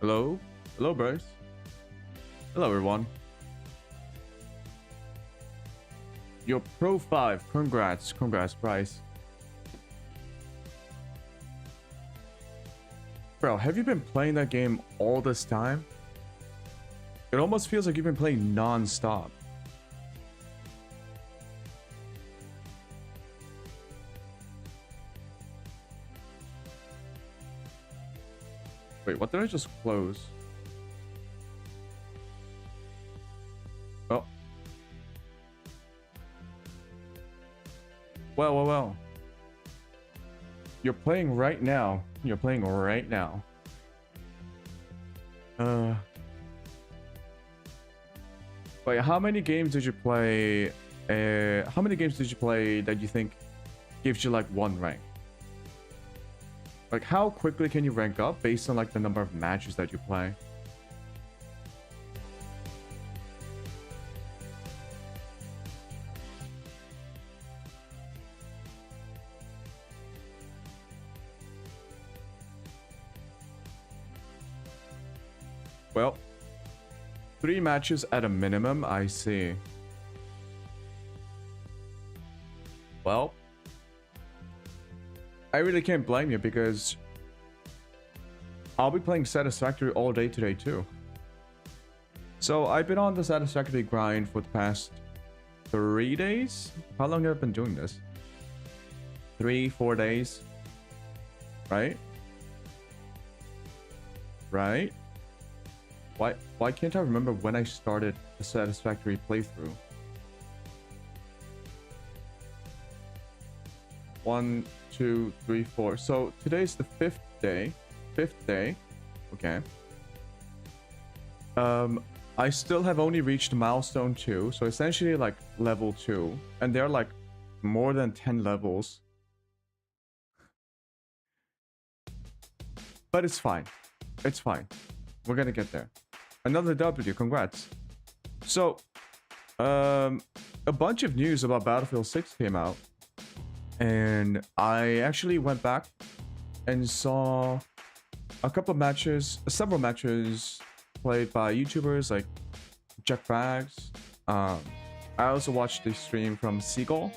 Hello? Hello, bros. Hello, everyone. You're Pro 5. Congrats. Congrats, Bryce. Bro, have you been playing that game all this time? It almost feels like you've been playing non-stop. Wait, what did I just close? Oh. Well. You're playing right now. You're playing right now. Wait, how many games did you play? How many games did you play that you think gives you like 1 rank? Like, how quickly can you rank up based on like the number of matches that you play? Well, 3 matches at a minimum, I see. Well, I really can't blame you because I'll be playing Satisfactory all day today too. So I've been on the Satisfactory grind for the past 3 days. How long have I been doing this? 3-4 days, right? Right? Why can't I remember when I started the Satisfactory playthrough? 1, 2, 3, 4. So today's the 5th day. 5th day. Okay. I still have only reached milestone 2, so essentially like level 2, and they're like more than 10 levels. But it's fine. It's fine. We're gonna get there. Another W, congrats. So, a bunch of news about Battlefield 6 came out, and I actually went back and saw a couple of matches, several matches played by YouTubers like Jack Bags. I also watched the stream from Seagull.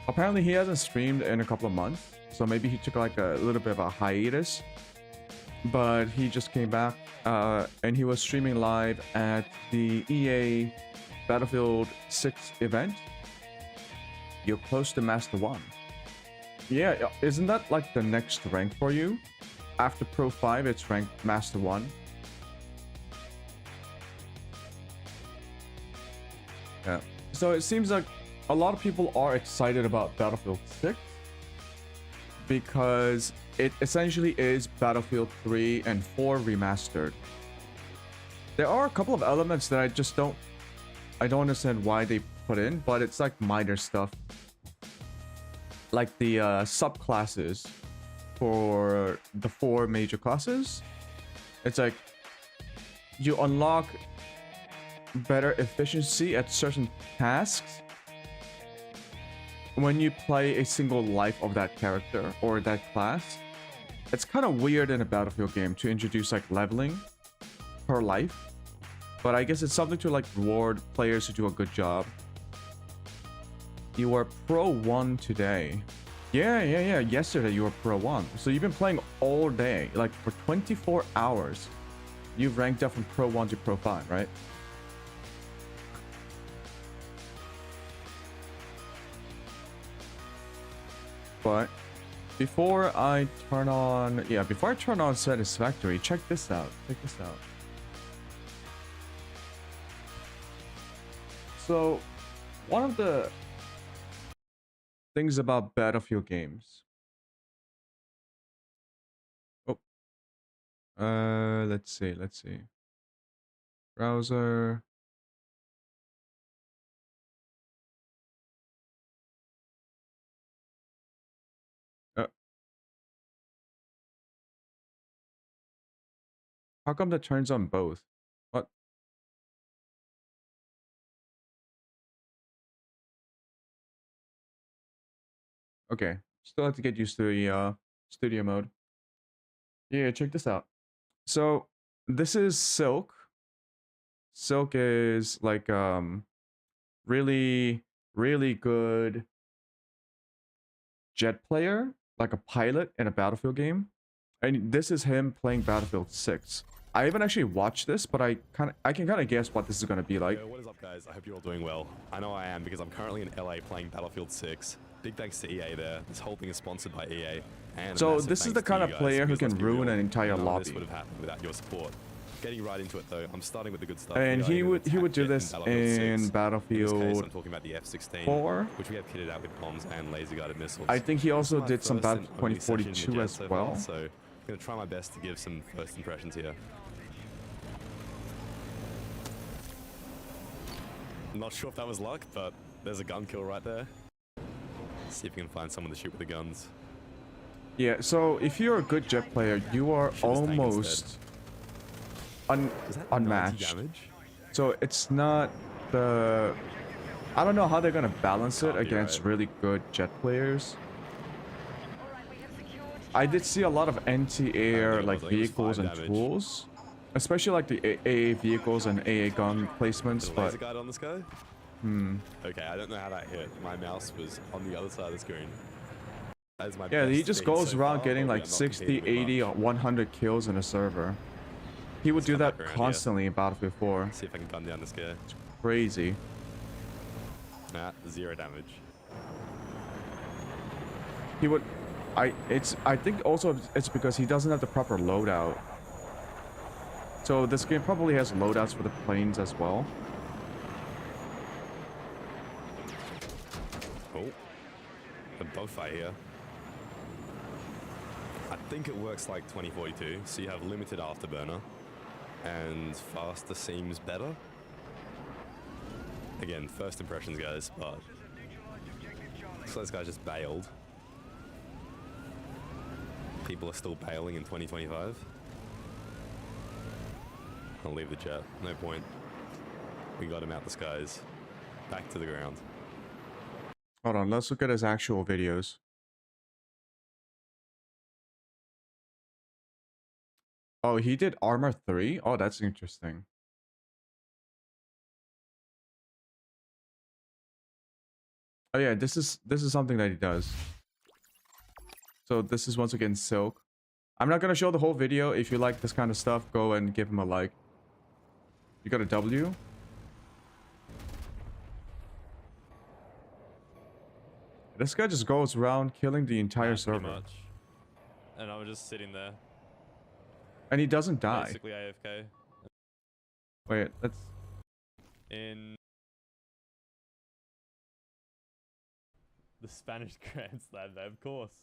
Apparently he hasn't streamed in a couple of months, so maybe he took like a little bit of a hiatus. But he just came back and he was streaming live at the EA Battlefield 6 event. You're close to Master 1. Yeah, isn't that like the next rank for you? After Pro 5, it's ranked Master 1. Yeah. So it seems like a lot of people are excited about Battlefield 6 because it essentially is Battlefield 3 and 4 remastered. There are a couple of elements that I don't understand why they put in, but it's like minor stuff. Like the subclasses for the 4 major classes. It's like you unlock better efficiency at certain tasks when you play a single life of that character or that class. It's kind of weird in a Battlefield game to introduce like leveling per life, but I guess it's something to like reward players who do a good job. You were Pro 1 today. Yeah. Yesterday you were Pro 1. So you've been playing all day, like for 24 hours. You've ranked up from Pro 1 to Pro 5, right? But before I turn on Satisfactory, check this out. So, one of the things about Battlefield games. Oh. Let's see. Browser. How come that turns on both? What? Okay. Still have to get used to the studio mode. Yeah, check this out. So this is Silk. Silk is like really good jet player, like a pilot in a Battlefield game. And this is him playing Battlefield 6. I haven't actually watched this, but I can kind of guess what this is going to be like. Yo, what is up, guys? I hope you're all doing well. I know I am because I'm currently in LA playing Battlefield 6. Big thanks to EA there. This whole thing is sponsored by EA. And so this is the kind of player who can ruin an entire lobby. This would have happened without your support. Getting right into it though, I'm starting with the good stuff. And he would do this in Battlefield in this case, I'm talking about the F-16, 4, which we have kitted out with bombs and laser-guided missiles. I think he also did some Battlefield 2042 as well. So I'm going to try my best to give some first impressions here. I'm not sure if that was luck, but there's a gun kill right there. See if we can find someone to shoot with the guns. Yeah, so if you're a good jet player, you are almost unmatched. So it's not the... I don't know how they're going to balance it against really good jet players. I did see a lot of anti-air like vehicles and tools. Especially like the AA vehicles and AA gun placements, but... Laser guide on this guy? Okay, I don't know how that hit. My mouse was on the other side of the screen. Yeah, he just goes around getting like 60, 80, 100 kills in a server. He would do that constantly in Battlefield 4. See if I can gun down this guy. It's crazy. Nah, 0 damage. He would... I think also it's because he doesn't have the proper loadout. So this game probably has loadouts for the planes as well. Oh, a dogfight here. I think it works like 2042, so you have limited afterburner, and faster seems better. Again, first impressions, guys, but so this guy just bailed. People are still bailing in 2025. I'll leave the jet. No point. We got him out the skies. Back to the ground. Hold on, let's look at his actual videos. Oh, he did Armor 3? Oh, that's interesting. Oh yeah, this is something that he does. So this is once again Silk. I'm not gonna show the whole video. If you like this kind of stuff, go and give him a like. You got a W? This guy just goes around killing the entire server. Much. And I was just sitting there. And he doesn't die. Basically AFK. Wait, let's... In the Spanish Grand Slam, of course.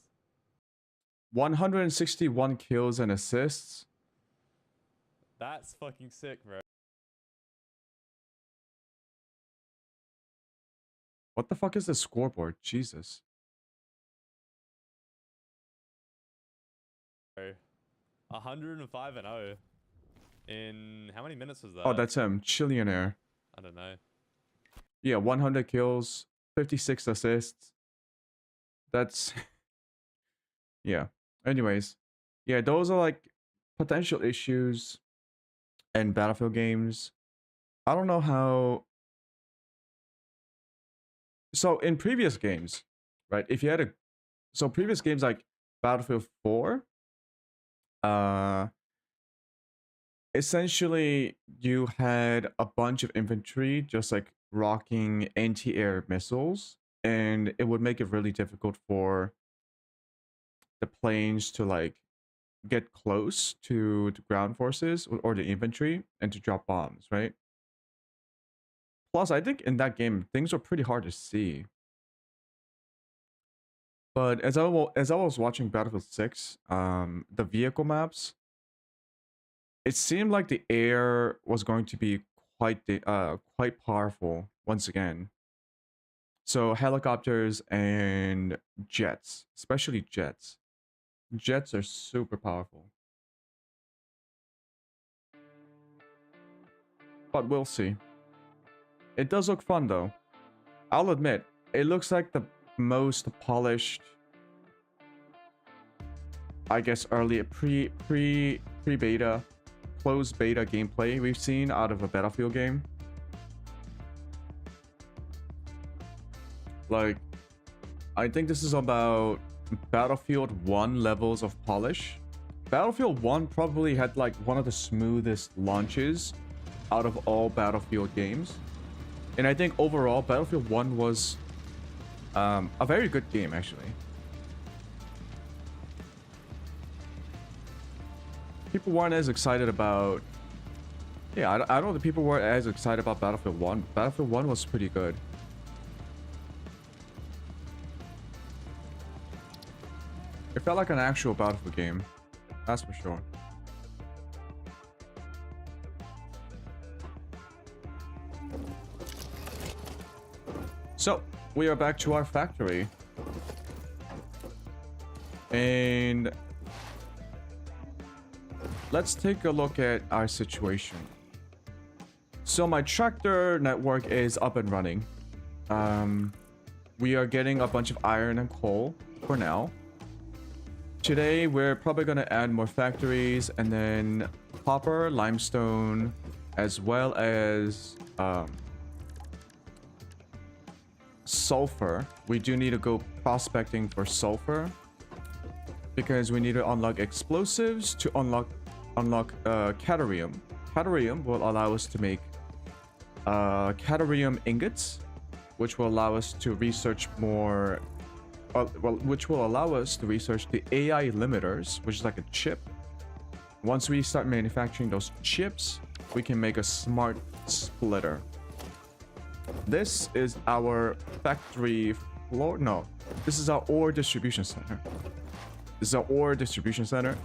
161 kills and assists. That's fucking sick, bro. What the fuck is the scoreboard? Jesus. Bro. 105-0. In how many minutes was that? Oh, that's him. Chillionaire. I don't know. Yeah, 100 kills, 56 assists. That's... yeah. Anyways. Yeah, those are like potential issues in Battlefield games. I don't know how... So in previous games, right, if you had a... So previous games like Battlefield 4, essentially you had a bunch of infantry just like rocking anti-air missiles, and it would make it really difficult for the planes to like get close to the ground forces or the infantry and to drop bombs, right? Plus, I think in that game, things were pretty hard to see. But as I was watching Battlefield 6, the vehicle maps, it seemed like the air was going to be quite powerful once again. So helicopters and jets, especially jets. Jets are super powerful. But we'll see. It does look fun though. I'll admit, it looks like the most polished, I guess, early pre-beta, closed beta gameplay we've seen out of a Battlefield game. Like, I think this is about Battlefield 1 levels of polish. Battlefield 1 probably had like one of the smoothest launches out of all Battlefield games. And I think overall, Battlefield 1 was a very good game, actually. People weren't as excited about... Yeah, I don't think people weren't as excited about Battlefield 1. Battlefield 1 was pretty good. It felt like an actual Battlefield game. That's for sure. So, we are back to our factory. And let's take a look at our situation. So my tractor network is up and running. We are getting a bunch of iron and coal for now. Today, we're probably going to add more factories and then copper, limestone, as well as sulfur. We do need to go prospecting for sulfur because we need to unlock explosives to unlock cadarium. Cadarium will allow us to make cadarium ingots, which will allow us to research more. Which will allow us to research the AI limiters, which is like a chip. Once we start manufacturing those chips, we can make a smart splitter. This is our factory floor. No, this is our ore distribution center. This is our ore distribution center.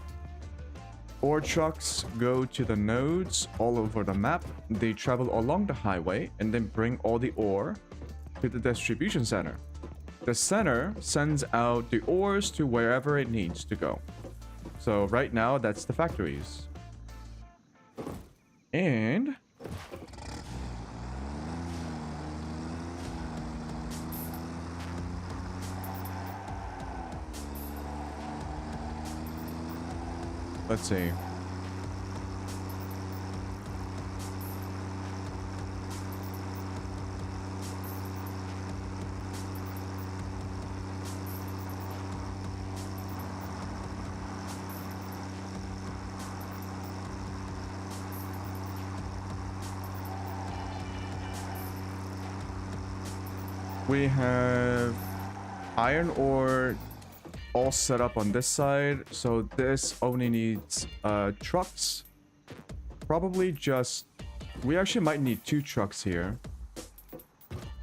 Ore trucks go to the nodes all over the map. They travel along the highway and then bring all the ore to the distribution center. The center sends out the ores to wherever it needs to go. So right now, that's the factories. And let's see. We have iron ore all set up on this side, so this only needs trucks. Probably just... We actually might need 2 trucks here.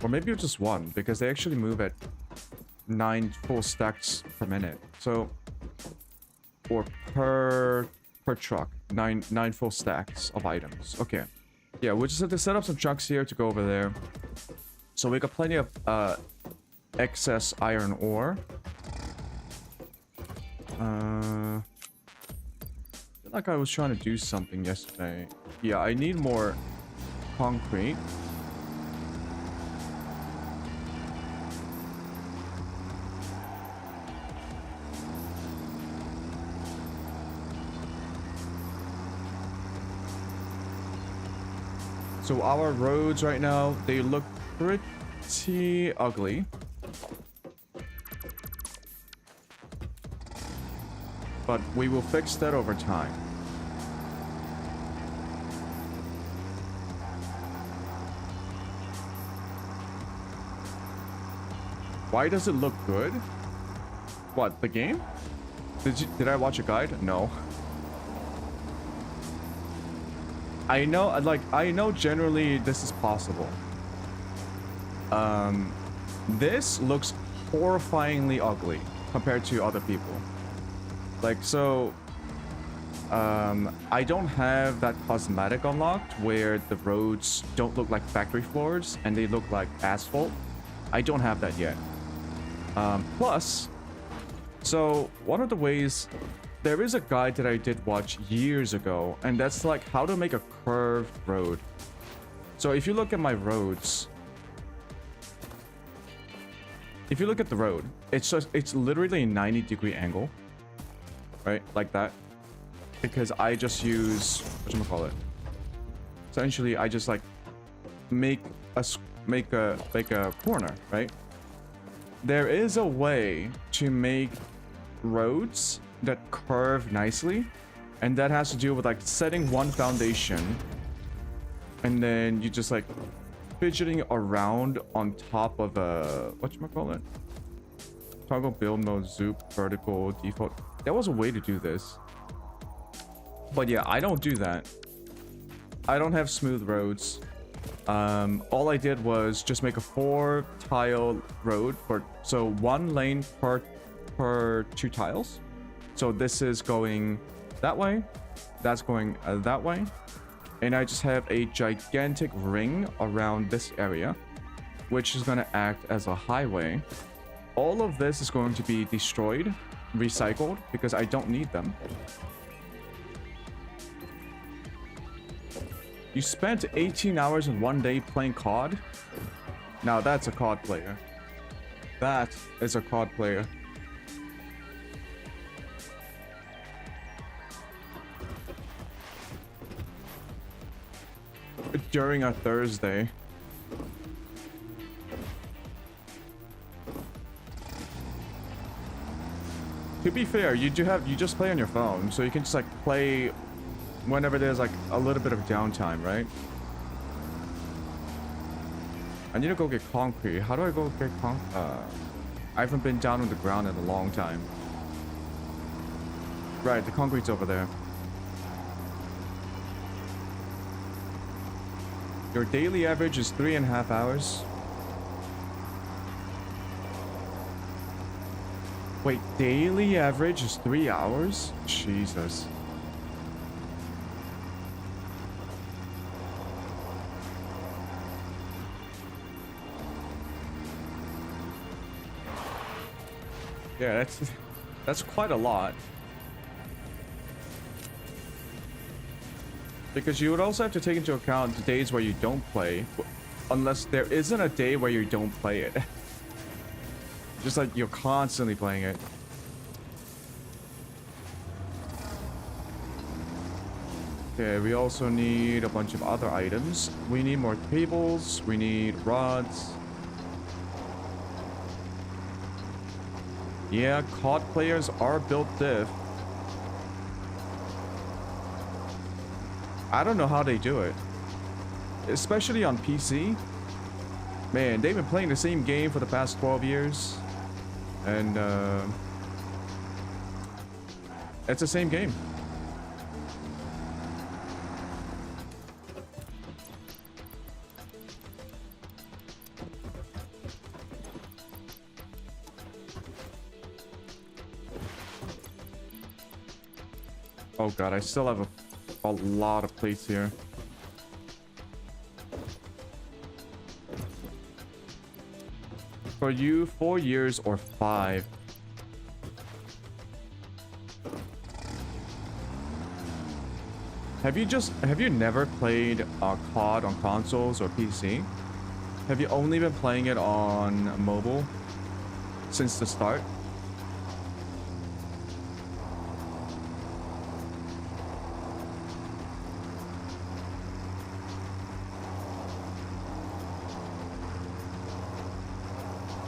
Or maybe just 1, because they actually move at 9 full stacks per minute. So... Or per truck. 9 full stacks of items. Okay. Yeah, we'll just have to set up some trucks here to go over there. So we got plenty of excess iron ore. I feel like I was trying to do something yesterday. Yeah, I need more concrete. So our roads right now, they look pretty ugly. But we will fix that over time. Why does it look good? What, the game? Did I watch a guide? No. I know generally this is possible. This looks horrifyingly ugly compared to other people. Like, so, I don't have that cosmetic unlocked where the roads don't look like factory floors and they look like asphalt. I don't have that yet. Plus, so one of the ways, there is a guide that I did watch years ago, and that's like how to make a curved road. So if you look at my roads, if you look at the road, it's literally a 90-degree angle, right? Like that. because I just use whatchamacallit. Essentially, I just like make a corner, right? There is a way to make roads that curve nicely, and that has to do with like setting one foundation, and then you just like fidgeting around on top of a whatchamacallit. Toggle build mode, zoop, vertical, default. There was a way to do this. But yeah, I don't do that. I don't have smooth roads. All I did was just make a 4-tile road so 1 lane per 2 tiles. So this is going that way, that's going that way, and I just have a gigantic ring around this area, which is going to act as a highway. All of this is going to be destroyed, recycled, because I don't need them. You spent 18 hours in 1 day playing COD? Now that's a COD player. That is a COD player. During a Thursday. To be fair, you just play on your phone, so you can just like play whenever there's like a little bit of downtime, right? I need to go get concrete. How do I go get concrete? I haven't been down on the ground in a long time. Right, the concrete's over there. Your daily average is 3.5 hours. Wait, daily average is 3 hours? Jesus. Yeah, that's quite a lot. Because you would also have to take into account the days where you don't play, unless there isn't a day where you don't play it. Just like you're constantly playing it. Okay, we also need a bunch of other items. We need more cables, we need rods. Yeah, COD players are built diff. I don't know how they do it. Especially on PC. Man, they've been playing the same game for the past 12 years. And, it's the same game. Oh god, I still have a lot of plates here. For you, 4 years or 5? Have you never played COD on consoles or PC? Have you only been playing it on mobile since the start?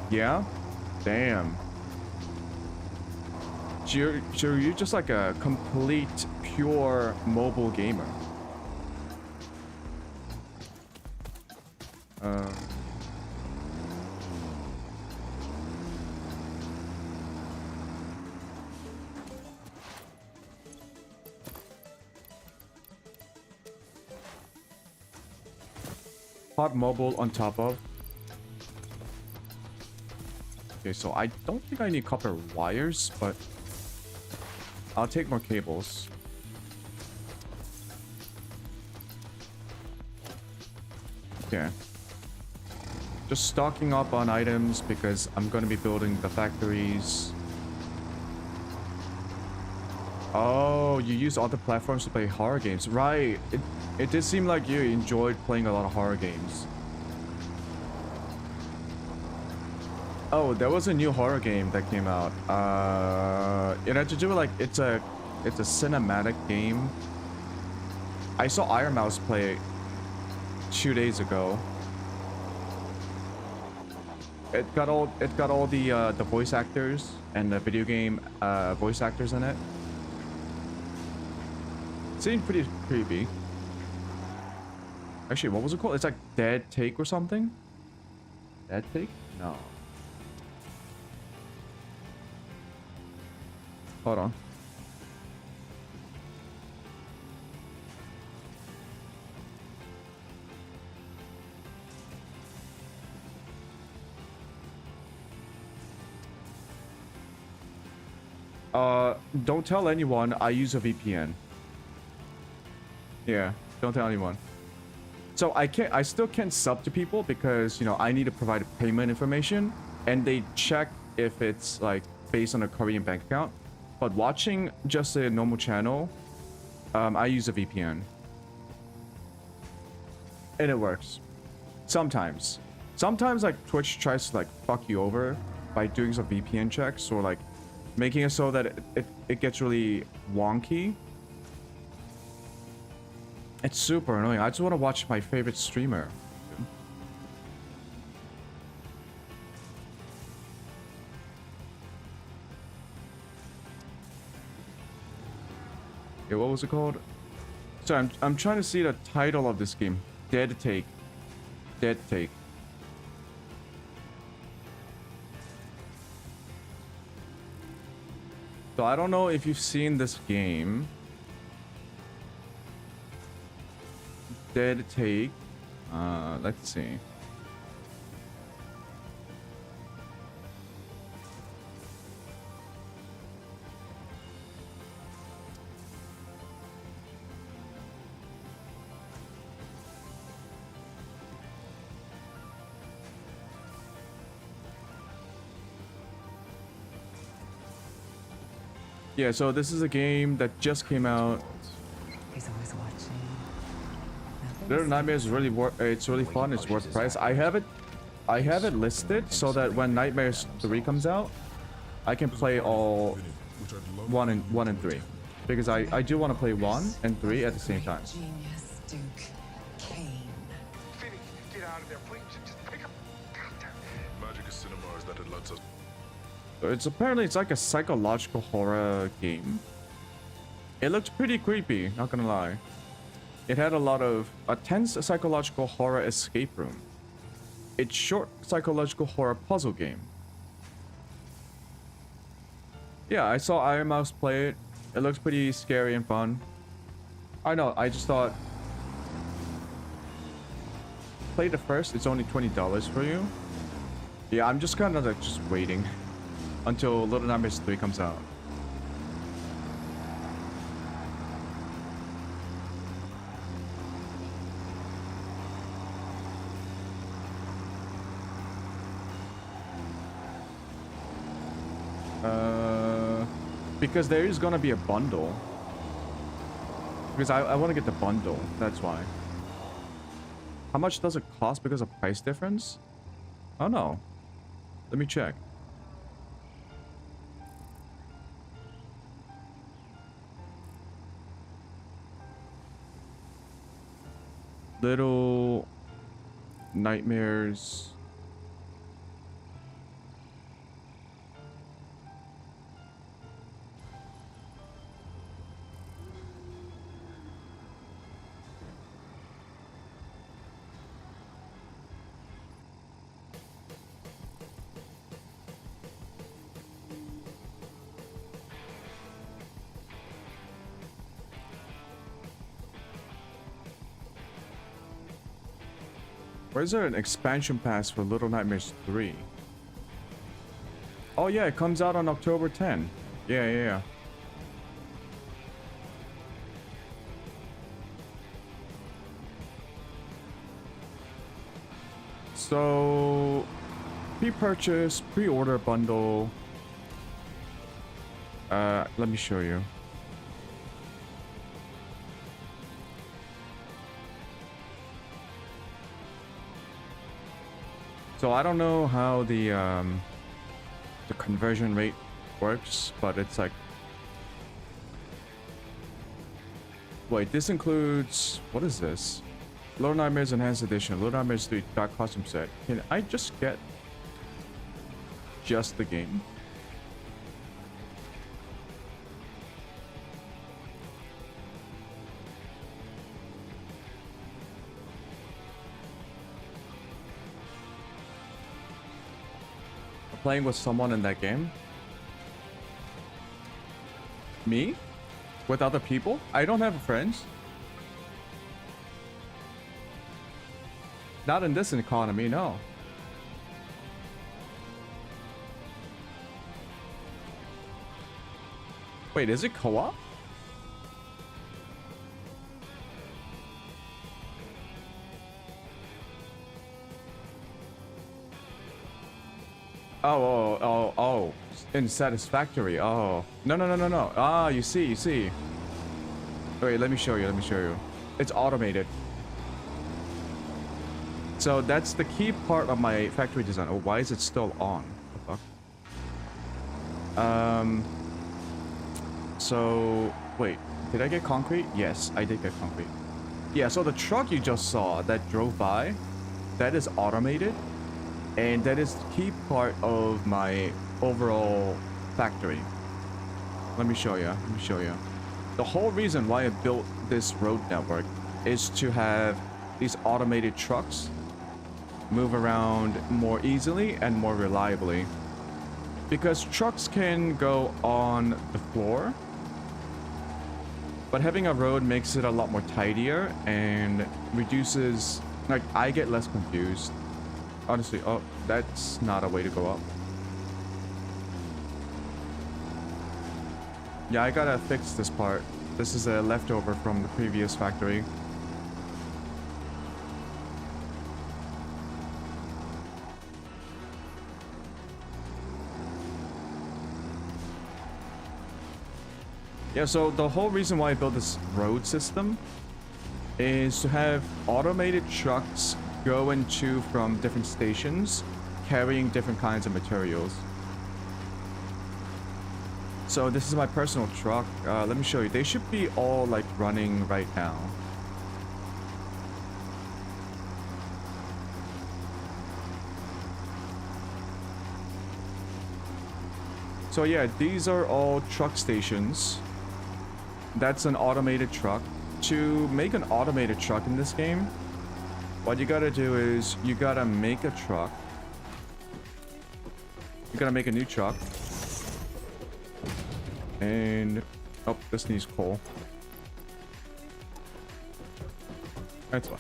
Yeah? Damn. So you're just like a complete, pure mobile gamer. Hot mobile on top of. Okay, so I don't think I need copper wires, but I'll take more cables. Okay. Just stocking up on items because I'm going to be building the factories. Oh, you use other platforms to play horror games. Right. It did seem like you enjoyed playing a lot of horror games. Oh, there was a new horror game that came out. It had to do with like, it's a It's a cinematic game. I saw Iron Mouse play it 2 days ago. It got all the voice actors and the video game voice actors in it. Seemed pretty creepy. Actually, what was it called? It's like Dead Take or something? Dead Take? No. Hold on. Don't tell anyone I use a VPN. Yeah, don't tell anyone. So I still can't sub to people because, you know, I need to provide payment information and they check if it's like based on a Korean bank account. But watching just a normal channel, I use a VPN. And it works. Sometimes. Sometimes like Twitch tries to like fuck you over by doing some VPN checks or like making it so that it gets really wonky. It's super annoying. I just want to watch my favorite streamer. Yeah, what was it called? So I'm trying to see the title of this game. Dead Take. Dead Take. So I don't know if you've seen this game. Dead Take. Let's see. Yeah, so this is a game that just came out. He's always watching. Little Nightmares is really it's really fun. It's worth the price. I have it listed so that when Nightmares 3 comes out, I can play all 1 and 3 because I do want to play 1 and 3 at the same time. Genius Duke Kane. Phoenix, get out of there, please. Just pick up. Magic of cinema is that it lets us. It's like a psychological horror game. It looked pretty creepy, not gonna lie. It had a tense psychological horror escape room. It's short psychological horror puzzle game. Yeah, I saw Iron Mouse play it. It looks pretty scary and fun. I know, I just thought play the first, it's only $20 for you. Yeah, I'm just kind of like just waiting until Little Nightmares 3 comes out. Because there is gonna be a bundle. Because I want to get the bundle, that's why. How much does it cost because of price difference? Oh no. Let me check. Little Nightmares. Where is there an expansion pass for Little Nightmares 3? Oh yeah, it comes out on October 10. Yeah. So, pre-purchase, pre-order bundle. Let me show you. So I don't know how the conversion rate works, but it's like Wait, this includes... What is this? Little Nightmares Enhanced Edition. Little Nightmares 3 Dark Costume Set. Can I just get... just the game? Playing with someone in that game? Me? With other people? I don't have friends. Not in this economy, no. Wait, is it co-op? Oh. In Satisfactory. Oh. No. Ah, you see. Wait, let me show you. It's automated. So that's the key part of my factory design. Oh, why is it still on? What the fuck? So, wait. Did I get concrete? Yes, I did get concrete. Yeah, so the truck you just saw that drove by, that is automated. And that is the key part of my overall factory. Let me show you. The whole reason why I built this road network is to have these automated trucks move around more easily and more reliably. Because trucks can go on the floor, but having a road makes it a lot more tidier and reduces... Like, I get less confused. Honestly, oh, that's not a way to go up. Yeah, I gotta fix this part. This is a leftover from the previous factory. Yeah, so the whole reason why I built this road system is to have automated trucks go and to from different stations carrying different kinds of materials. So this is my personal truck. Let me show you. They should be all like running right now. So yeah, these are all truck stations. That's an automated truck. To make an automated truck in this game, what you gotta do is you gotta make a truck. You gotta make a new truck. And oh, this needs coal. That's fine.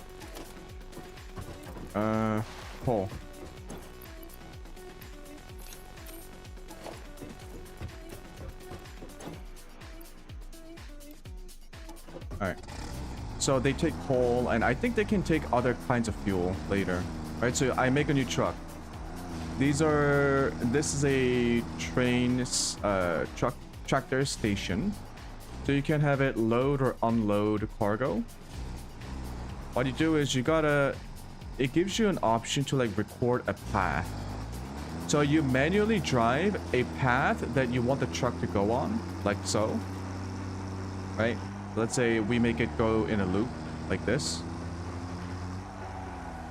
Coal. Alright. So they take coal, and I think they can take other kinds of fuel later. Right, so I make a new truck. This is a tractor station. So you can have it load or unload cargo. What you do is it gives you an option to like record a path. So you manually drive a path that you want the truck to go on, like so. Right? Let's say we make it go in a loop like this.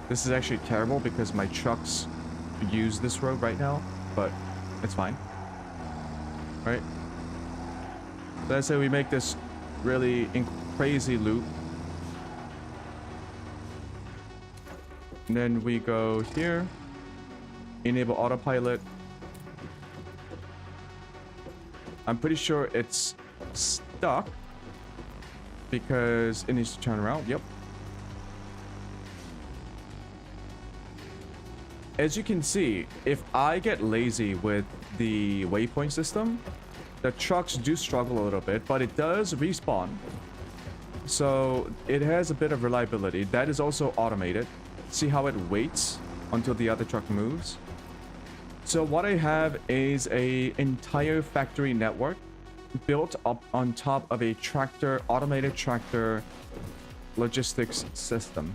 This is actually terrible because my trucks use this road right now, but it's fine. Right? Let's say we make this really crazy loop. And then we go here. Enable autopilot. I'm pretty sure it's stuck because it needs to turn around. Yep. As you can see, if I get lazy with the waypoint system, the trucks do struggle a little bit, but it does respawn. So it has a bit of reliability. That is also automated. See how it waits until the other truck moves? So what I have is an entire factory network built up on top of a automated tractor logistics system.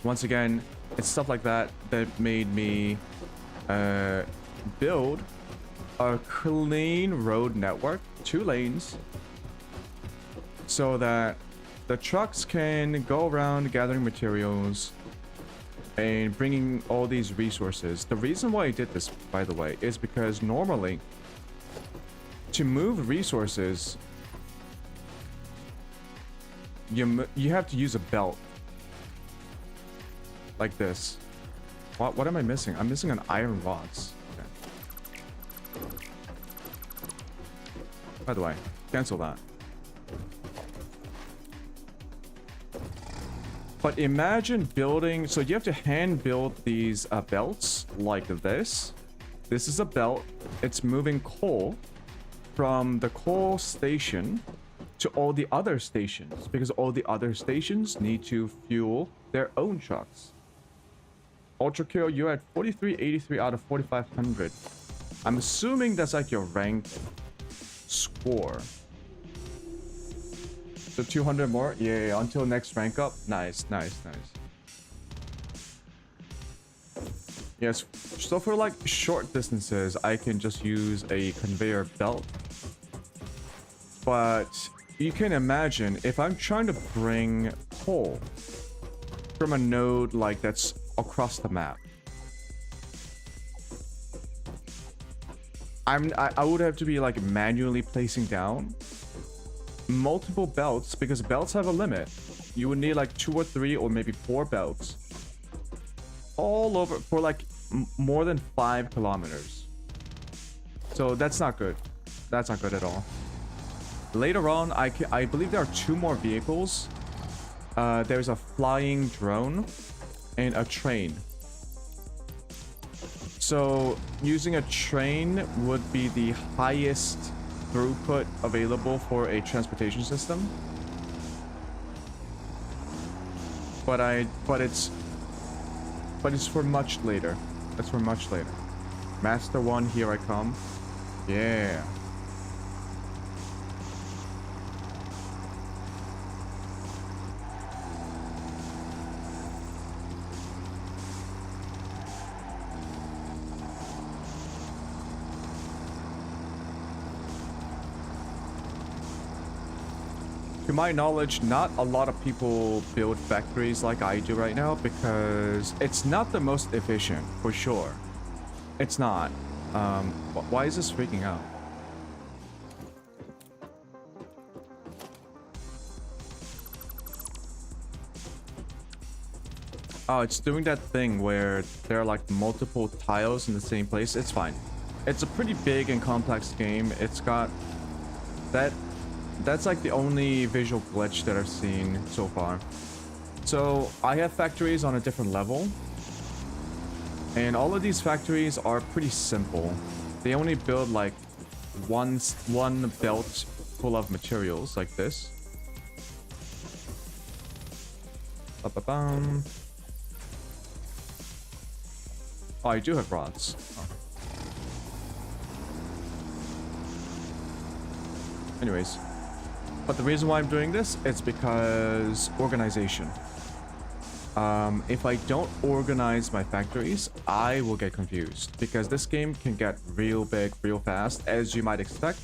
Once again, it's stuff like that that made me build a clean road network 2 lanes so that the trucks can go around gathering materials and bringing all these resources. The reason why I did this, by the way, is because normally to move resources, you have to use a belt like this. What am I missing? I'm missing an iron rods. Okay. By the way, cancel that. But imagine building, so you have to hand build these belts like this. This is a belt. It's moving coal from the coal station to all the other stations, because all the other stations need to fuel their own trucks. Ultra kill, you're at 4383 out of 4500. I'm assuming that's like your ranked score. So 200 more? Yeah, until next rank up. Nice, nice, nice. Yes, so for like short distances, I can just use a conveyor belt. But you can imagine if I'm trying to bring coal from a node like that's across the map, I would have to be like manually placing down multiple belts, because belts have a limit. You would need like 2 or 3 or maybe 4 belts all over for like more than 5 kilometers. So that's not good. That's not good at all. Later on, I believe there are 2 more vehicles. There's a flying drone and a train. So using a train would be the highest throughput available for a transportation system. But it's for much later. That's for much later. Master 1, here I come. Yeah. To my knowledge, not a lot of people build factories like I do right now, because it's not the most efficient, for sure. It's not. Why is this freaking out? Oh, it's doing that thing where there are like multiple tiles in the same place. It's fine. It's a pretty big and complex game. It's got that. That's like the only visual glitch that I've seen so far. So I have factories on a different level, and all of these factories are pretty simple. They only build like one belt full of materials like this. Ba-ba-bum. Oh, I do have rods. Oh. Anyways. But the reason why I'm doing this is because organization. If I don't organize my factories, I will get confused, because this game can get real big real fast, as you might expect.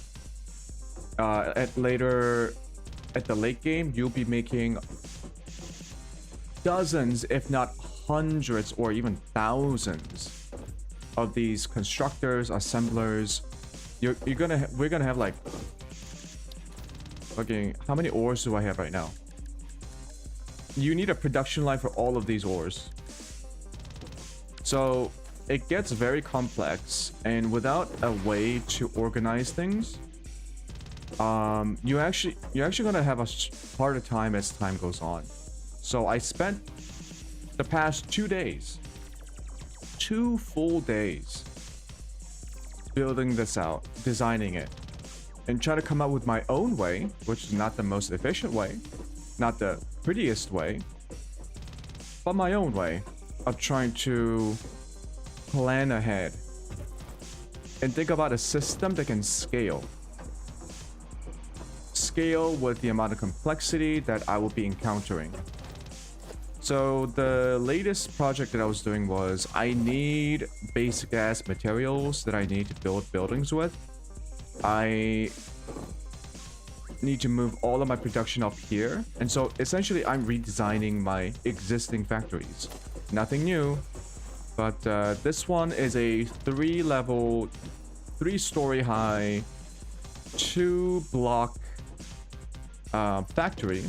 At the late game, you'll be making dozens, if not hundreds or even thousands of these constructors, assemblers. We're gonna have like, okay, how many ores do I have right now? You need a production line for all of these ores. So it gets very complex, and without a way to organize things, you're actually gonna have a harder time as time goes on. So I spent the past 2 days, 2 full days, building this out, designing it, and try to come up with my own way, which is not the most efficient way, not the prettiest way, but my own way of trying to plan ahead and think about a system that can scale. Scale with the amount of complexity that I will be encountering. So the latest project that I was doing was, I need basic ass materials that I need to build buildings with. I need to move all of my production up here. And so essentially I'm redesigning my existing factories. Nothing new, but this one is a 3-level, 3-story high, 2-block factory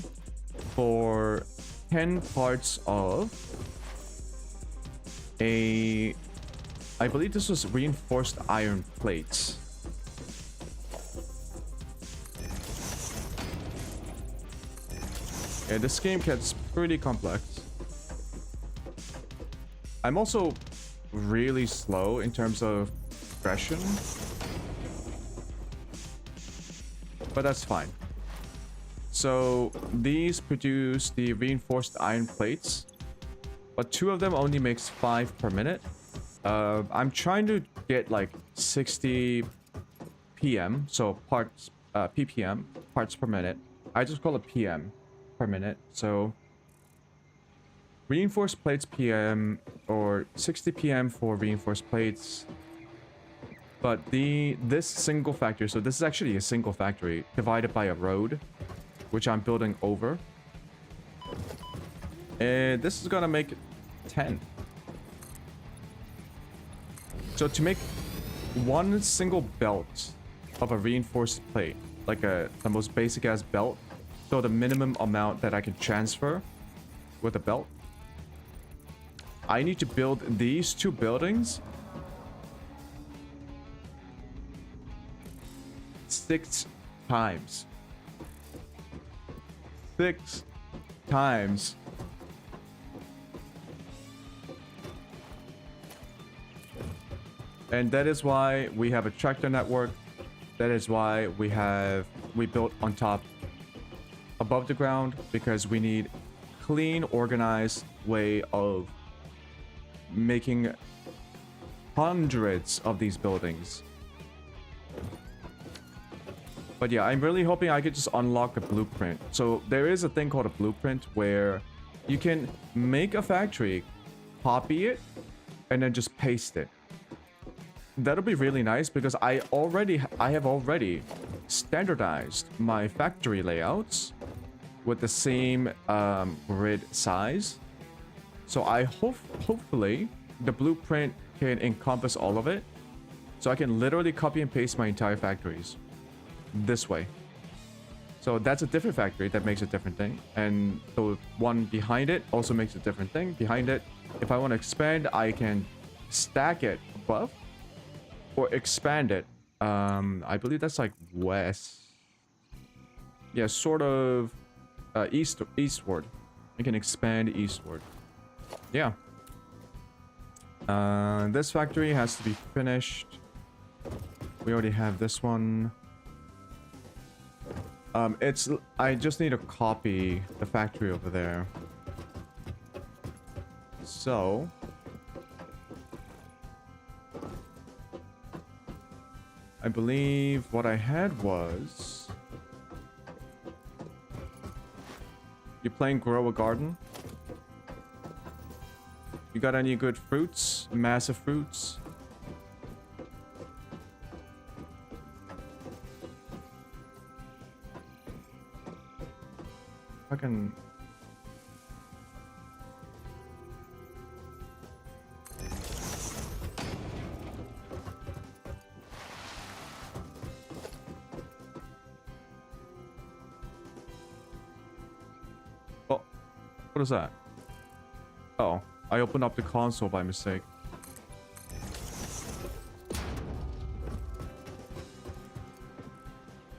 for 10 parts of a, I believe this was reinforced iron plates. Yeah, this game gets pretty complex. I'm also really slow in terms of progression, but that's fine. So these produce the reinforced iron plates, but 2 of them only makes 5 per minute. I'm trying to get like 60 PM, so parts, ppm, parts per minute. I just call it PM per minute. So reinforced plates PM, or 60 PM for reinforced plates. But this single factory, so this is actually a single factory divided by a road, which I'm building over. And this is gonna make 10. So to make one single belt of a reinforced plate, like the most basic ass belt, so the minimum amount that I can transfer with a belt, I need to build these 2 buildings 6 times. 6 times. And that is why we have a tractor network. That is why we built on top above the ground, because we need clean, organized way of making hundreds of these buildings. But yeah, I'm really hoping I could just unlock the blueprint. So there is a thing called a blueprint where you can make a factory, copy it, and then just paste it. That'll be really nice, because I have already standardized my factory layouts with the same grid size. So I hopefully the blueprint can encompass all of it, so I can literally copy and paste my entire factories this way. So that's a different factory that makes a different thing, and the one behind it also makes a different thing. Behind it, if I want to expand, I can stack it above or expand it. I believe that's like west. Yeah, sort of eastward. I can expand eastward. Yeah. This factory has to be finished. We already have this one. I just need to copy the factory over there. So I believe what I had was, you playing grow a garden? You got any good fruits? Massive fruits? I can... Oh, what is that? Oh, I opened up the console by mistake.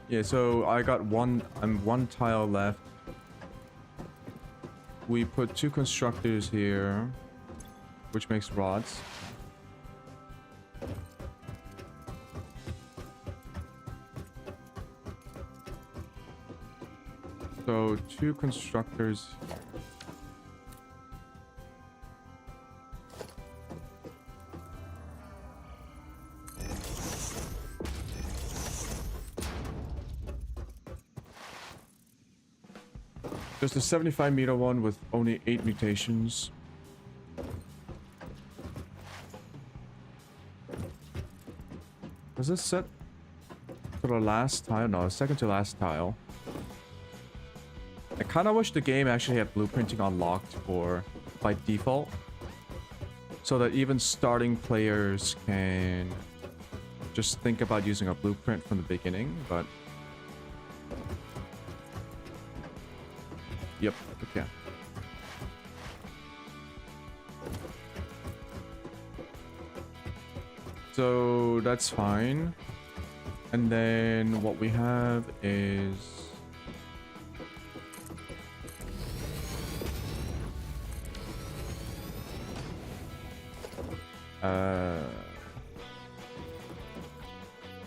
Yeah, so I got one tile left. We put 2 constructors here, which makes rods. So 2 constructors. Just a 75-meter one with only 8 mutations. Was this set to the last tile? No, second to last tile. I kind of wish the game actually had blueprinting unlocked by default, so that even starting players can just think about using a blueprint from the beginning, but... Yep, okay. So that's fine. And then what we have is...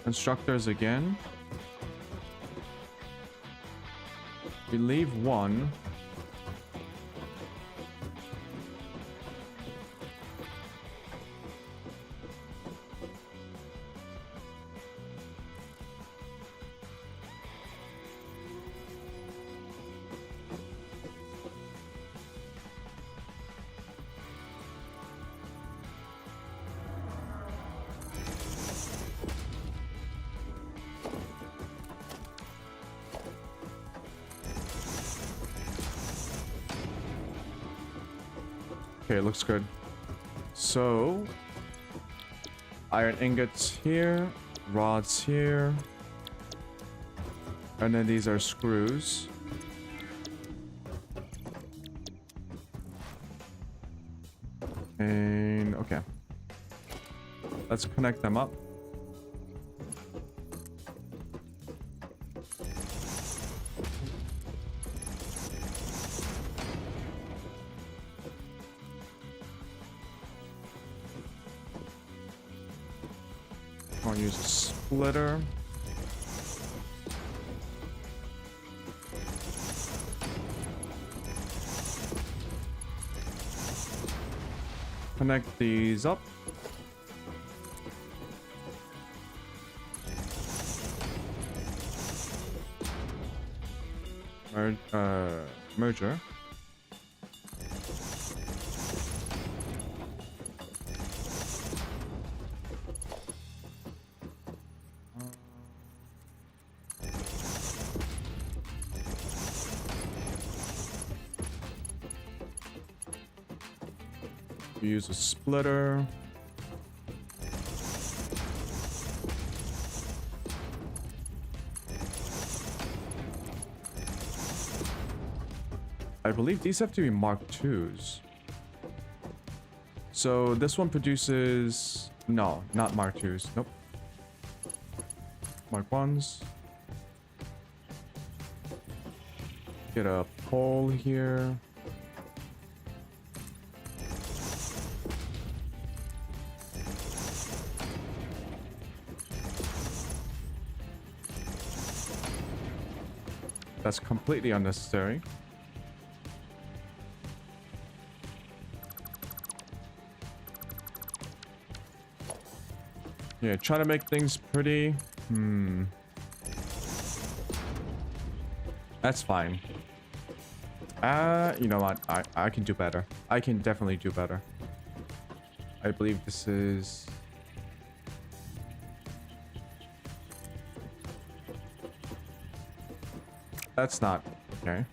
Constructors again. We leave one. Okay, looks good. So, iron ingots here, rods here, and then these are screws. And okay, let's connect them up. I'll use a splitter. Connect these up. Merger. We use a splitter. I believe these have to be Mark IIs. So this one produces... No, not Mark IIs. Nope. Mark 1s. Get a pole here. That's completely unnecessary. Yeah, trying to make things pretty. That's fine. You know what? I can do better. I can definitely do better. I believe this is... That's not... Okay.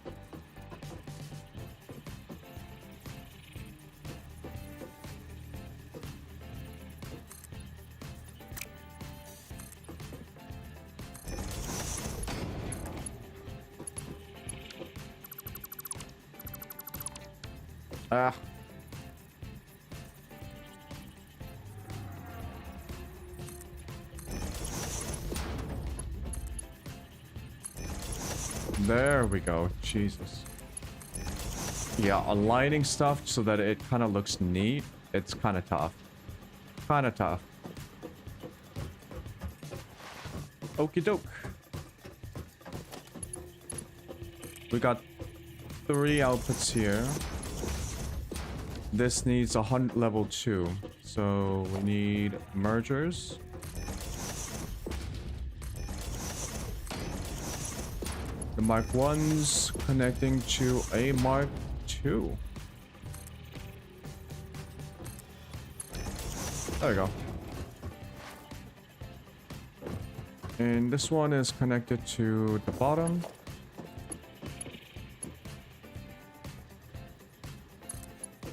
Ah. There we go. Jesus. Yeah, aligning stuff so that it kind of looks neat. It's kind of tough. Kind of tough. Okie doke. We got 3 outputs here. This needs a level 2. So we need mergers. The Mark 1s connecting to a Mark 2. There we go. And this one is connected to the bottom.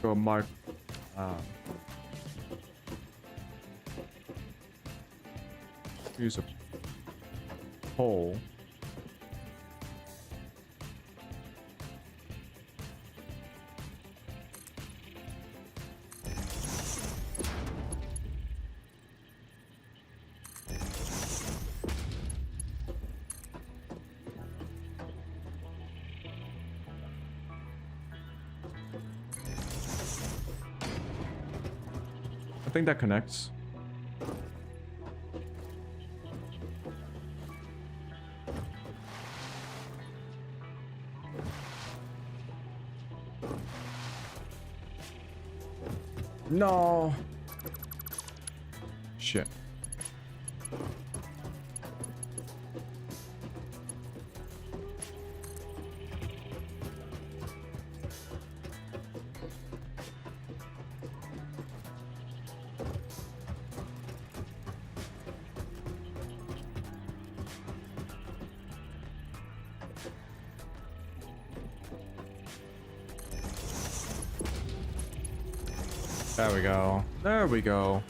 Go mark. Use a pole. I think that connects. No. Shit. There we go. There we go.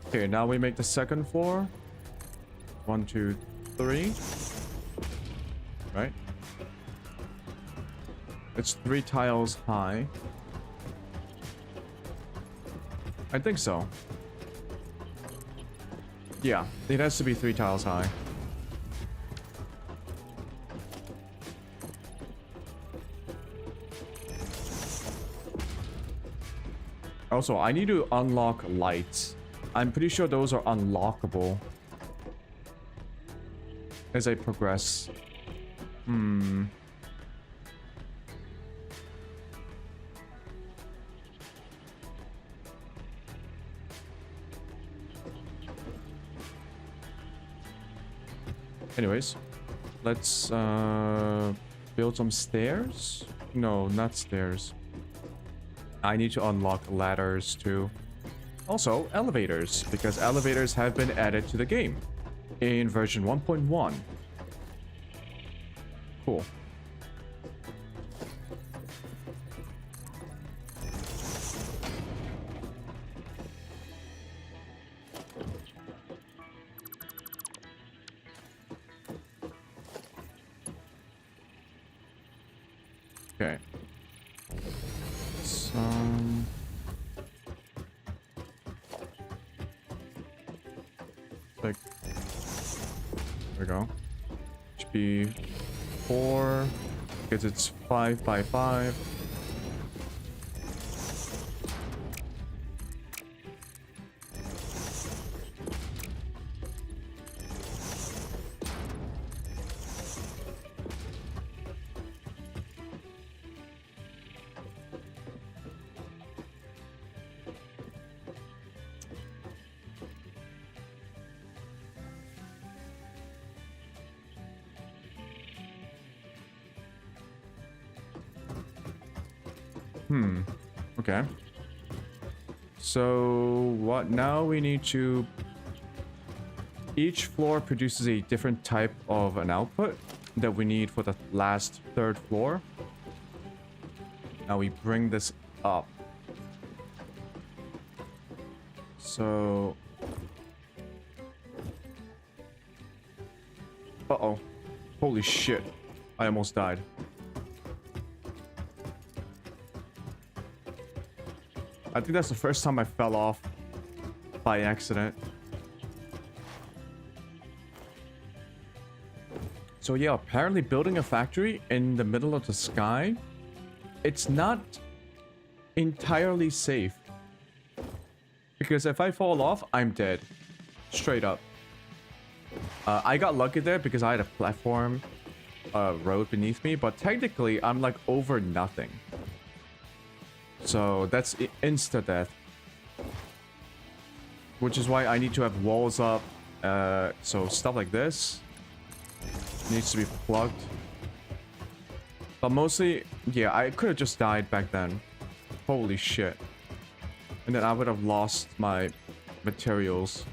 Okay, now we make the second floor. 1, 2, 3. Right? It's 3 tiles high. I think so. Yeah, it has to be 3 tiles high. Also, I need to unlock lights. I'm pretty sure those are unlockable as I progress. Anyways, let's build some stairs. No, not stairs. I need to unlock ladders too. Also, elevators, because elevators have been added to the game in version 1.1. Cool. Okay. Like, there we go. Should be 4 because it's 5 by 5. Okay. So what now we need to... Each floor produces a different type of an output that we need for the last 3rd floor. Now we bring this up. So... Uh-oh. Holy shit. I almost died. I think that's the first time I fell off by accident. So yeah, apparently building a factory in the middle of the sky, it's not entirely safe. Because if I fall off, I'm dead. Straight up. I got lucky there because I had a platform road beneath me, but technically I'm like over nothing. So that's insta-death. Which is why I need to have walls up. So stuff like this needs to be plugged. But mostly, yeah, I could have just died back then. Holy shit. And then I would have lost my materials.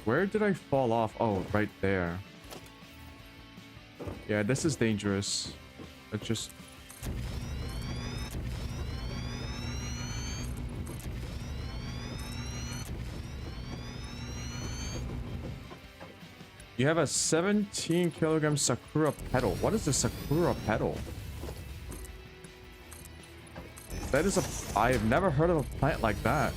Where did I fall off? Oh, right there. Yeah, this is dangerous. Let's just... You have a 17 kilogram Sakura petal. What is the Sakura petal? That is a... I have never heard of a plant like that.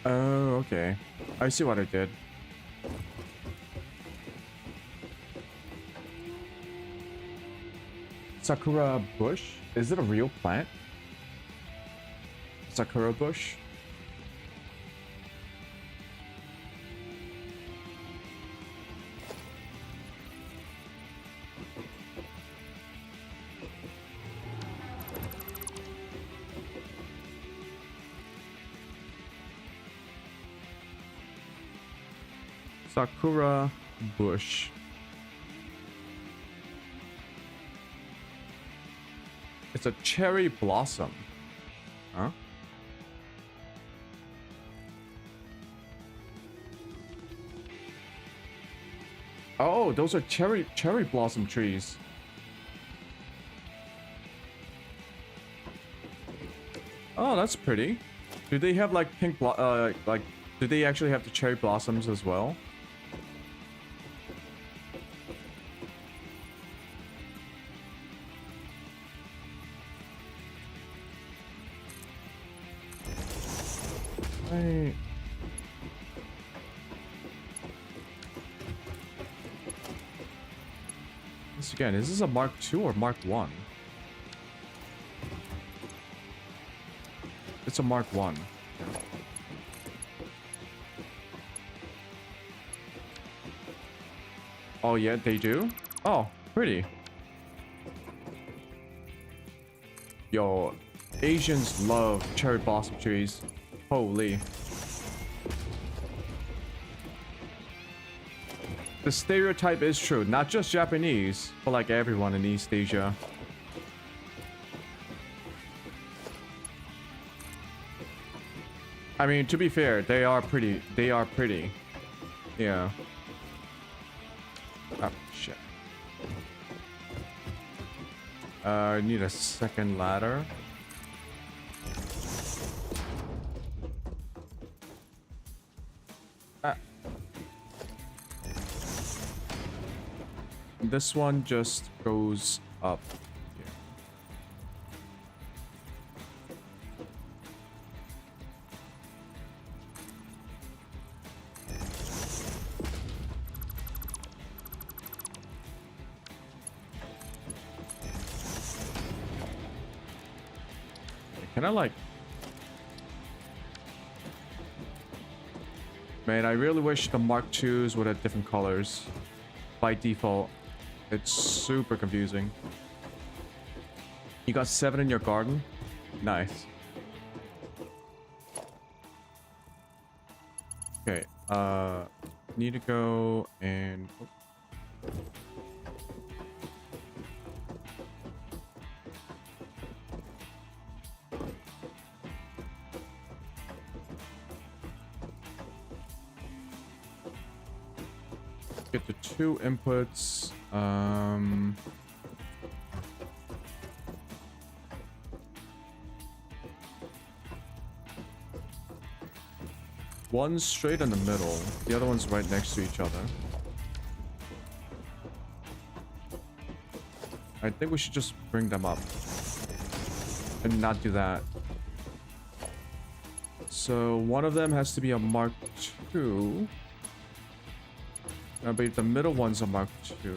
Oh, okay. I see what I did. Sakura bush? Is it a real plant? Sakura bush? Sakura bush. It's a cherry blossom. Huh? Oh, those are cherry blossom trees. Oh, that's pretty. Do they have like pink like do they actually have the cherry blossoms as well? This again, is this a Mark II or Mark I? It's a Mark I. Oh yeah, they do? Oh, pretty. Yo, Asians love cherry blossom trees. Holy. The stereotype is true, not just Japanese, but like everyone in East Asia. I mean, to be fair, they are pretty. They are pretty. Yeah. Oh, shit. I need a second ladder. This one just goes up here. Can I like... Man, I really wish the Mark IIs would have different colors by default. It's super confusing. You got 7 in your garden? Nice. Okay, need to go and... Get the 2 inputs. One's straight in the middle, the other one's right next to each other. I think we should just bring them up and not do that. So one of them has to be a Mark II. I believe the middle one's a Mark II.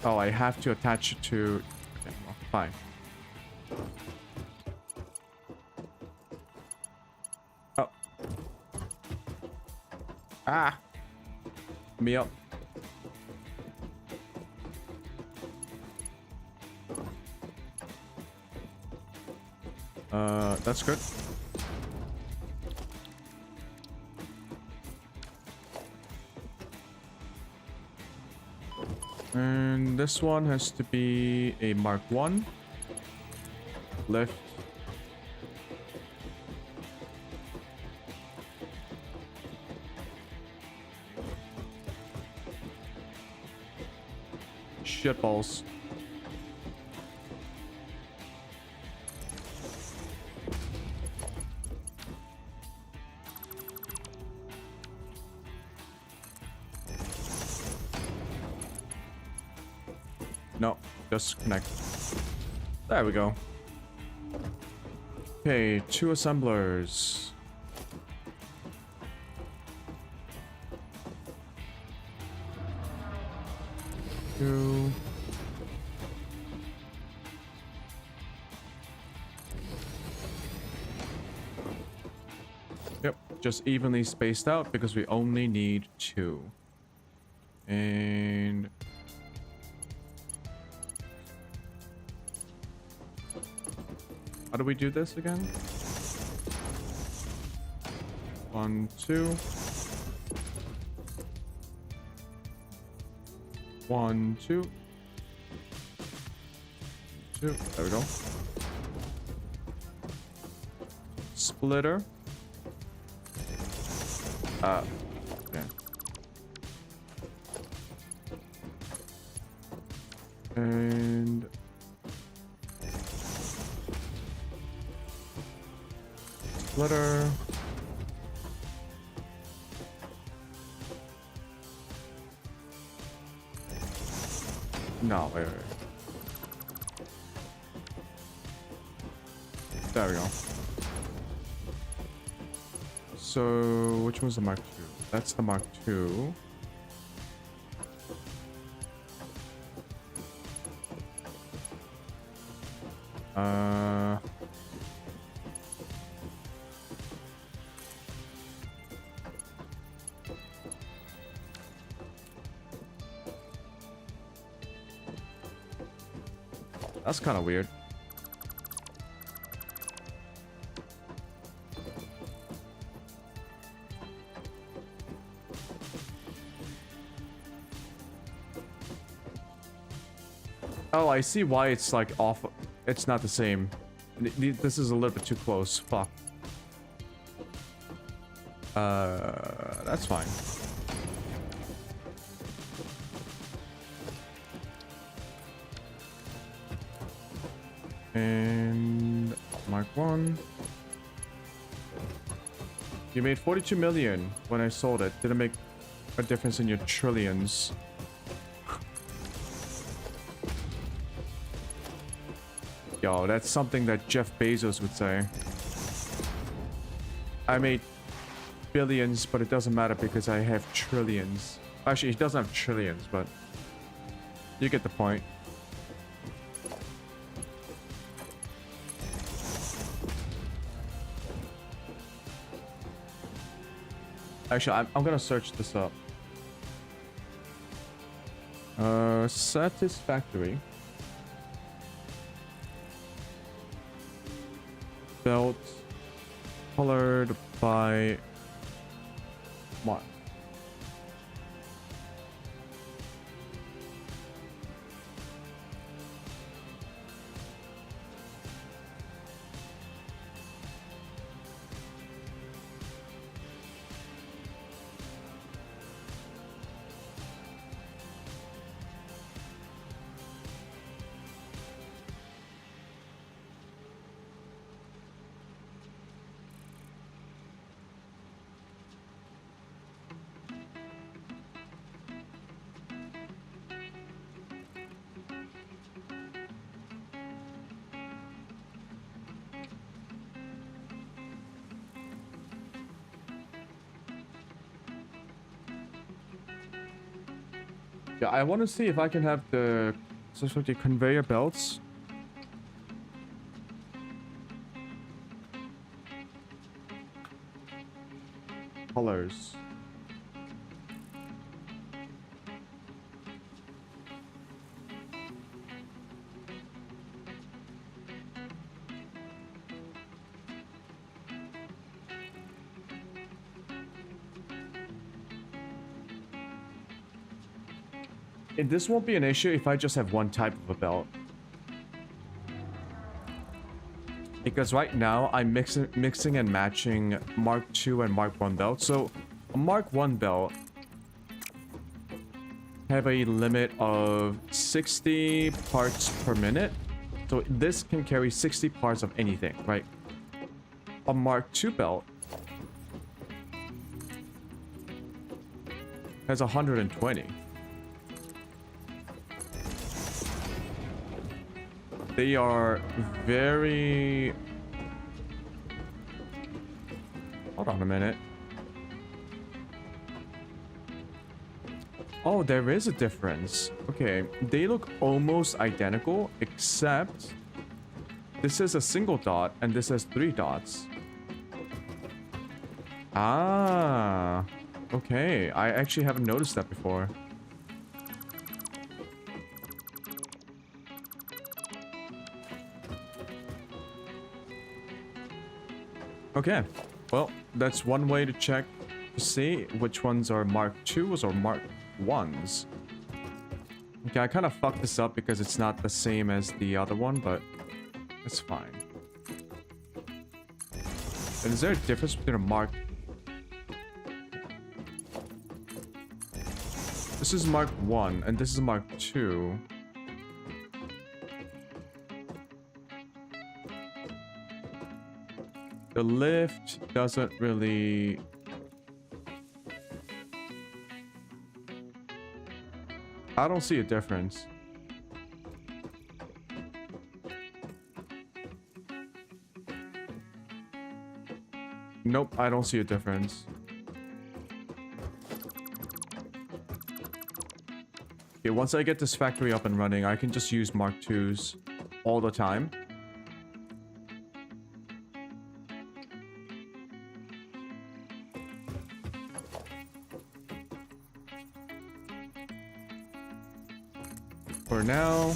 Oh, I have to attach it to... Okay, well, fine. Oh. Ah! Me up. That's good. And this one has to be a Mark 1. Lift. Shitballs. No, just connect. There we go. Okay, 2 assemblers. Two. Yep, just evenly spaced out because we only need 2. And how do we do this again? 1, 2. 1, 2. 2. There we go. Splitter. Yeah. And splitter. No, wait. There we go. So, which one's the Mark II? That's the Mark II. That's kind of weird. Oh, I see why it's like off. It's not the same. This is a little bit too close. Fuck. That's fine. And Mark 1. You made 42 million when I sold it. Didn't make a difference in your trillions. Yo, that's something that Jeff Bezos would say. I made billions, but it doesn't matter because I have trillions. Actually, he doesn't have trillions, but you get the point. Actually, I'm gonna search this up. Satisfactory. Belt colored by what? Yeah, I want to see if I can have the Satisfactory conveyor belts. Colors. And this won't be an issue if I just have one type of a belt. Because right now I'm mixing and matching Mark II and Mark I belts. So a Mark I belt have a limit of 60 parts per minute. So this can carry 60 parts of anything, right? A Mark II belt has 120. They are very... Hold on a minute. Oh, there is a difference. Okay, they look almost identical, except this is a single dot and this has 3 dots. Ah, okay. I actually haven't noticed that before. Okay, well, that's one way to check to see which ones are Mark IIs or Mark I's. Okay, I kind of fucked this up because it's not the same as the other one, but it's fine. And is there a difference between a Mark... This is Mark 1 and this is Mark 2. The lift doesn't really... I don't see a difference. Nope, I don't see a difference. Okay, once I get this factory up and running, I can just use Mark IIs all the time. For now,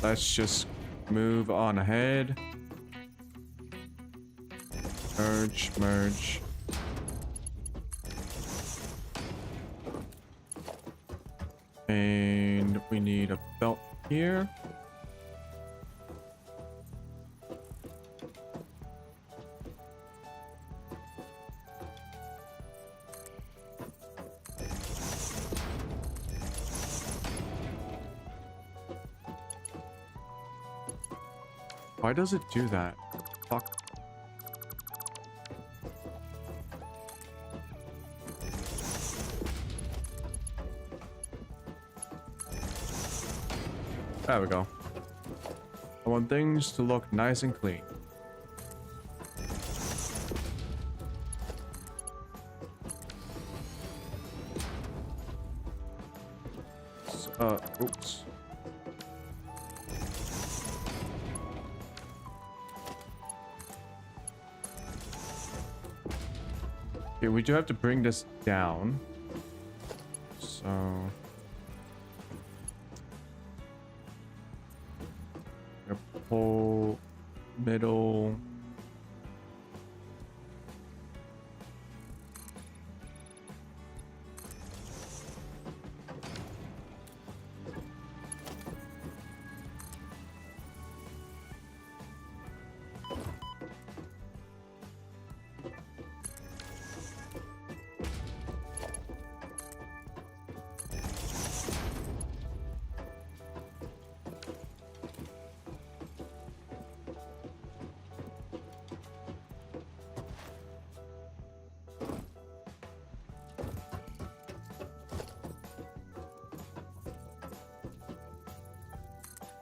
let's just move on ahead. Merge, merge. And we need a belt here. Why does it do that? Fuck. There we go. I want things to look nice and clean. Oops. Okay, we do have to bring this down. So... pull middle.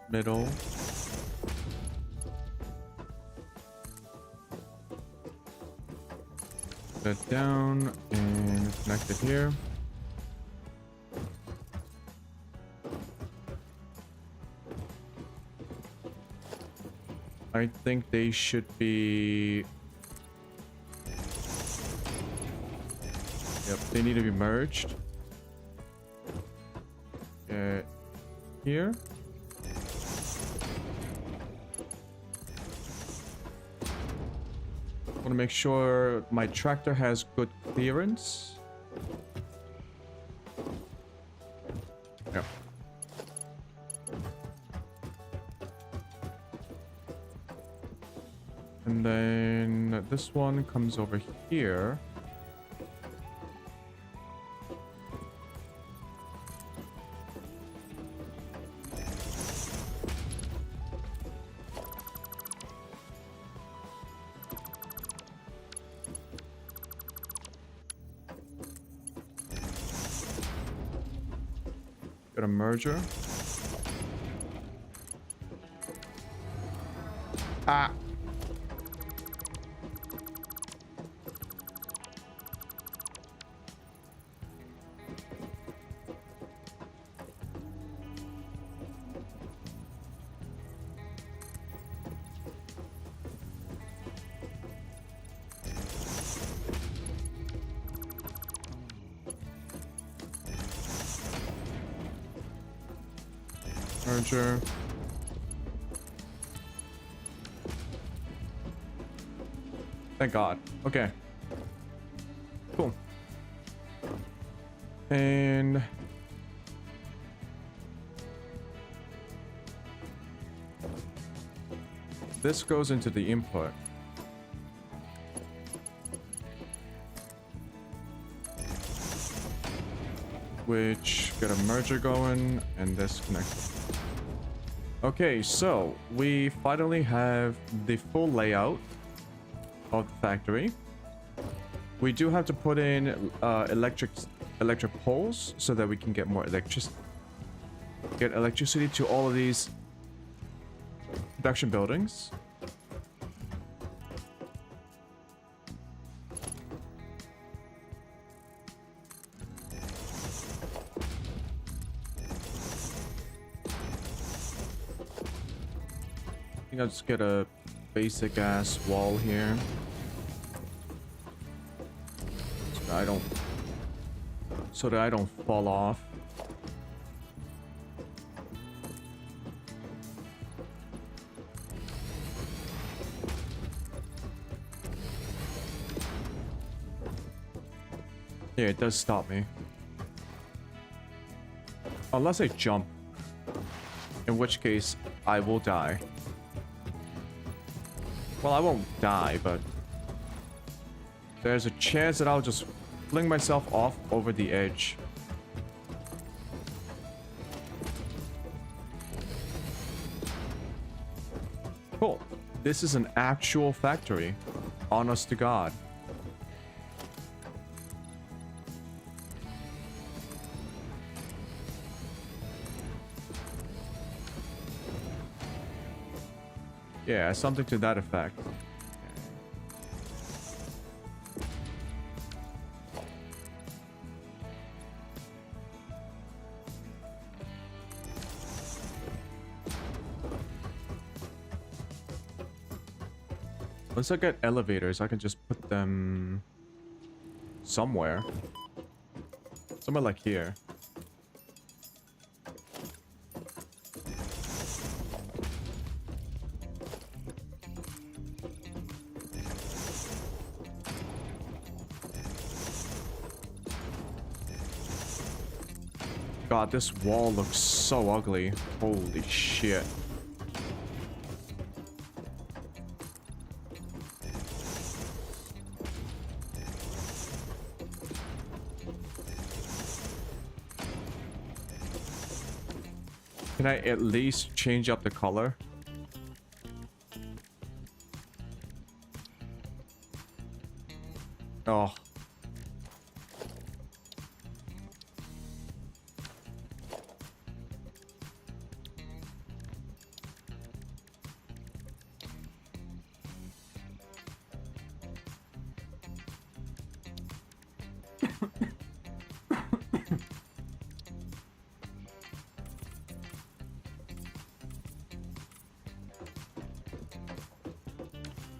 Middle. That down and connect it here. I think they should be... Yep, they need to be merged. Here. I want to make sure my tractor has good clearance. Yep. And then this one comes over here. Got a merger. Ah. Merger. Thank God. Okay. Cool. And this goes into the input. Which get a merger going and this connected. Okay, so we finally have the full layout of the factory. We do have to put in electric poles so that we can get more electricity to all of these production buildings. I think I'll just get a basic ass wall here. So that I don't fall off. Yeah, it does stop me. Unless I jump. In which case, I will die. Well, I won't die, but there's a chance that I'll just fling myself off over the edge. Cool. This is an actual factory. Honest to God. Yeah, something to that effect. Once I get elevators, I can just put them somewhere. Somewhere like here. God, this wall looks so ugly. Holy shit. Can I at least change up the color? Oh.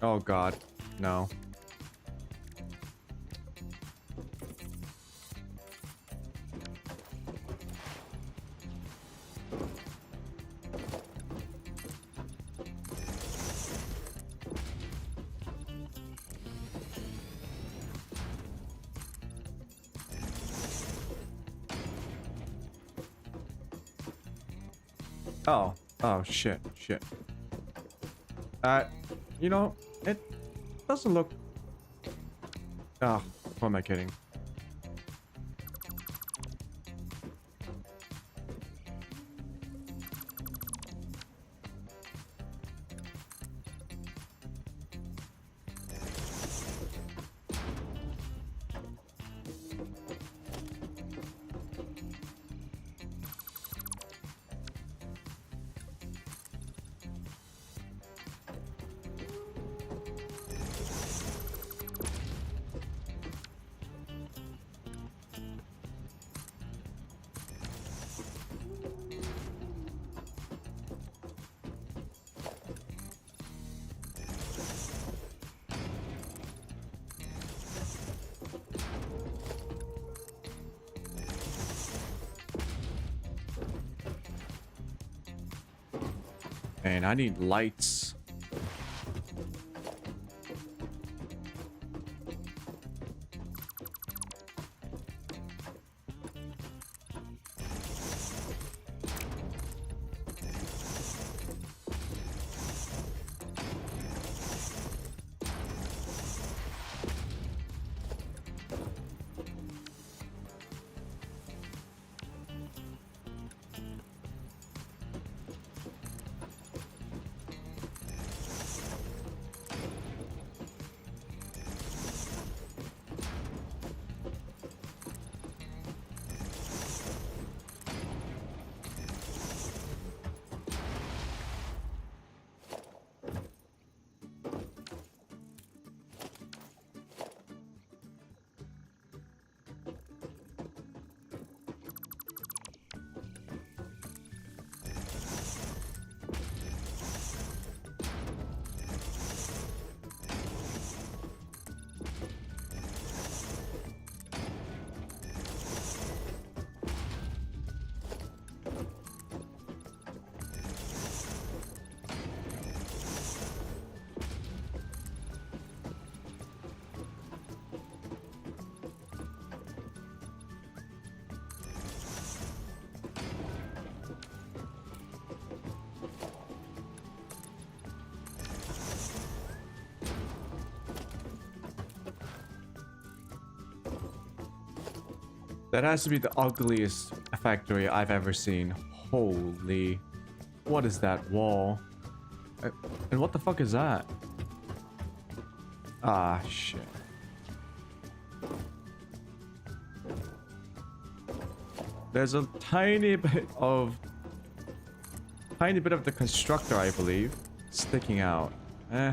Oh god, no. Oh, oh shit, shit. You know, it doesn't look. Ah, what am I kidding? Man, I need lights. That has to be the ugliest factory I've ever seen. Holy. What is that wall? And what the fuck is that? Ah, shit. There's a tiny bit of the constructor, I believe, sticking out. Eh.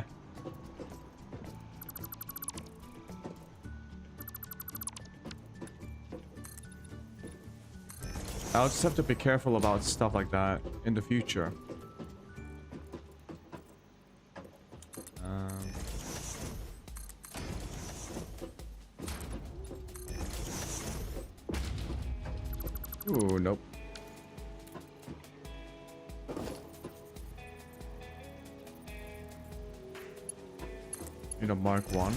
I'll just have to be careful about stuff like that in the future. Ooh, nope. You know, Mark 1.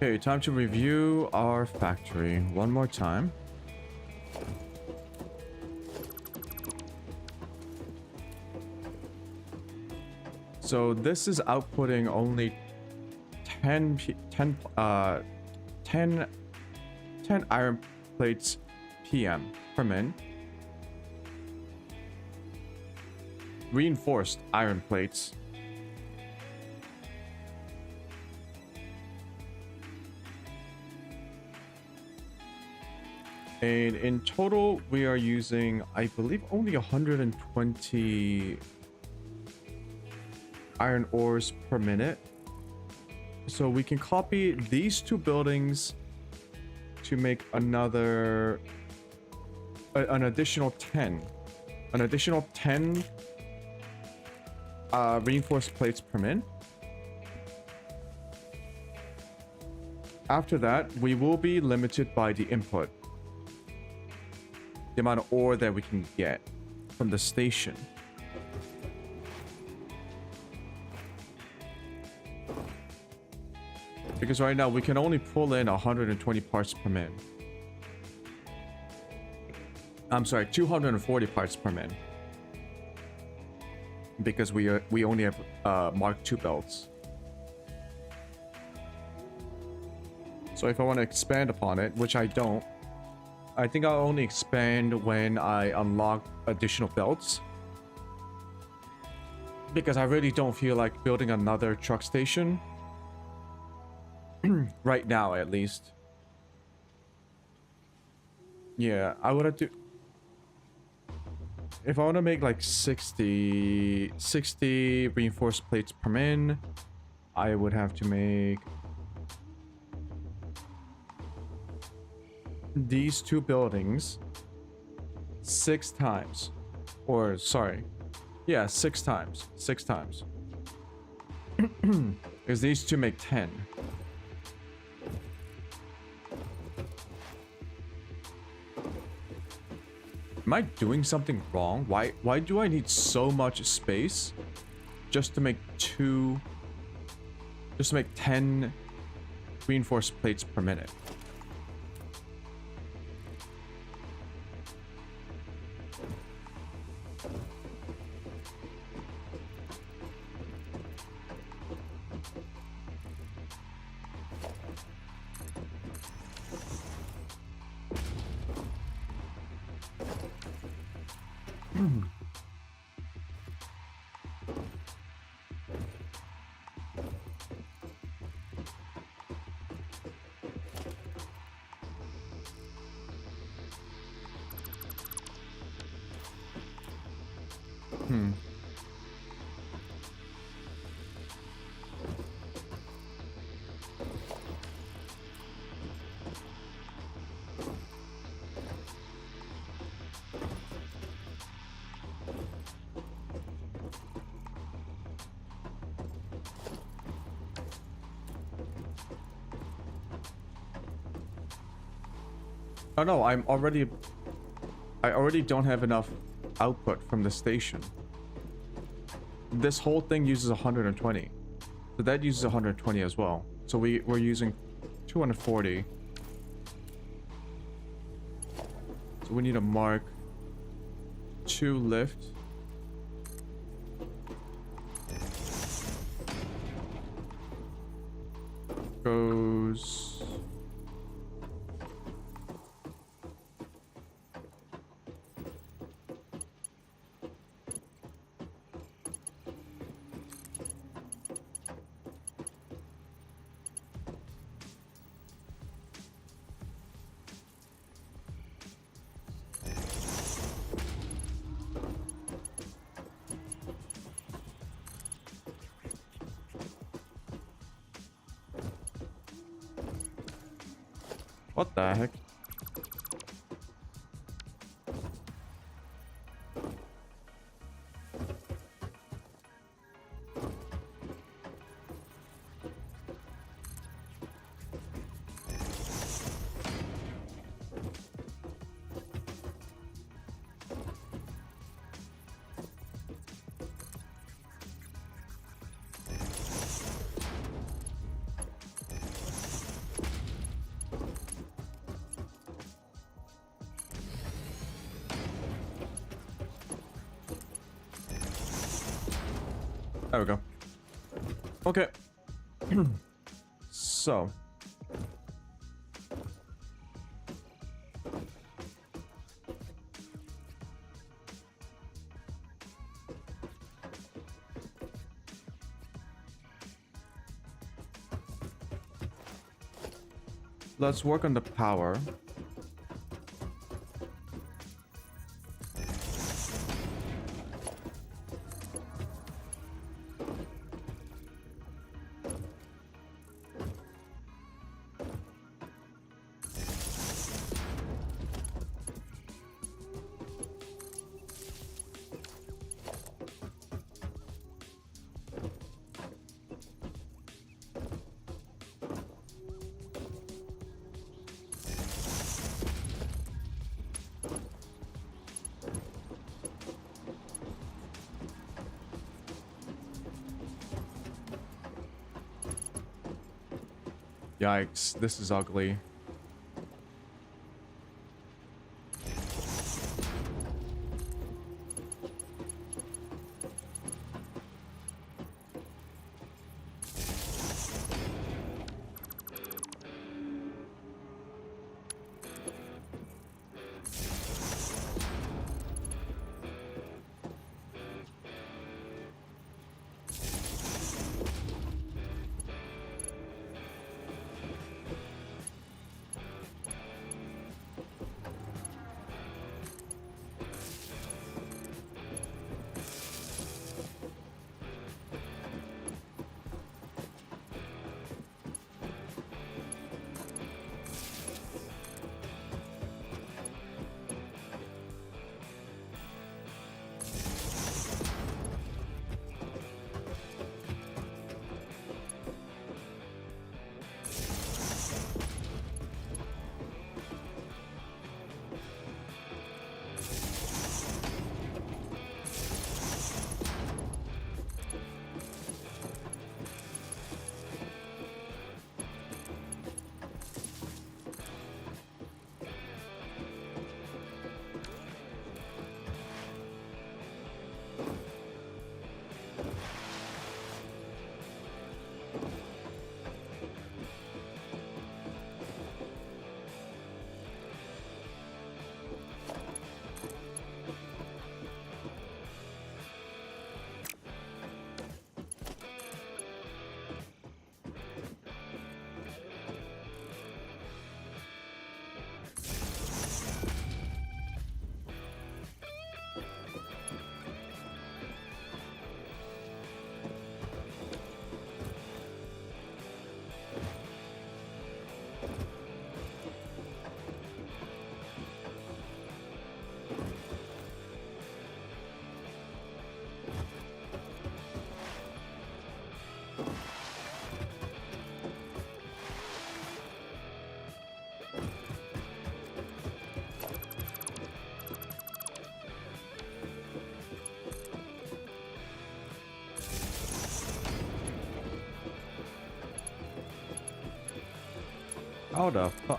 Okay, time to review our factory one more time. So this is outputting only 10 iron plates PM per min, reinforced iron plates. And in total, we are using, I believe, only 120 iron ores per minute. So we can copy these two buildings to make another, an additional 10. An additional 10 reinforced plates per min. After that, we will be limited by the input. The amount of ore that we can get from the station. Because right now we can only pull in 120 parts per min. I'm sorry, 240 parts per min. Because we only have Mark II belts. So if I want to expand upon it, which I don't, I think I'll only expand when I unlock additional belts. Because I really don't feel like building another truck station. Right now, at least. Yeah, I would have to... If I want to make like 60 reinforced plates per min, I would have to make these two buildings 6 times. Or, sorry. Yeah, 6 times. 6 times. Because these two make 10. Am I doing something wrong? Why do I need so much space just to make 10 reinforced plates per minute? Oh no, I already don't have enough output from the station. This whole thing uses 120. So that uses 120 as well. So we're using 240. So we need a Mark II lift. Goes... What the heck? There we go. Okay. So. let's work on the power. Yikes, this is ugly. How the fuck?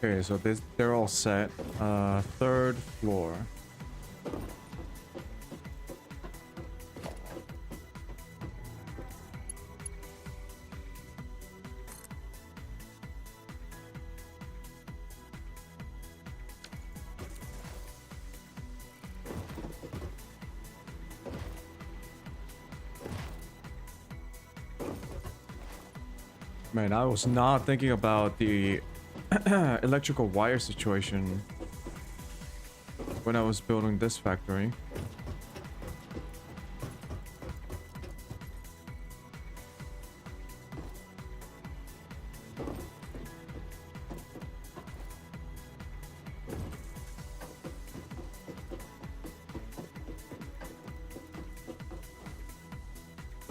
Okay, so they're all set. Third floor. Man, I was not thinking about the electrical wire situation when I was building this factory.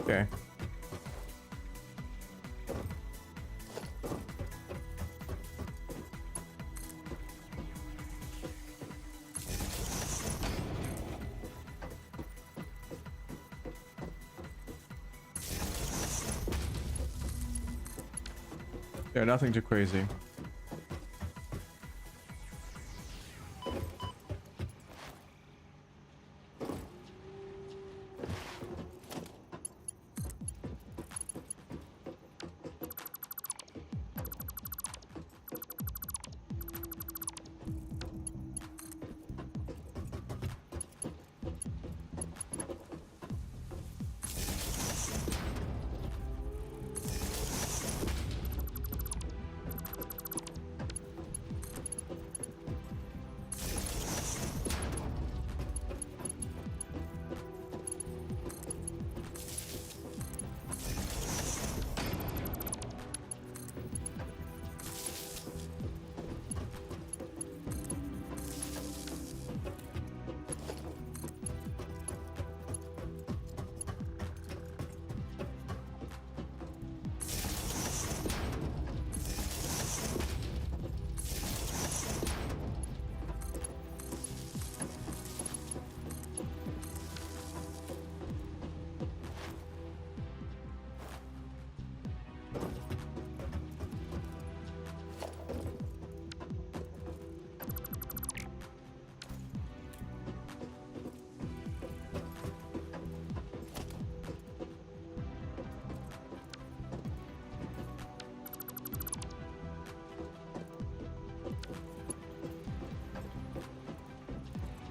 Okay. Yeah, nothing too crazy.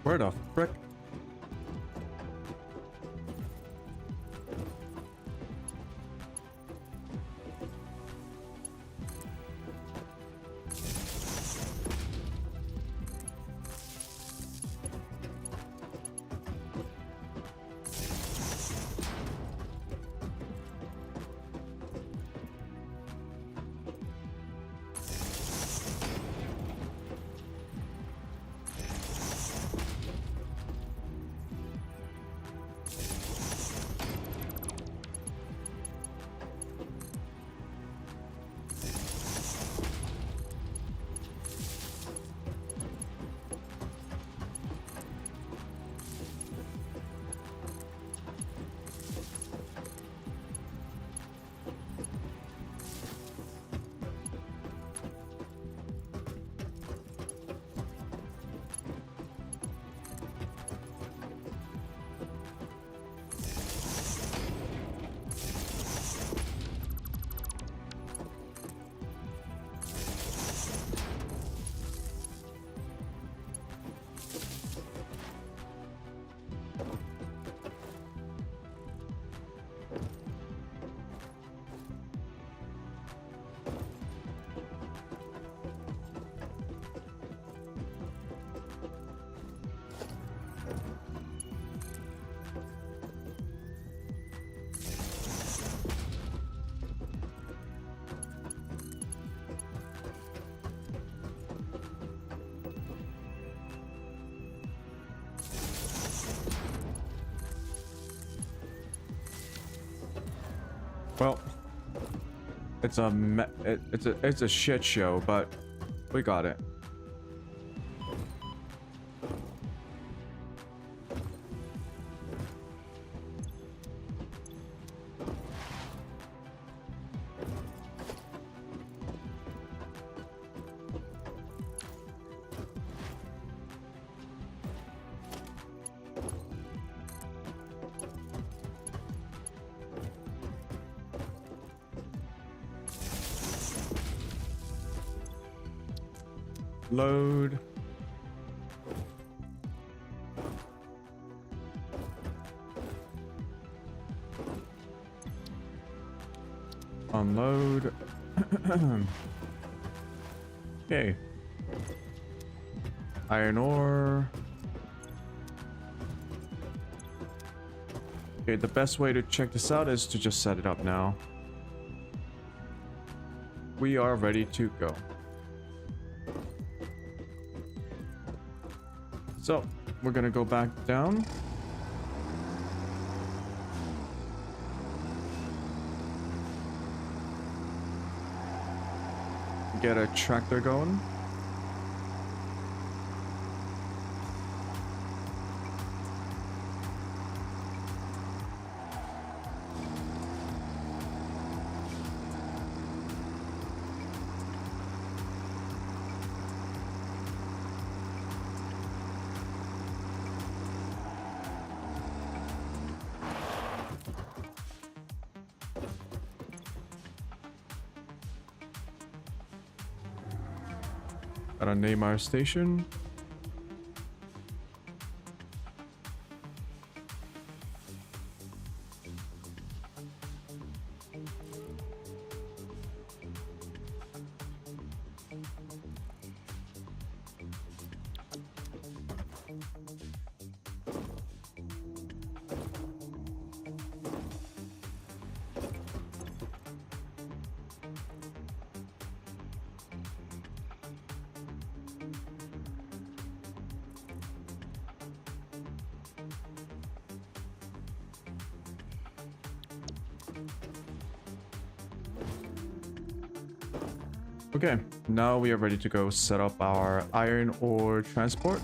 Where the frick? Well, it's a shit show, but we got it. Load. Unload. Okay. Iron ore. Okay, the best way to check this out is to just set it up now. We are ready to go. So, we're gonna go back down. get a tractor going. Gotta name our station. Okay, now we are ready to go set up our iron ore transport.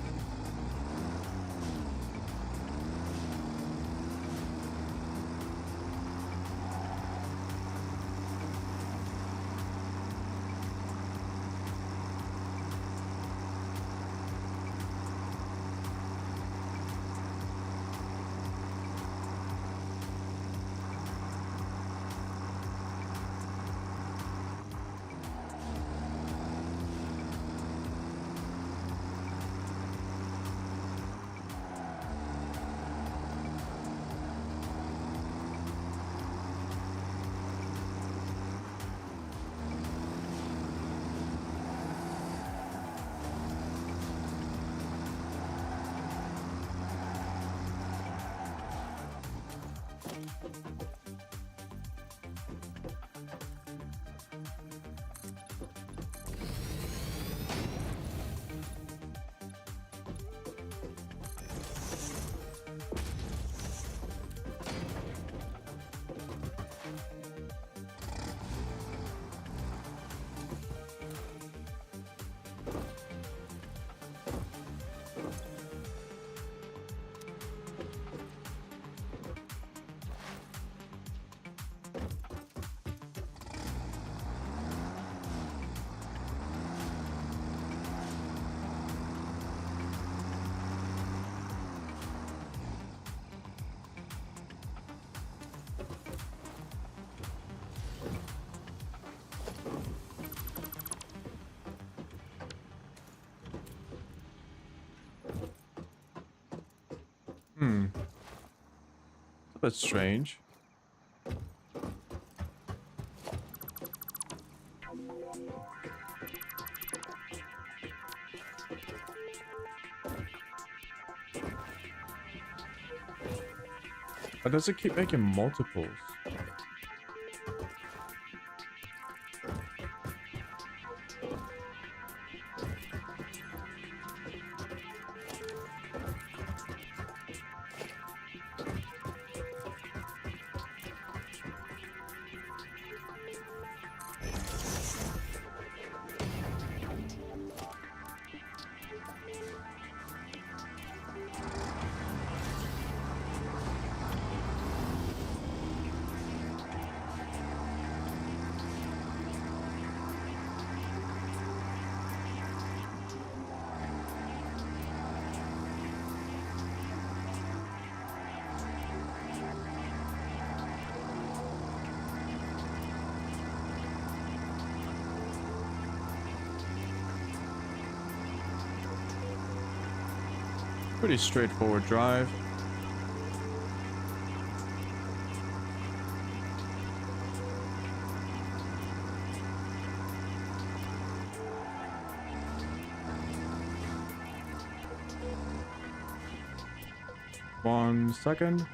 It's a bit strange. Why does it keep making multiples? Pretty straightforward drive. One second.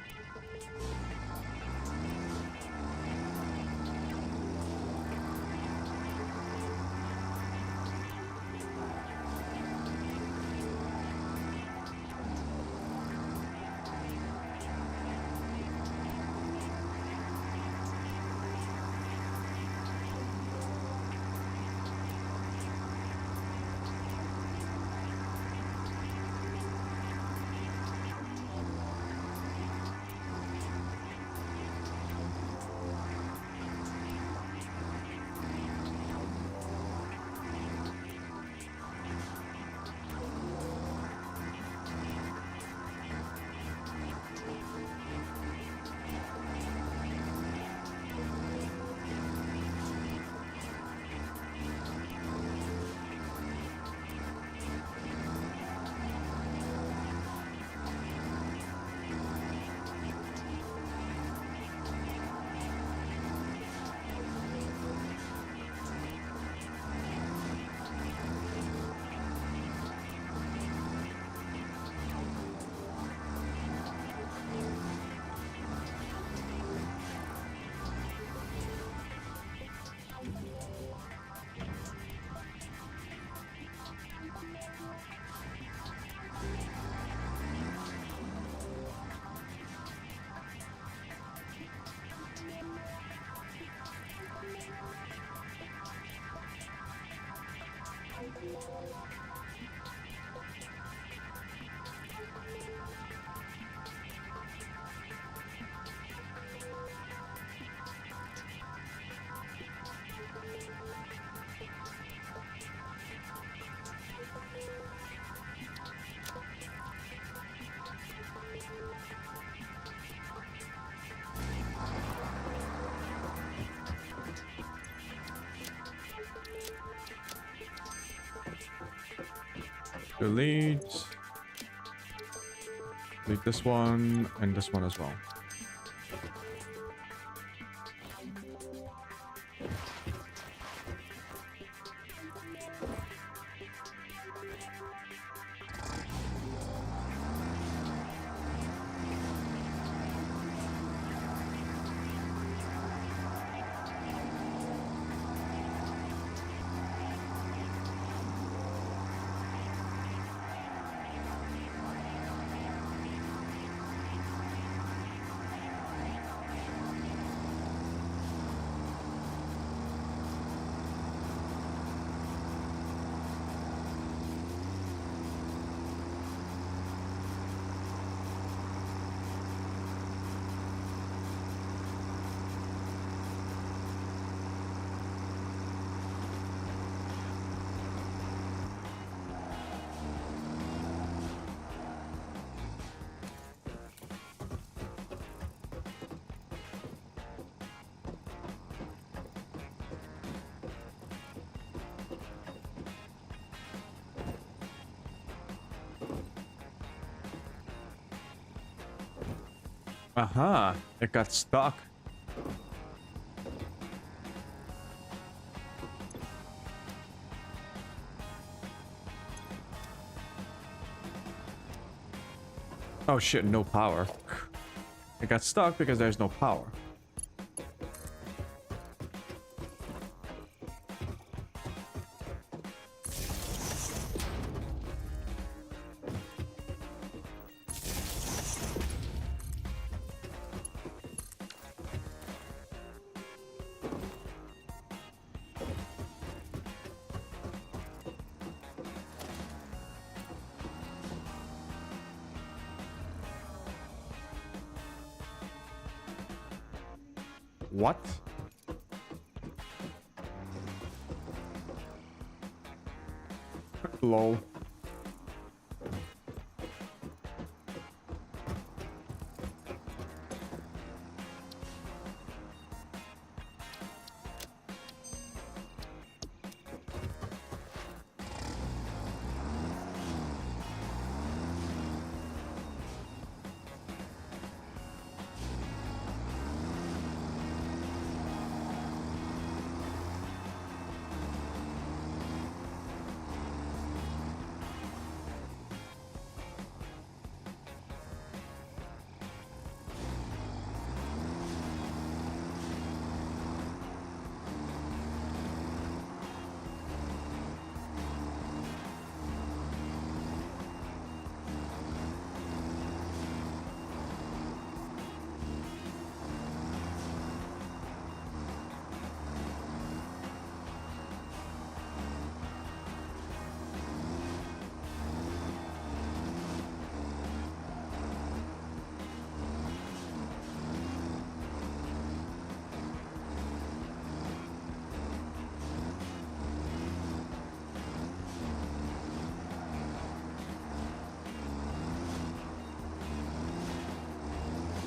Delete. Delete this one and this one as well. Aha, it got stuck. Oh shit, no power. It got stuck because there's no power. What? Lol.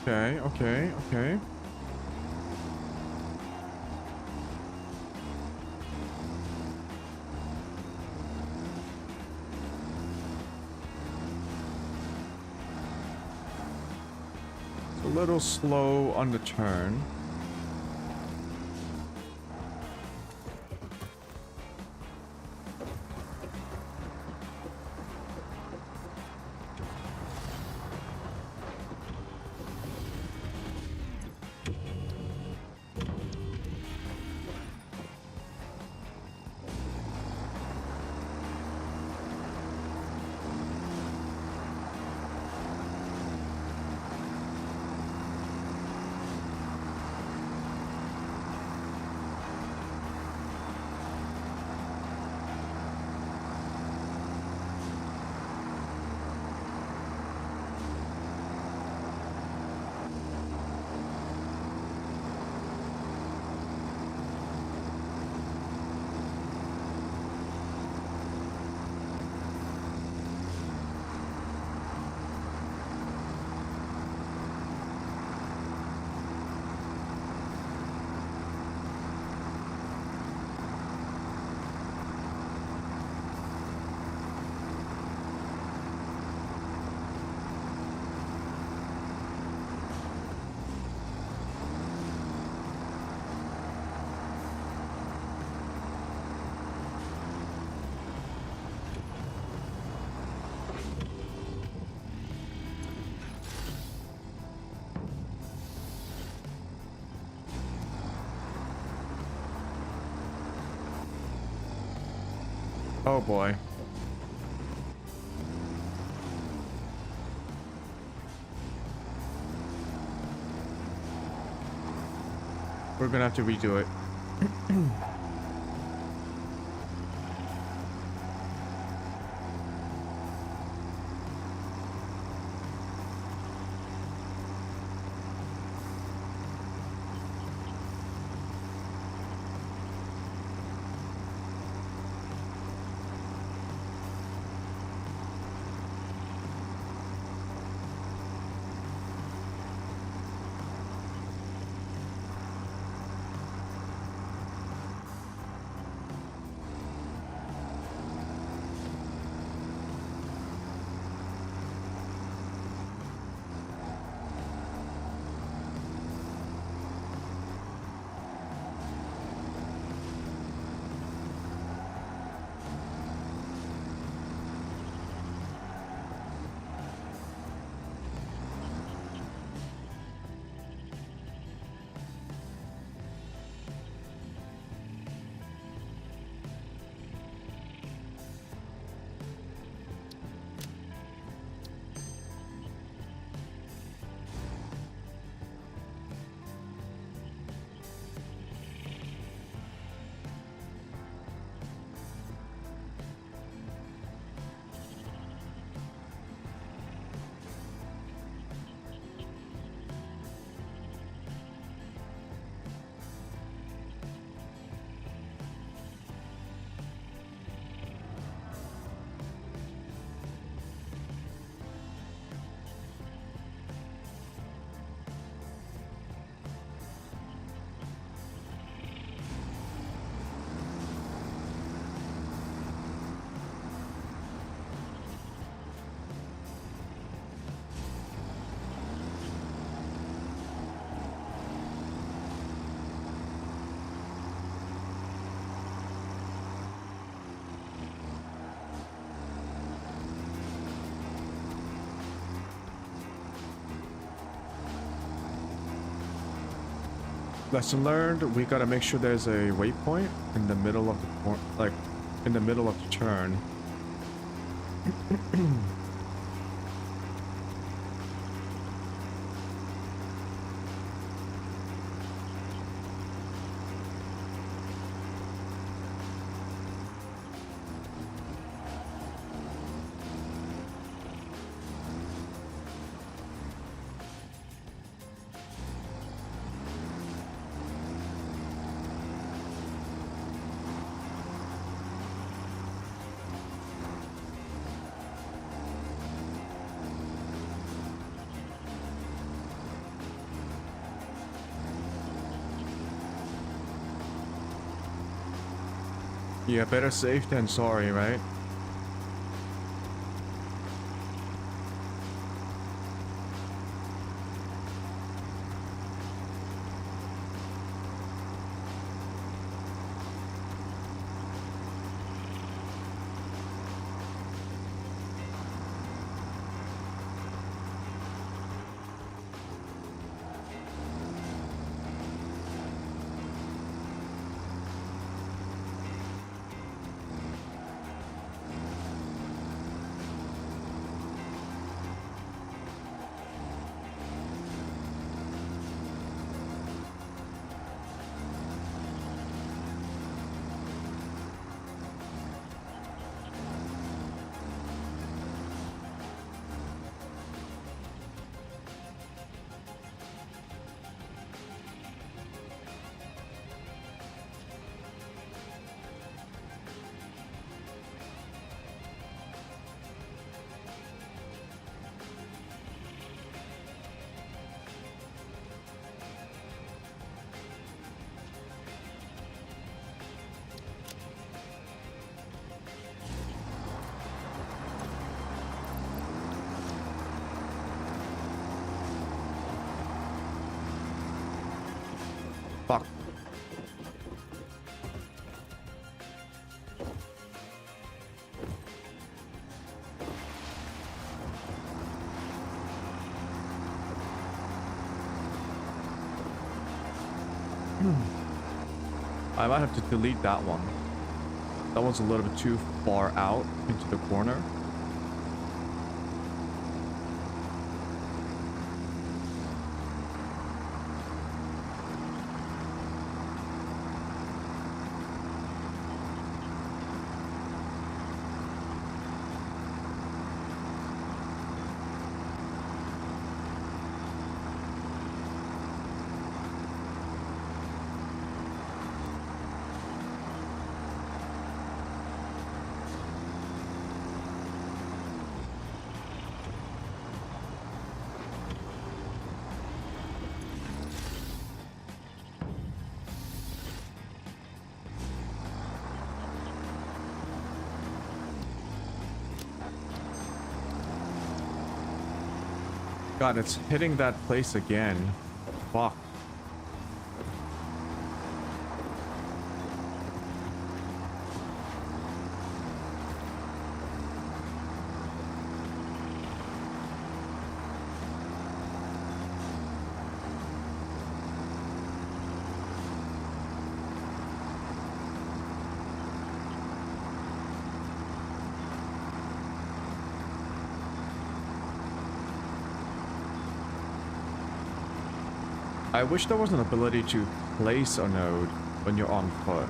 Okay, okay, okay. It's a little slow on the turn. Oh boy. We're gonna have to redo it. Lesson learned, we gotta make sure there's a waypoint in the middle of the like in the middle of the turn. Yeah, better safe than sorry, right? Fuck. I might have to delete that one. That was a little bit too far out into the corner. God, it's hitting that place again. Fuck. I wish there was an ability to place a node when you're on foot.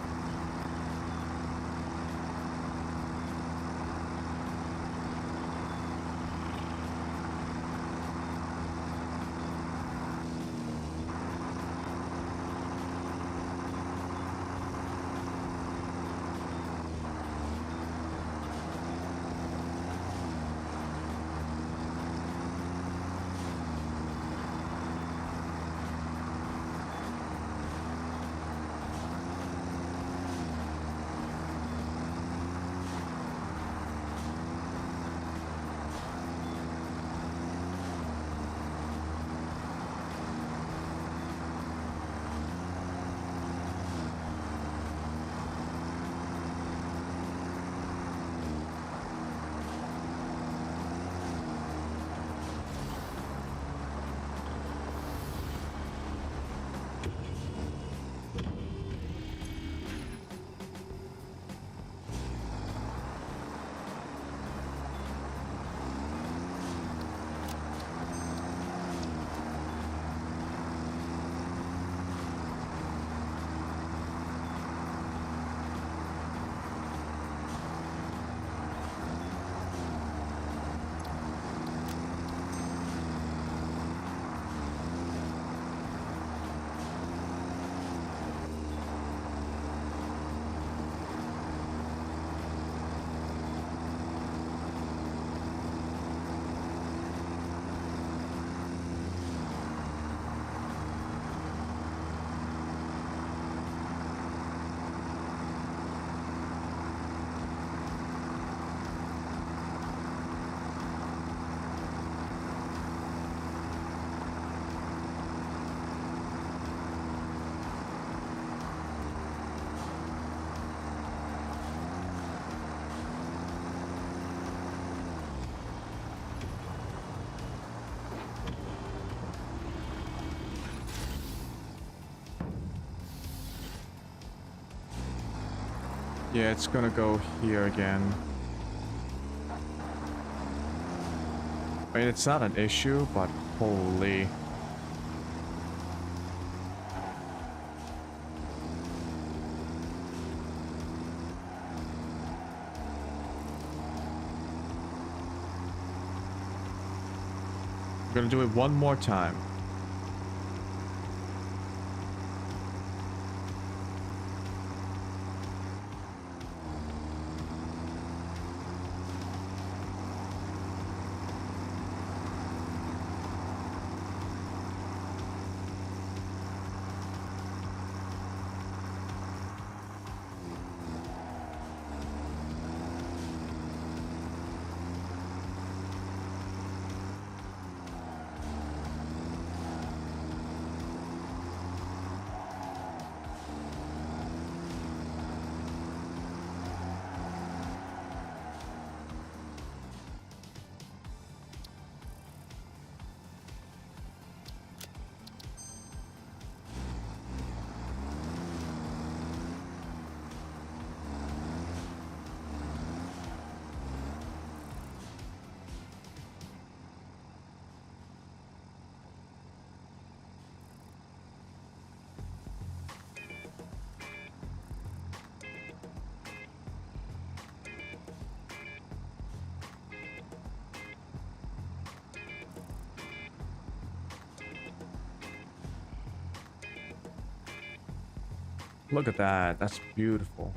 Yeah, it's gonna go here again. I mean, it's not an issue, but holy. I'm gonna do it one more time. Look at that. That's beautiful.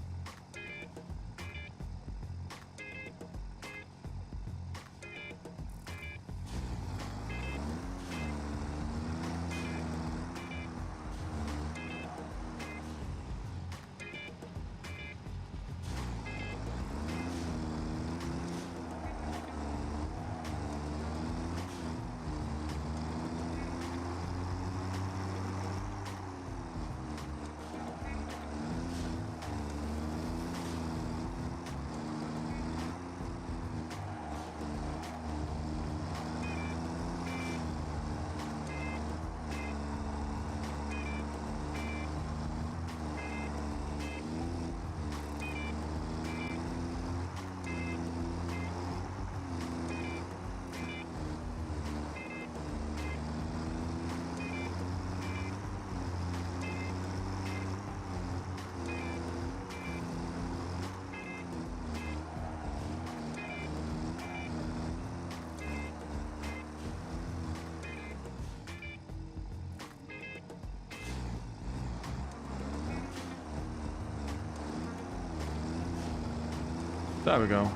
There we go.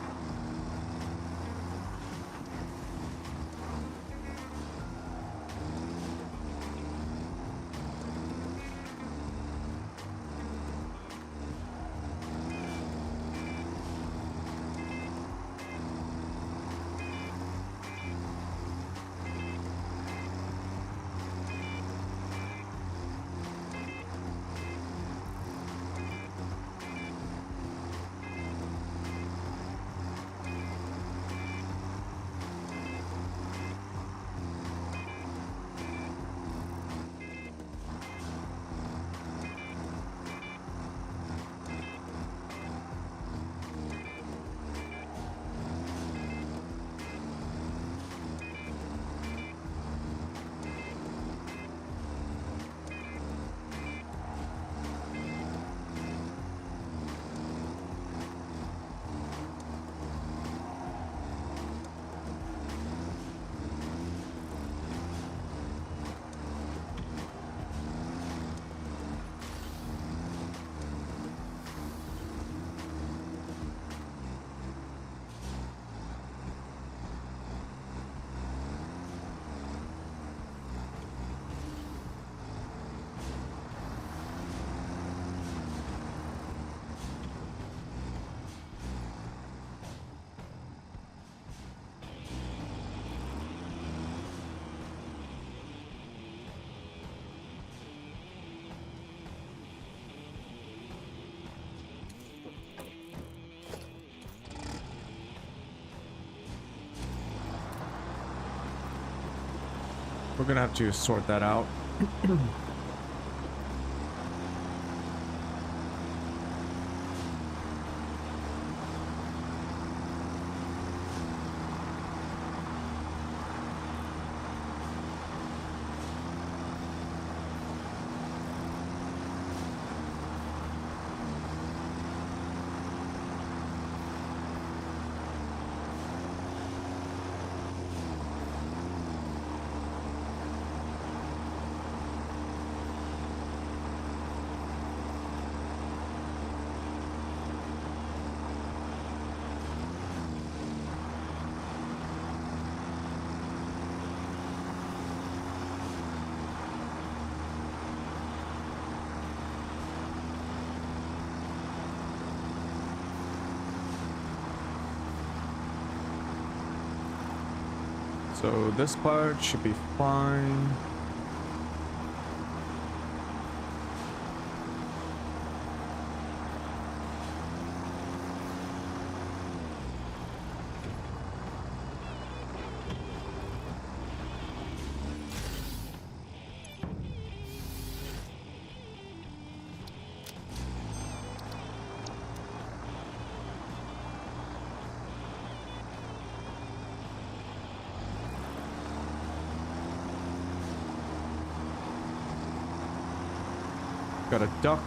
We're gonna have to sort that out. So this part should be fine. Got a duck.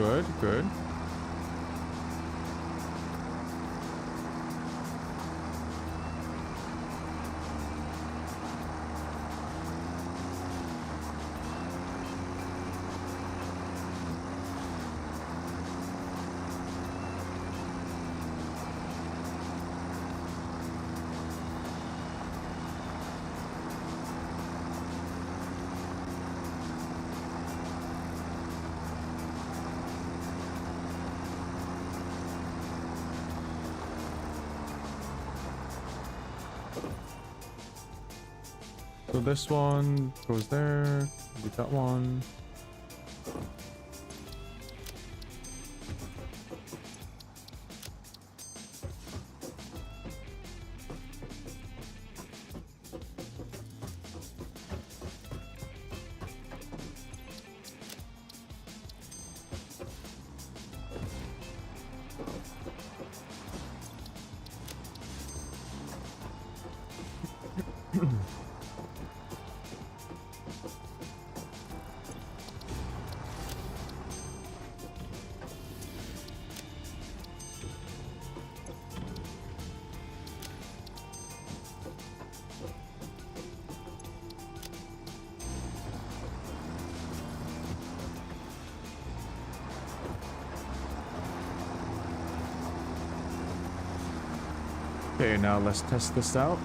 Good, good. So this one goes there, get that one. Okay, now let's test this out.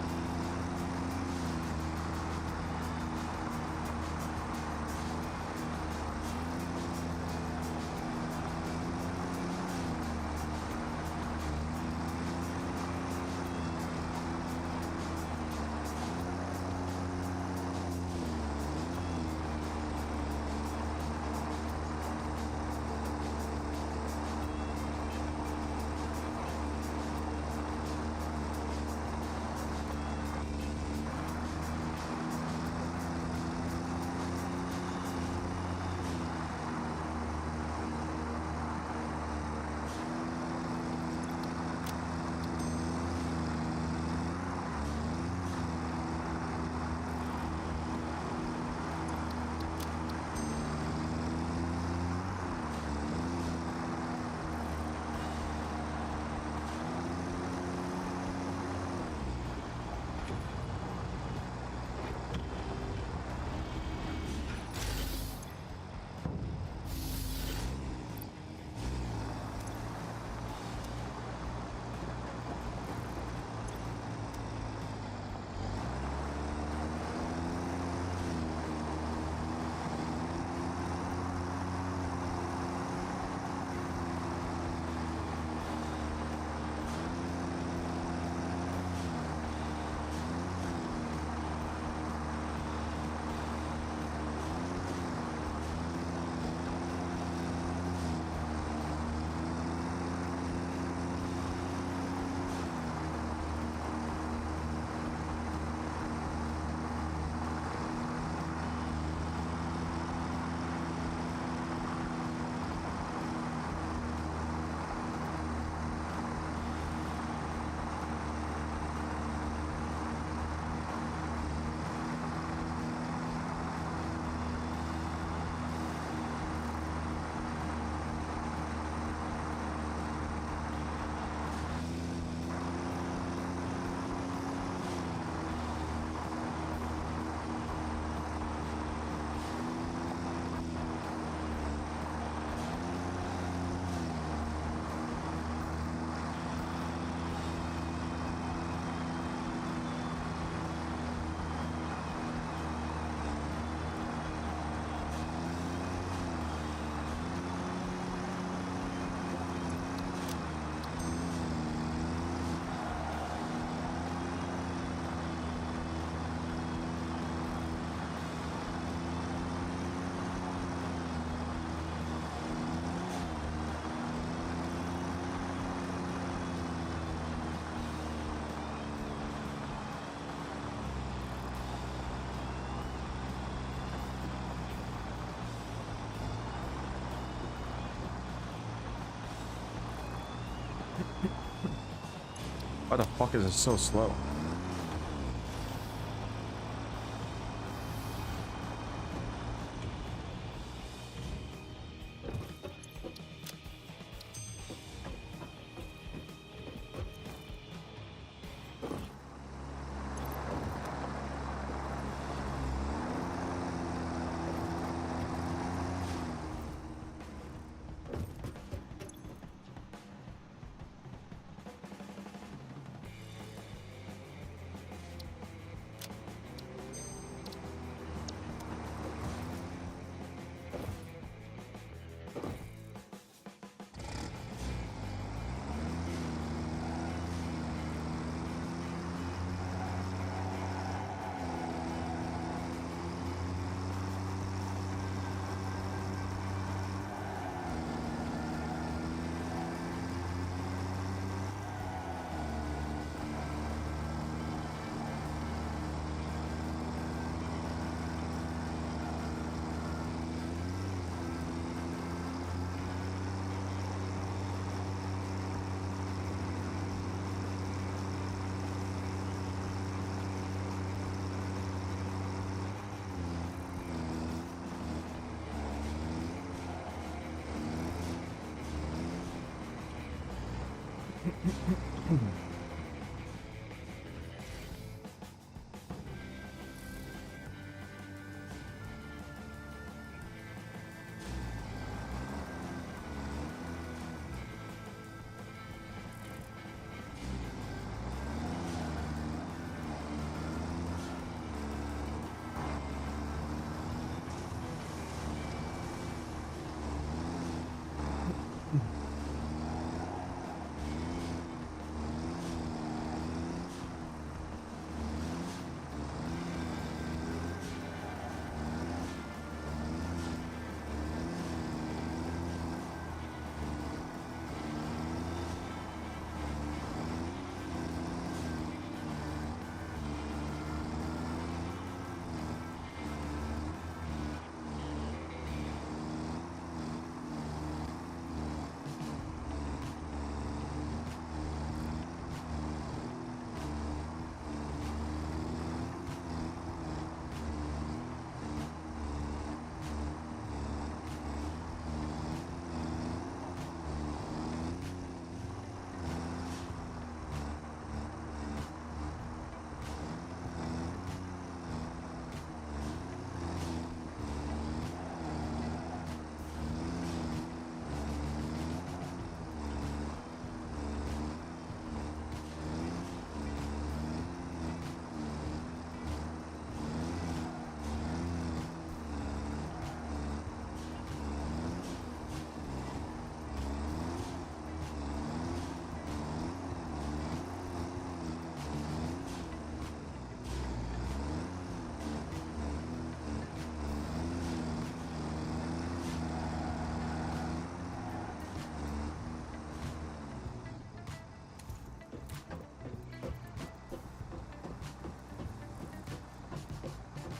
Why the fuck is it so slow?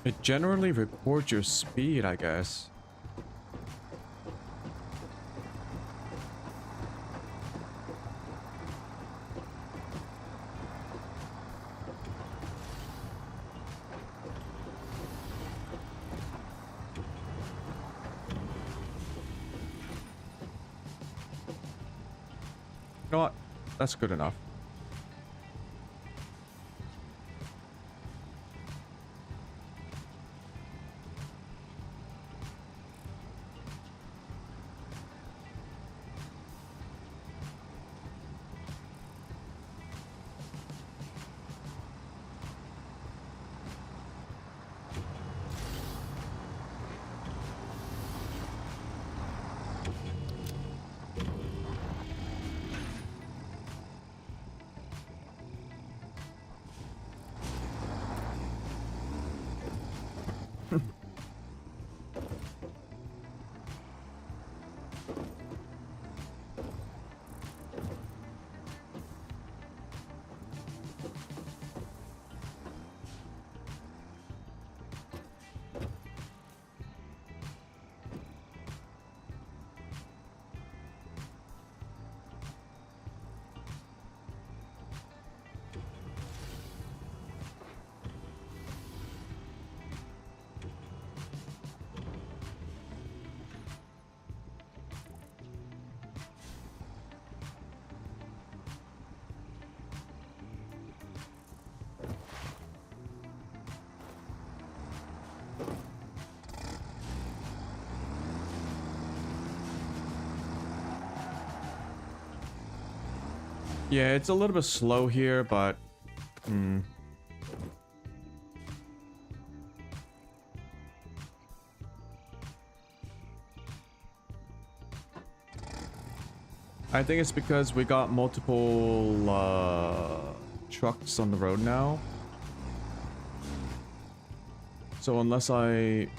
It generally records your speed, I guess. You know what? That's good enough. Yeah, it's a little bit slow here, but I think it's because we got multiple trucks on the road now. So unless I...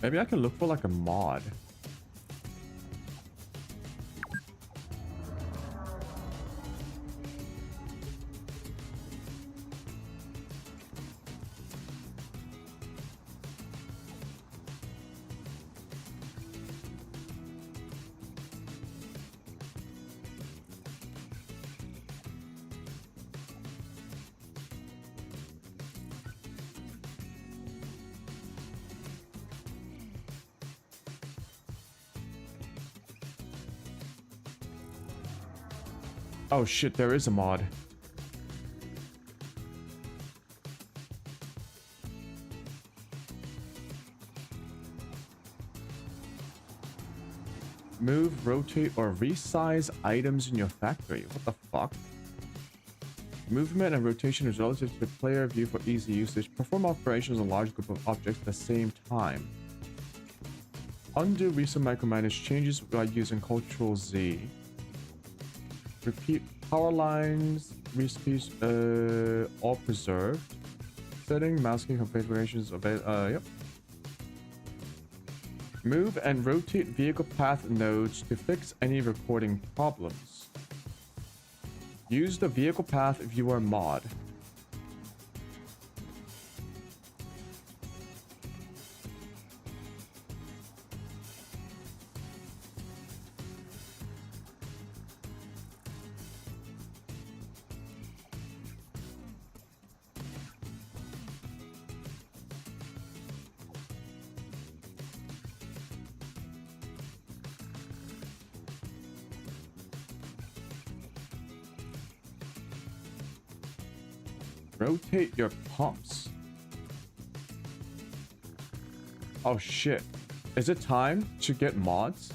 Maybe I can look for like a mod. Oh shit, there is a mod. Move, rotate, or resize items in your factory. What the fuck? Movement and rotation is relative to the player view for easy usage. Perform operations on a large group of objects at the same time. Undo recent micromanage changes by using Ctrl Z. Repeat power lines, recipes, all preserved. Setting, masking configurations, yep. Move and rotate vehicle path nodes to fix any recording problems. Use the vehicle path viewer mod. Rotate your pumps. Oh shit. Is it time to get mods?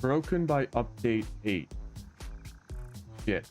Broken by update 8. Shit.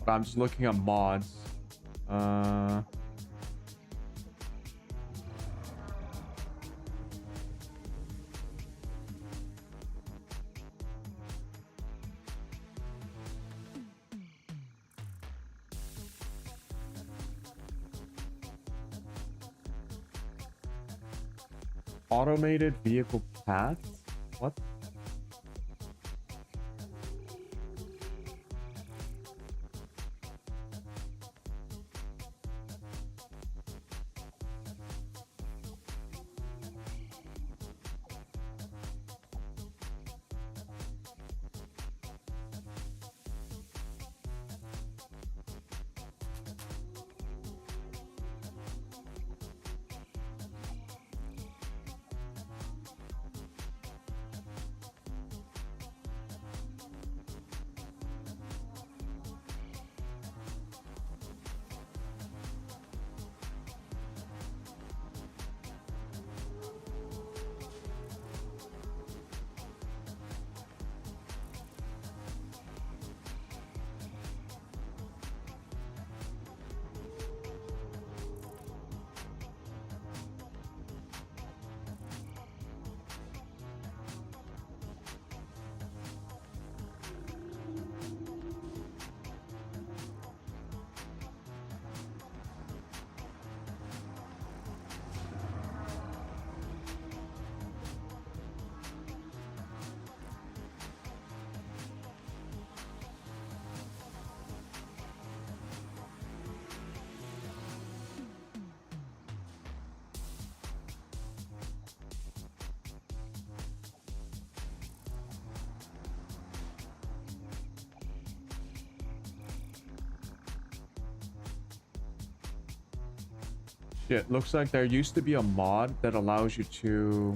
I'm just looking at mods. Automated vehicle paths? What? Yeah, it looks like there used to be a mod that allows you to...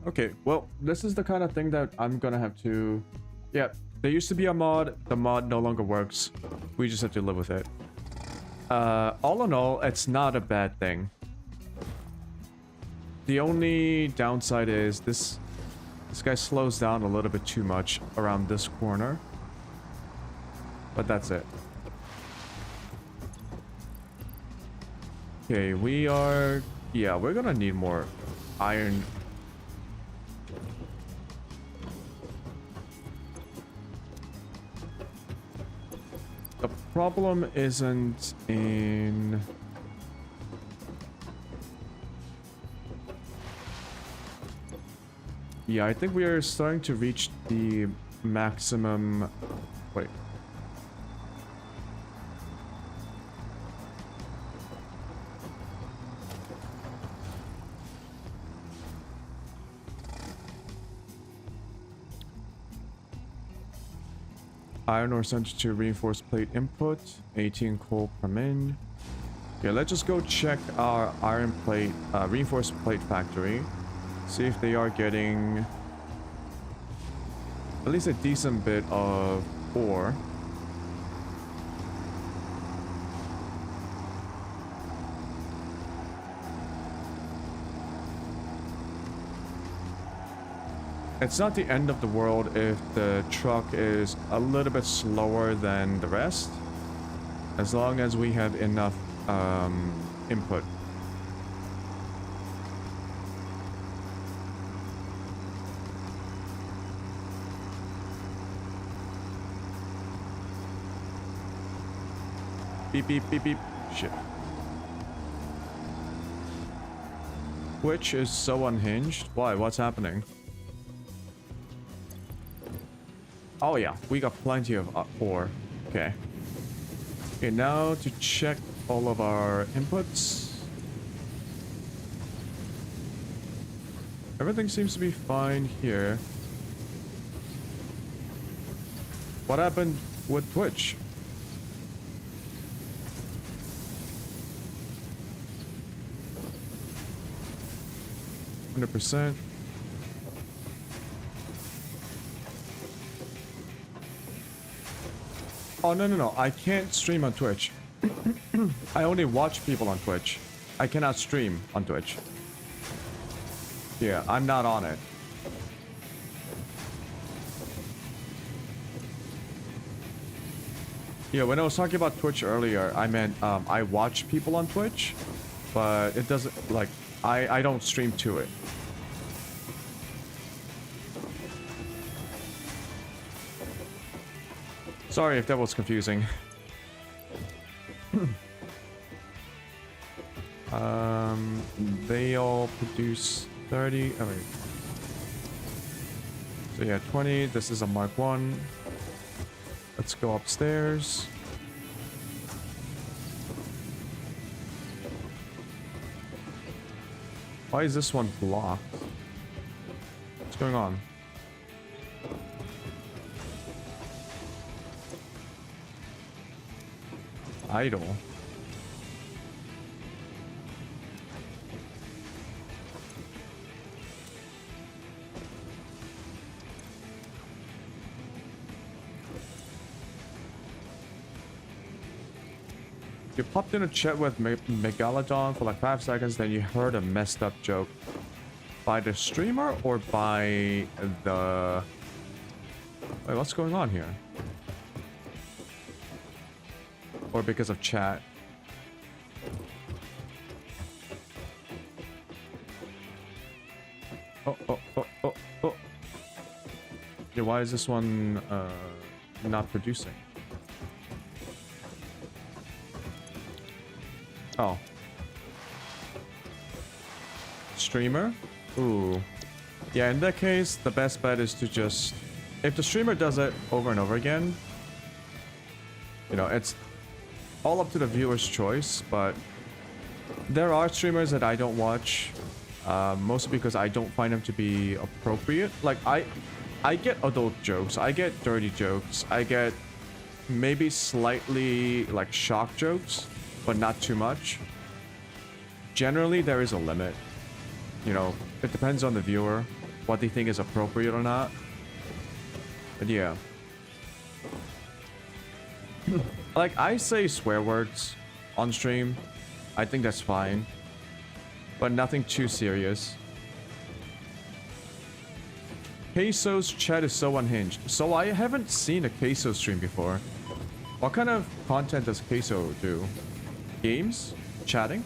Okay, well, this is the kind of thing that I'm gonna have to... Yeah, there used to be a mod. The mod no longer works. We just have to live with it. All in all, it's not a bad thing. The only downside is this guy slows down a little bit too much around this corner. But that's it. Okay, we are... Yeah, we're gonna need more iron. The problem isn't in... Yeah, I think we are starting to reach the maximum... Wait. Iron ore sent to reinforced plate input. 18 coal per min. Okay, let's just go check our iron plate, reinforced plate factory. See if they are getting at least a decent bit of ore. It's not the end of the world if the truck is a little bit slower than the rest, as long as we have enough input. Beep, beep, beep, beep. Shit. Twitch is so unhinged. Why? What's happening? Oh yeah, we got plenty of ore. Okay. Okay, now to check all of our inputs. Everything seems to be fine here. What happened with Twitch? %. Oh, no. I can't stream on Twitch. I only watch people on Twitch. I cannot stream on Twitch. Yeah, I'm not on it. Yeah, when I was talking about Twitch earlier, I meant I watch people on Twitch, but it doesn't, like, I don't stream to it. Sorry if that was confusing. They all produce 30. Oh wait. So yeah, 20. This is a Mark 1. Let's go upstairs. Why is this one blocked? What's going on? Idle. You popped in a chat with Megalodon for like 5 seconds, then you heard a messed up joke. By the streamer or by the... Wait, what's going on here? Or because of chat? Oh. Yeah, why is this one not producing? Oh. Streamer? Ooh. Yeah, in that case, the best bet is to just... If the streamer does it over and over again, you know, it's all up to the viewer's choice, but there are streamers that I don't watch, mostly because I don't find them to be appropriate. Like, I get adult jokes, I get dirty jokes, I get maybe slightly, like, shock jokes, but not too much. Generally, there is a limit. You know, it depends on the viewer, what they think is appropriate or not. But yeah. Like, I say swear words on stream. I think that's fine. But nothing too serious. Queso's chat is so unhinged. So I haven't seen a Queso stream before. What kind of content does Queso do? Games? Chatting?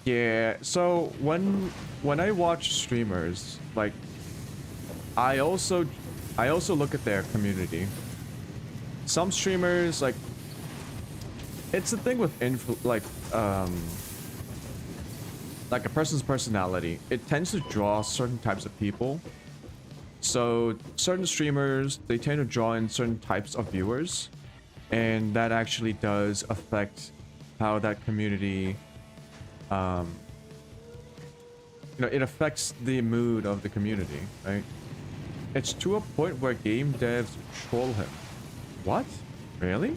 Yeah, so when I watch streamers, like, I also look at their community. Some streamers, like, it's the thing with like a person's personality. It tends to draw certain types of people. So certain streamers, they tend to draw in certain types of viewers, and that actually does affect how that community, you know, it affects the mood of the community, right? It's to a point where game devs troll him. What? Really?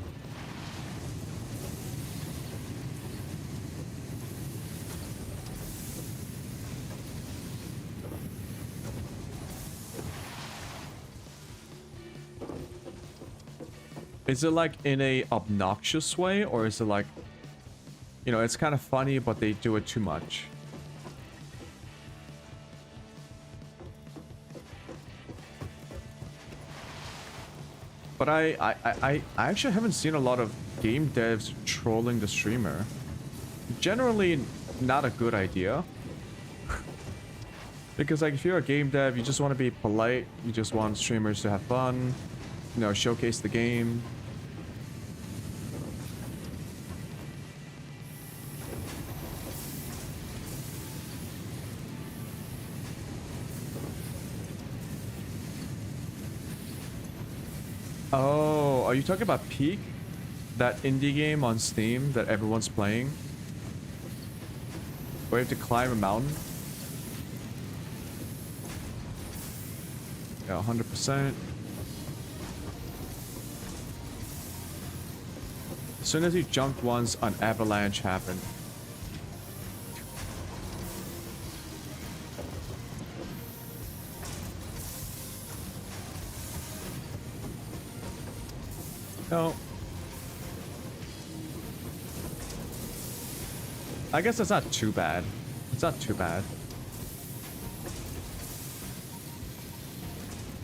Is it like in a obnoxious way, or is it like, you know, it's kind of funny, but they do it too much? But I actually haven't seen a lot of game devs trolling the streamer. Generally, not a good idea. Because, like, if you're a game dev, you just want to be polite. You just want streamers to have fun, you know, showcase the game. Oh, are you talking about Peak? That indie game on Steam that everyone's playing? Where you have to climb a mountain? Yeah, 100%. As soon as you jumped once, an avalanche happened. No. I guess it's not too bad. It's not too bad.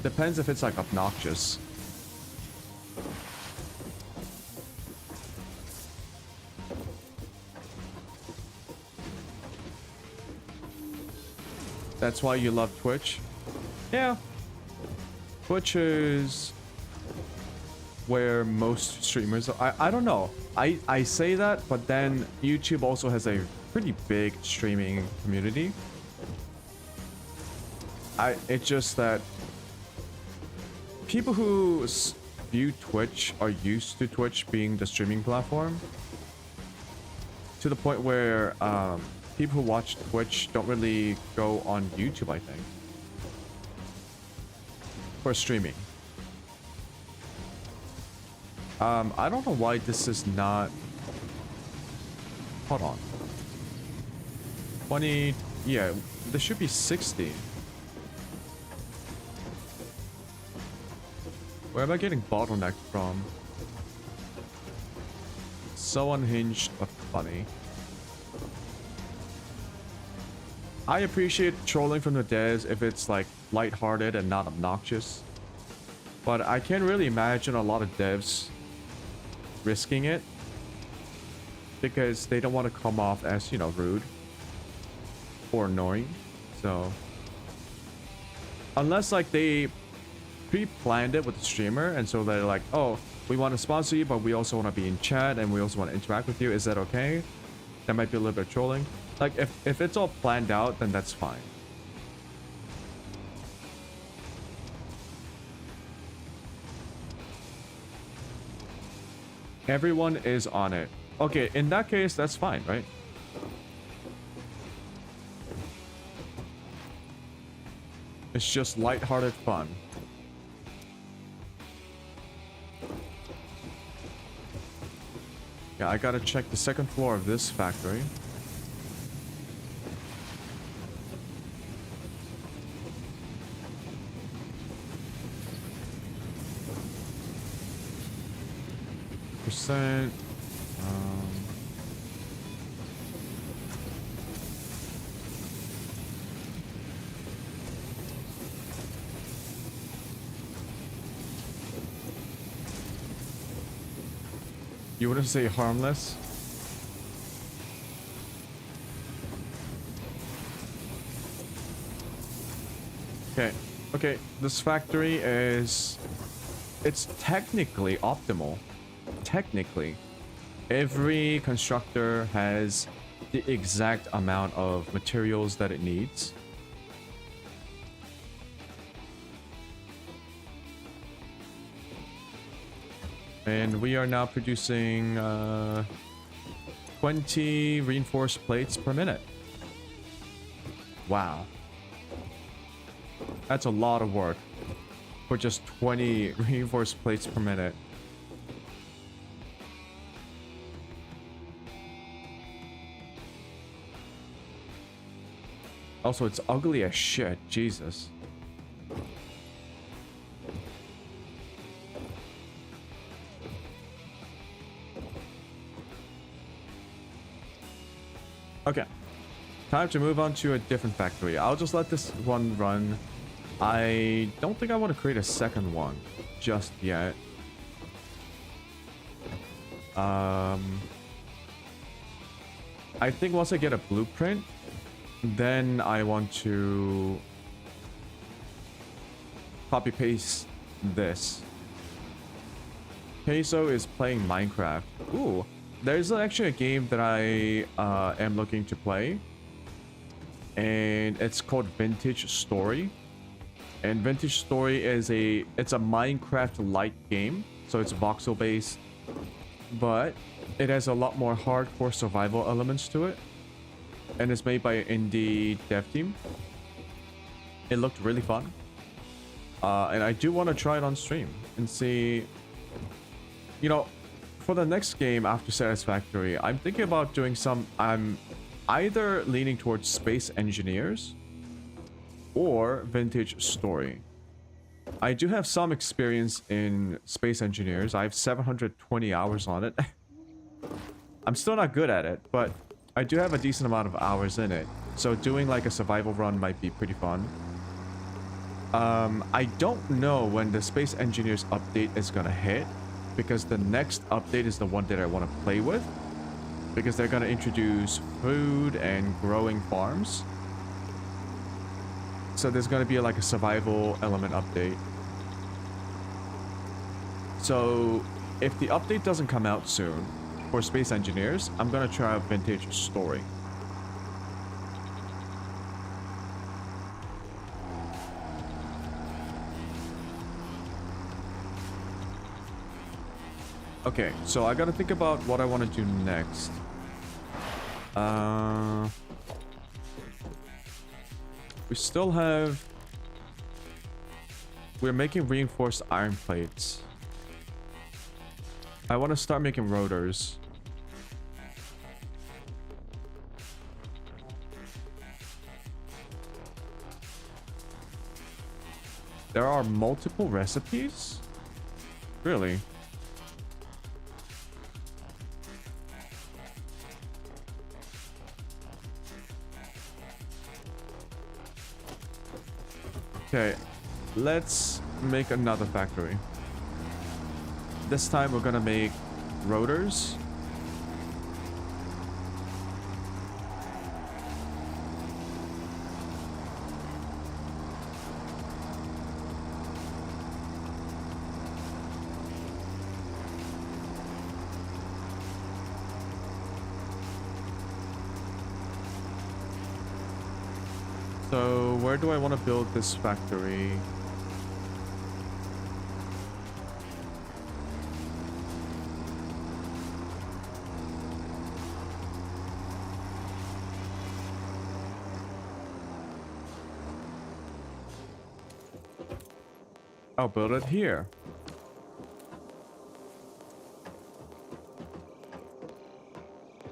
Depends if it's like obnoxious. That's why you love Twitch? Yeah. Twitch is... where most streamers are. I don't know. I say that, but then YouTube also has a pretty big streaming community. It's just that people who view Twitch are used to Twitch being the streaming platform, to the point where people who watch Twitch don't really go on YouTube, I think, for streaming. I don't know why this is not... Hold on. 20... Yeah, this should be 60. Where am I getting bottlenecked from? So unhinged, but funny. I appreciate trolling from the devs if it's like lighthearted and not obnoxious. But I can't really imagine a lot of devs risking it, because they don't want to come off as, you know, rude or annoying. So unless like they pre-planned it with the streamer, and so they're like, oh, we want to sponsor you, but we also want to be in chat and we also want to interact with you, is that okay? That might be a little bit of trolling. Like if it's all planned out, then that's fine. Everyone is on it. Okay, in that case, that's fine, right? It's just lighthearted fun. Yeah, I gotta check the second floor of this factory. Percent. You wouldn't say harmless? Okay. Okay, this factory is... It's technically optimal. Technically. Every constructor has the exact amount of materials that it needs. And we are now producing 20 reinforced plates per minute. Wow. That's a lot of work for just 20 reinforced plates per minute. Also, it's ugly as shit. Jesus. Okay. Time to move on to a different factory. I'll just let this one run. I don't think I want to create a second one just yet. I think once I get a blueprint, then I want to copy paste this. Queso is playing Minecraft. Ooh, there's actually a game that I am looking to play, and it's called Vintage Story. And Vintage Story is it's a Minecraft-like game, so it's voxel based, but it has a lot more hardcore survival elements to it, and it's made by an indie dev team. It looked really fun, and I do want to try it on stream and see. You know, for the next game after Satisfactory, I'm thinking about doing some... I'm either leaning towards Space Engineers or Vintage Story. I do have some experience in Space Engineers. I have 720 hours on it. I'm still not good at it, but I do have a decent amount of hours in it. So doing like a survival run might be pretty fun. I don't know when the Space Engineers update is gonna hit, because the next update is the one that I want to play with, because they're going to introduce food and growing farms. So there's going to be like a survival element update. So if the update doesn't come out soon for Space Engineers, I'm gonna try out Vintage Story. Okay, so I gotta think about what I want to do next. We still have... We're making reinforced iron plates. I want to start making rotors. There are multiple recipes? Really? Okay, let's make another factory. This time we're gonna make rotors. So where do I want to build this factory? I'll build it here.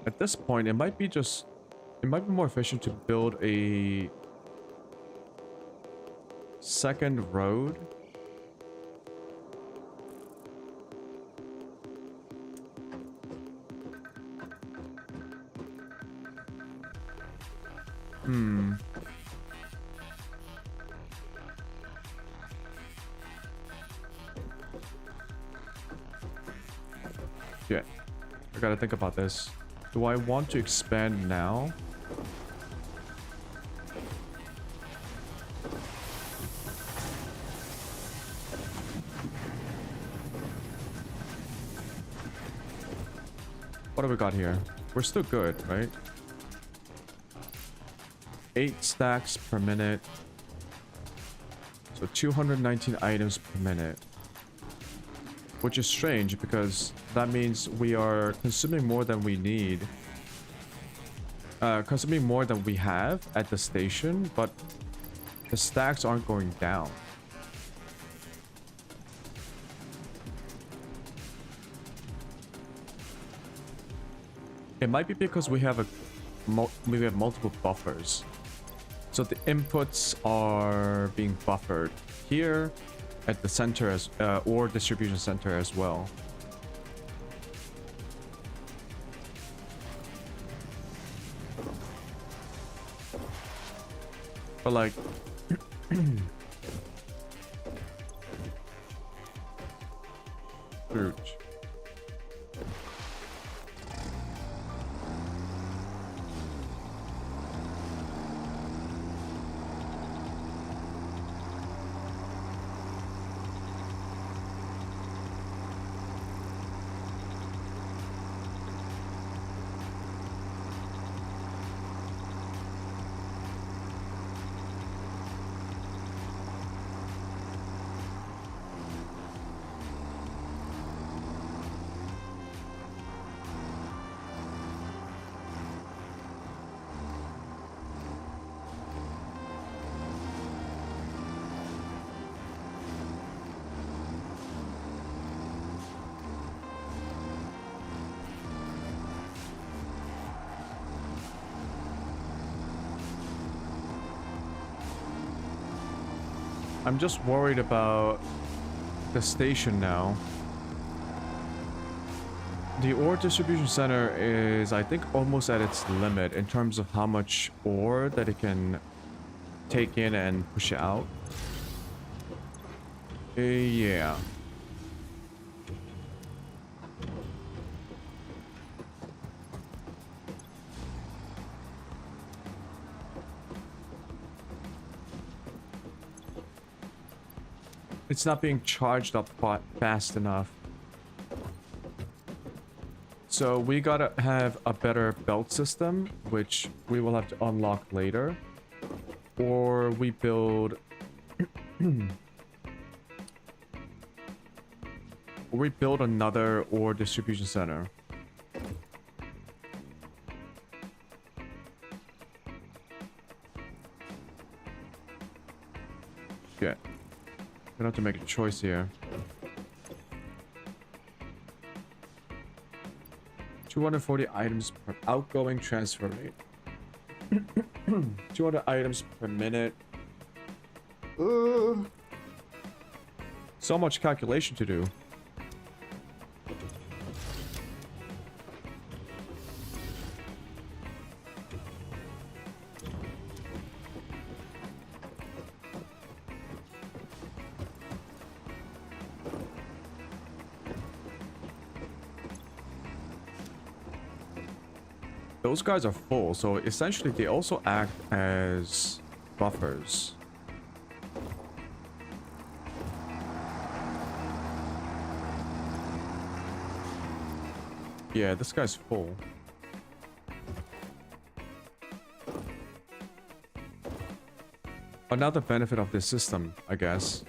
At this point, it might be more efficient to build a second road. Yeah, I gotta think about this. Do I want to expand now? What have we got here? We're still good, right? 8 stacks per minute. So 219 items per minute. Which is strange because that means we are consuming more than we need. Consuming more than we have at the station, but the stacks aren't going down. It might be because we have multiple buffers. So the inputs are being buffered here at the center as or distribution center as well. But like fruit. I'm just worried about the station now. The ore distribution center is, I think, almost at its limit in terms of how much ore that it can take in and push out. Yeah. It's not being charged up fast enough. So we gotta have a better belt system, which we will have to unlock later. Or we build... or we build another ore distribution center. Yeah. Gonna have to make a choice here. 240 items per outgoing transfer rate. 200 items per minute. So much calculation to do. Those guys are full, so essentially they also act as buffers. Yeah, this guy's full. Another benefit of this system, I guess.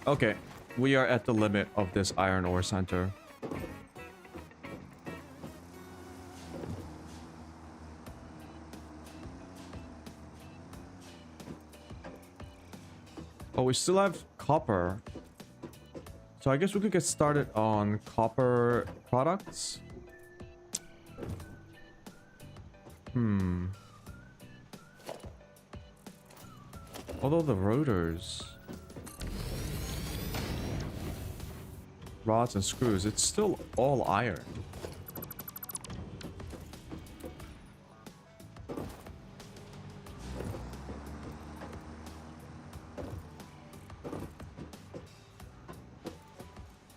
Okay, we are at the limit of this iron ore center. Oh, we still have copper. So I guess we could get started on copper products. Although the rotors... rods and screws, it's still all iron.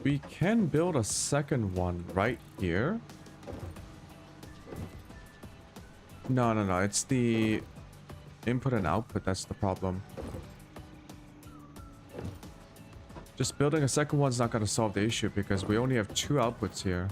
We can build a second one right here. No, it's the input and output that's the problem. Just building a second one's not going to solve the issue because we only have 2 outputs here.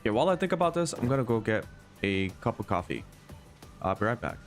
Okay, while I think about this, I'm gonna go get a cup of coffee. I'll be right back.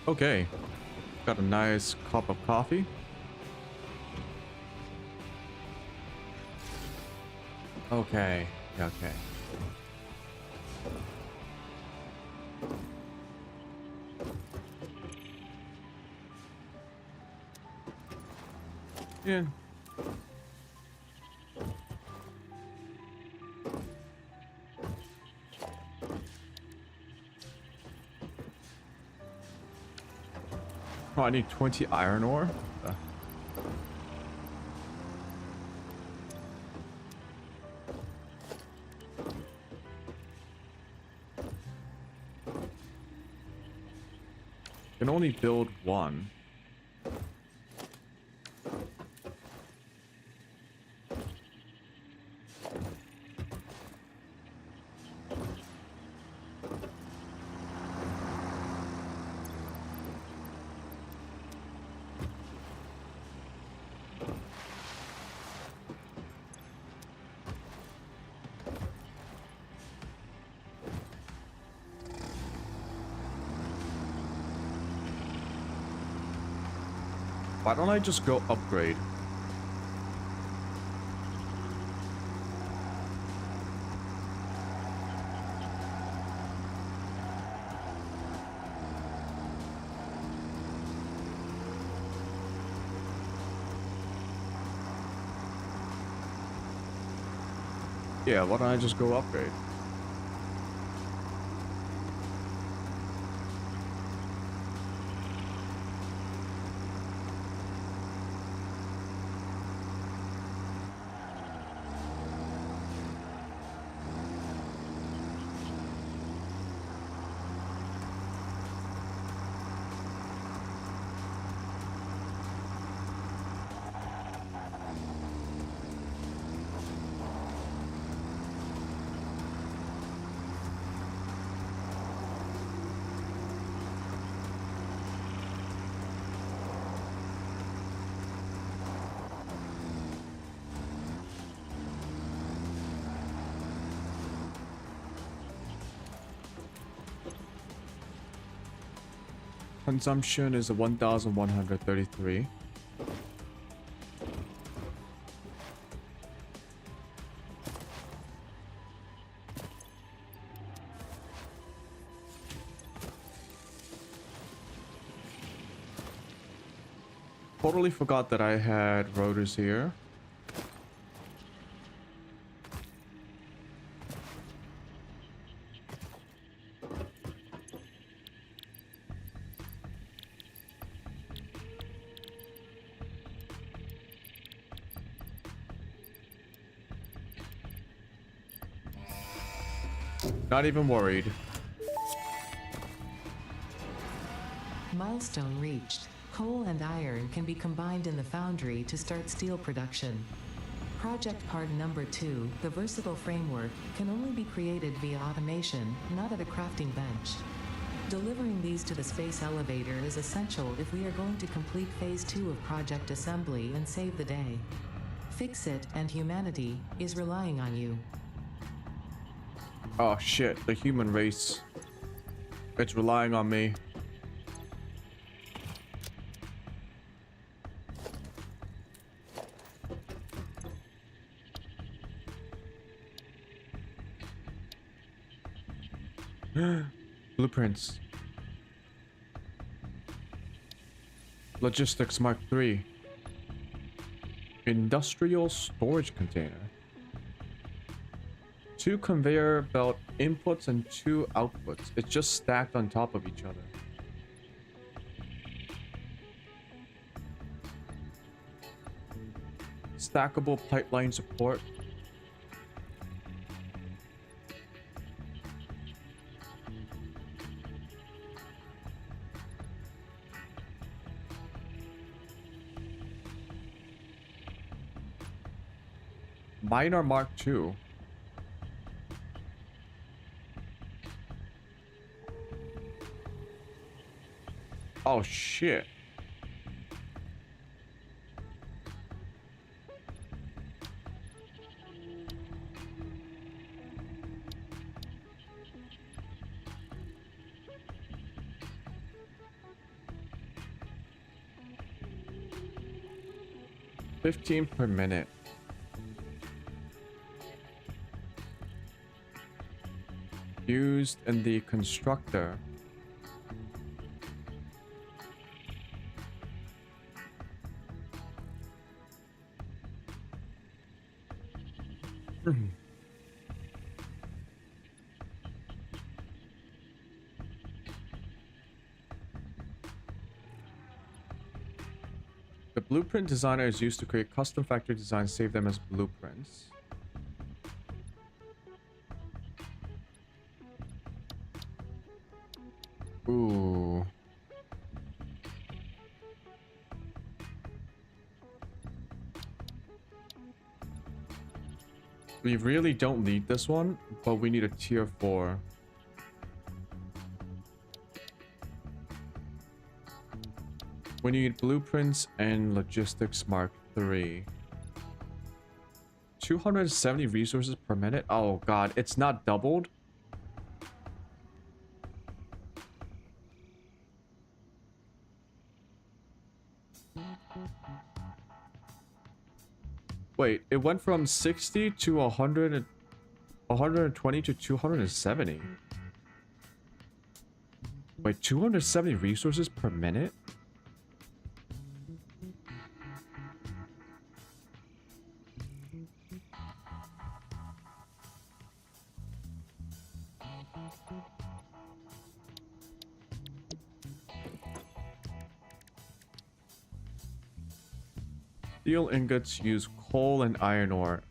Okay. Got a nice cup of coffee. Okay. Okay. Yeah. Oh, I need 20 iron ore. Can only build one. Why don't I just go upgrade? Yeah, why don't I just go upgrade? Consumption is 1,133. Totally forgot that I had rotors here. Not even worried. Milestone reached. Coal and iron can be combined in the foundry to start steel production. Project part number 2, the versatile framework, can only be created via automation, not at a crafting bench. Delivering these to the space elevator is essential if we are going to complete phase 2 of project assembly and save the day. Fix it, and humanity is relying on you. Oh shit, the human race. It's relying on me. Blueprints. Logistics Mark III. Industrial storage container. 2 conveyor belt inputs and 2 outputs. It's just stacked on top of each other. Stackable pipeline support. Miner Mark II. Oh shit. 15 per minute. Used in the constructor. The blueprint designer is used to create custom factory designs, save them as blueprints. Ooh. We really don't need this one, but we need a tier 4. We need blueprints and logistics mark 3. 270 resources per minute? Oh god, it's not doubled? Wait, it went from 60 to 100, 120 to 270. Wait, 270 resources per minute? Steel ingots use coal and iron ore.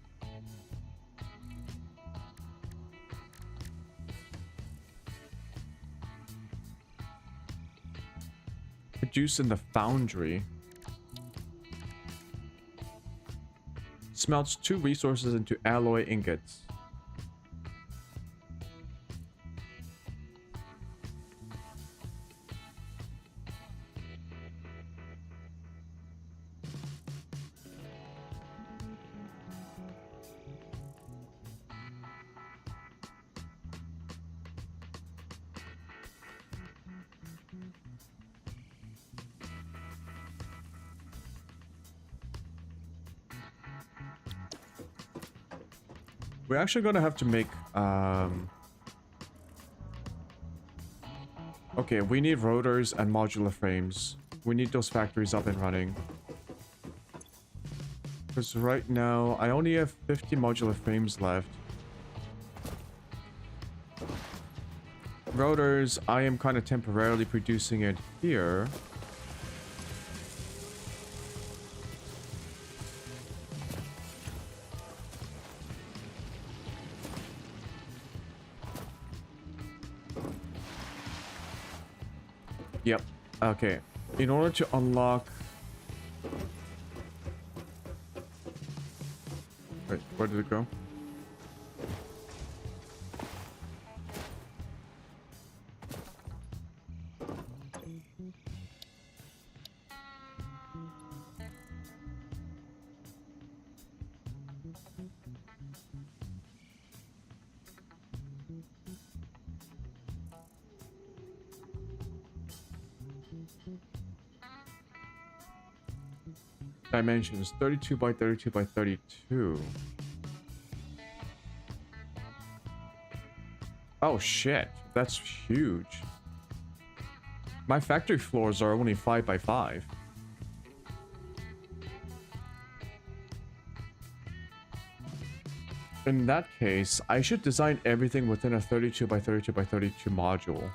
Produced in the foundry. Smelts 2 resources into alloy ingots. We're actually gonna have to make okay, we need rotors and modular frames. We need those factories up and running. Because right now I only have 50 modular frames left. Rotors, I am kind of temporarily producing it here. Yep. Okay. In order to unlock... Wait, where did it go? Dimensions 32 by 32 by 32. Oh shit, that's huge. My factory floors are only 5 by 5. In that case, I should design everything within a 32 by 32 by 32 module.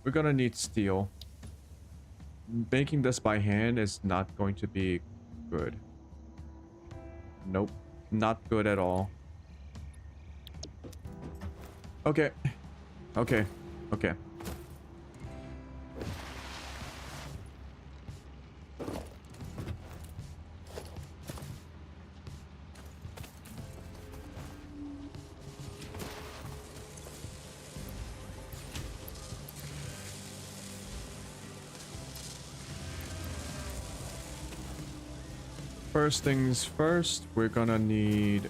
We're gonna need steel. Making this by hand is not going to be good. Nope. Not good at all. Okay. Okay. Okay. First things first, we're gonna need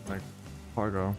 like cargo.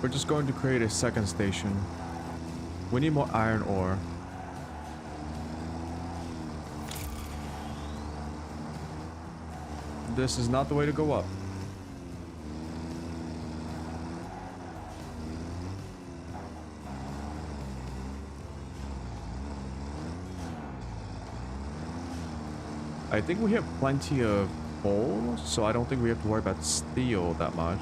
We're just going to create a second station. We need more iron ore. This is not the way to go up. I think we have plenty of coal, so I don't think we have to worry about steel that much.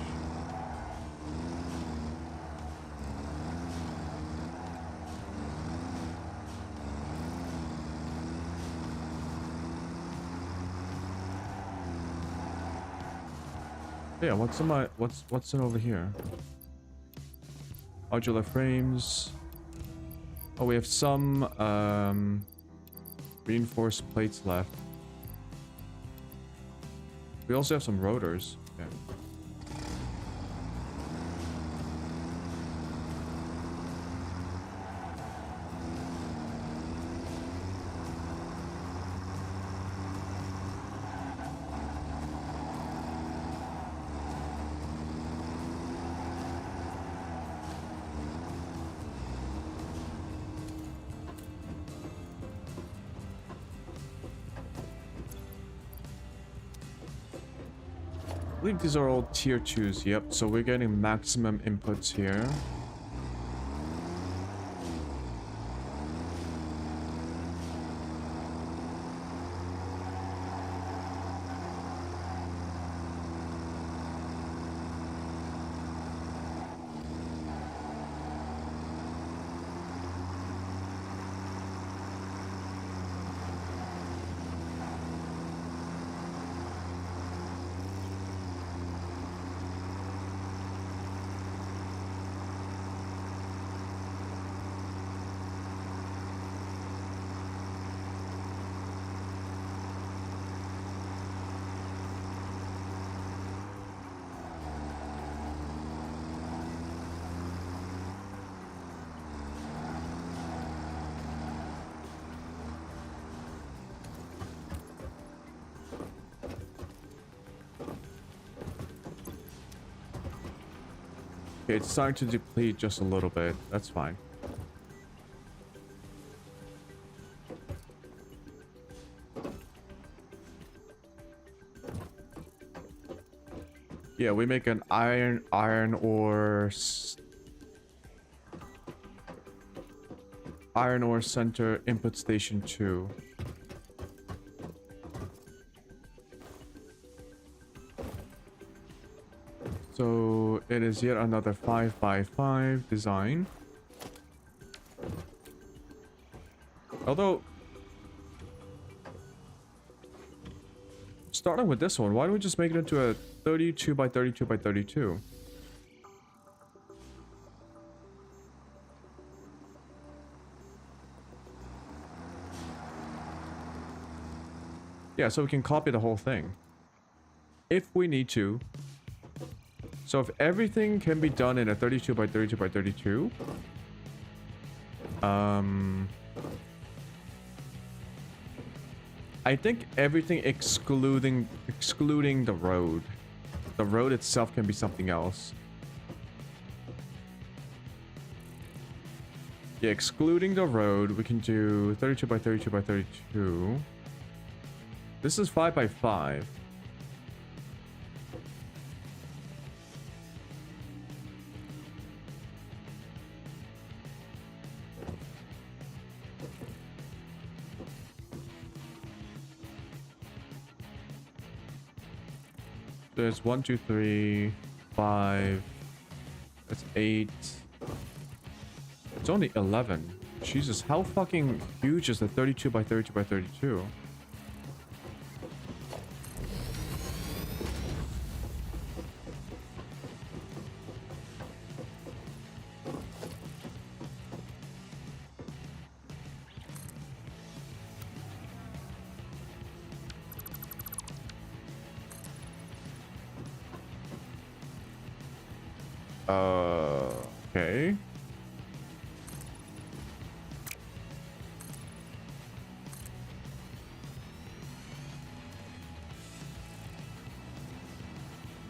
Yeah, what's in my what's in over here? Modular frames. Oh, we have some reinforced plates left. We also have some rotors. Yeah. I believe these are all tier 2s, yep, so we're getting maximum inputs here. Okay, it's starting to deplete just a little bit. That's fine. Yeah, we make an iron ore center input station 2. So it is yet another 5x5 design. Although, starting with this one, why don't we just make it into a 32x32x32? Yeah, so we can copy the whole thing if we need to. So if everything can be done in a 32x32x32, I think everything excluding the road. The road itself can be something else. Yeah, excluding the road, we can do 32x32x32. This is 5x5. There's 1, 2, 3, 5. That's 8. It's only 11. Jesus, how fucking huge is the 32 by 32 by 32? Okay.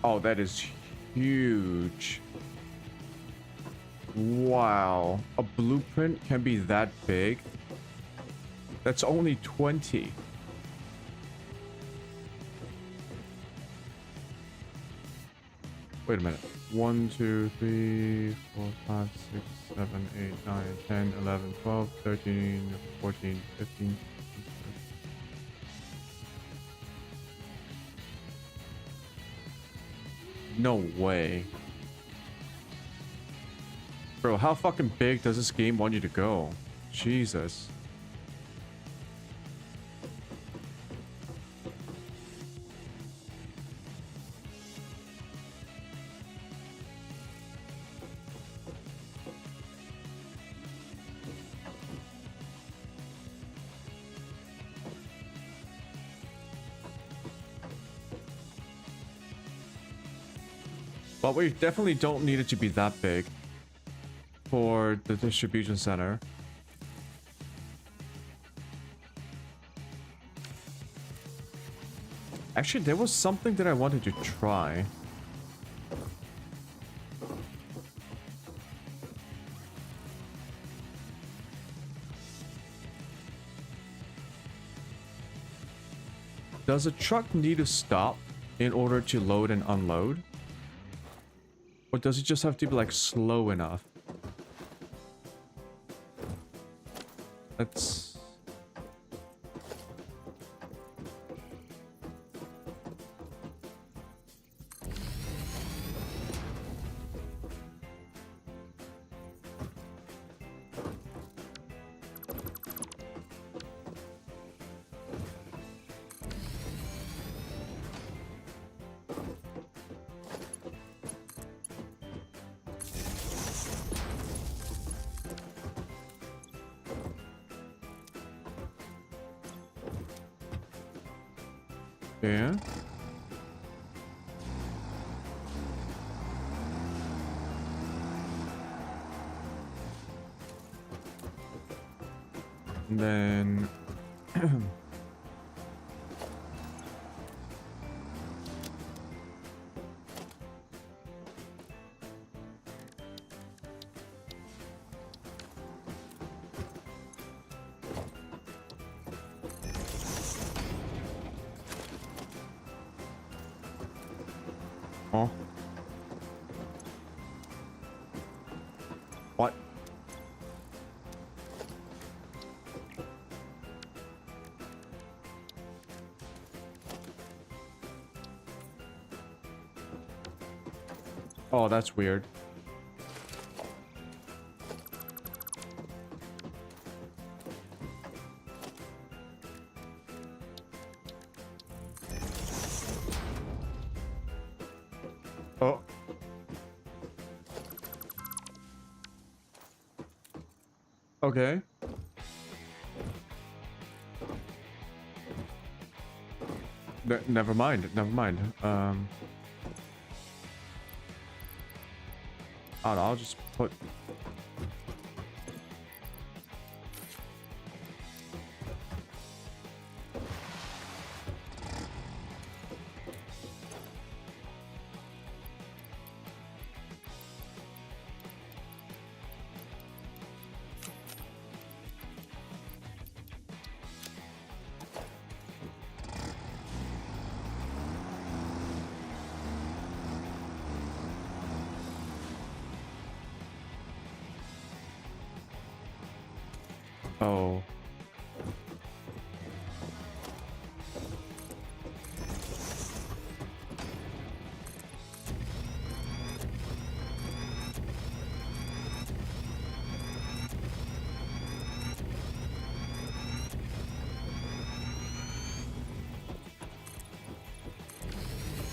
Oh, that is huge. Wow. A blueprint can be that big? That's only 20. Wait a minute. 1, 2, 3, 4, 5, 6, 7, 8, 9, 10, 11, 12, 13, 14, 15. No way. Bro, how fucking big does this game want you to go? Jesus. But we definitely don't need it to be that big for the distribution center. Actually, there was something that I wanted to try. Does a truck need to stop in order to load and unload? Or does it just have to be like slow enough? Let's... Yeah. And then oh. What? Oh, that's weird. Oh. Okay. Never mind. Never mind. I'll just put... Oh.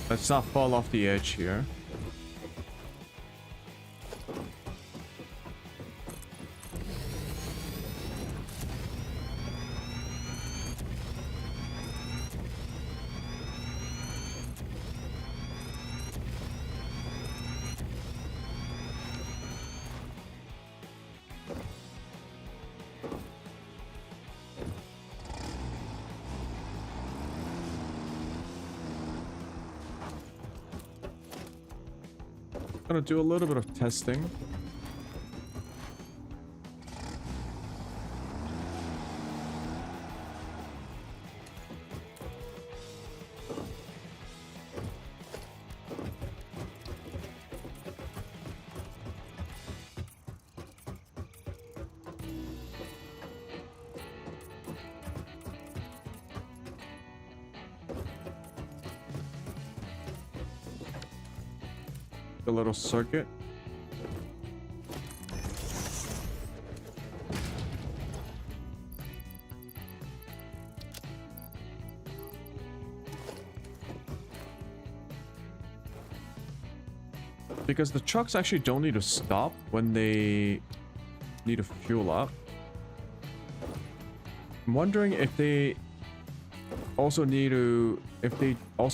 Let's not fall off the edge here. Gonna do a little bit of testing. A little circuit. Because the trucks actually don't need to stop when they need to fuel up. I'm wondering if they also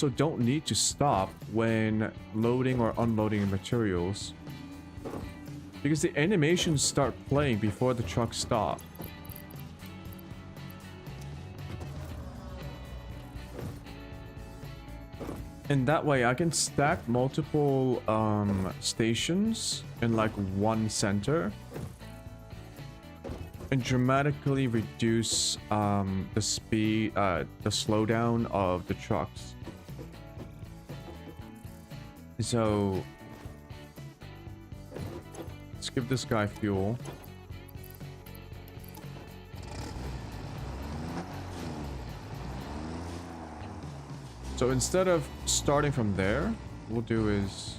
don't need to stop when loading or unloading materials, because the animations start playing before the trucks stop. And that way I can stack multiple stations in like one center and dramatically reduce the speed, the slowdown of the trucks. So let's give this guy fuel. So instead of starting from there, what we'll do is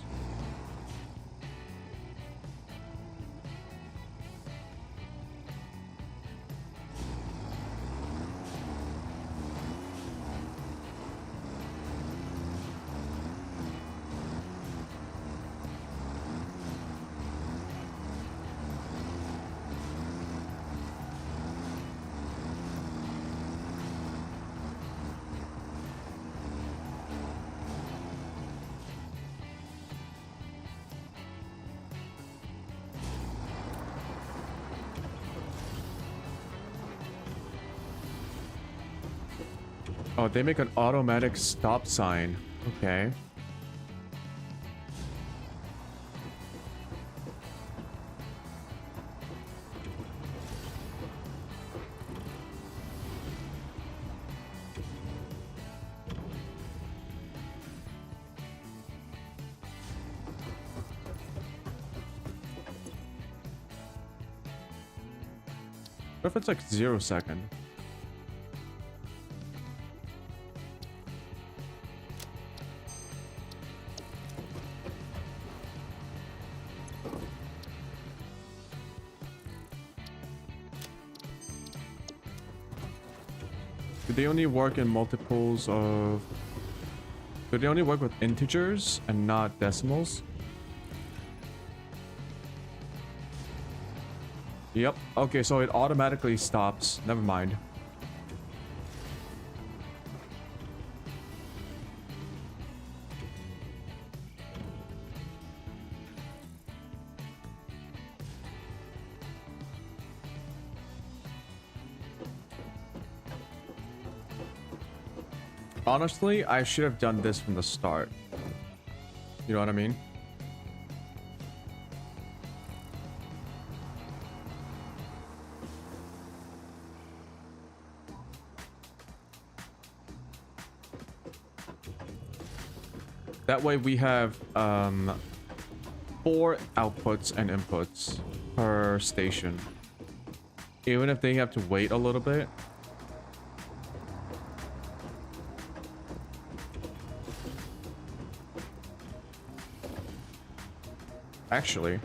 oh, they make an automatic stop sign. Okay. What if it's like 0 second? Do they only work in multiples of... Do they only work with integers and not decimals? Yep. Okay, so it automatically stops. Never mind. Honestly, I should have done this from the start. You know what I mean? That way we have 4 outputs and inputs per station. Even if they have to wait a little bit. Actually,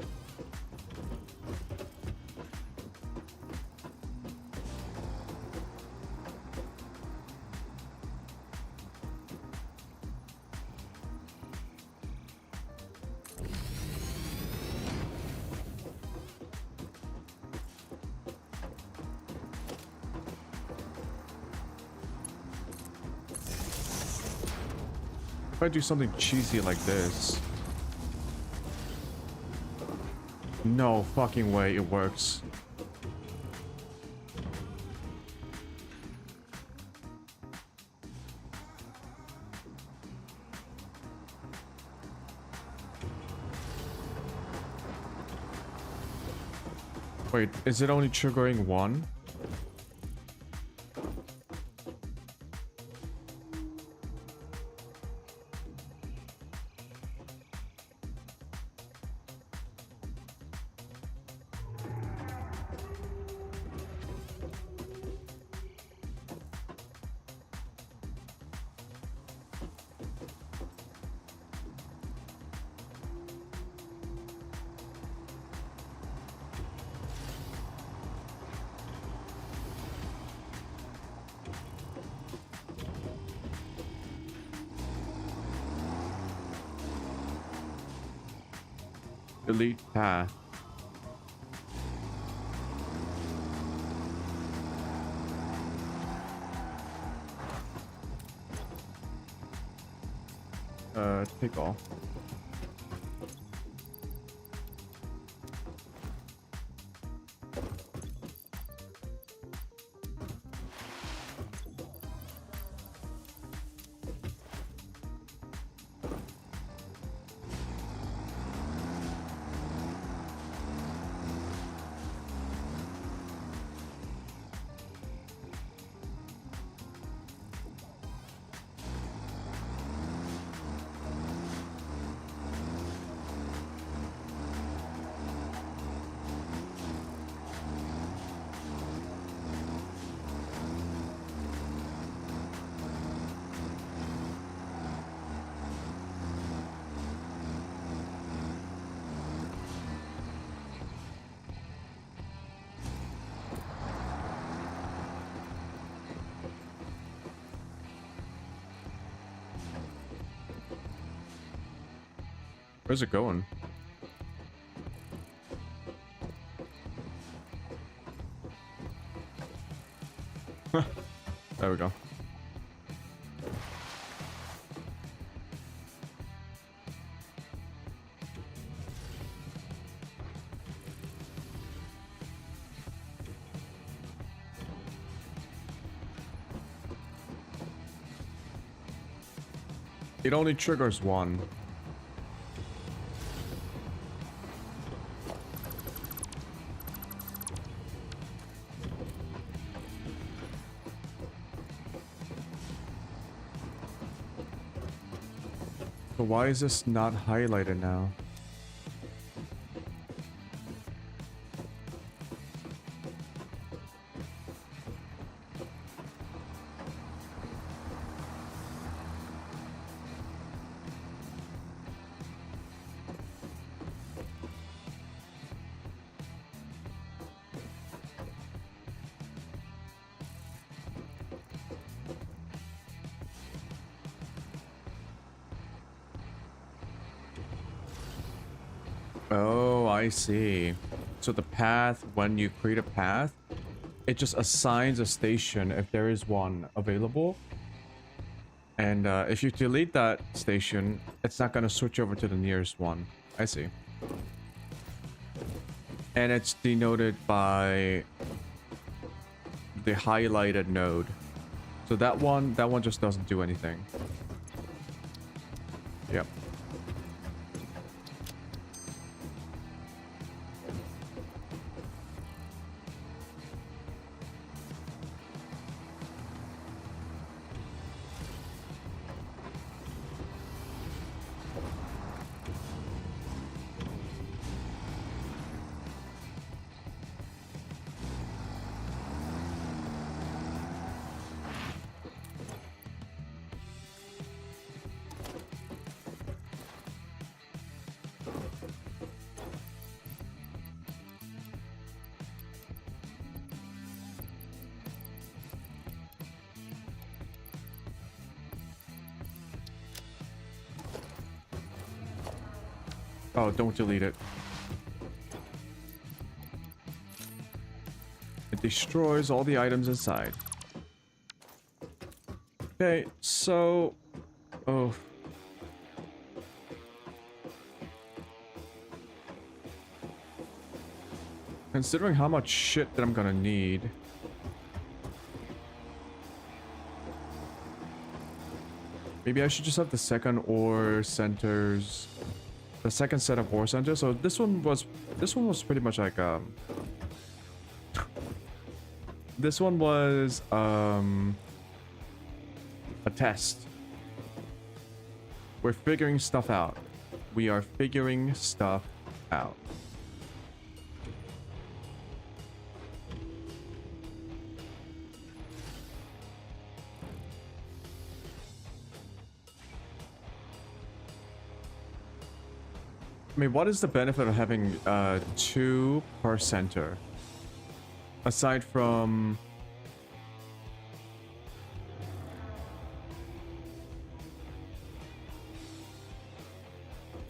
If I do something cheesy like this. No fucking way it works. Wait, is it only triggering one? Delete path. Take all. Where's it going? There we go. It only triggers one. So why is this not highlighted now? Oh, I see. So the path, when you create a path, it just assigns a station if there is one available. And if you delete that station, it's not going to switch over to the nearest one. I see. And it's denoted by the highlighted node. So that one just doesn't do anything. Yep. Oh, don't delete it. It destroys all the items inside. Okay, so... Oh. Considering how much shit that I'm gonna need. Maybe I should just have the second ore centers. The second set of ore centers. So this one was pretty much like this one was a test. We're figuring stuff out. We are figuring stuff out. I mean, what is the benefit of having 2 per center? Aside from...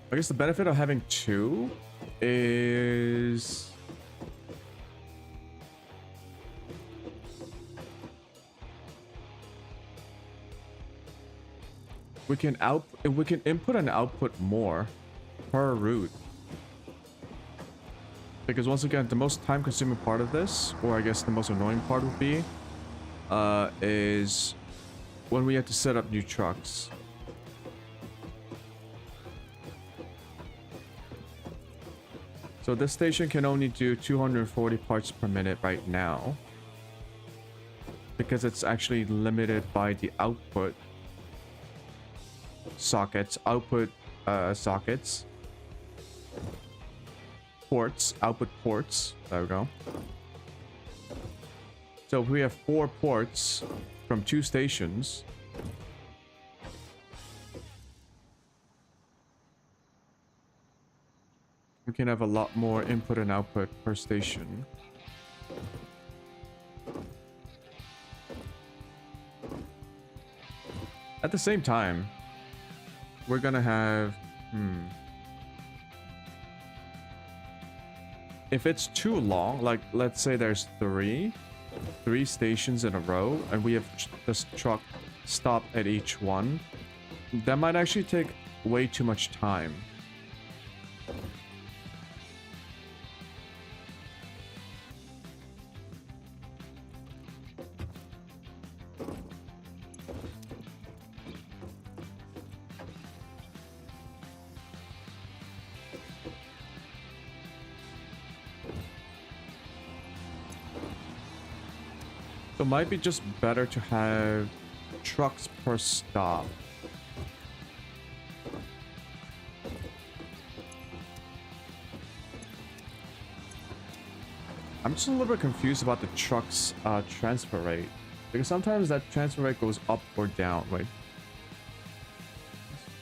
I guess the benefit of having 2 is... we can input and output more per route. Because once again, the most time consuming part of this, or I guess the most annoying part would be, is when we have to set up new trucks. So this station can only do 240 parts per minute right now. Because it's actually limited by the output sockets, sockets. Ports, output ports. There we go. So if we have 4 ports from 2 stations, we can have a lot more input and output per station. At the same time, we're gonna have... if it's too long, like let's say there's 3 stations in a row and we have this truck stop at each one, that might actually take way too much time. So it might be just better to have trucks per stop. I'm just a little bit confused about the truck's transfer rate. Because sometimes that transfer rate goes up or down. Wait.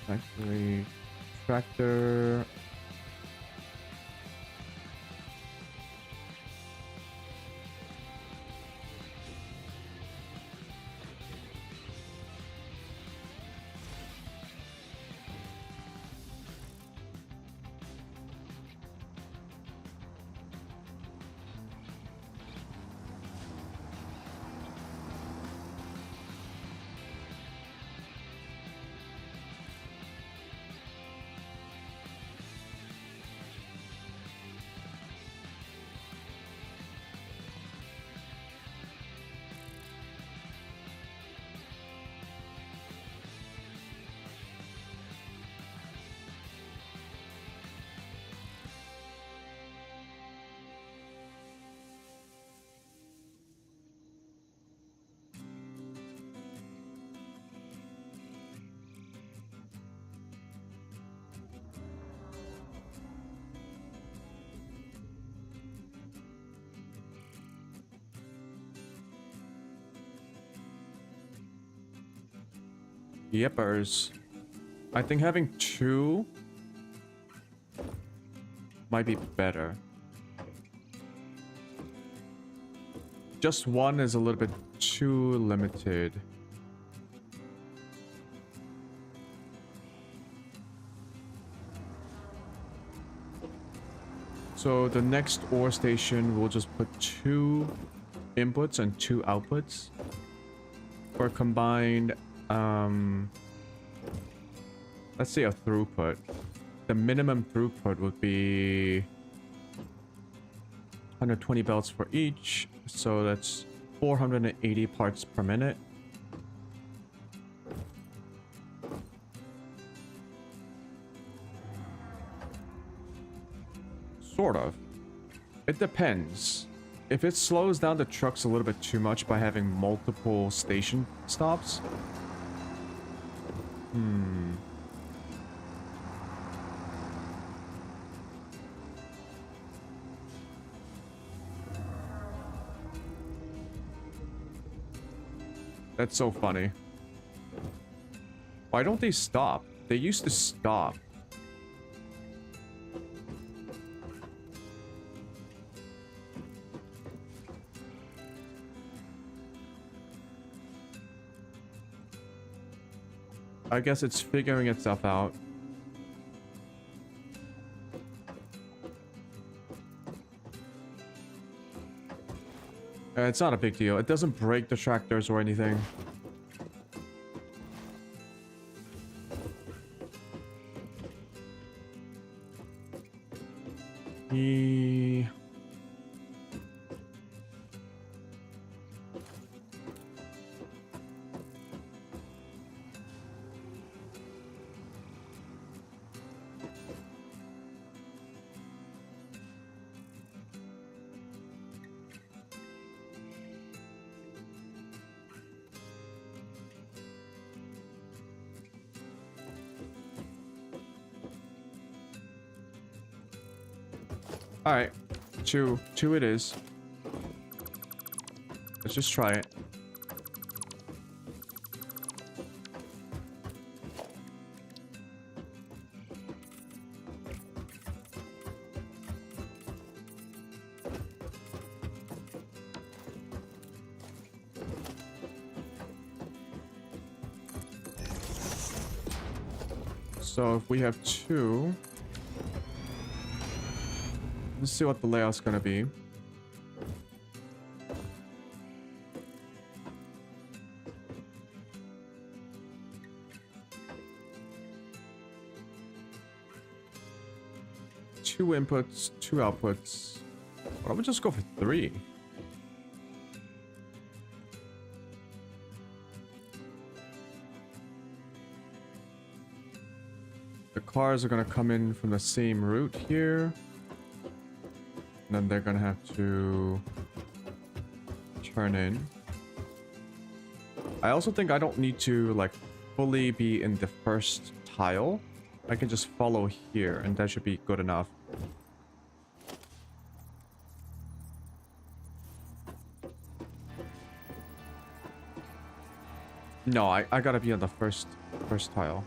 Actually, tractor... Yepers. I think having 2 might be better. Just 1 is a little bit too limited. So the next ore station will just put 2 inputs and 2 outputs for a combined let's say a throughput. The minimum throughput would be 120 belts for each, so that's 480 parts per minute. Sort of. It depends. If it slows down the trucks a little bit too much by having multiple station stops. That's so funny. Why don't they stop? They used to stop. I guess it's figuring itself out. It's not a big deal. It doesn't break the tractors or anything. Alright. Two it is. Let's just try it. So if we have two, let's see what the layout's gonna be. Two inputs, two outputs. Why don't we just go for three? The cars are gonna come in from the same route here. And then they're gonna have to turn in. I also think I don't need to like fully be in the first tile. I can just follow here and that should be good enough. No, I gotta be on the first tile.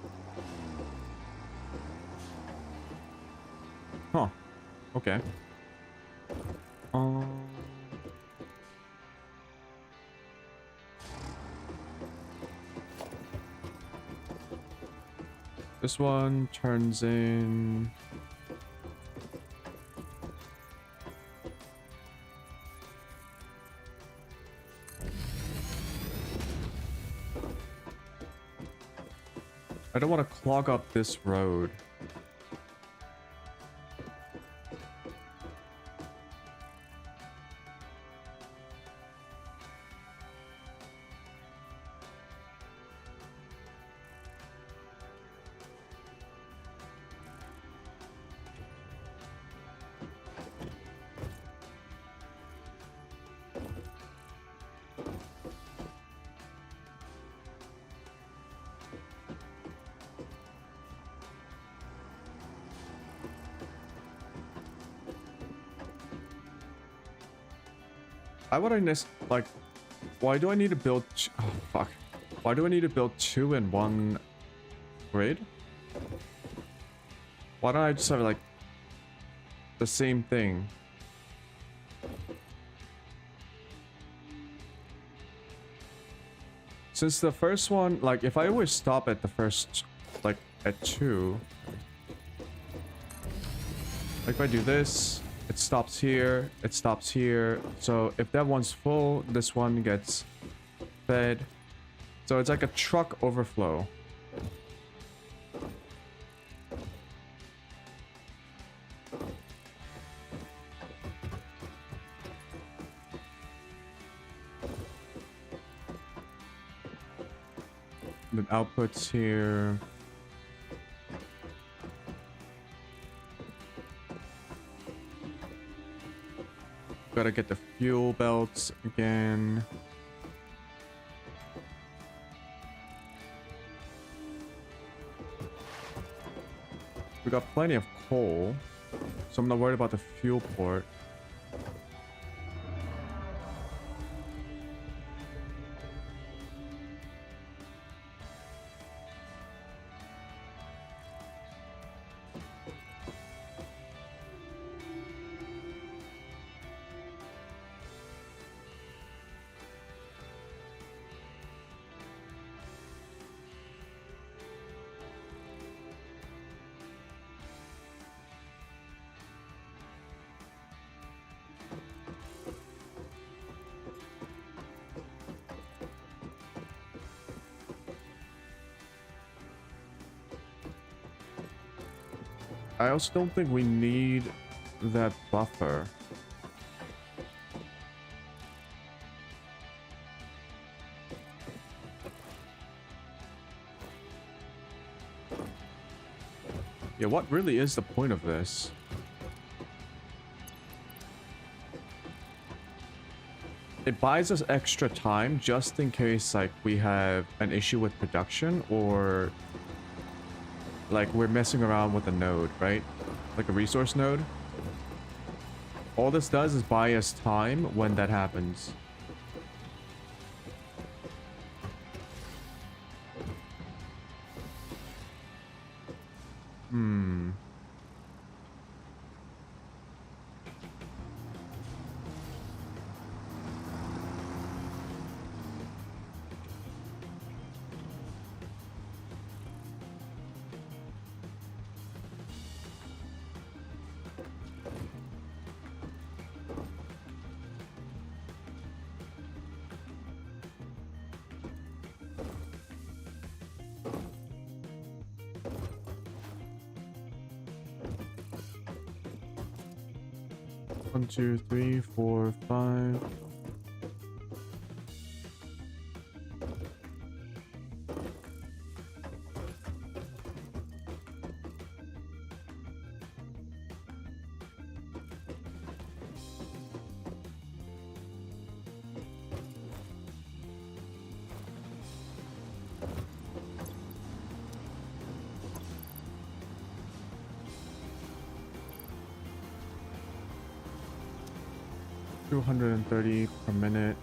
Huh. Okay. This one turns in. I don't want to clog up this road. Why do I need to build... Oh, fuck. Why do I need to build two in one grid? Why don't I just have, like, the same thing? Since the first one, like, if I always stop at the first, like, at 2... Like, if I do this... It stops here, it stops here. So if that one's full, this one gets fed. So it's like a truck overflow. The outputs here. Gotta get the fuel belts again. We got plenty of coal, so I'm not worried about the fuel port. I also don't think we need that buffer. Yeah, what really is the point of this? It buys us extra time just in case, like, we have an issue with production or like we're messing around with a node, right? Like a resource node. All this does is buy us time when that happens. Hmm. One, two, three, four, five. $230 per minute.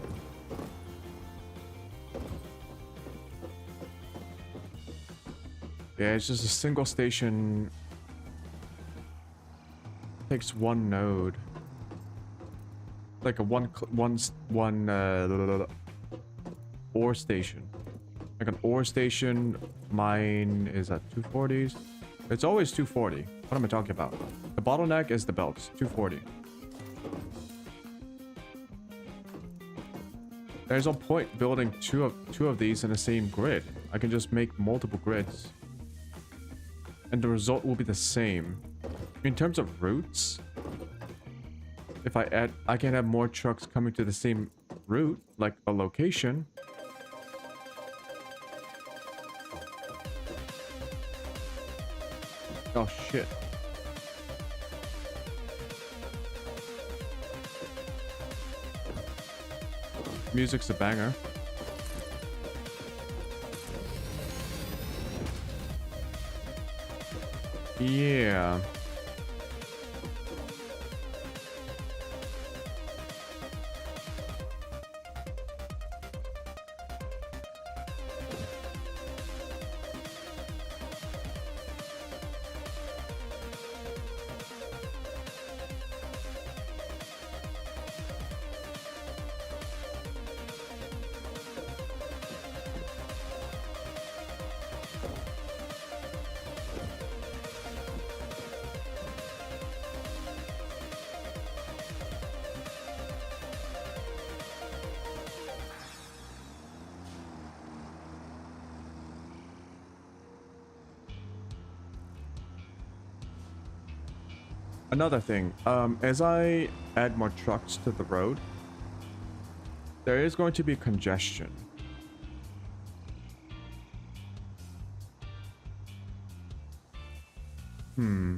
Yeah, it's just a single station. Takes one node. Like a one ore station. Like an ore station. Mine is at 240s. It's always 240. What am I talking about? The bottleneck is the belts. 240. There's no point building two of these in the same grid. I can just make multiple grids. And the result will be the same. In terms of routes, if I can have more trucks coming to the same route, like a location. Oh shit. Music's a banger. Yeah. Another thing, as I add more trucks to the road, there is going to be congestion. Hmm.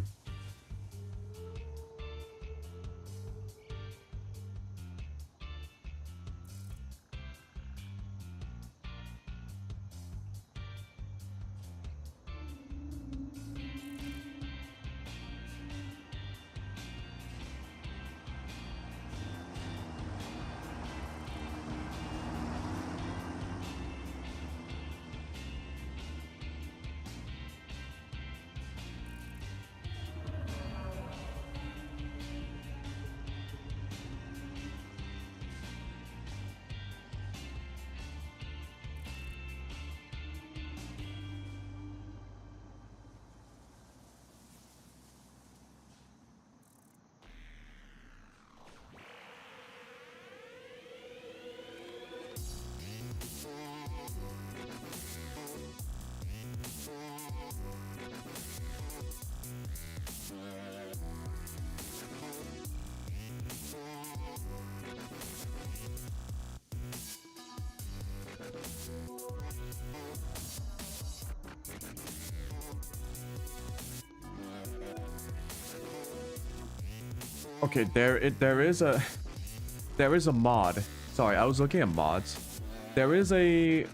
Okay, there is a mod. Sorry, I was looking at mods. There is a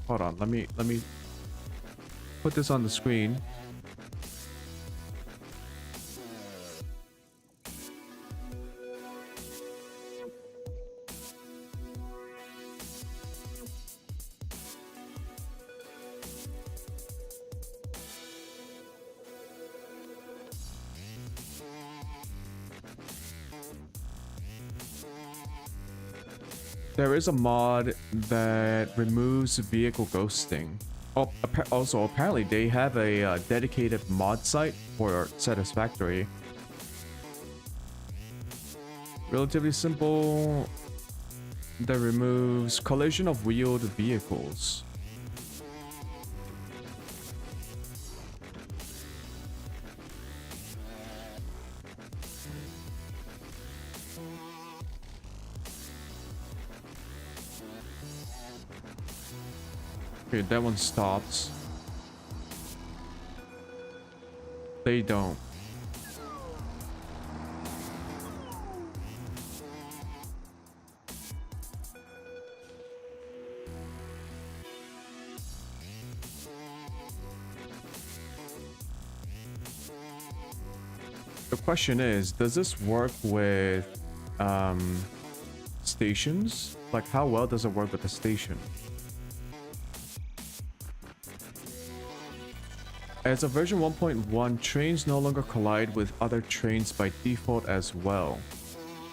Hold on, let me put this on the screen. There is a mod that removes vehicle ghosting. Oh, also, apparently they have a dedicated mod site for Satisfactory. Relatively simple. That removes collision of wheeled vehicles. Okay, that one stops. They don't. The question is, does this work with stations? Like, how well does it work with the station? As of version 1.1, trains no longer collide with other trains by default as well.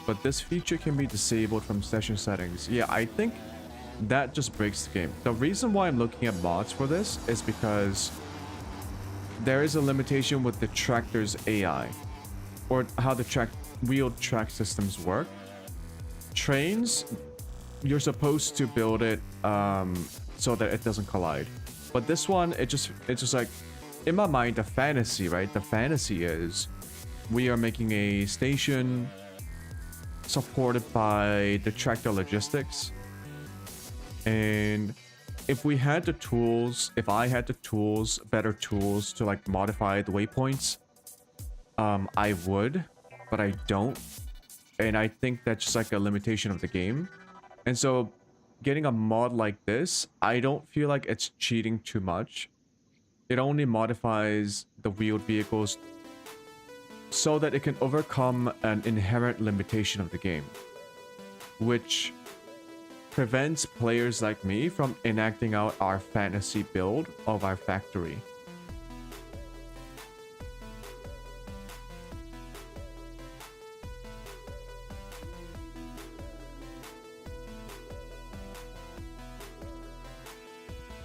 But this feature can be disabled from session settings. Yeah, I think that just breaks the game. The reason why I'm looking at mods for this is because there is a limitation with the tractor's AI, or how the wheeled track systems work. Trains, you're supposed to build it so that it doesn't collide. But this one, it's just like, in my mind, the fantasy, right? The fantasy is we are making a station supported by the tractor logistics. And if we had the tools, if I had the tools, better tools to like modify the waypoints, I would, but I don't. And I think that's just like a limitation of the game. And so getting a mod like this, I don't feel like it's cheating too much. It only modifies the wheeled vehicles so that it can overcome an inherent limitation of the game, which prevents players like me from enacting out our fantasy build of our factory.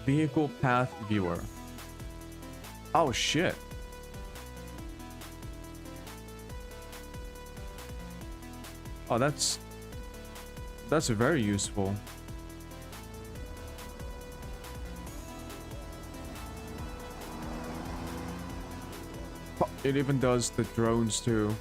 Vehicle path viewer. Oh shit. Oh, that's very useful. Oh, it even does the drones too.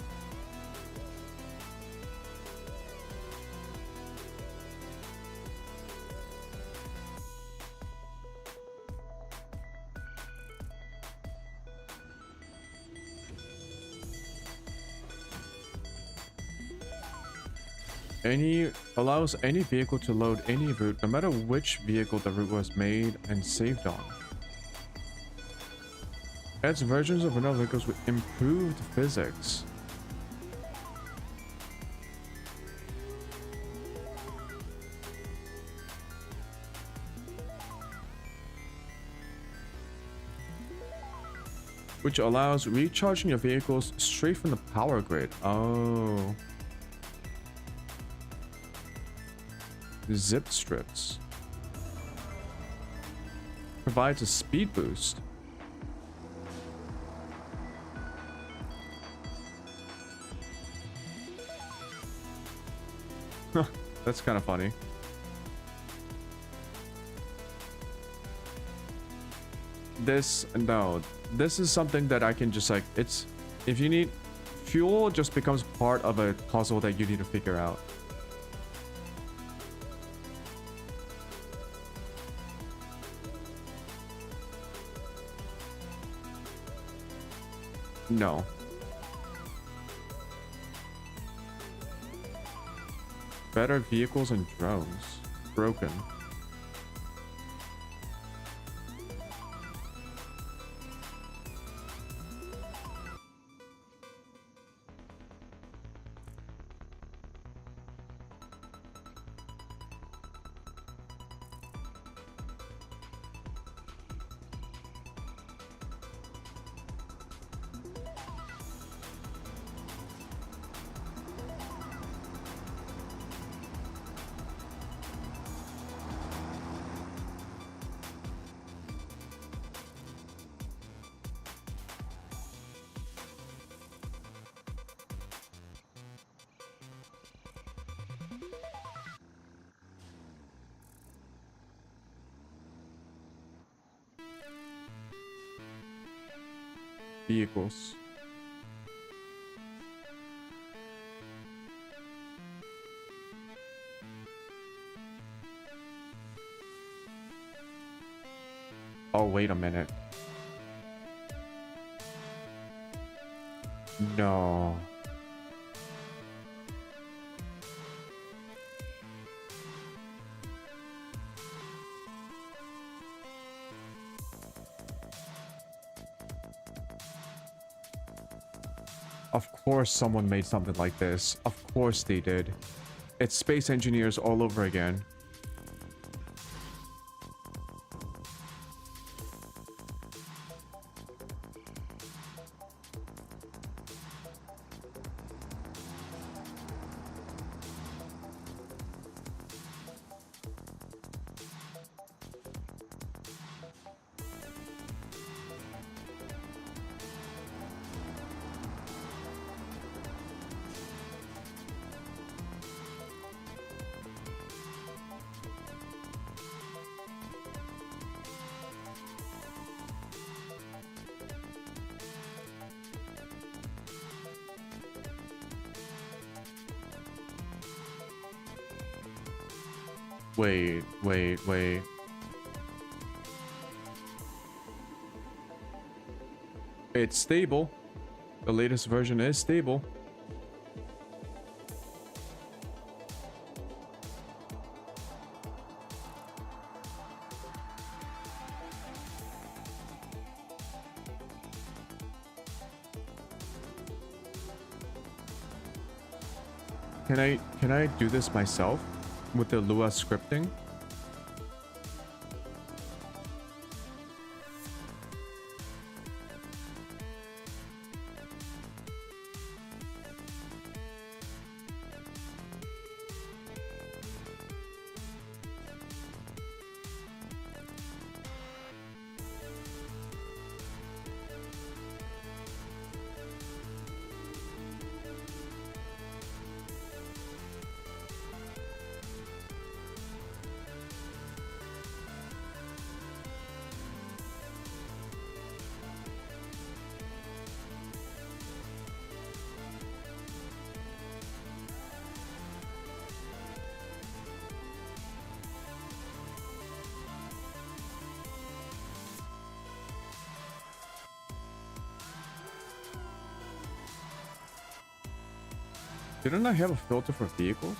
allows any vehicle to load any route, no matter which vehicle the route was made and saved on. Adds versions of vanilla vehicles with improved physics. Which allows recharging your vehicles straight from the power grid. Oh. Zip strips. Provides a speed boost. That's kind of funny. This is something that I can just like, it's, if you need fuel, just becomes part of a puzzle that you need to figure out. No. Better vehicles and drones. Broken. Vehicles. Oh, wait a minute. No. Of course someone made something like this. Of course they did. It's space engineers all over again. Wait. It's stable. The latest version is stable. Can I do this myself with the Lua scripting? Didn't I have a filter for vehicles?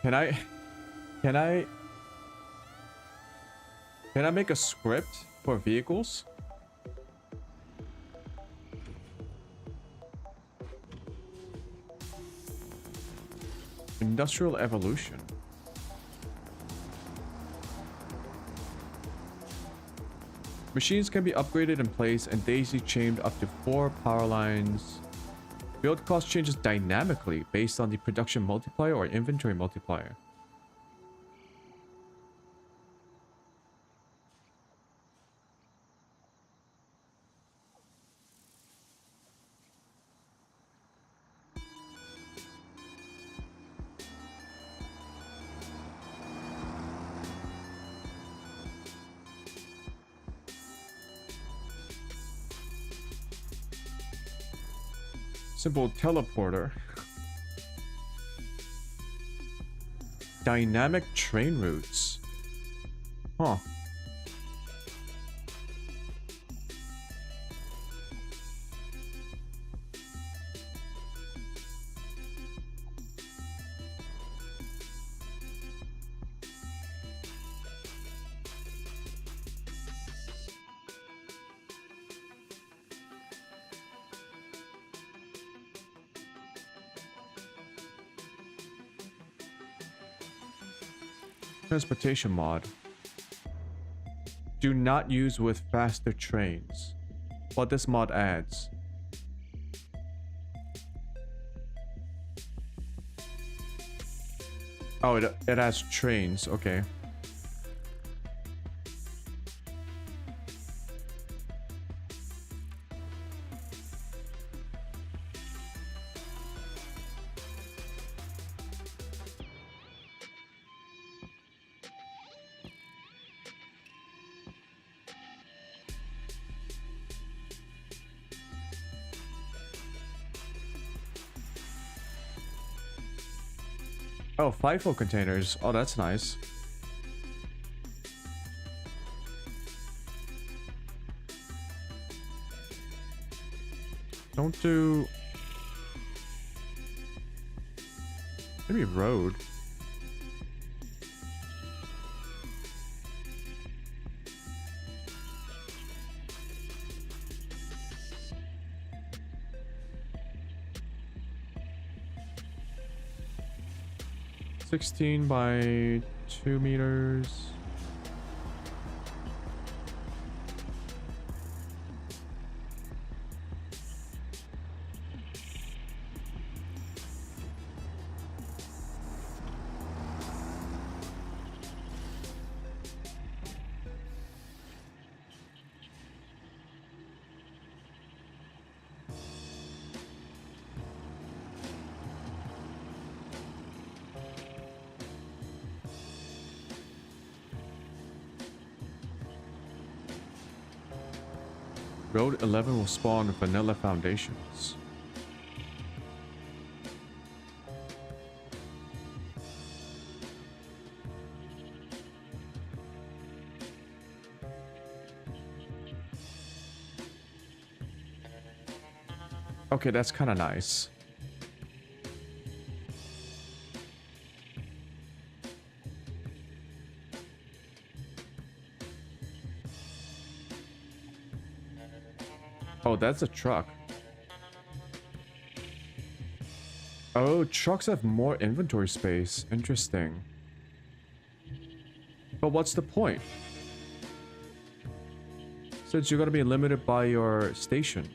Can I... Can I... Can I make a script for vehicles? Industrial evolution. Machines can be upgraded in place and daisy-chained up to 4 power lines. Build cost changes dynamically based on the production multiplier or inventory multiplier. Simple teleporter. Dynamic train routes. Huh. Transportation mod. Do not use with faster trains. What this mod adds. Oh, it has trains. Okay. Oh, FIFO containers. Oh, that's nice. Don't do... Maybe road. by 2 meters. Road 11 will spawn vanilla foundations. Okay, that's kind of nice. Oh, that's a truck. Oh, trucks have more inventory space. Interesting. But what's the point? Since you're gonna be limited by your station.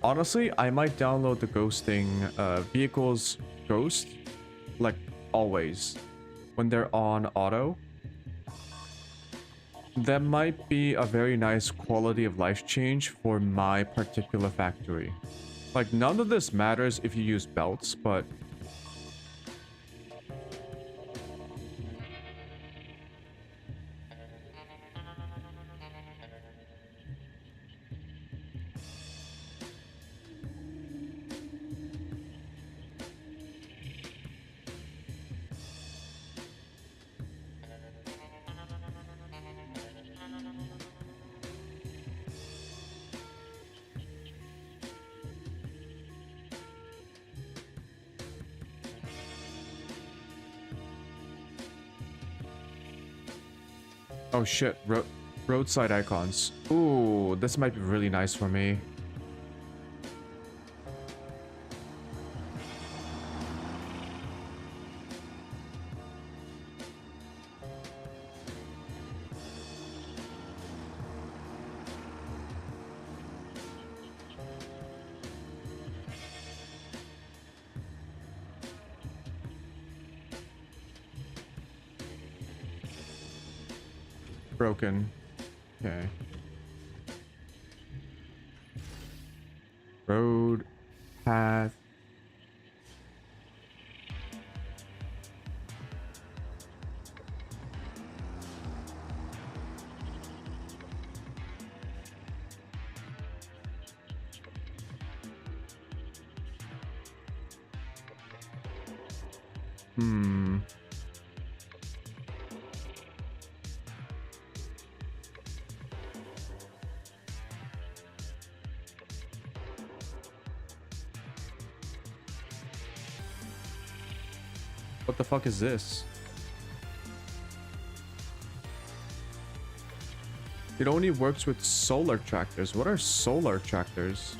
Honestly, I might download the ghosting vehicles ghost, like always, when they're on auto. That might be a very nice quality of life change for my particular factory. Like, none of this matters if you use belts, but... Oh shit, roadside icons. Ooh, this might be really nice for me. Broken. Okay. Road, path. Hmm. What the fuck is this? It only works with solar tractors. What are solar tractors?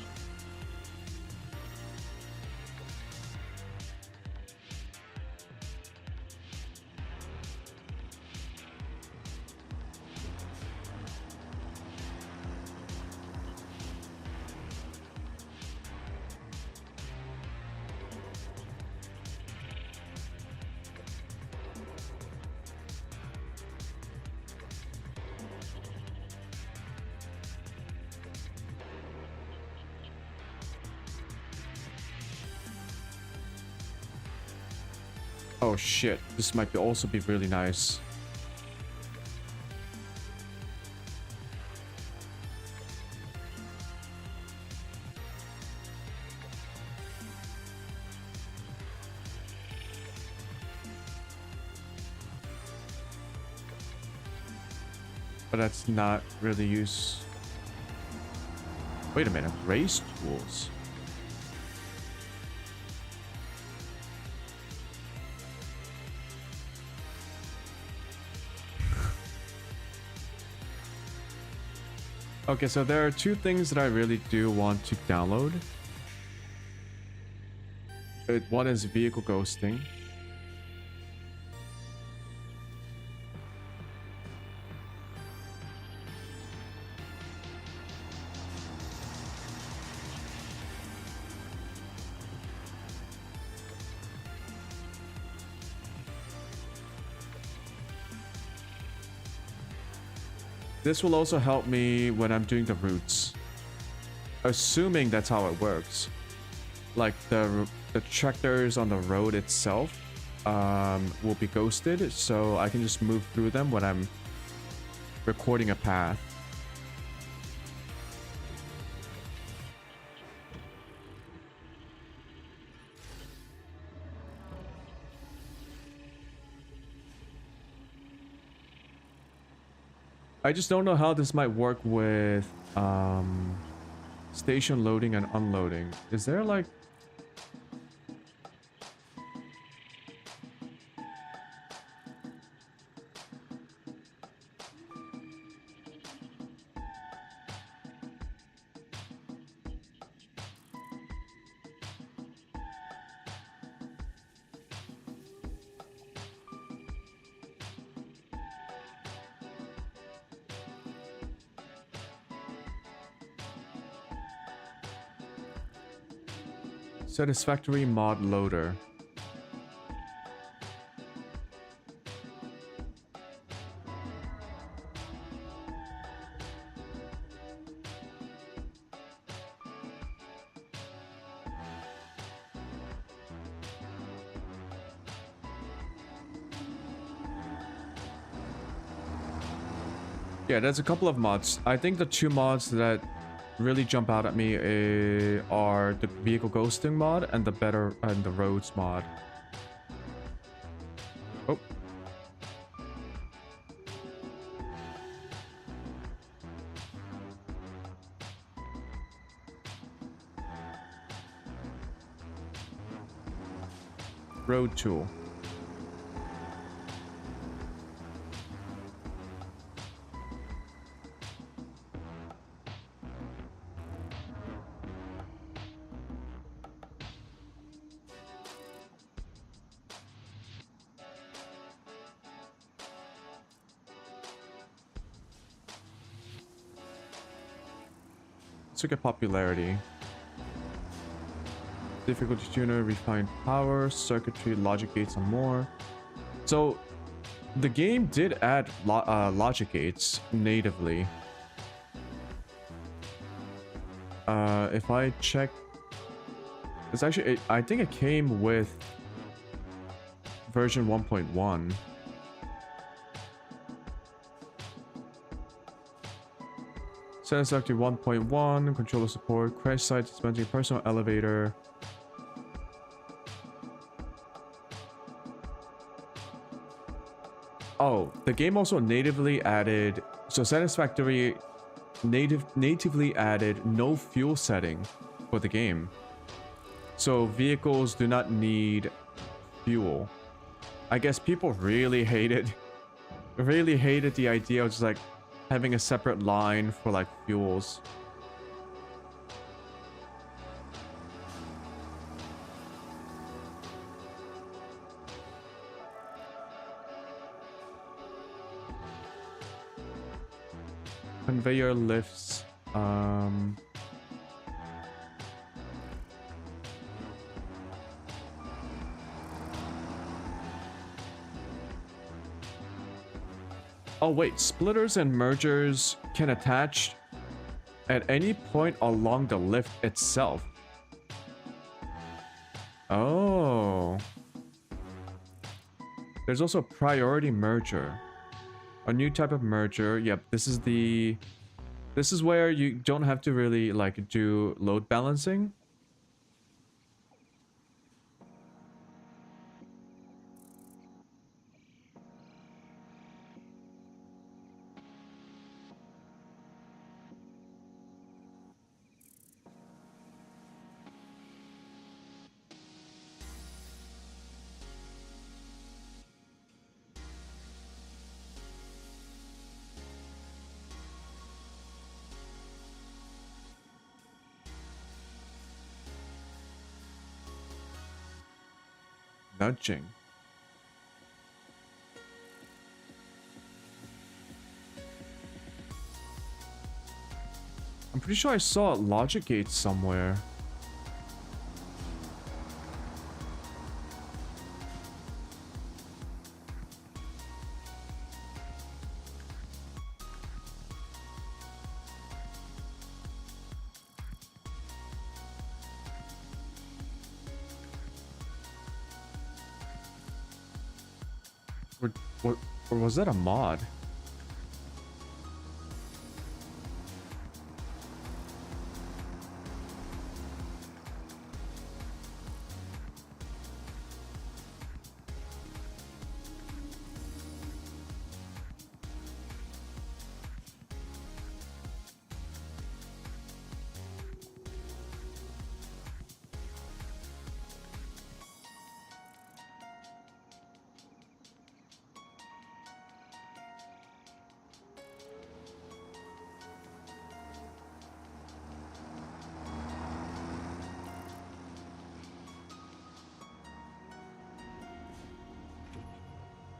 Oh shit, this might also be really nice. But that's not really use. Wait a minute, race tools. Okay, so there are two things that I really do want to download. One is vehicle ghosting. This will also help me when I'm doing the routes. Assuming that's how it works. Like the tractors on the road itself will be ghosted, so I can just move through them when I'm recording a path. I just don't know how this might work with station loading and unloading. Is there like... Satisfactory mod loader. Yeah, there's a couple of mods. I think the two mods that really jump out at me are the vehicle ghosting mod and the roads mod. Oh. Road tool. Let's look at popularity. Difficulty tuner, refined power, circuitry, logic gates, and more. So, the game did add logic gates natively. If I check... It's actually... I think it came with version 1.1. Satisfactory 1.1, controller support, crash site dispensing, personal elevator. Oh, the game also natively added... So Satisfactory natively added no fuel setting for the game. So vehicles do not need fuel. I guess people really hated the idea of just like having a separate line for like fuels. Conveyor lifts. Oh wait, splitters and mergers can attach at any point along the lift itself. Oh. There's also a priority merger. A new type of merger. Yep, this is where you don't have to really like do load balancing. Nudging. I'm pretty sure I saw logic gates somewhere. Or was that a mod?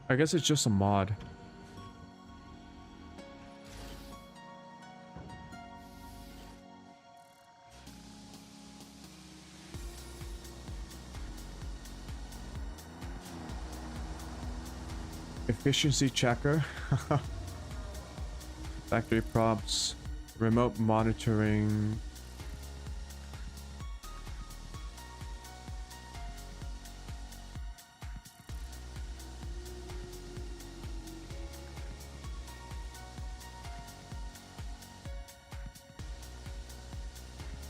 I guess it's just a mod. Efficiency checker. Factory props. Remote monitoring.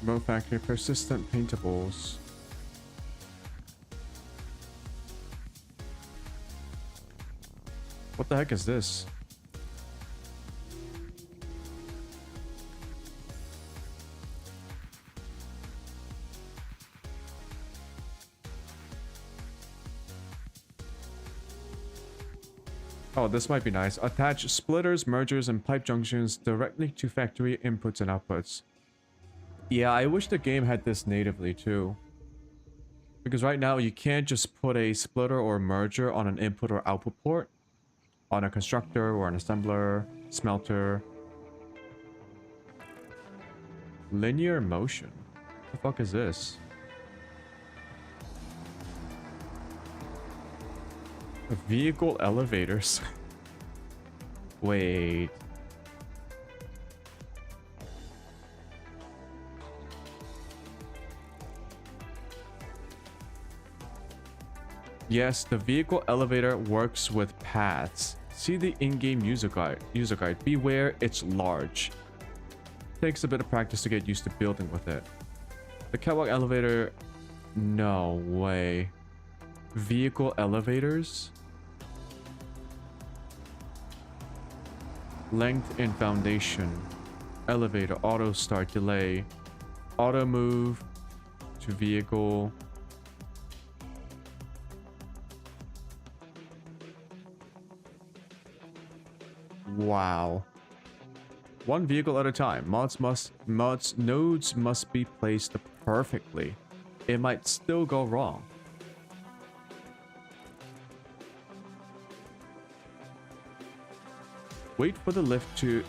Remote factory, persistent paintables. What the heck is this? Oh, this might be nice. Attach splitters, mergers, and pipe junctions directly to factory inputs and outputs. Yeah, I wish the game had this natively too. Because right now you can't just put a splitter or merger on an input or output port. On a constructor or an assembler, smelter. Linear motion. What the fuck is this? Vehicle elevators. Wait. Yes, the vehicle elevator works with paths. See the in-game user guide. Beware, it's large. Takes a bit of practice to get used to building with it. The catwalk elevator... No way. Vehicle elevators? Length and foundation. Elevator, auto start, delay. Auto move to vehicle. Wow. One vehicle at a time. Nodes must be placed perfectly. It might still go wrong. Wait for the lift to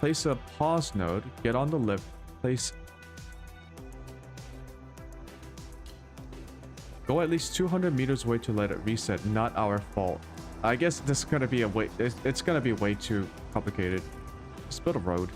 place a pause node. Get on the lift. Place. Go at least 200 meters away to let it reset. Not our fault. I guess this is gonna be a way. It's gonna be way too complicated. Just build a road.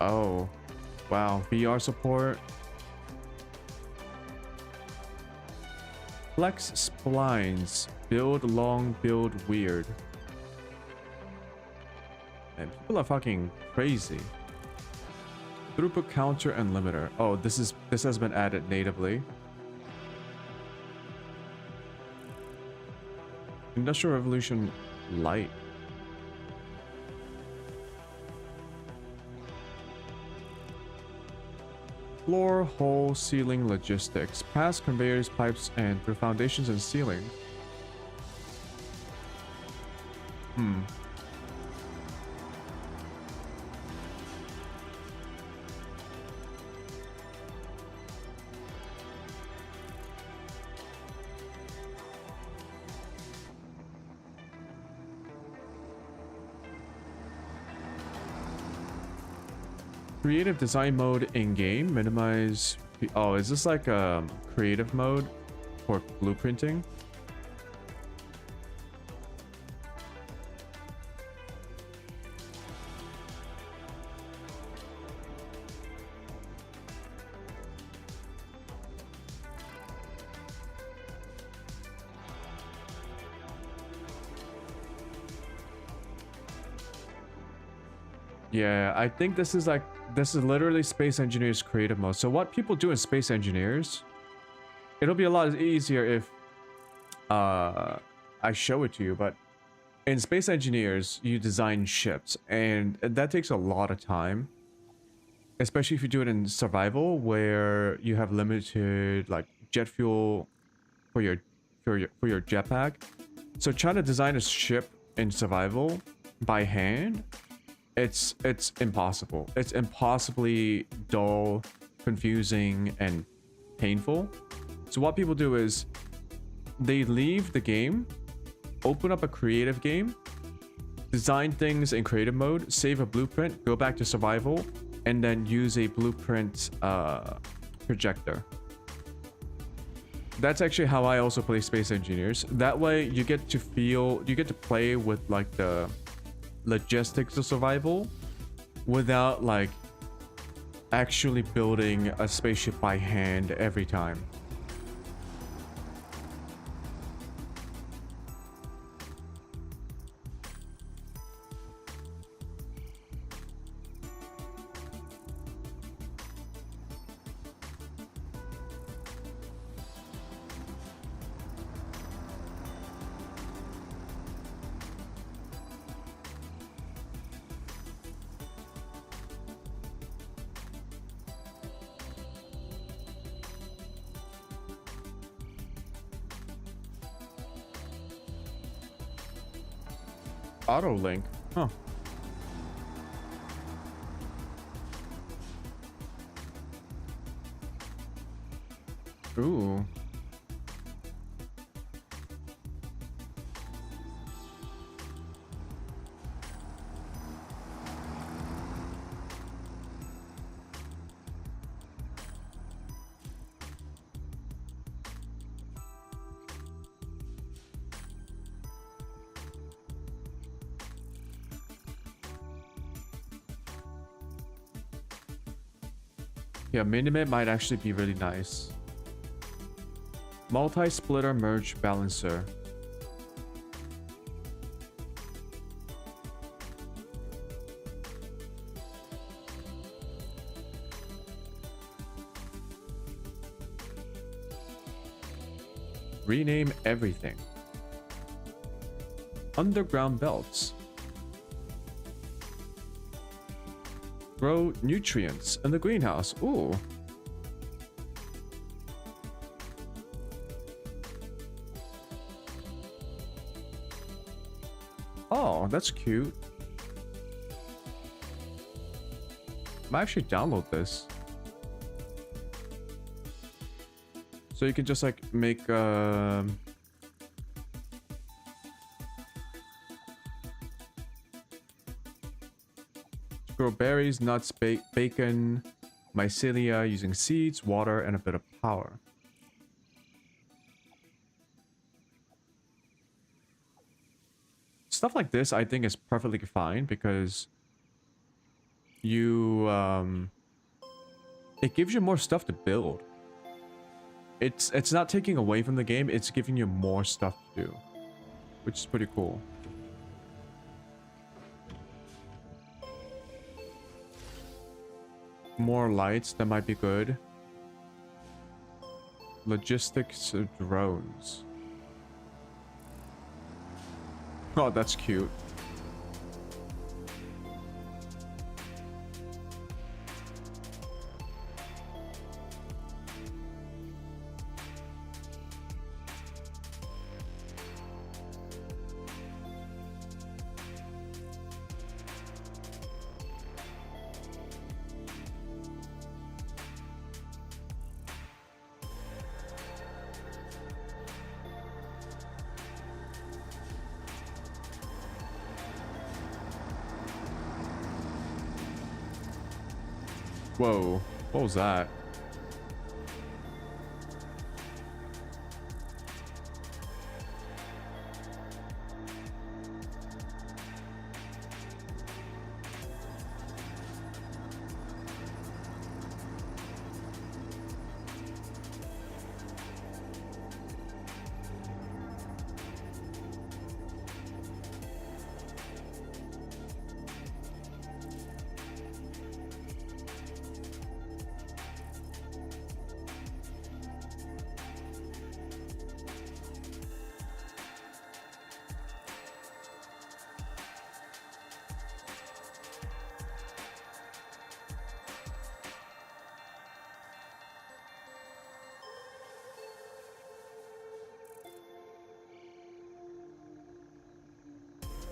Oh, wow. VR support. Flex splines. Build long, build weird. And people are fucking crazy. Throughput counter and limiter. Oh, this has been added natively. Industrial Revolution Light. Floor, hole, ceiling, logistics. Past conveyors, pipes, and through foundations and ceiling. Creative design mode in game. Minimize. Oh, is this like a creative mode for blueprinting? Yeah, I think this is literally Space Engineers creative mode. So what people do in Space Engineers, it'll be a lot easier if I show it to you, but in Space Engineers, you design ships, and that takes a lot of time, especially if you do it in survival, where you have limited like jet fuel for your jetpack. So trying to design a ship in survival by hand, it's impossible. It's impossibly dull, confusing, and painful. So what people do is they leave the game, open up a creative game, design things in creative mode, save a blueprint, go back to survival, and then use a blueprint projector. That's actually how I also play Space Engineers. That way you get to play with like the logistics of survival without like actually building a spaceship by hand every time. Auto link. Huh. Ooh. Yeah, Minimap might actually be really nice. Multi-splitter merge balancer. Rename everything. Underground belts. Grow nutrients in the greenhouse. Ooh. Oh, that's cute. I might actually download this. So you can just like make grow berries, nuts, bacon, mycelia using seeds, water, and a bit of power. Stuff like this I think is perfectly fine because you it gives you more stuff to build. It's not taking away from the game, it's giving you more stuff to do, which is pretty cool. More lights, that might be good. Logistics drones. Oh, that's cute. Whoa, what was that?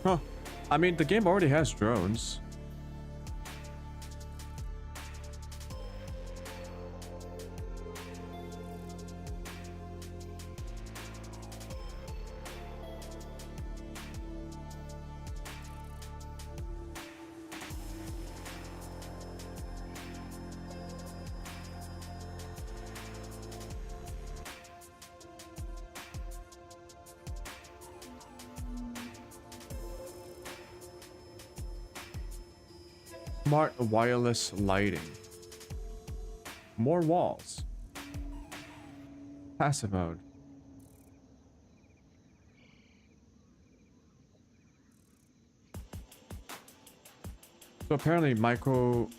Huh. I mean, the game already has drones. Smart wireless lighting. More walls. Passive mode. So apparently micro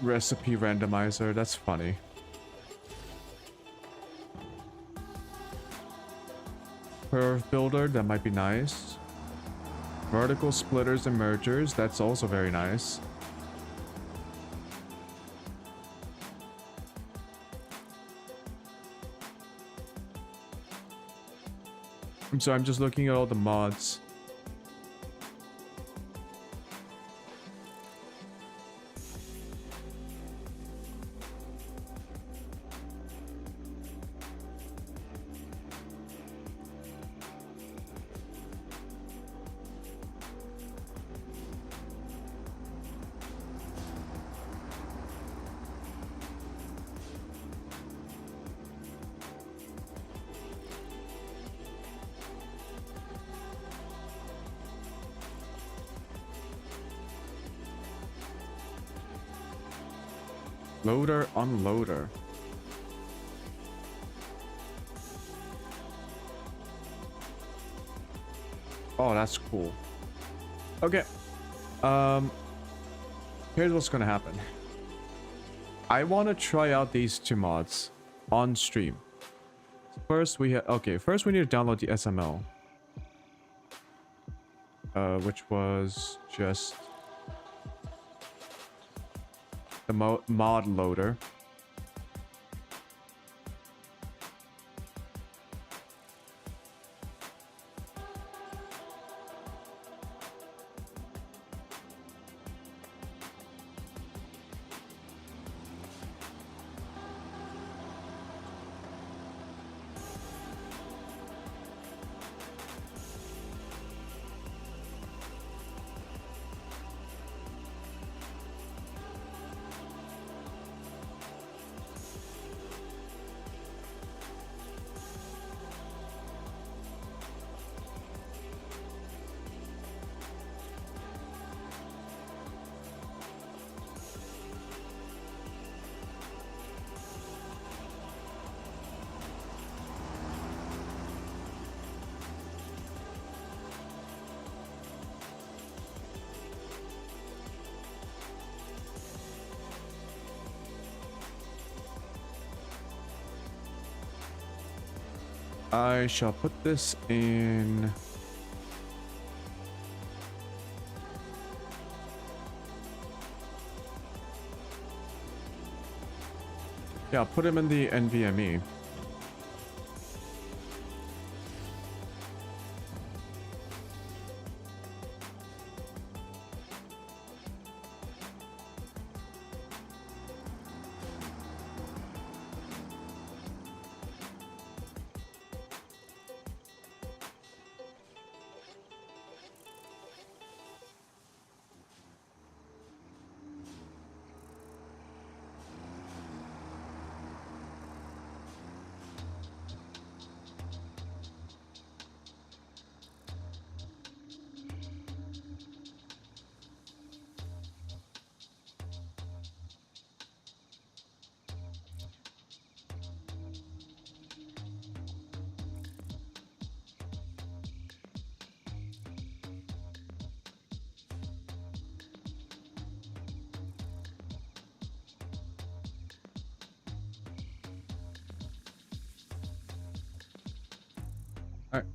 recipe randomizer, that's funny. Curve builder, that might be nice. Vertical splitters and mergers. That's also very nice. So I'm just looking at all the mods. Loader, unloader. Oh, that's cool. Okay. Here's what's gonna happen. I want to try out these two mods on stream. First, we need to download the SML. Which was just the mod loader. I shall put this in. Yeah, I'll put him in the NVMe. Alright.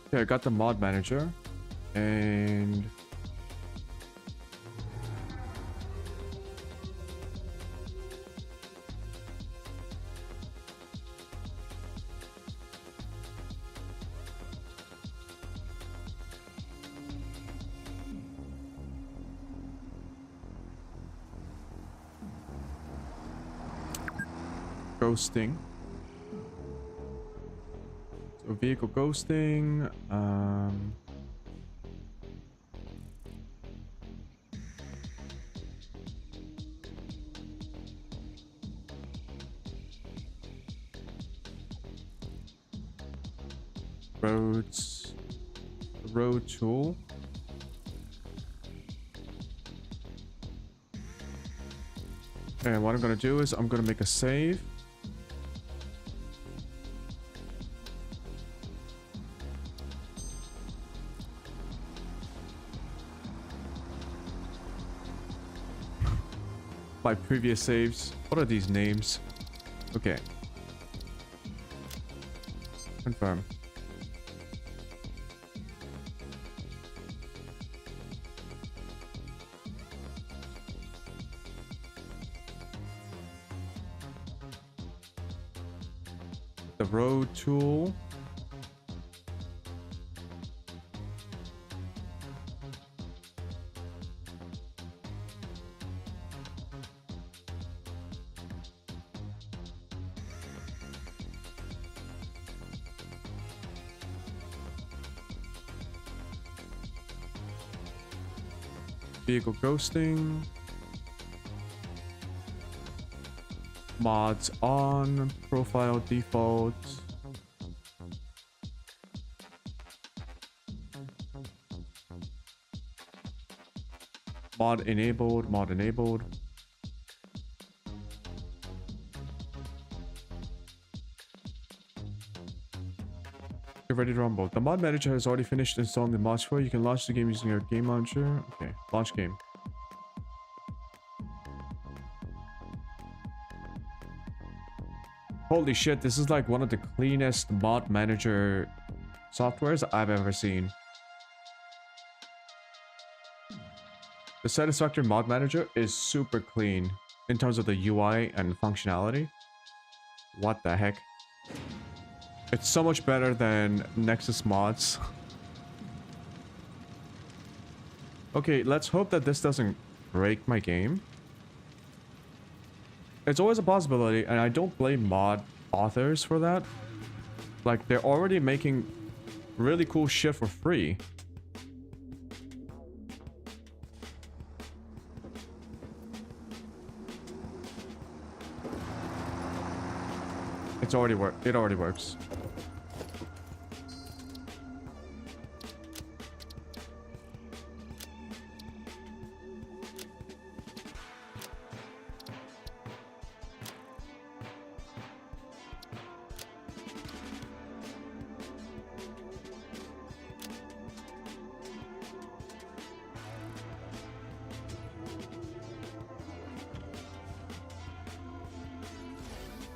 Okay, I got the mod manager and ghosting. So vehicle ghosting. Roads. Road tool. And what I'm gonna do is I'm gonna make a save. my previous saves. What are these names? Okay. Confirm. The road tool. Vehicle ghosting. Mods on. Profile default. Mod enabled. Mod enabled. Get ready to rumble. The mod manager has already finished installing the mods for you. You can launch the game using your game launcher. Okay, launch game. Holy shit, this is like one of the cleanest mod manager softwares I've ever seen. The Satisfactory mod manager is super clean in terms of the UI and functionality. What the heck? It's so much better than Nexus mods. Okay, let's hope that this doesn't break my game. It's always a possibility, and I don't blame mod authors for that. Like, they're already making really cool shit for free. It already works.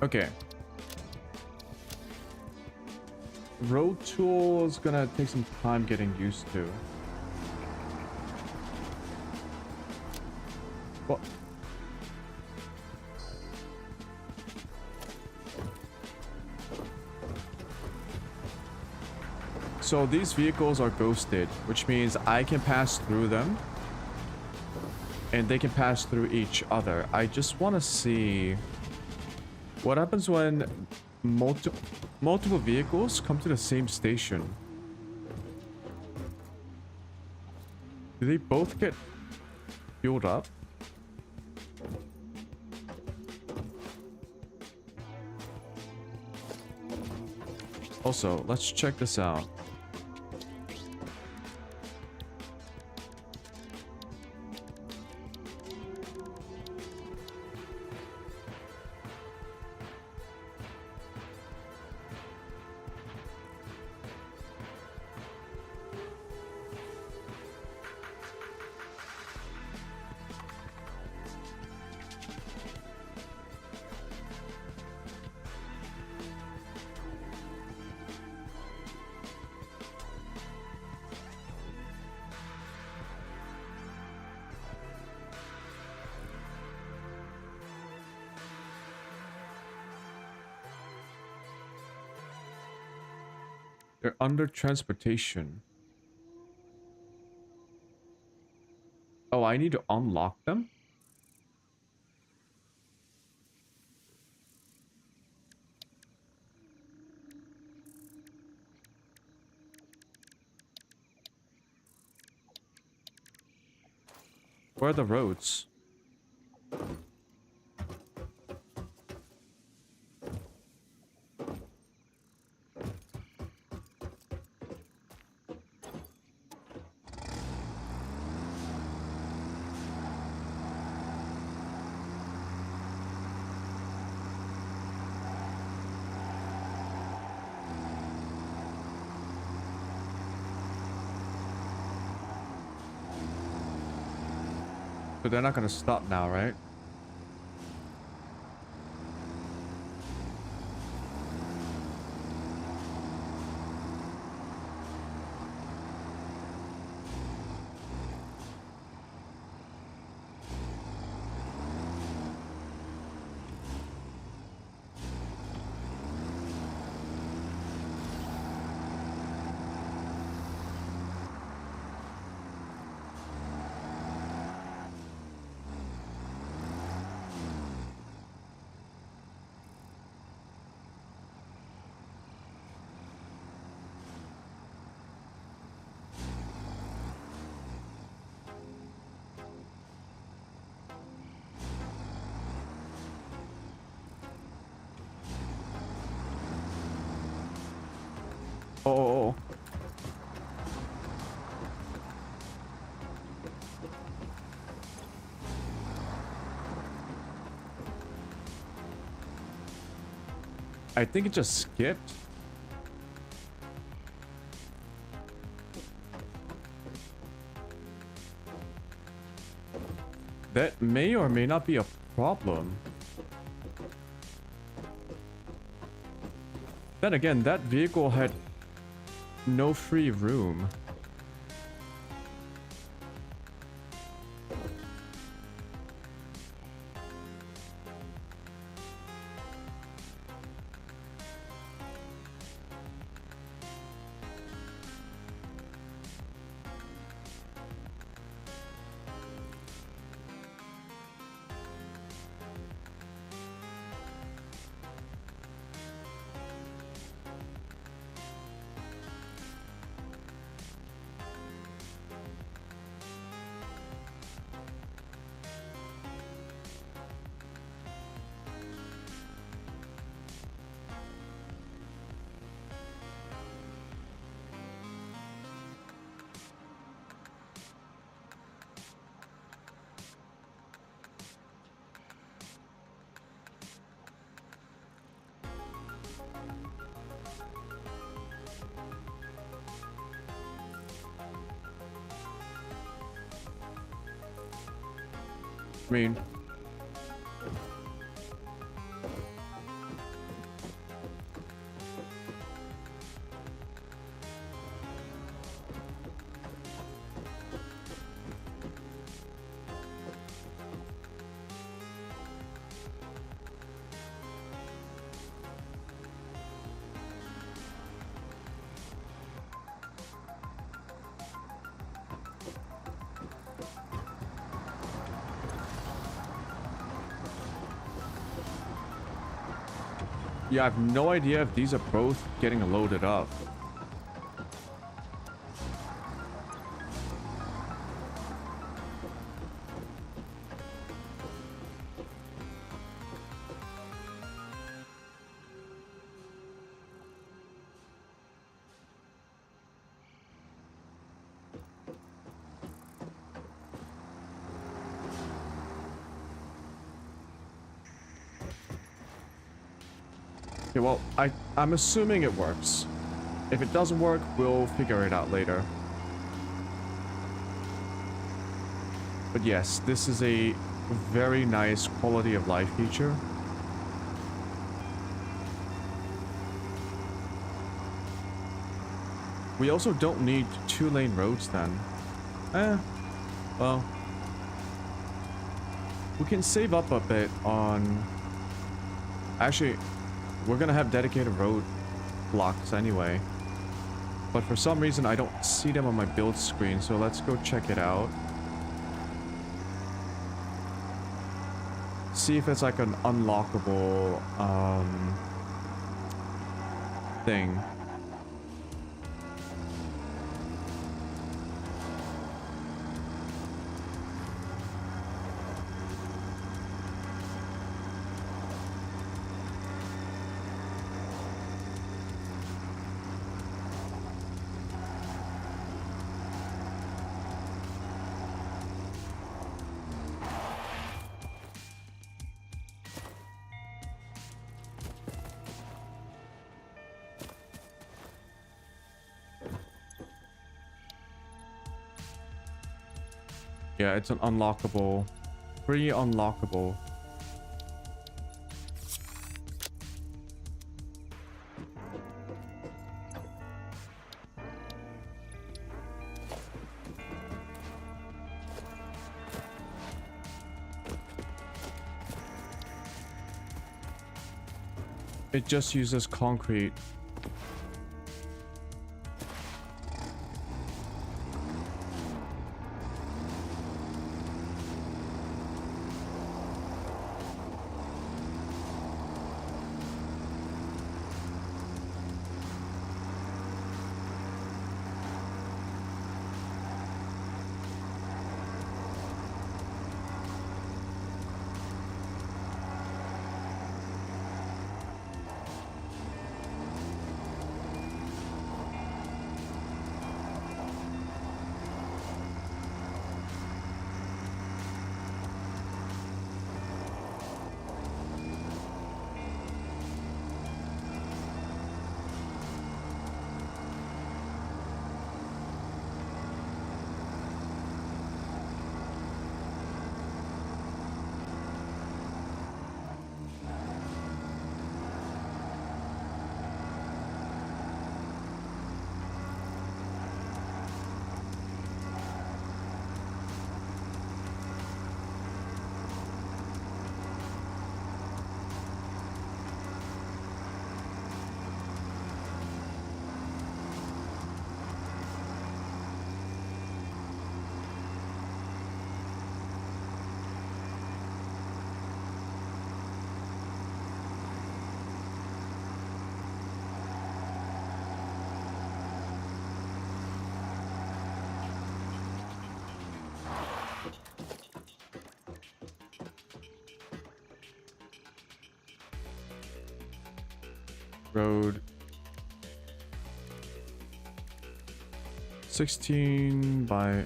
Okay. Road tool is gonna take some time getting used to. What? So these vehicles are ghosted, which means I can pass through them. And they can pass through each other. I just want to see what happens when multiple vehicles come to the same station. Do they both get fueled up? Also, let's check this out. They're under transportation. Oh, I need to unlock them? Where are the roads? But they're not gonna stop now, right? Oh, oh, oh. I think it just skipped. That may or may not be a problem. Then again, that vehicle had no free room. I mean, yeah, I have no idea if these are both getting loaded up. Okay, well, I'm assuming it works. If it doesn't work, we'll figure it out later. But yes, this is a very nice quality of life feature. We also don't need 2-lane roads then. Well, we can save up a bit on... Actually, we're gonna have dedicated road blocks anyway. But for some reason, I don't see them on my build screen, so let's go check it out. See if it's like an unlockable thing. Yeah, it's an unlockable, free unlockable. It just uses concrete. road. 16 by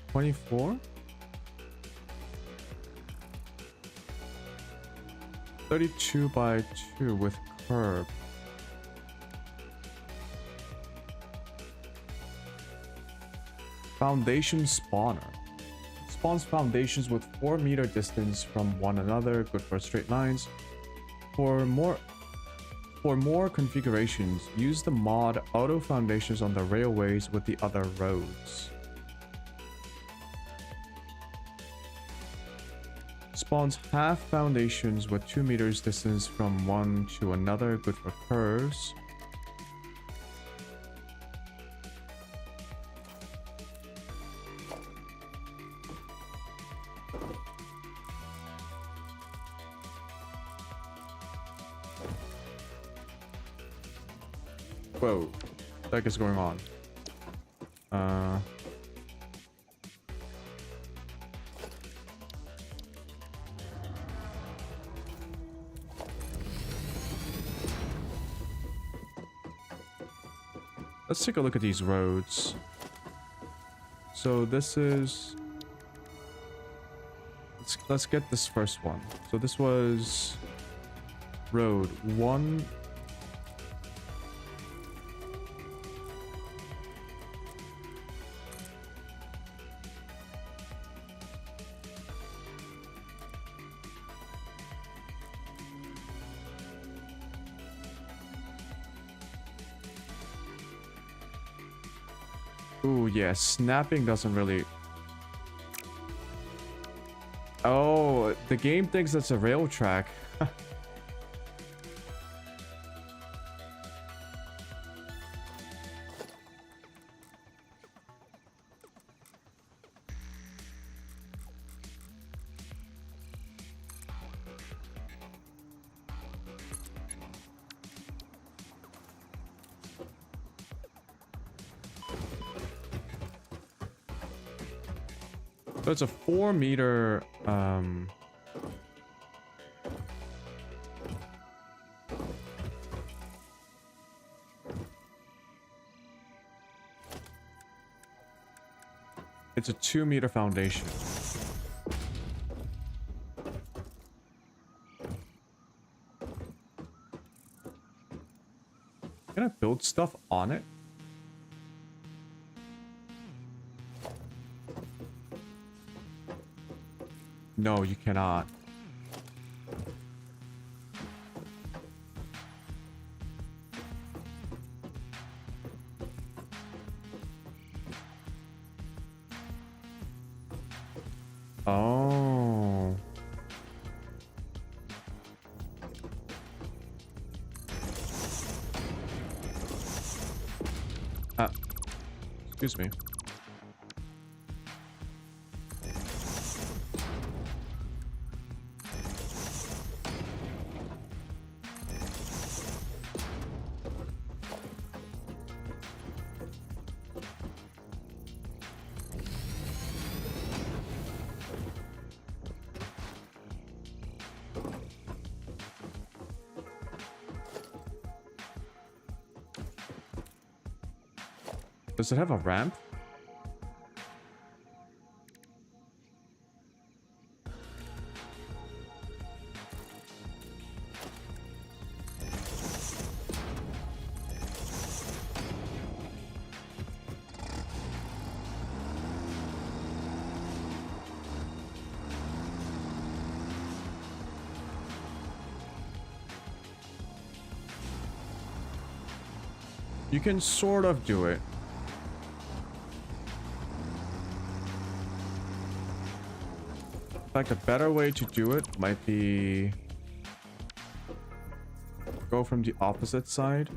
24? 32 by 2 with curb. Foundation spawner. Spawns foundations with 4-meter distance from one another, good for straight lines. For more configurations, use the mod auto foundations on the railways with the other roads. Spawns half foundations with 2 meters distance from one to another, good for curves. Whoa, what the heck is going on? Let's take a look at these roads. So this is... Let's get this first one. So this was road 1. Ooh, yeah, snapping doesn't really... Oh, the game thinks it's a rail track. So it's a 4-meter, it's a 2-meter foundation. Can I build stuff on it? No, you cannot. Oh. Excuse me. Does it have a ramp? You can sort of do it. In fact, a better way to do it might be go from the opposite side.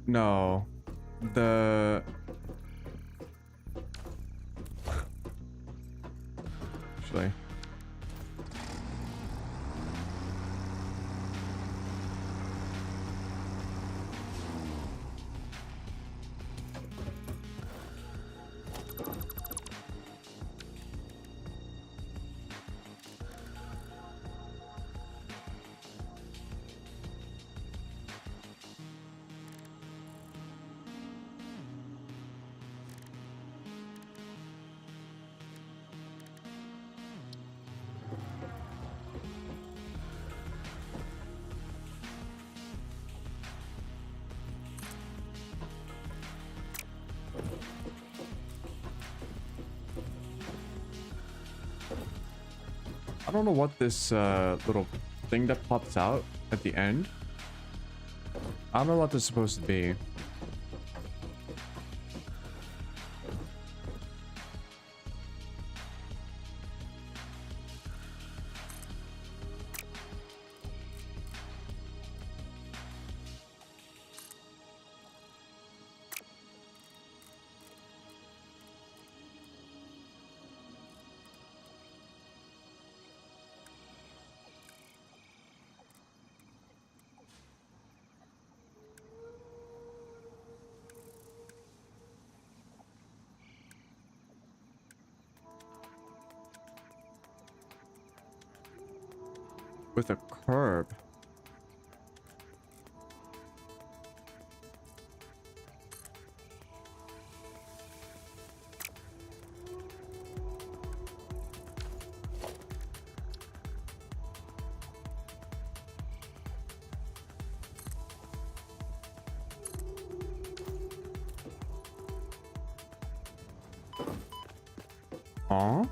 No, the actually. I don't know what this little thing that pops out at the end. I don't know what this is supposed to be. With a curb. Huh?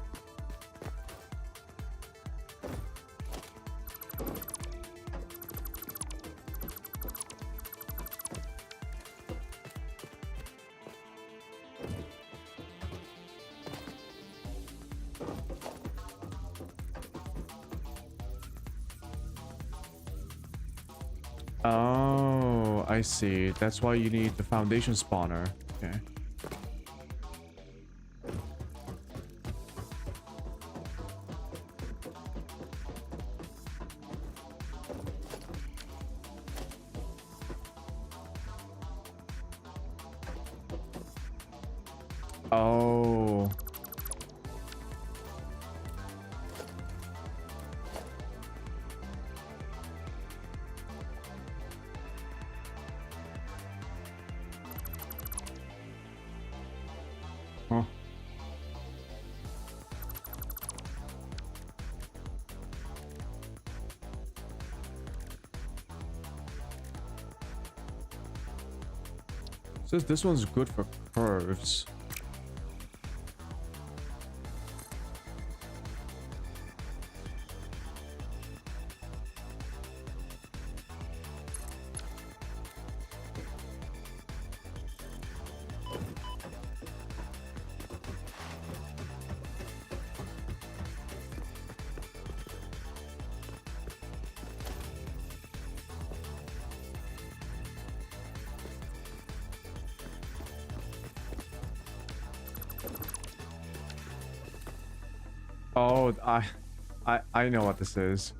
Oh, I see. That's why you need the foundation spawner. Okay. Oh. Huh. Says this one's good for curves. Oh, I know what this is,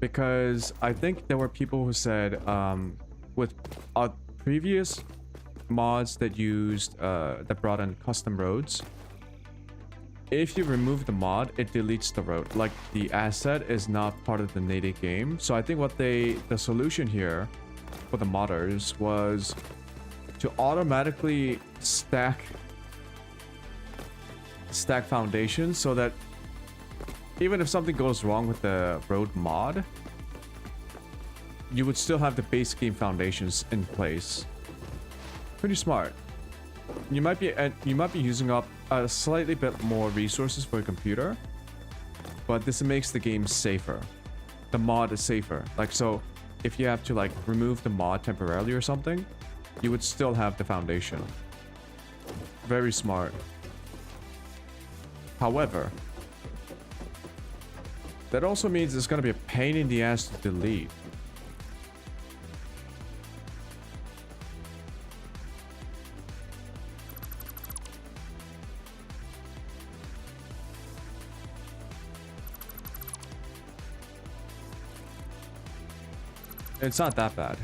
because I think there were people who said with previous mods that used that brought in custom roads, if you remove the mod, it deletes the road. Like the asset is not part of the native game. So I think what the solution here for the modders was to automatically stack foundations so that even if something goes wrong with the road mod, you would still have the base game foundations in place. Pretty smart. You might be using up a slightly bit more resources for your computer, but this makes the game safer. The mod is safer. Like, so if you have to like remove the mod temporarily or something, you would still have the foundation. Very smart. However, that also means it's going to be a pain in the ass to delete. It's not that bad.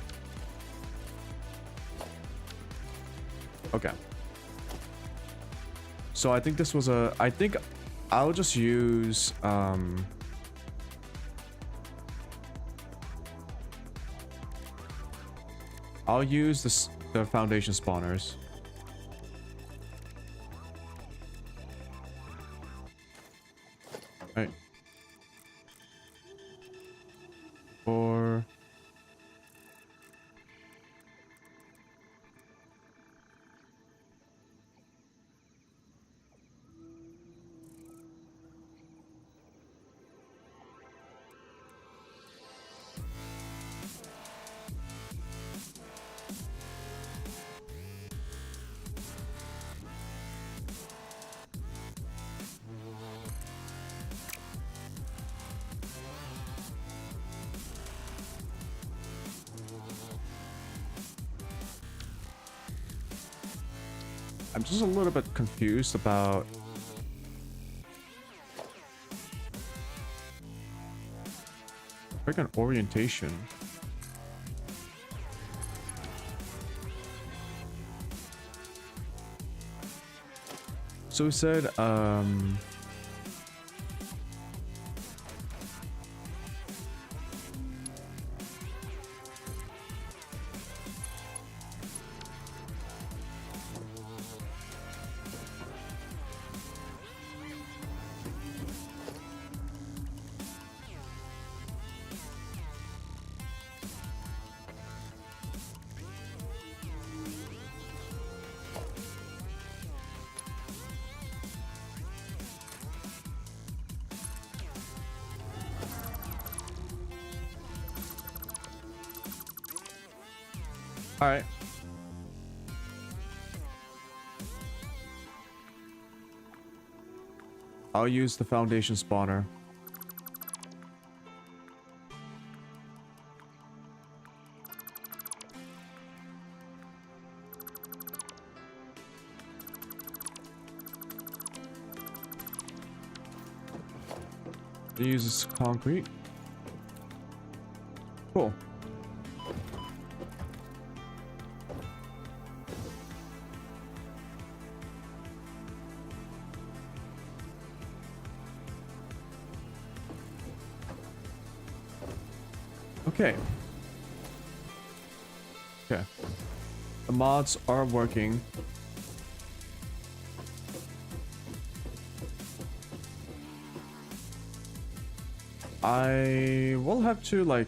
Okay. So I think this was a... I think I'll just use... I'll use the foundation spawners. Right. 4. I'm just a little bit confused about freaking orientation. So we said, all right. I'll use the foundation spawner. It uses concrete. Cool. Okay. Okay. The mods are working. I will have to like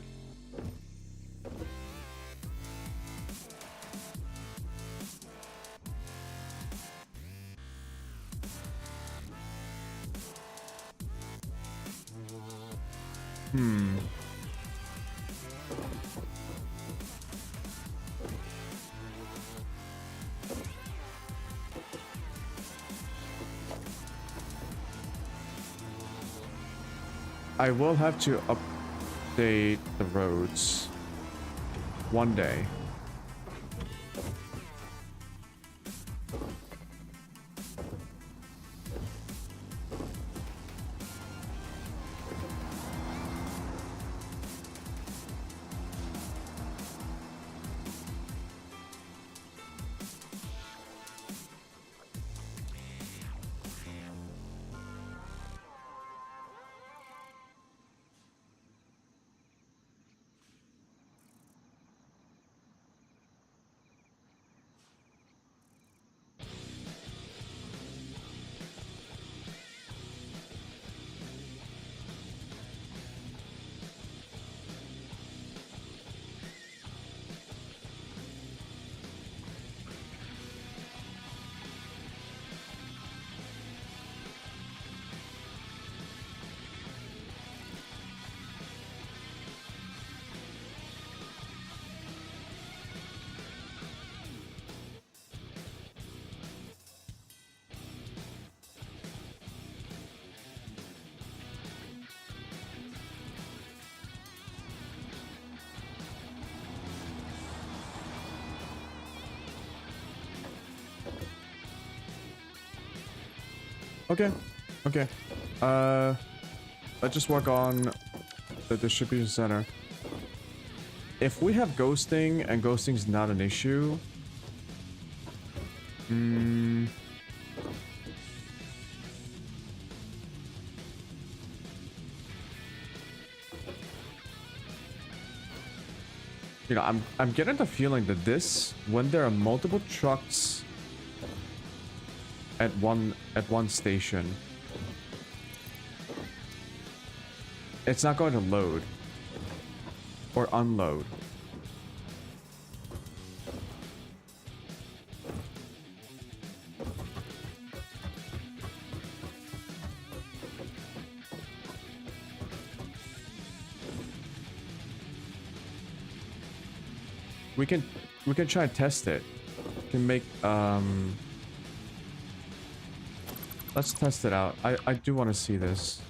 I will have to update the roads one day. Okay. Okay. Let's just work on the distribution center. If we have ghosting and ghosting's not an issue, you know, I'm getting the feeling that this, when there are multiple trucks at one station, it's not going to load or unload. We can try and test it. We can make let's test it out. I do want to see this.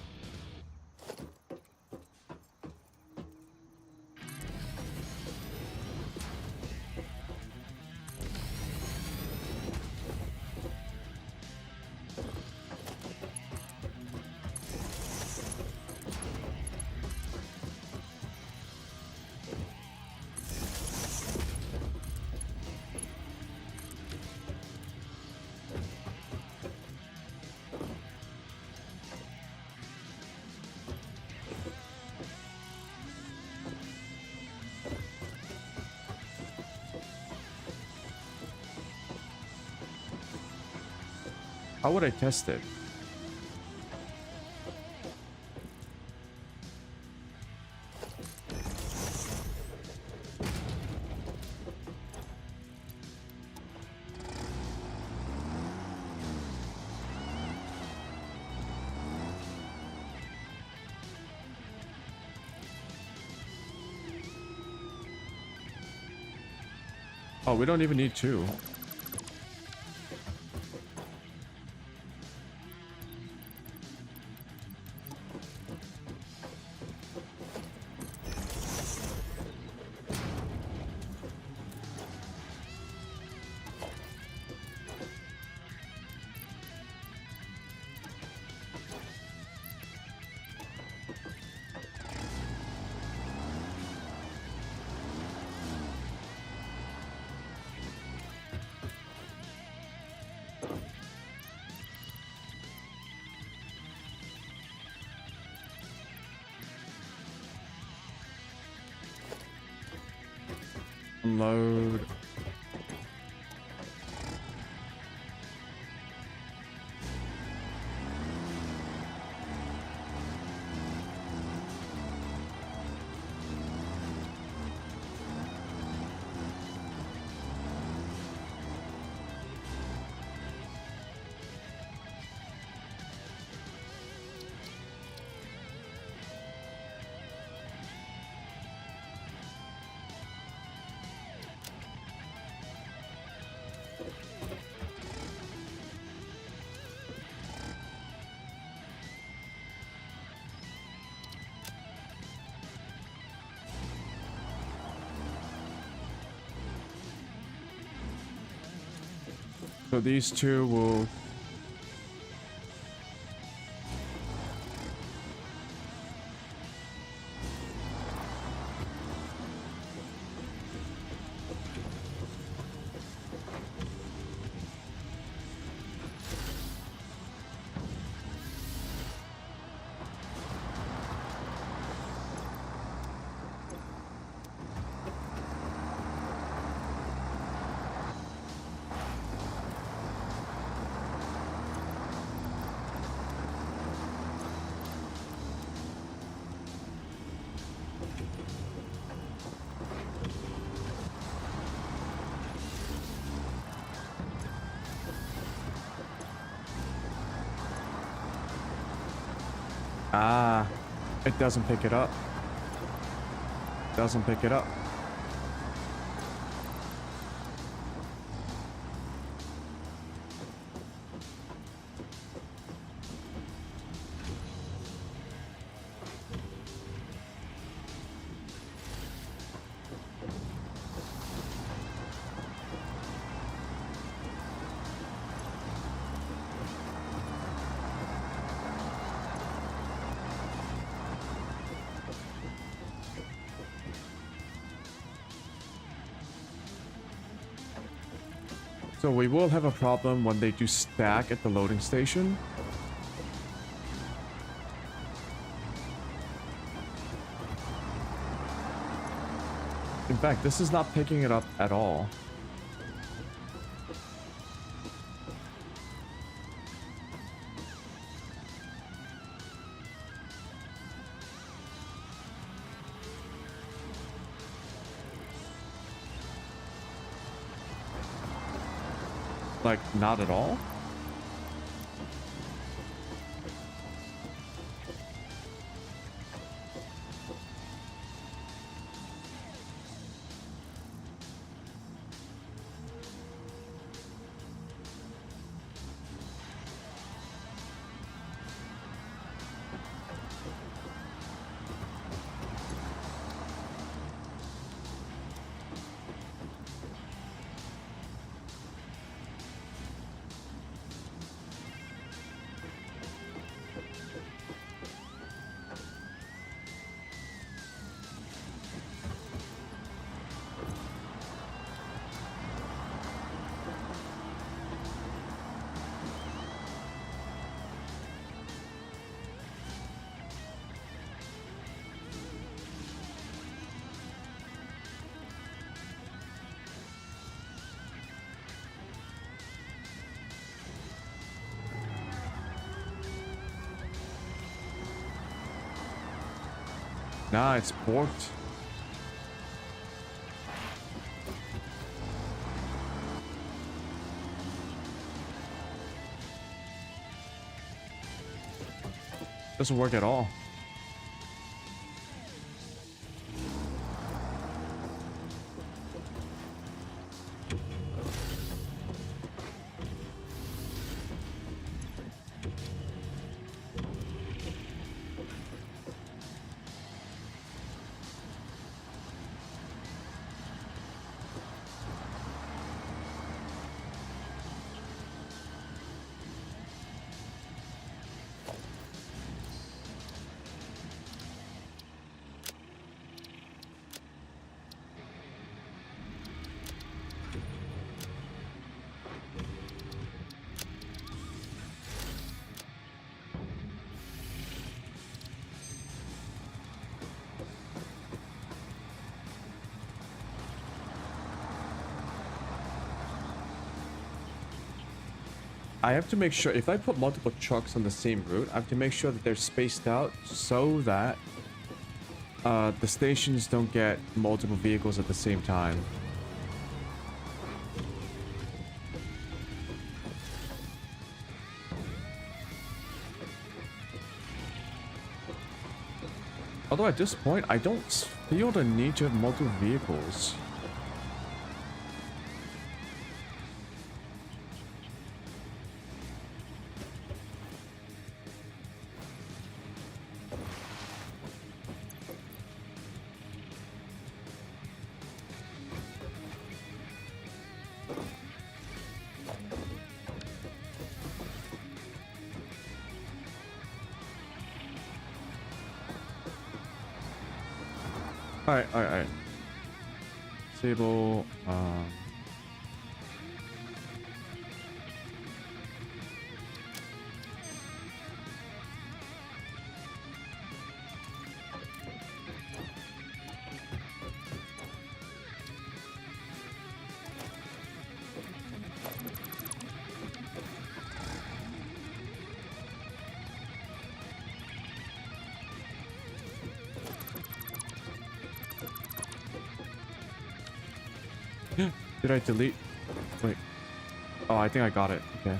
How would I test it? Oh, we don't even need two. Unload. So these two will... Ah, it doesn't pick it up. Doesn't pick it up. So we will have a problem when they do stack at the loading station. In fact, this is not picking it up at all. Like, not at all? Nah, it's porked. Doesn't work at all. I have to make sure, if I put multiple trucks on the same route, I have to make sure that they're spaced out so that the stations don't get multiple vehicles at the same time. Although at this point, I don't feel the need to have multiple vehicles. Alright. Disable, 'Cause did I delete? Wait. Oh, I think I got it. Okay.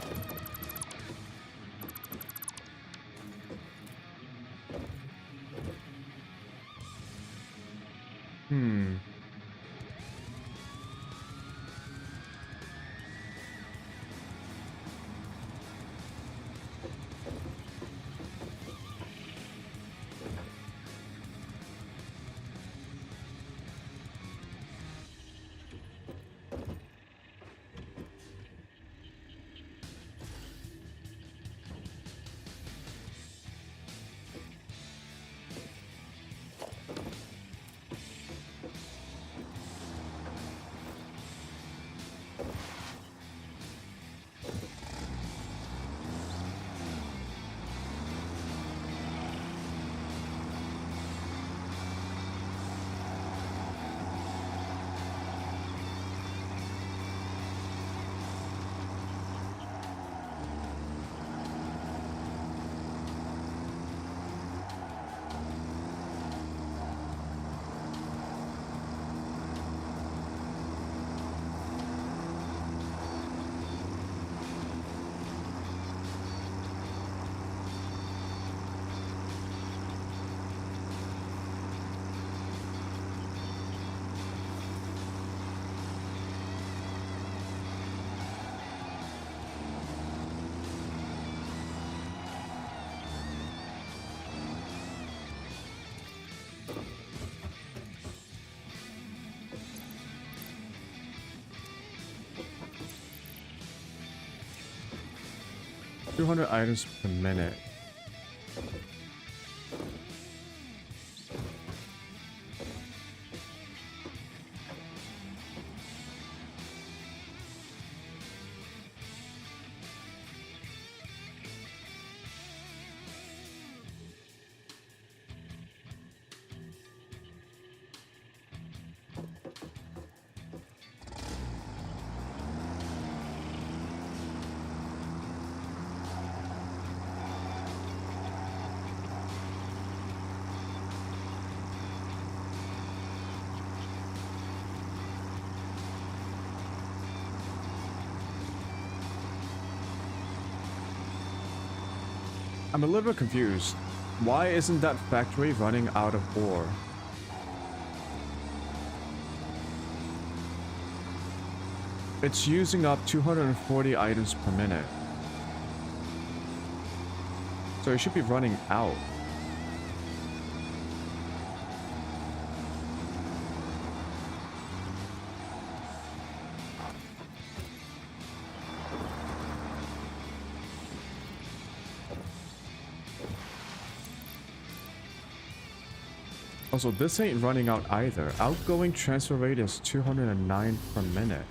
$200 items per minute. I'm a little bit confused. Why isn't that factory running out of ore? It's using up 240 items per minute. So it should be running out. Also, this ain't running out either. Outgoing transfer rate is 209 per minute.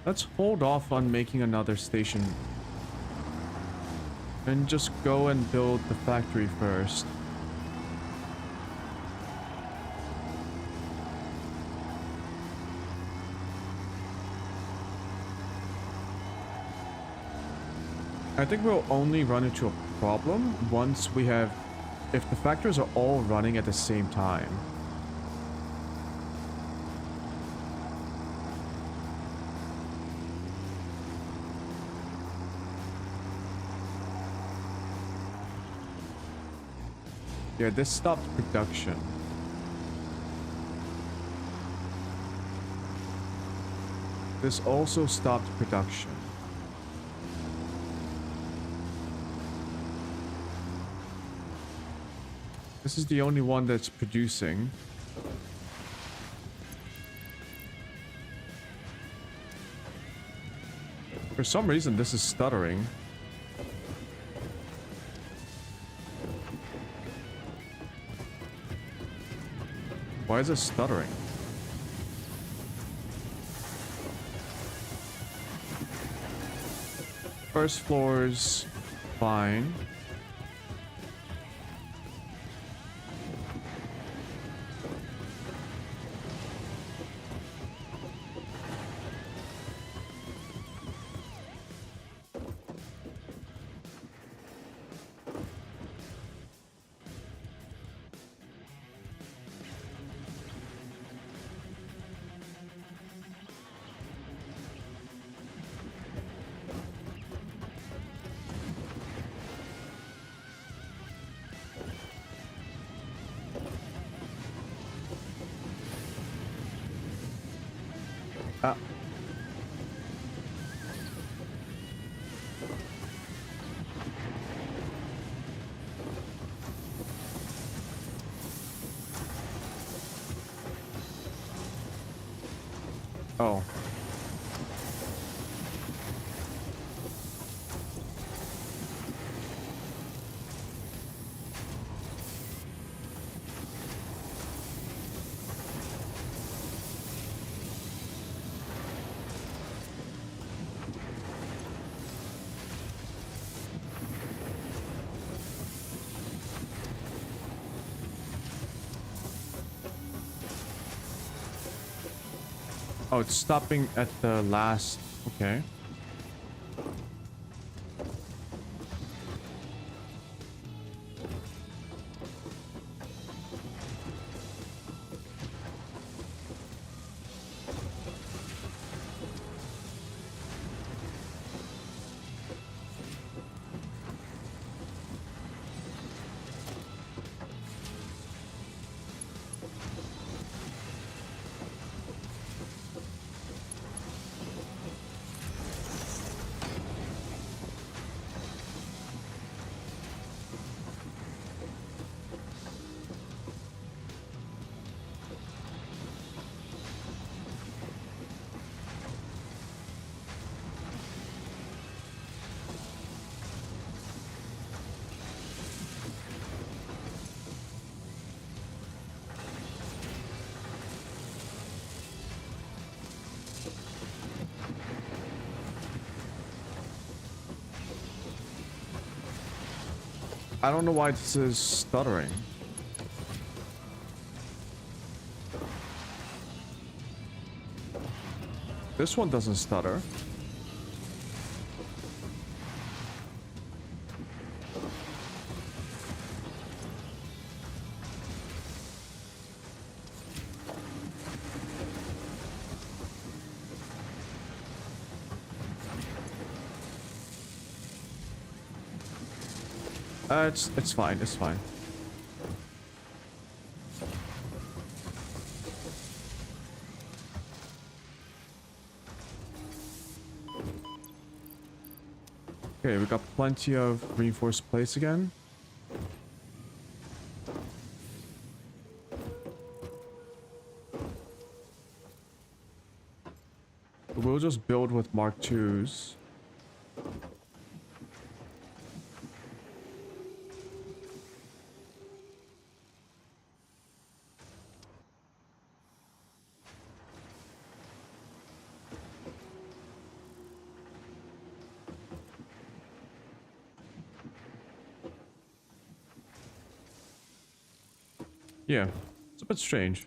Let's hold off on making another station and just go and build the factory first. I think we'll only run into a problem once we have, if the factories are all running at the same time. Yeah, this stopped production. This also stopped production. This is the only one that's producing. For some reason, this is stuttering. Why is it stuttering? First floor's fine. Ah. Oh. Oh, it's stopping at the last... Okay. I don't know why this is stuttering. This one doesn't stutter. It's fine. It's fine. Okay, we got plenty of reinforced plates again. We'll just build with Mark IIs. Yeah, it's a bit strange.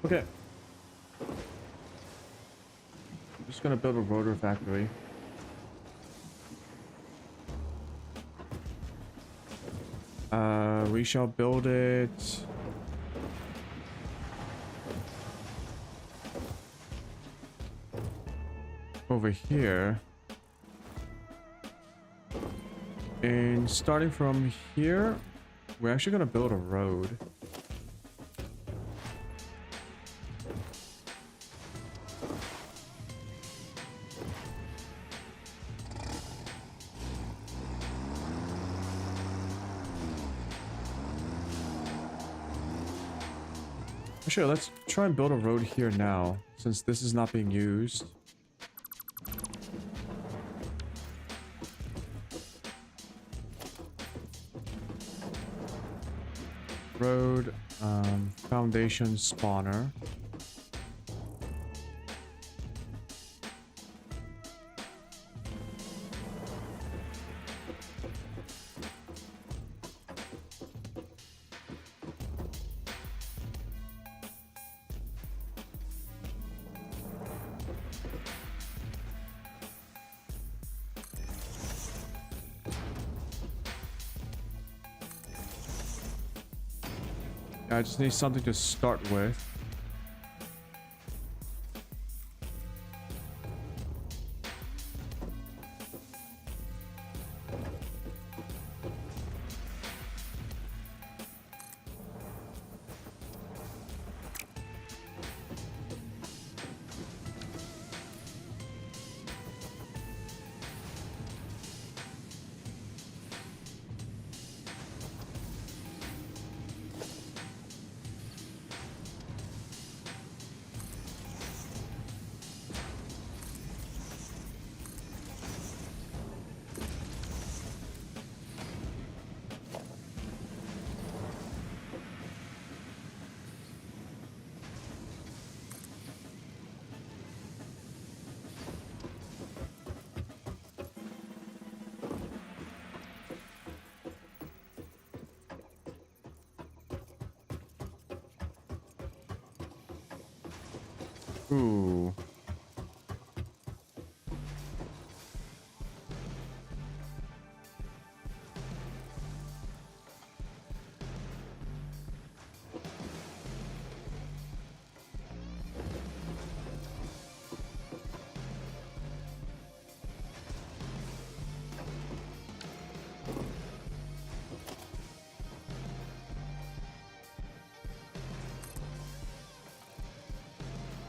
Okay. I'm just gonna build a rotor factory. We shall build it over here. And starting from here, we're actually gonna build a road. Sure, let's try and build a road here now, since this is not being used. Road, foundation spawner. I just need something to start with. Ooh.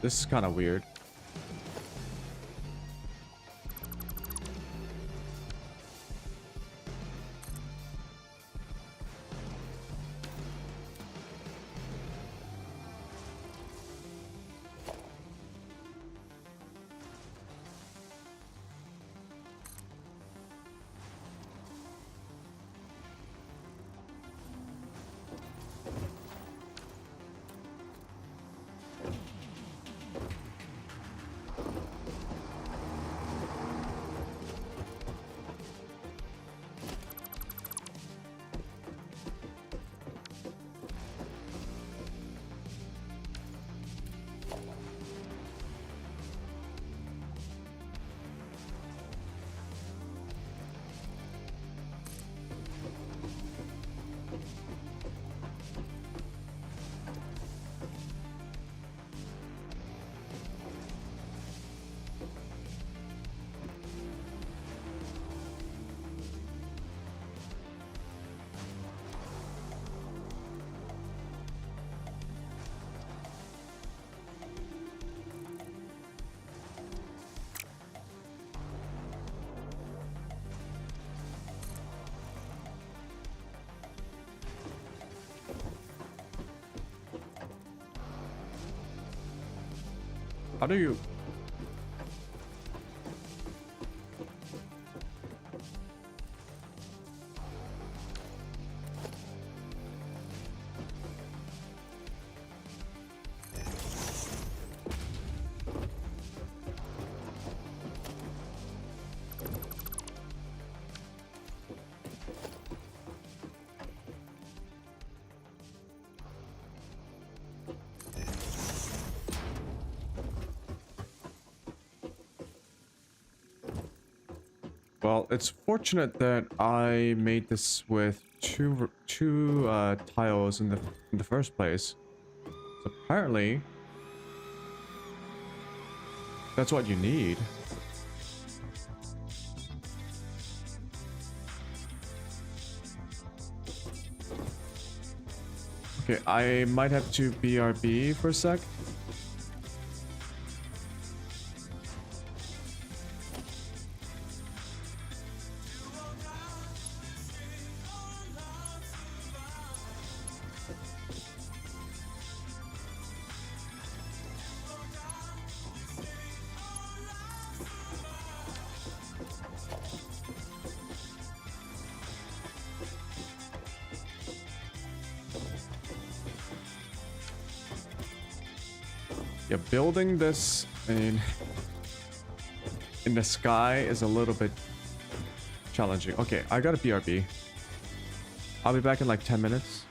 This is kind of weird. How do you... Well, it's fortunate that I made this with two tiles in the first place. So apparently, that's what you need. Okay, I might have to BRB for a sec. Yeah, building this in the sky is a little bit challenging. Okay, I got a BRB. I'll be back in like 10 minutes.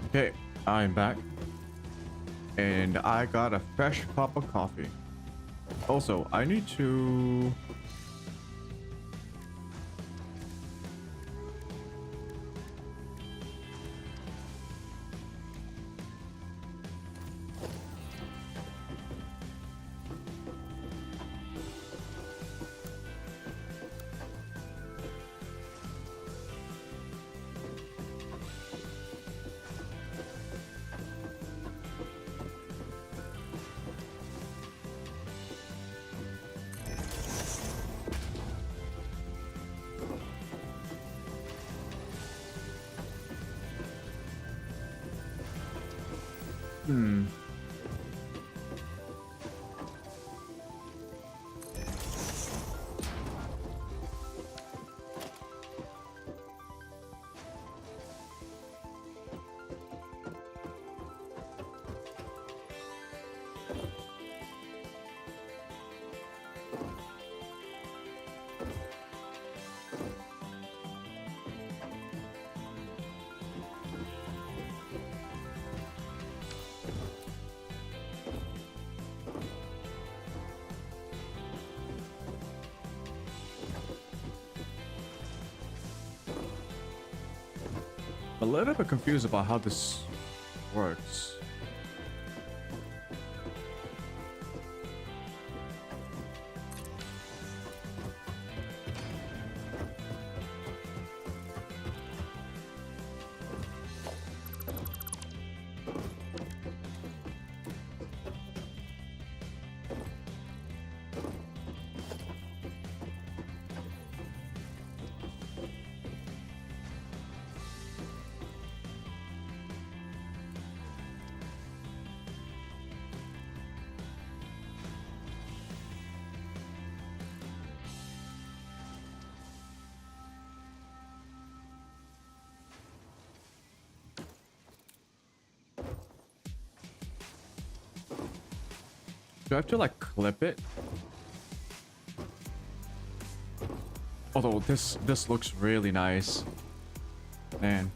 Okay, I'm back. And I got a fresh cup of coffee. Also, I need to... a little bit confused about how this works. Do I have to like clip it? Although this looks really nice. Man.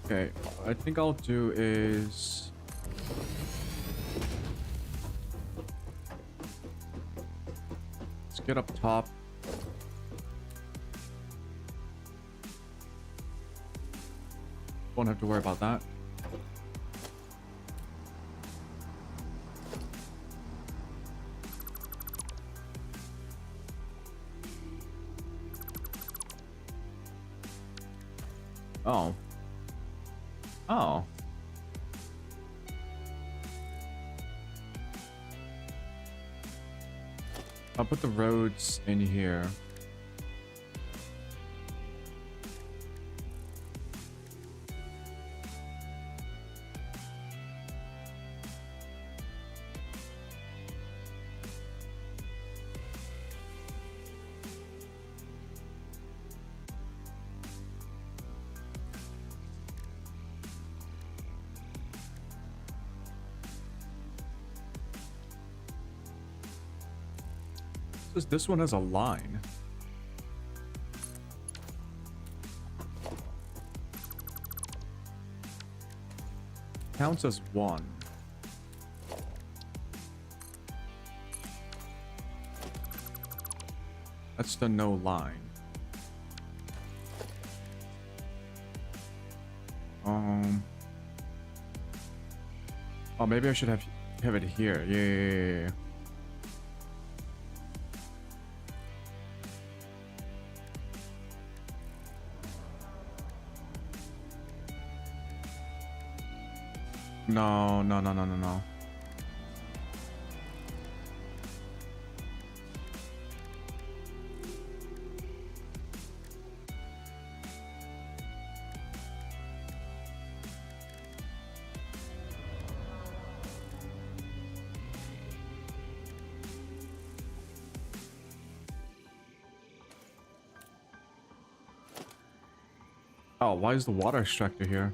Okay, what I think I'll do is let's get up top. Won't have to worry about that. Oh. Oh. I'll put the roads in here. This one has a line. Counts as one. That's the no line. Oh, maybe I should have it here. Yeah. No. Oh, why is the water extractor here?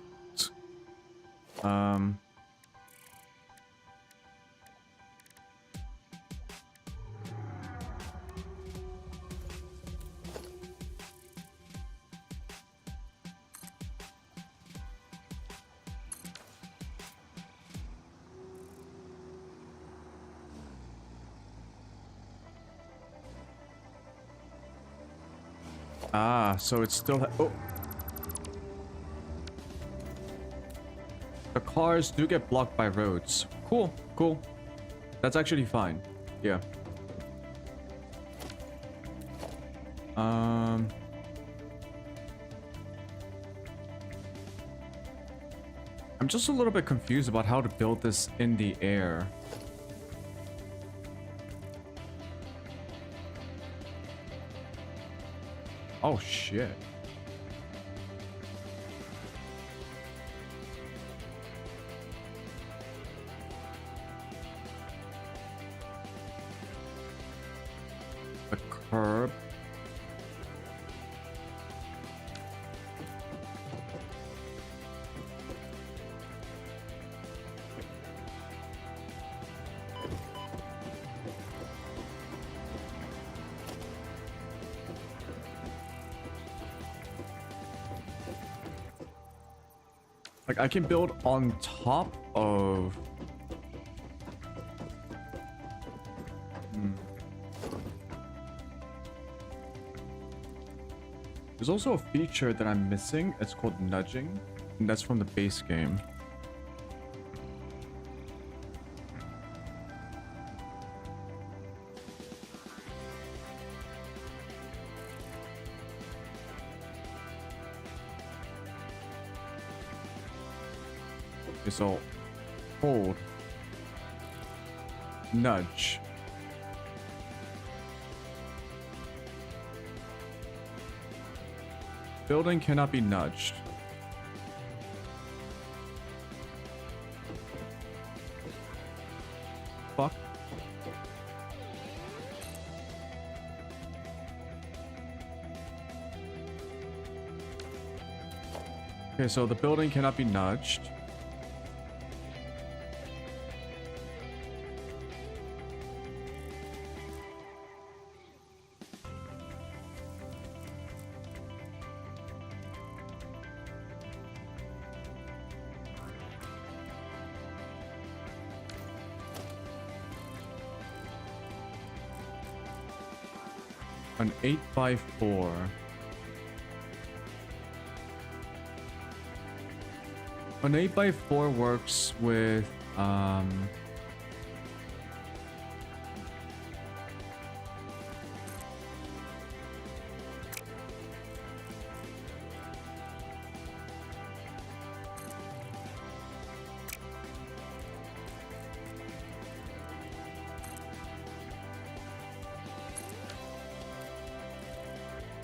Ah, so it's still... Oh! The cars do get blocked by roads. Cool, cool. That's actually fine. Yeah. I'm just a little bit confused about how to build this in the air. Oh shit. A curb. Like, I can build on top of... There's also a feature that I'm missing. It's called nudging. And that's from the base game. Okay, so hold, nudge. Building cannot be nudged. Fuck. Okay, so the building cannot be nudged. An 8x4. An 8x4 works with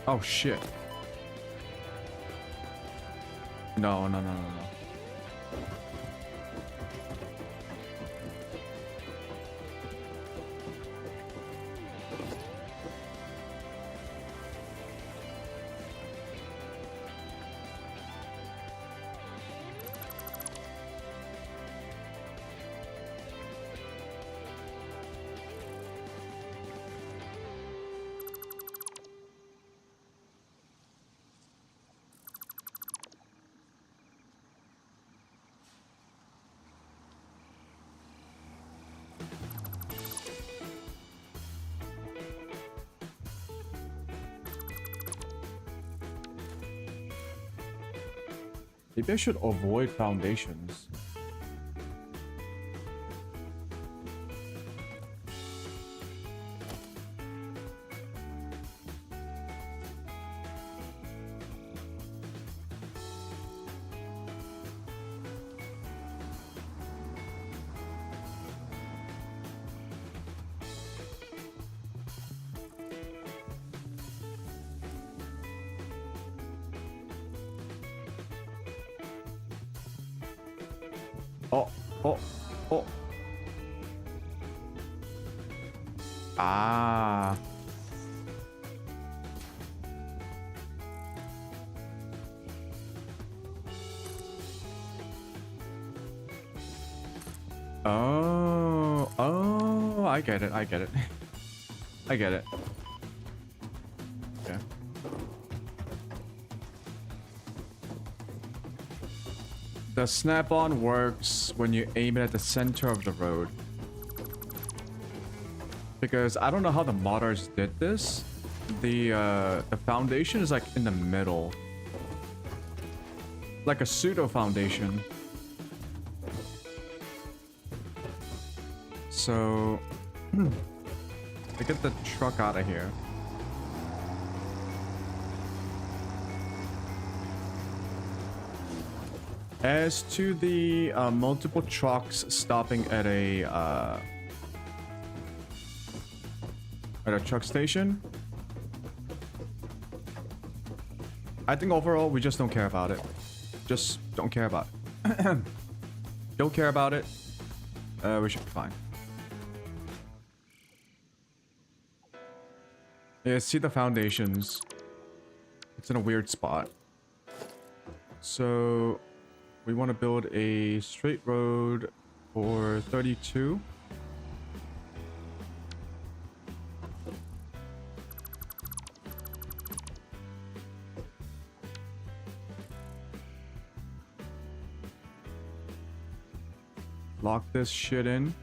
oh shit. No, no, no, no, no. Maybe I should avoid foundations. Oh, oh, oh. Ah. Oh, oh, I get it, I get it. I get it. Okay. The snap-on works when you aim it at the center of the road. Because I don't know how the modders did this, the foundation is like in the middle. Like a pseudo foundation. So to get the truck out of here. As to the multiple trucks stopping at a truck station, I think overall we just don't care about it. Just don't care about it. Don't care about it. We should be fine. Yeah, see the foundations. It's in a weird spot. So we want to build a straight road for 32. Lock this shit in.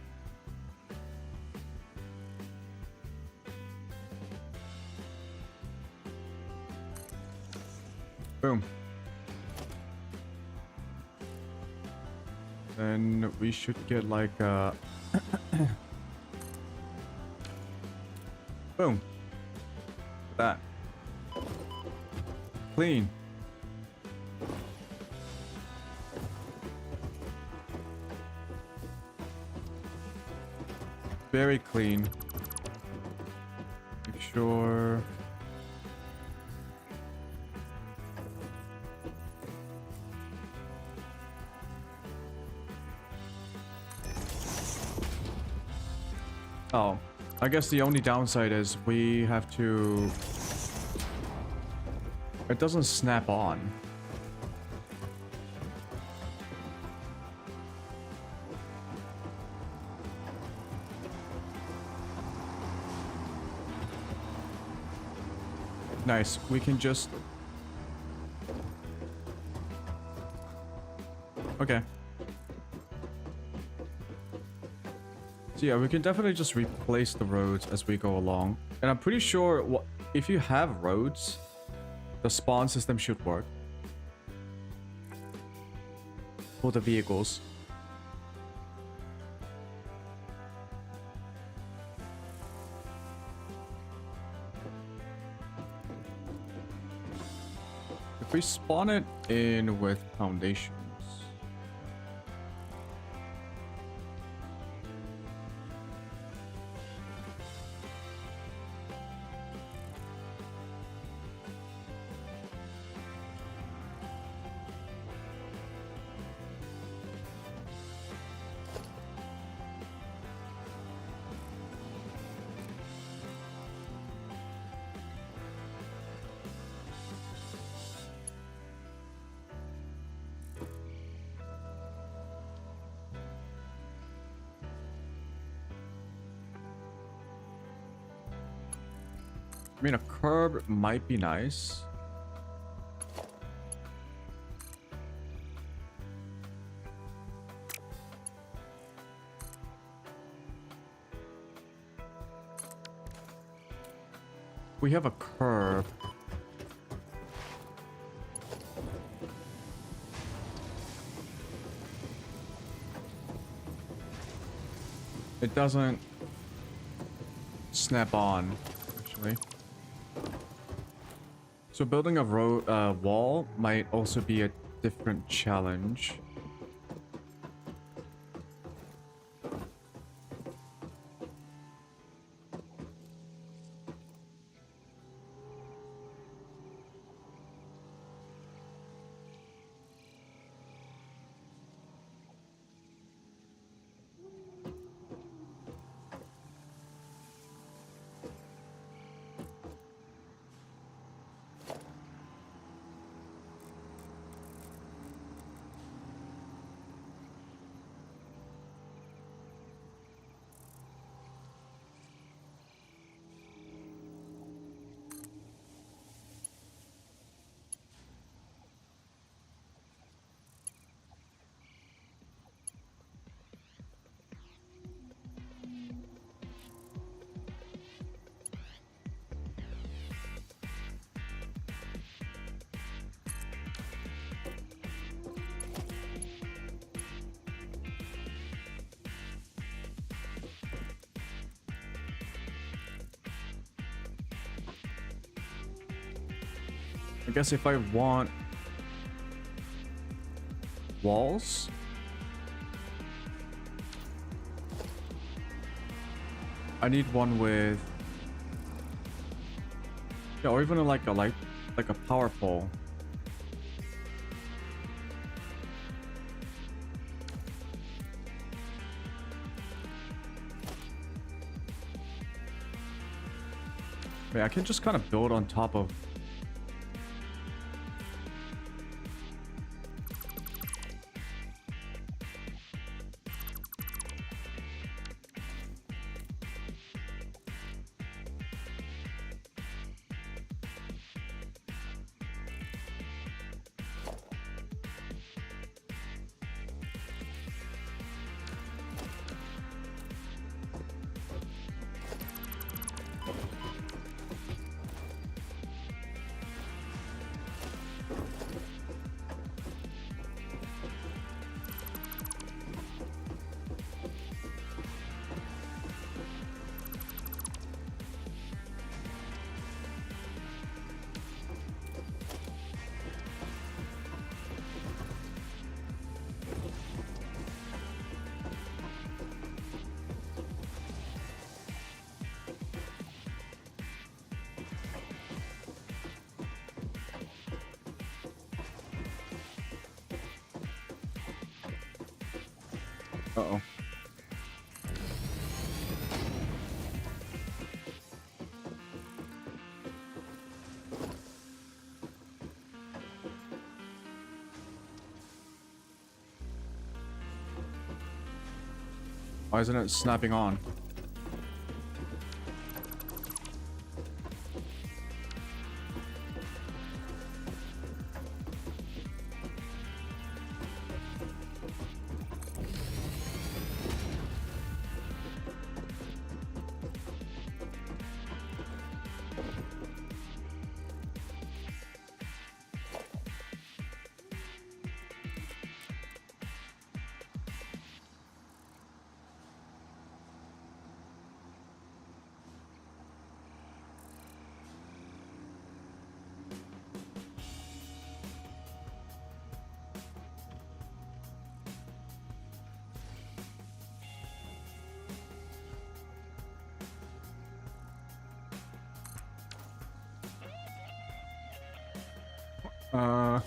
Boom. Then we should get like a boom. That. Clean. Very clean. Make sure. Oh, I guess the only downside is we have to... It doesn't snap on. Nice, we can just... Okay. So yeah, we can definitely just replace the roads as we go along. And I'm pretty sure if you have roads, the spawn system should work. For the vehicles. If we spawn it in with foundations. I mean, a curb might be nice. We have a curb. It doesn't snap on, actually. So building a road wall might also be a different challenge. I guess if I want walls, I need one with, yeah, or even like a power pole. Wait, I can just kind of build on top of. Uh-oh. Why isn't it snapping on? Uh...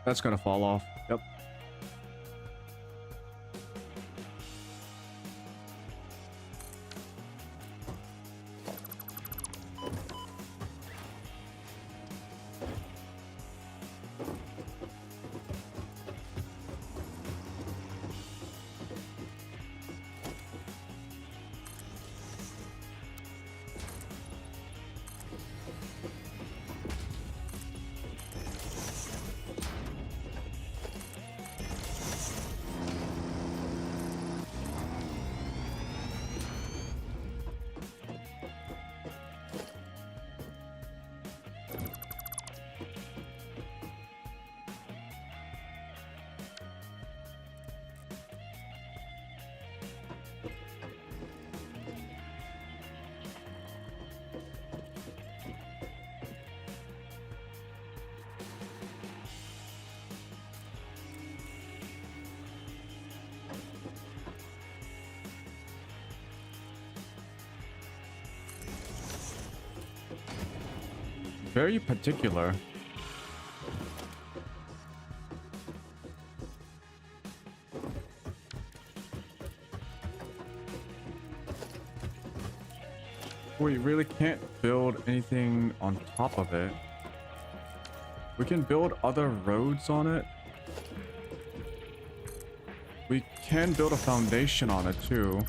That's gonna fall off. Yep. Very particular. We really can't build anything on top of it. We can build other roads on it. We can build a foundation on it too.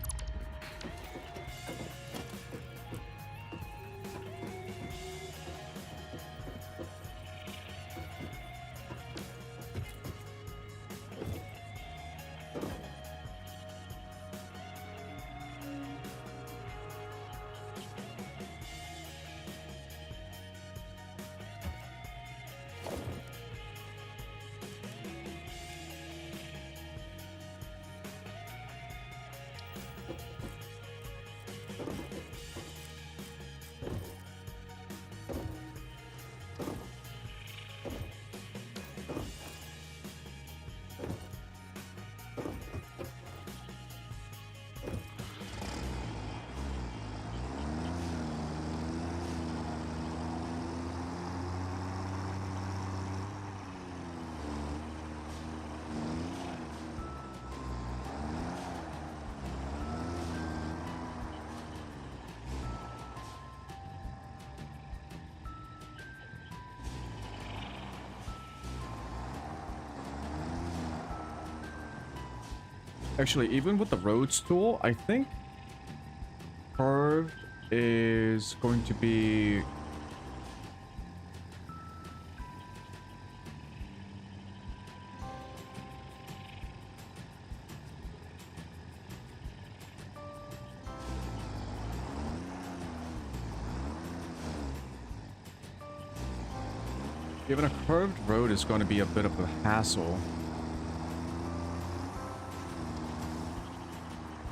Actually, even with the roads tool, I think curved is going to be... Even a curved road is going to be a bit of a hassle.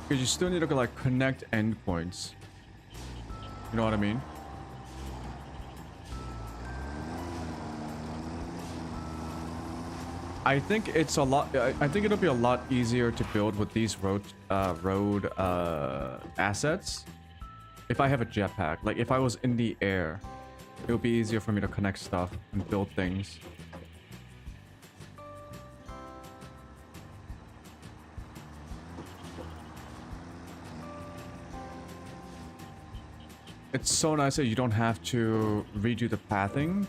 Because you still need to like connect endpoints. You know what I mean? I think it's a lot. I think it'll be a lot easier to build with these road assets if I have a jetpack. Like if I was in the air, it would be easier for me to connect stuff and build things. It's so nice that you don't have to redo the pathing.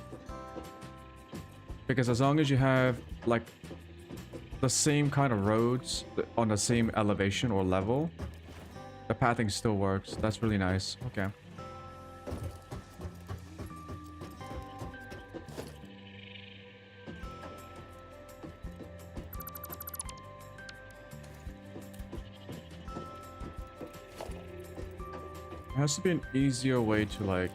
Because as long as you have like the same kind of roads on the same elevation or level, the pathing still works. That's really nice. Okay. There has to be an easier way to like...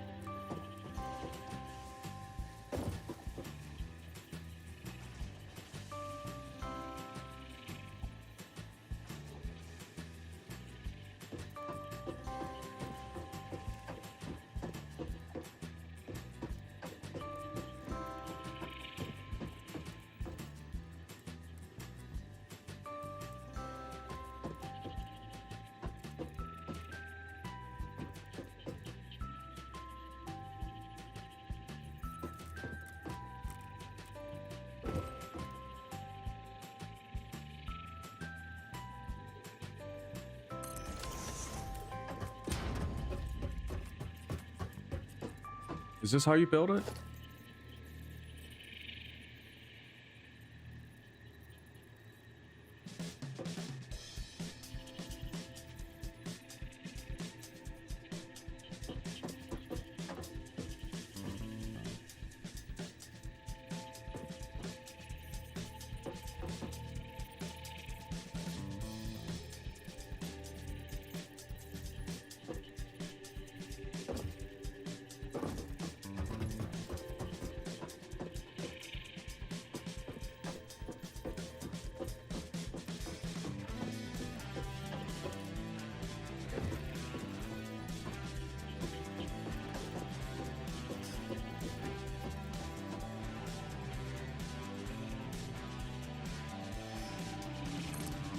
Is this how you build it?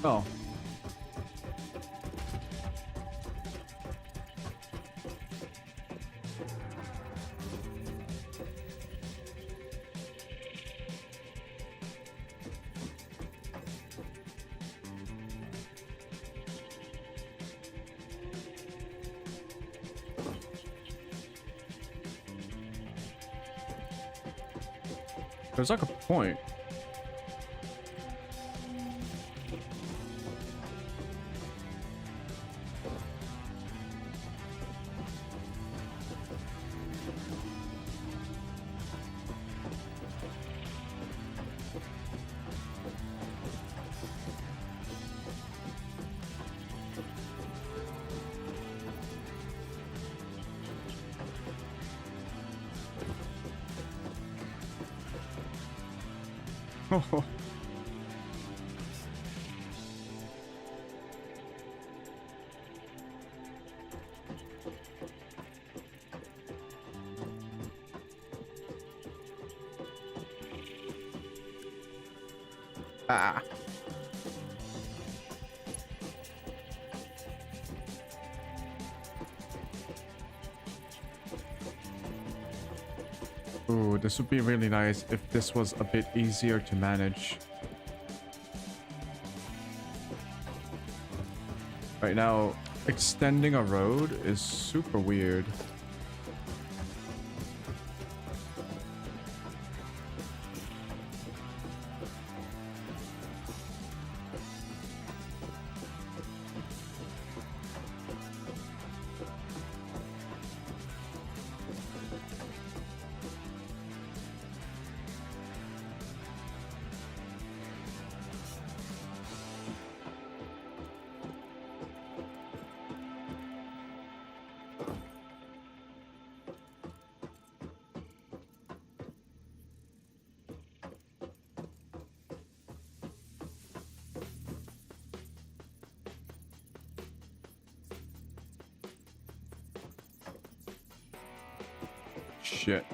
Oh. There's like a point. Oh. Ah. Ooh, this would be really nice if this was a bit easier to manage. Right now, extending a road is super weird. shit.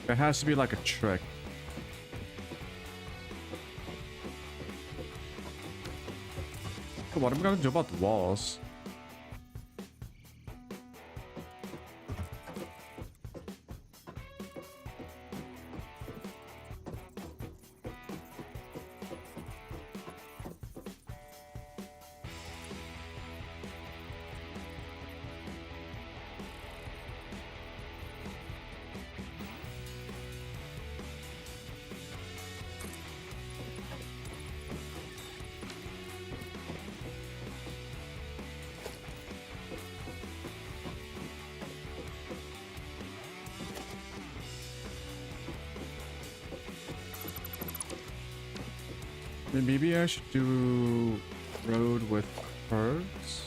It has to be like a trick. What am I gonna do about the walls? Maybe I should do road with curves.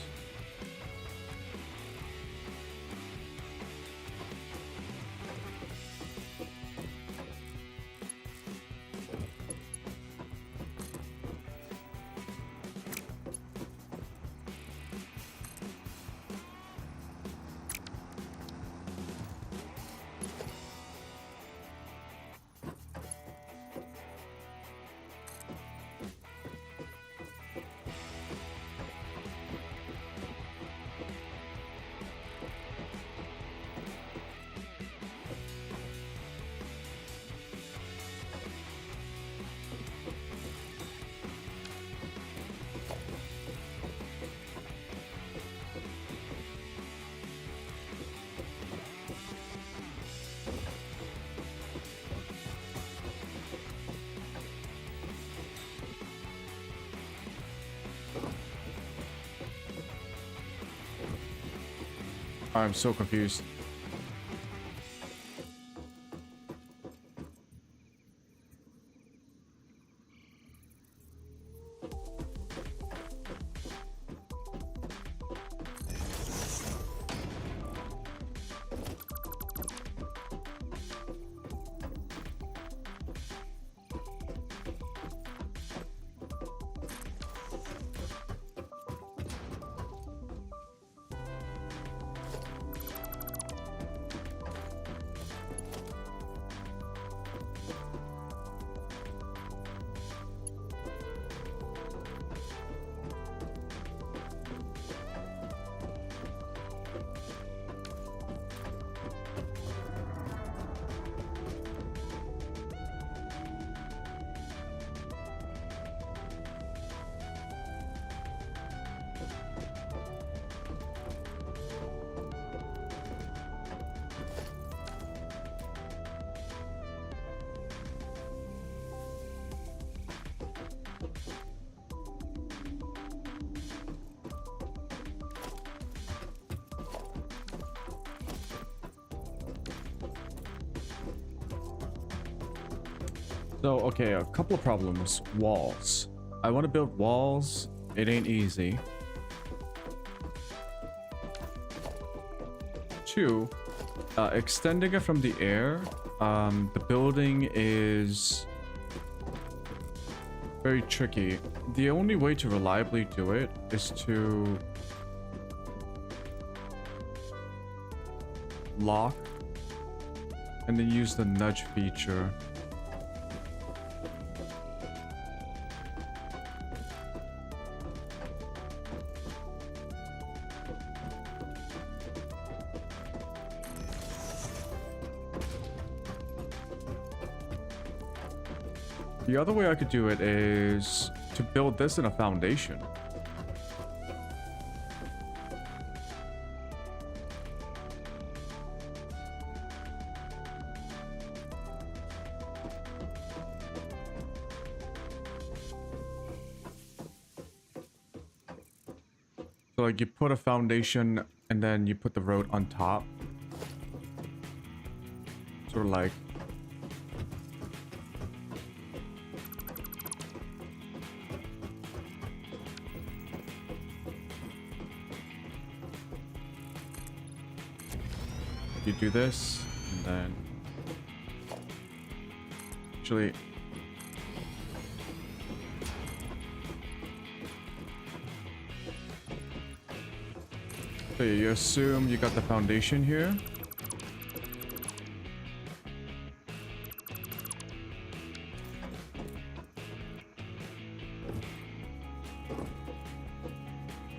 I'm so confused. So, okay, a couple of problems. Walls. I want to build walls. It ain't easy. 2, extending it from the air. The building is very tricky. The only way to reliably do it is to lock and then use the nudge feature. The other way I could do it is to build this in a foundation. So like you put a foundation and then you put the road on top. Sort of like you do this, and then actually. So you assume you got the foundation here.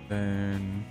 Then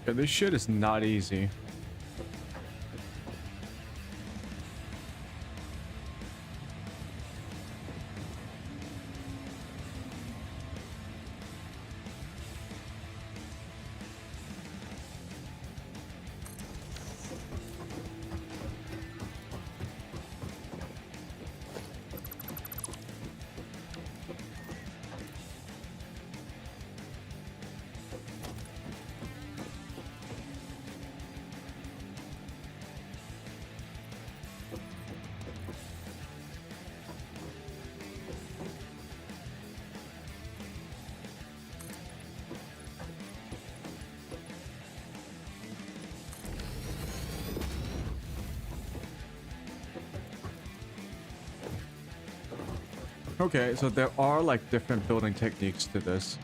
yeah, this shit is not easy. Okay, so there are like different building techniques to this.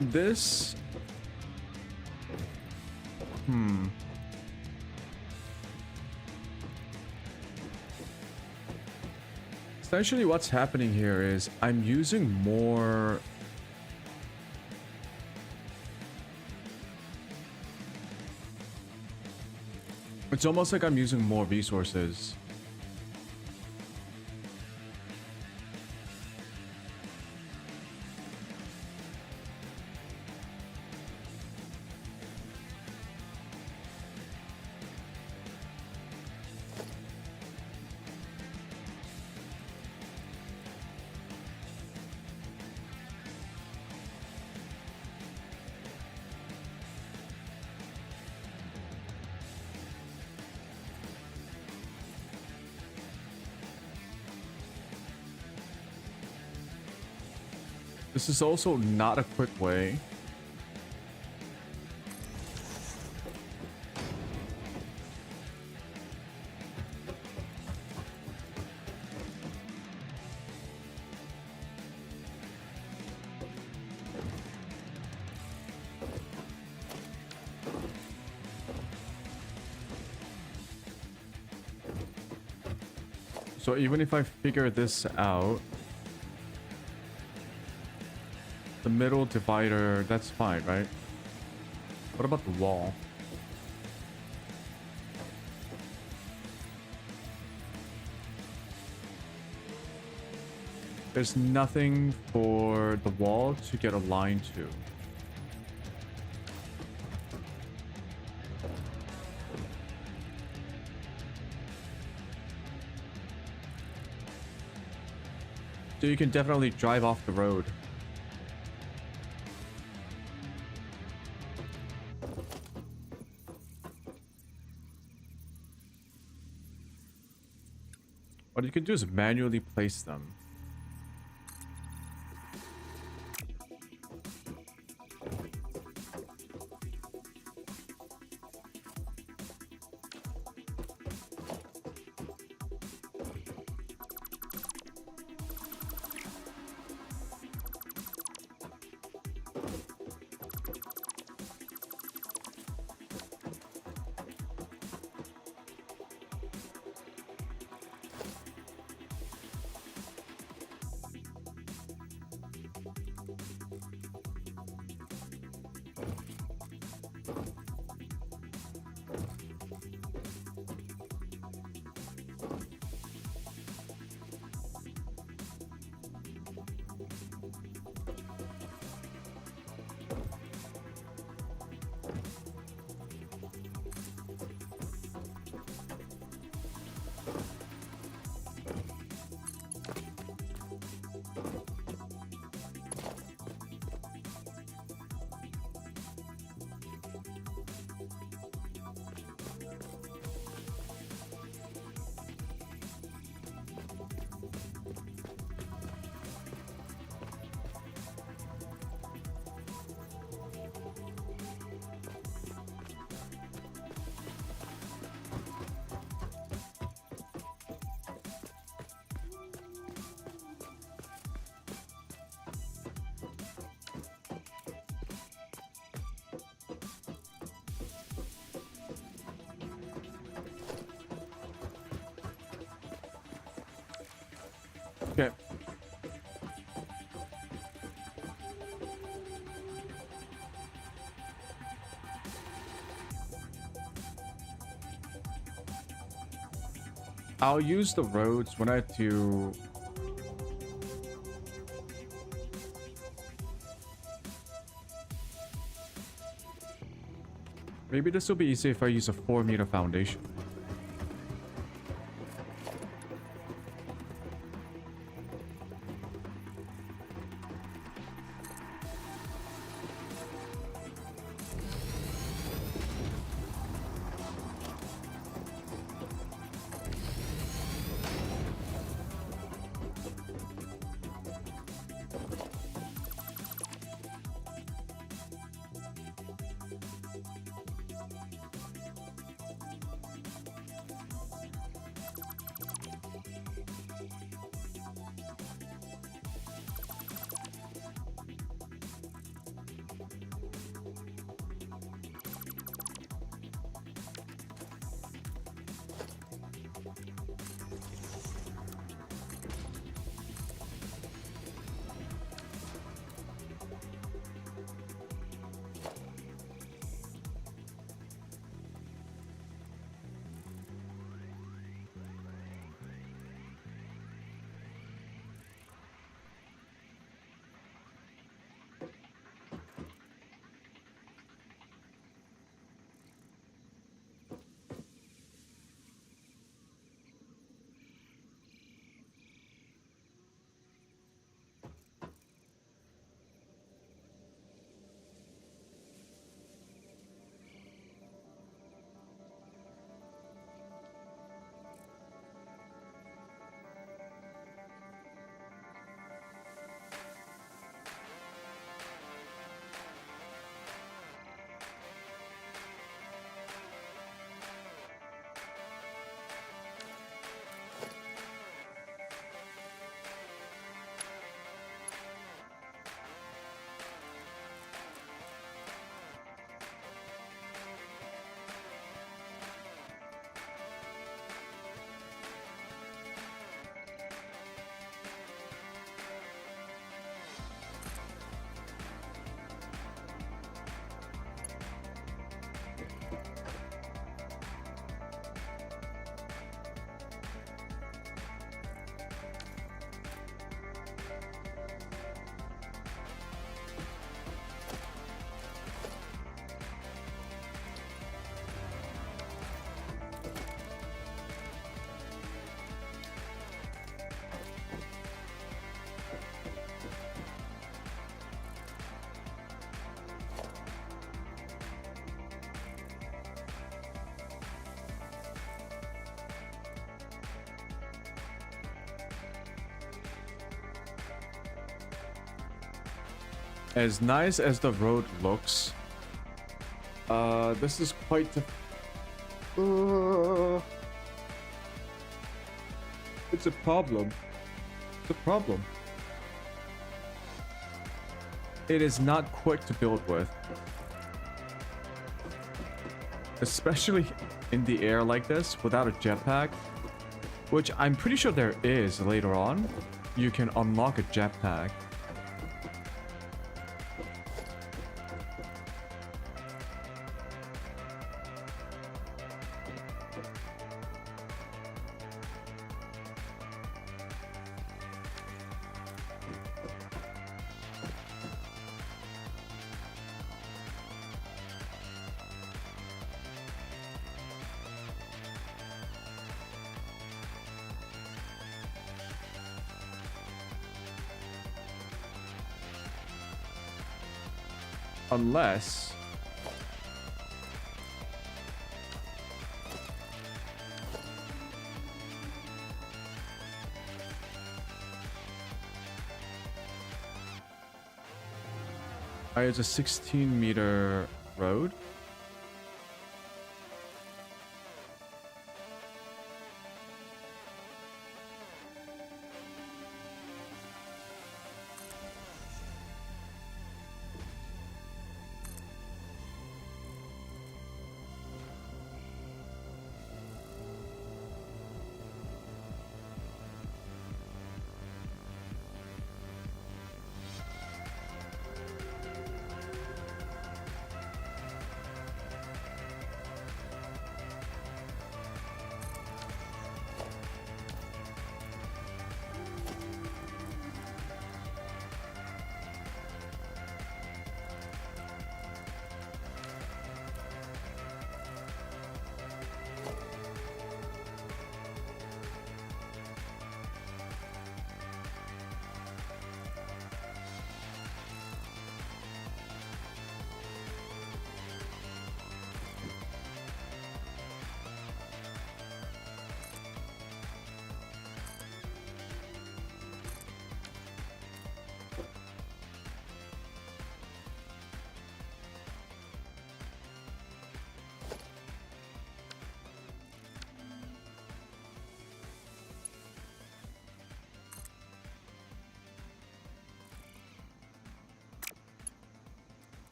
This... Essentially what's happening here is I'm using more... It's almost like I'm using more resources. This is also not a quick way. So even if I figure this out, the middle divider, that's fine, right? What about the wall? There's nothing for the wall to get aligned to. So you can definitely drive off the road. What you can do is manually place them. Okay. I'll use the roads when I do. Maybe this will be easy if I use a 4-meter foundation. As nice as the road looks, this is quite it's a problem. It's a problem. It is not quick to build with. Especially in the air like this, without a jetpack. Which I'm pretty sure there is later on. You can unlock a jetpack. Unless... it's a 16-meter road.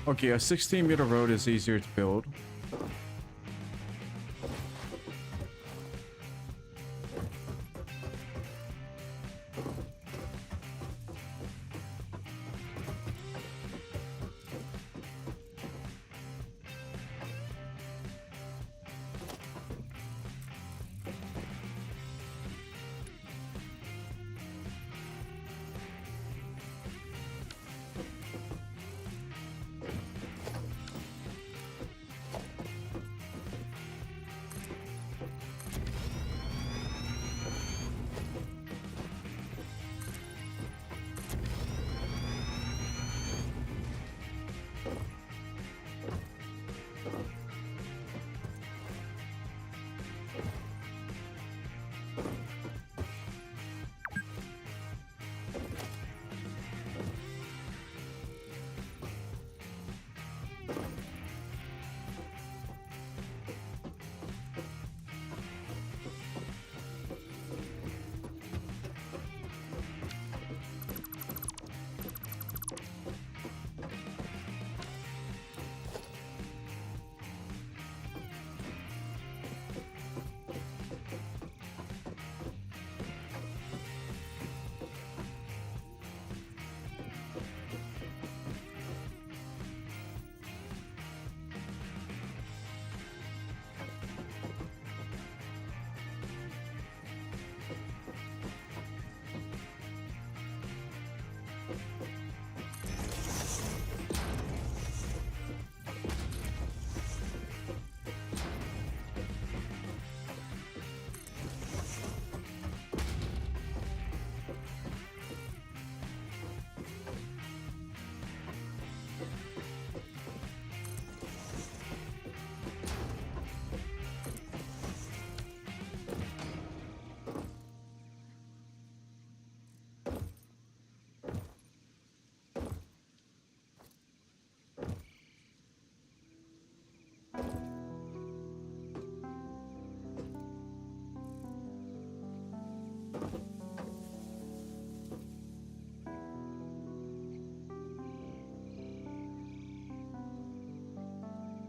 Okay, a 16-meter road is easier to build.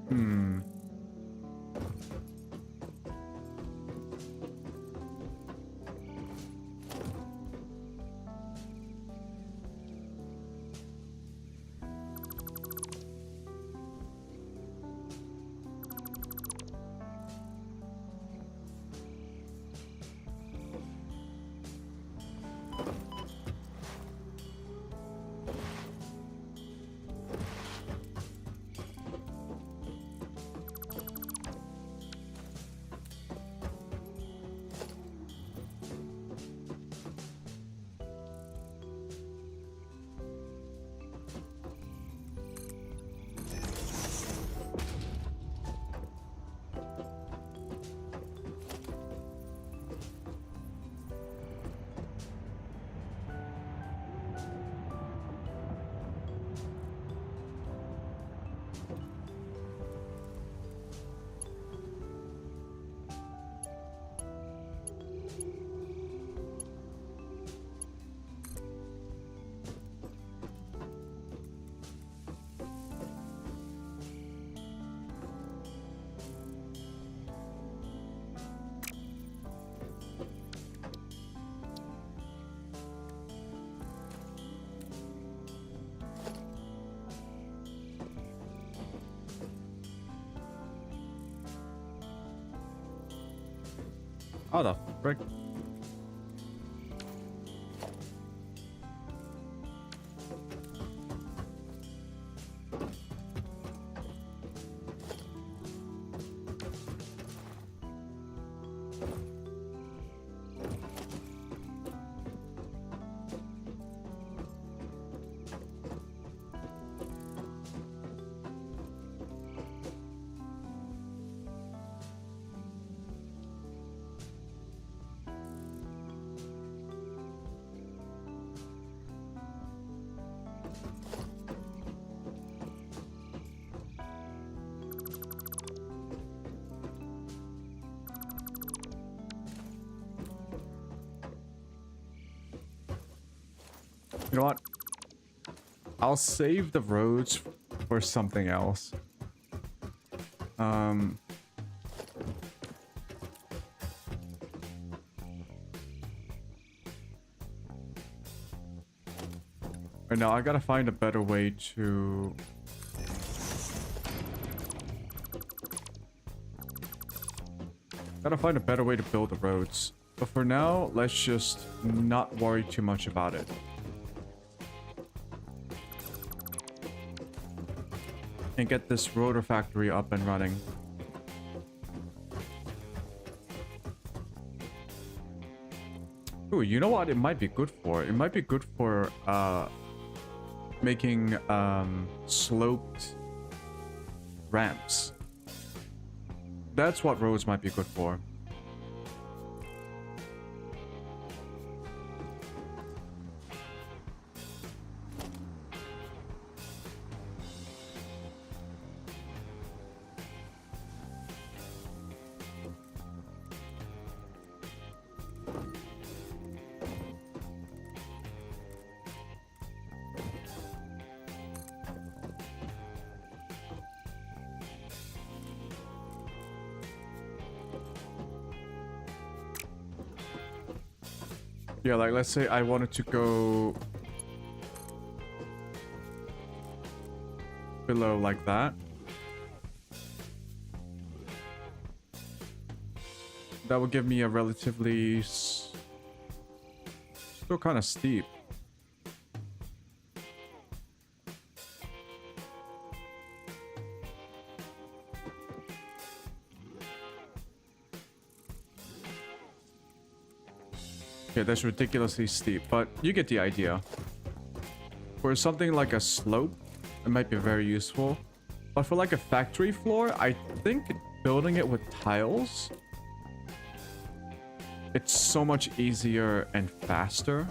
Hmm. Oh, the frick. You know what? I'll save the roads for something else. Right now, I gotta find a better way to... Gotta find a better way to build the roads. But for now, let's just not worry too much about it. And get this rotor factory up and running. Ooh, you know what it might be good for? It might be good for making sloped ramps. That's what roads might be good for. Yeah, like let's say I wanted to go below like that. That would give me a relatively still kind of steep. Okay, that's ridiculously steep, but you get the idea. For something like a slope, it might be very useful. But for like a factory floor, I think building it with tiles, it's so much easier and faster.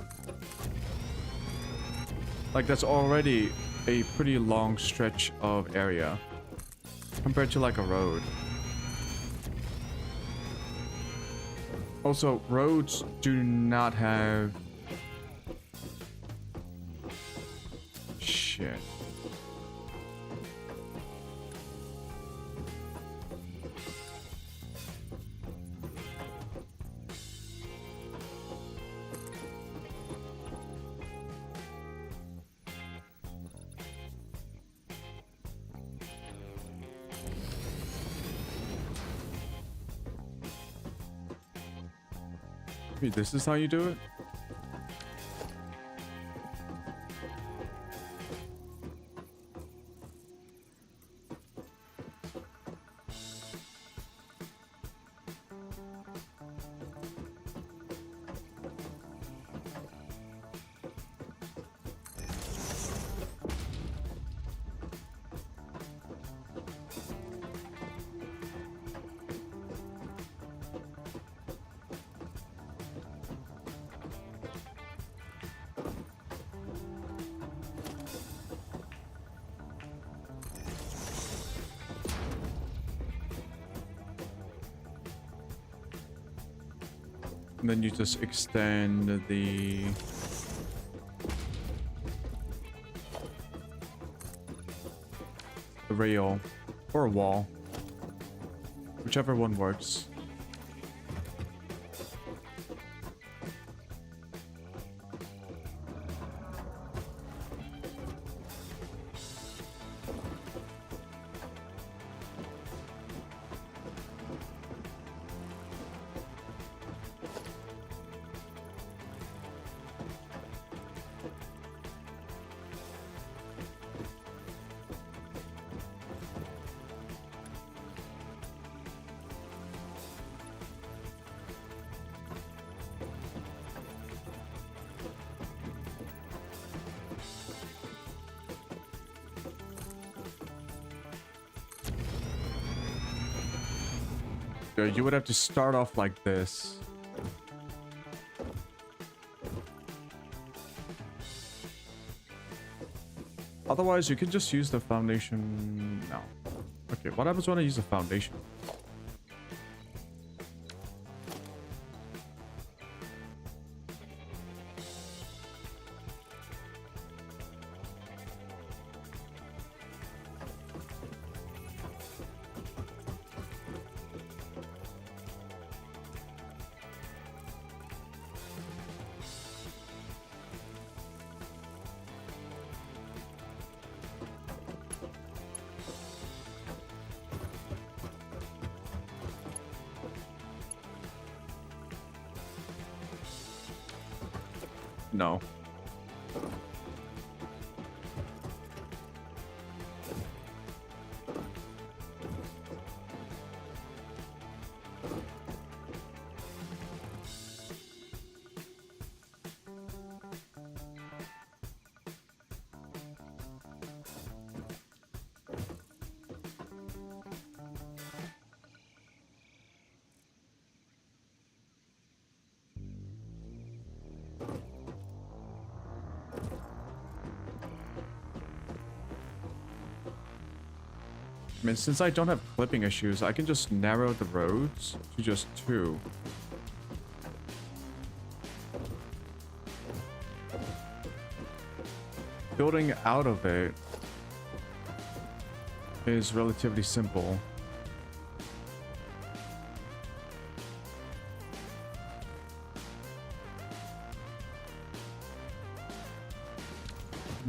Like that's already a pretty long stretch of area compared to like a road. Also, roads do not have... Shit. Wait, this is how you do it? And then you just extend the rail or a wall, whichever one works. You would have to start off like this. Otherwise, you can just use the foundation now. Okay, what happens when I use the foundation? No. I mean, since I don't have clipping issues, I can just narrow the roads to just 2. Building out of it is relatively simple.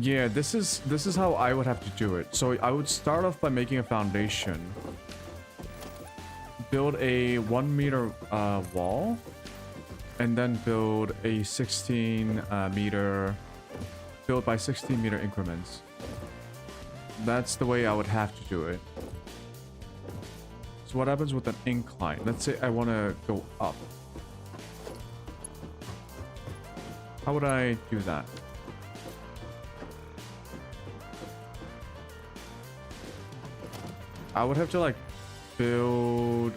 Yeah, this is how I would have to do it. So I would start off by making a foundation. Build a 1 meter wall. And then build a 16 meter... Build by 16 meter increments. That's the way I would have to do it. So what happens with an incline? Let's say I want to go up. How would I do that? I would have to like build...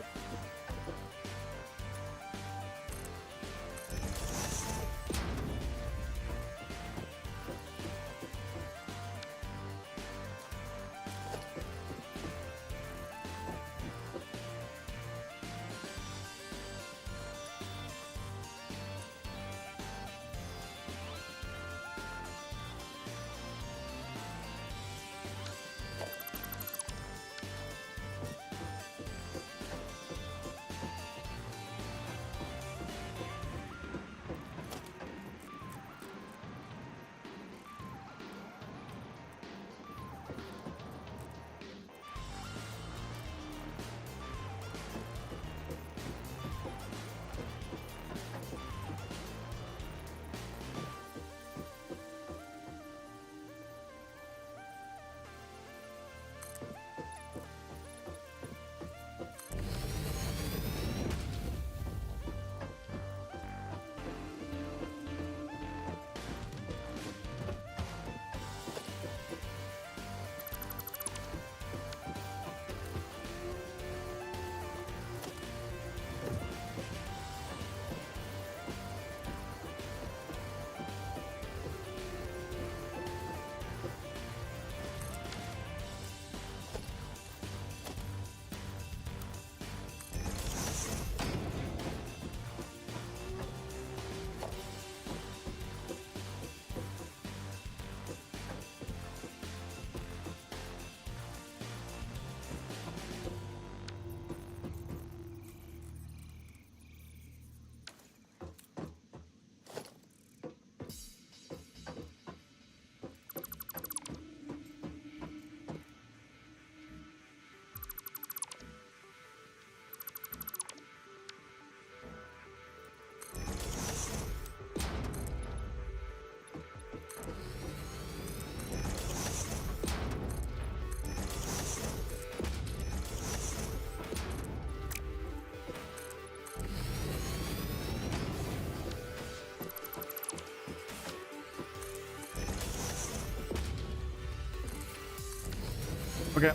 Okay.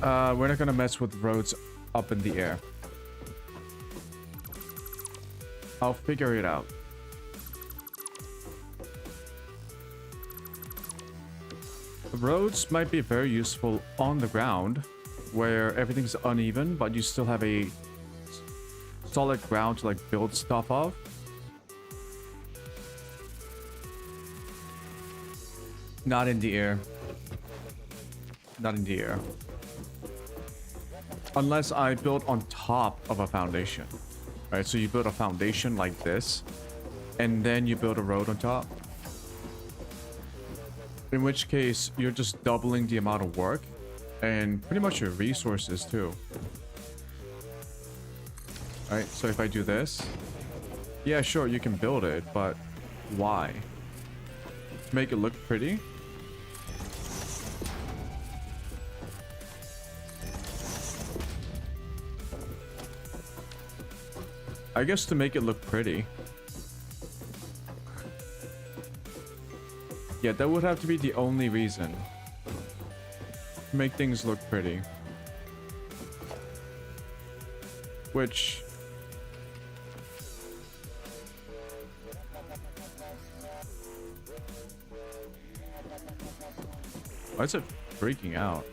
We're not gonna mess with roads up in the air. I'll figure it out. Roads might be very useful on the ground, where everything's uneven, but you still have a solid ground to like build stuff off. Not in the air. Not in the air. Unless I build on top of a foundation. Right, so you build a foundation like this, and then you build a road on top. In which case, you're just doubling the amount of work, and pretty much your resources too. Alright, so if I do this, yeah, sure, you can build it, but why? To make it look pretty? I guess to make it look pretty. Yeah, that would have to be the only reason. To make things look pretty. Which... why is it freaking out?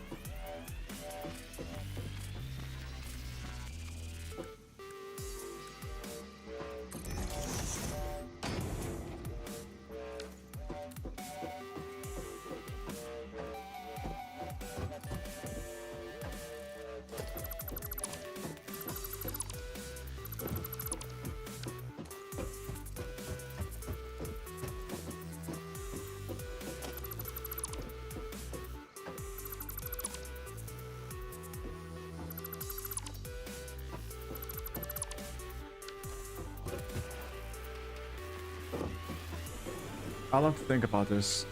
I'll have to think about this.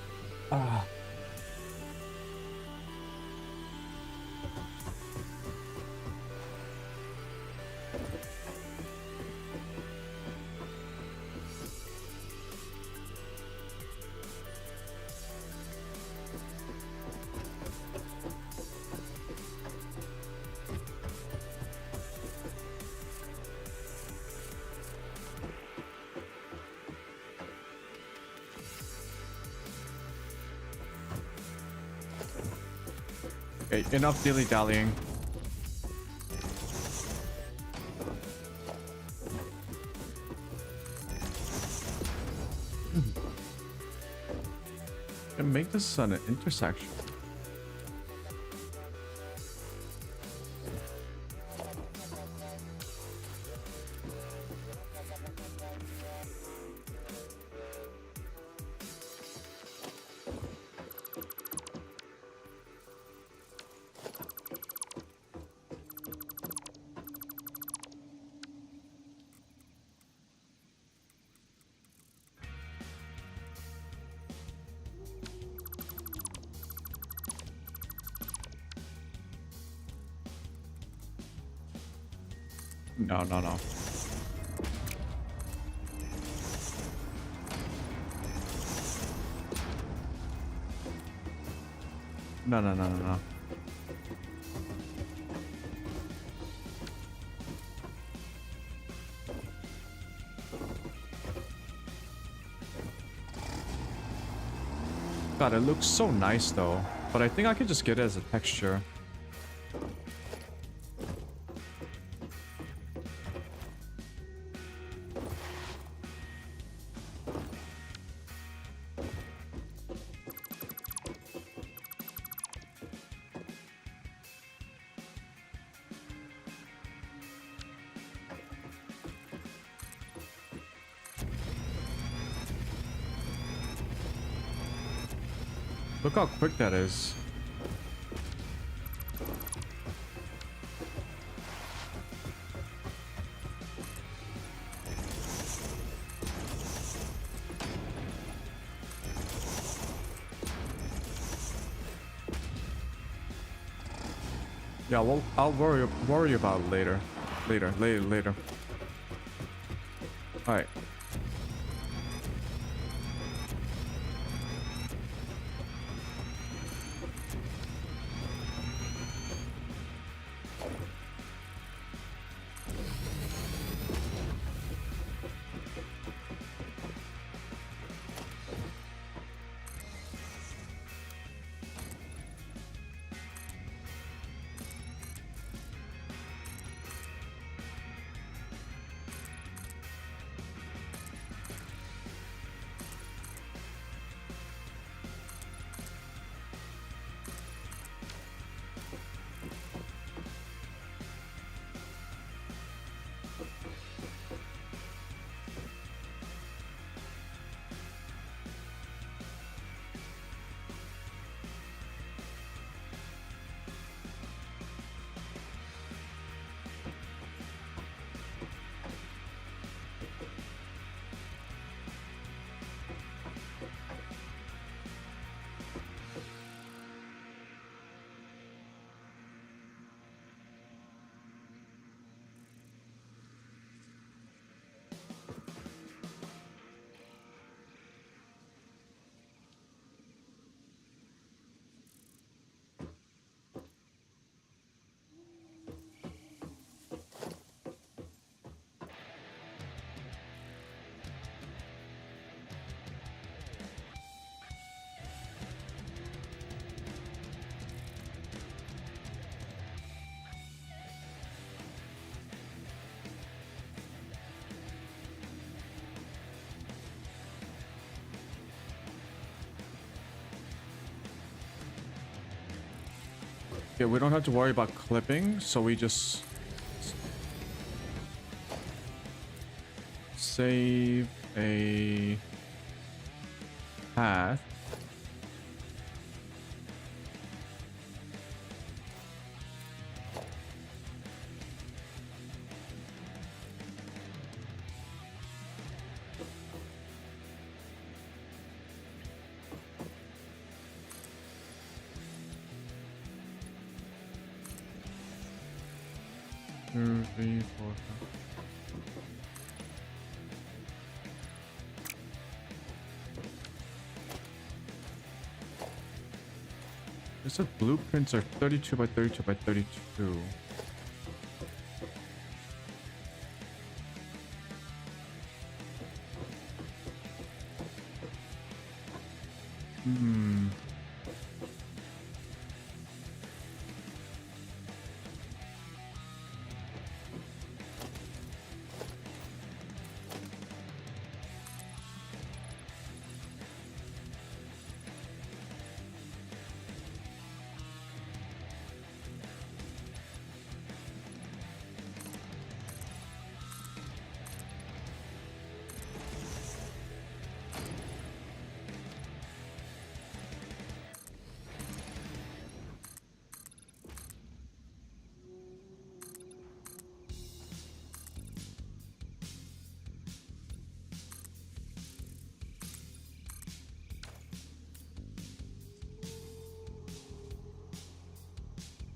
Okay, enough dilly-dallying. And make this an intersection. No, no, no. No, no, no, no, no. God, it looks so nice though. But I think I could just get it as a texture. Look how quick that is. Yeah, well, I'll worry about it later. Later. Alright. Yeah, we don't have to worry about clipping, so we just save a path. Two, three, four, five. It said blueprints are 32 by 32 by 32. Hmm.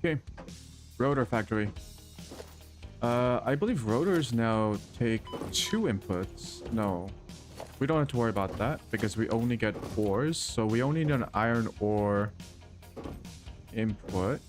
Okay, rotor factory. I believe rotors now take 2 inputs. No, we don't have to worry about that because we only get ores. So we only need an iron ore input.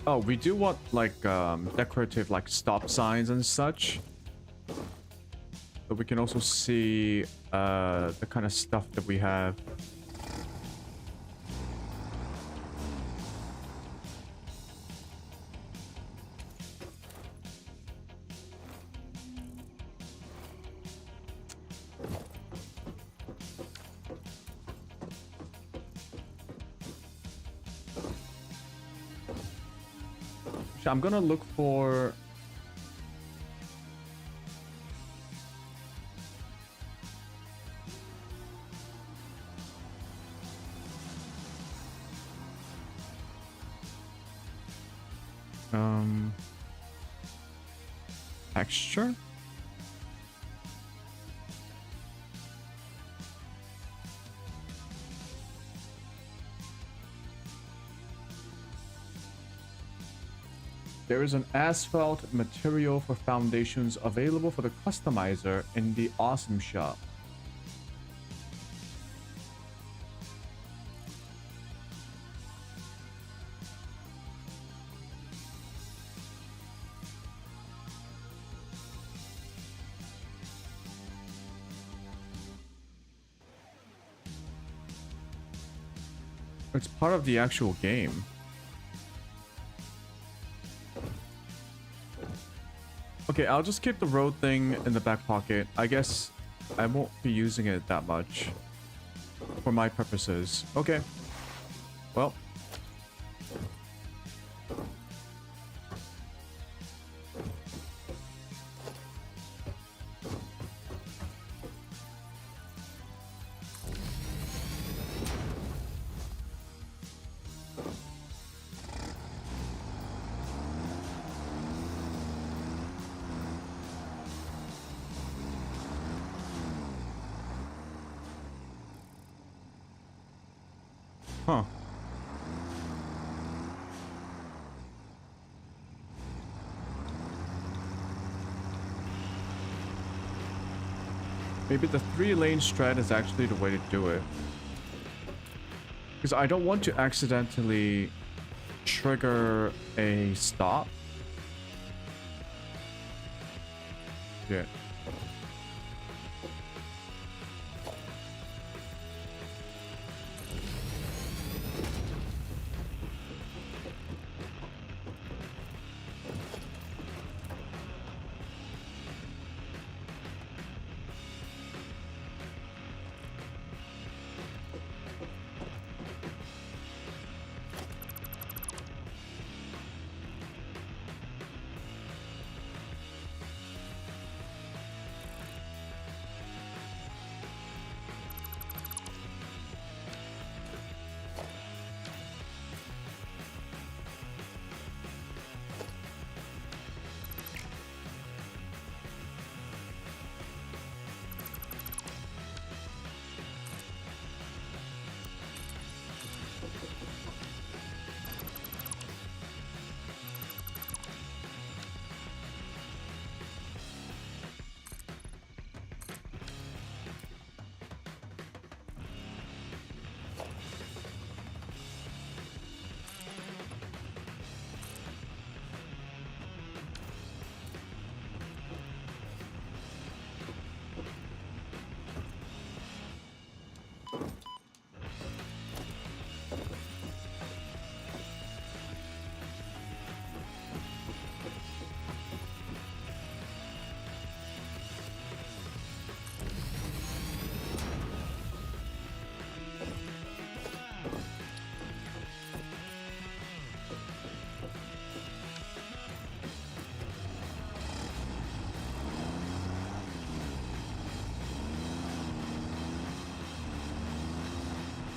Oh, we do want like decorative like stop signs and such. But we can also see the kind of stuff that we have. I'm gonna look for texture. There is an asphalt material for foundations available for the customizer in the Awesome Shop. It's part of the actual game. Okay, I'll just keep the road thing in the back pocket. I guess I won't be using it that much for my purposes. Okay. Well. Huh. Maybe the 3-lane strat is actually the way to do it. Because I don't want to accidentally trigger a stop. Yeah.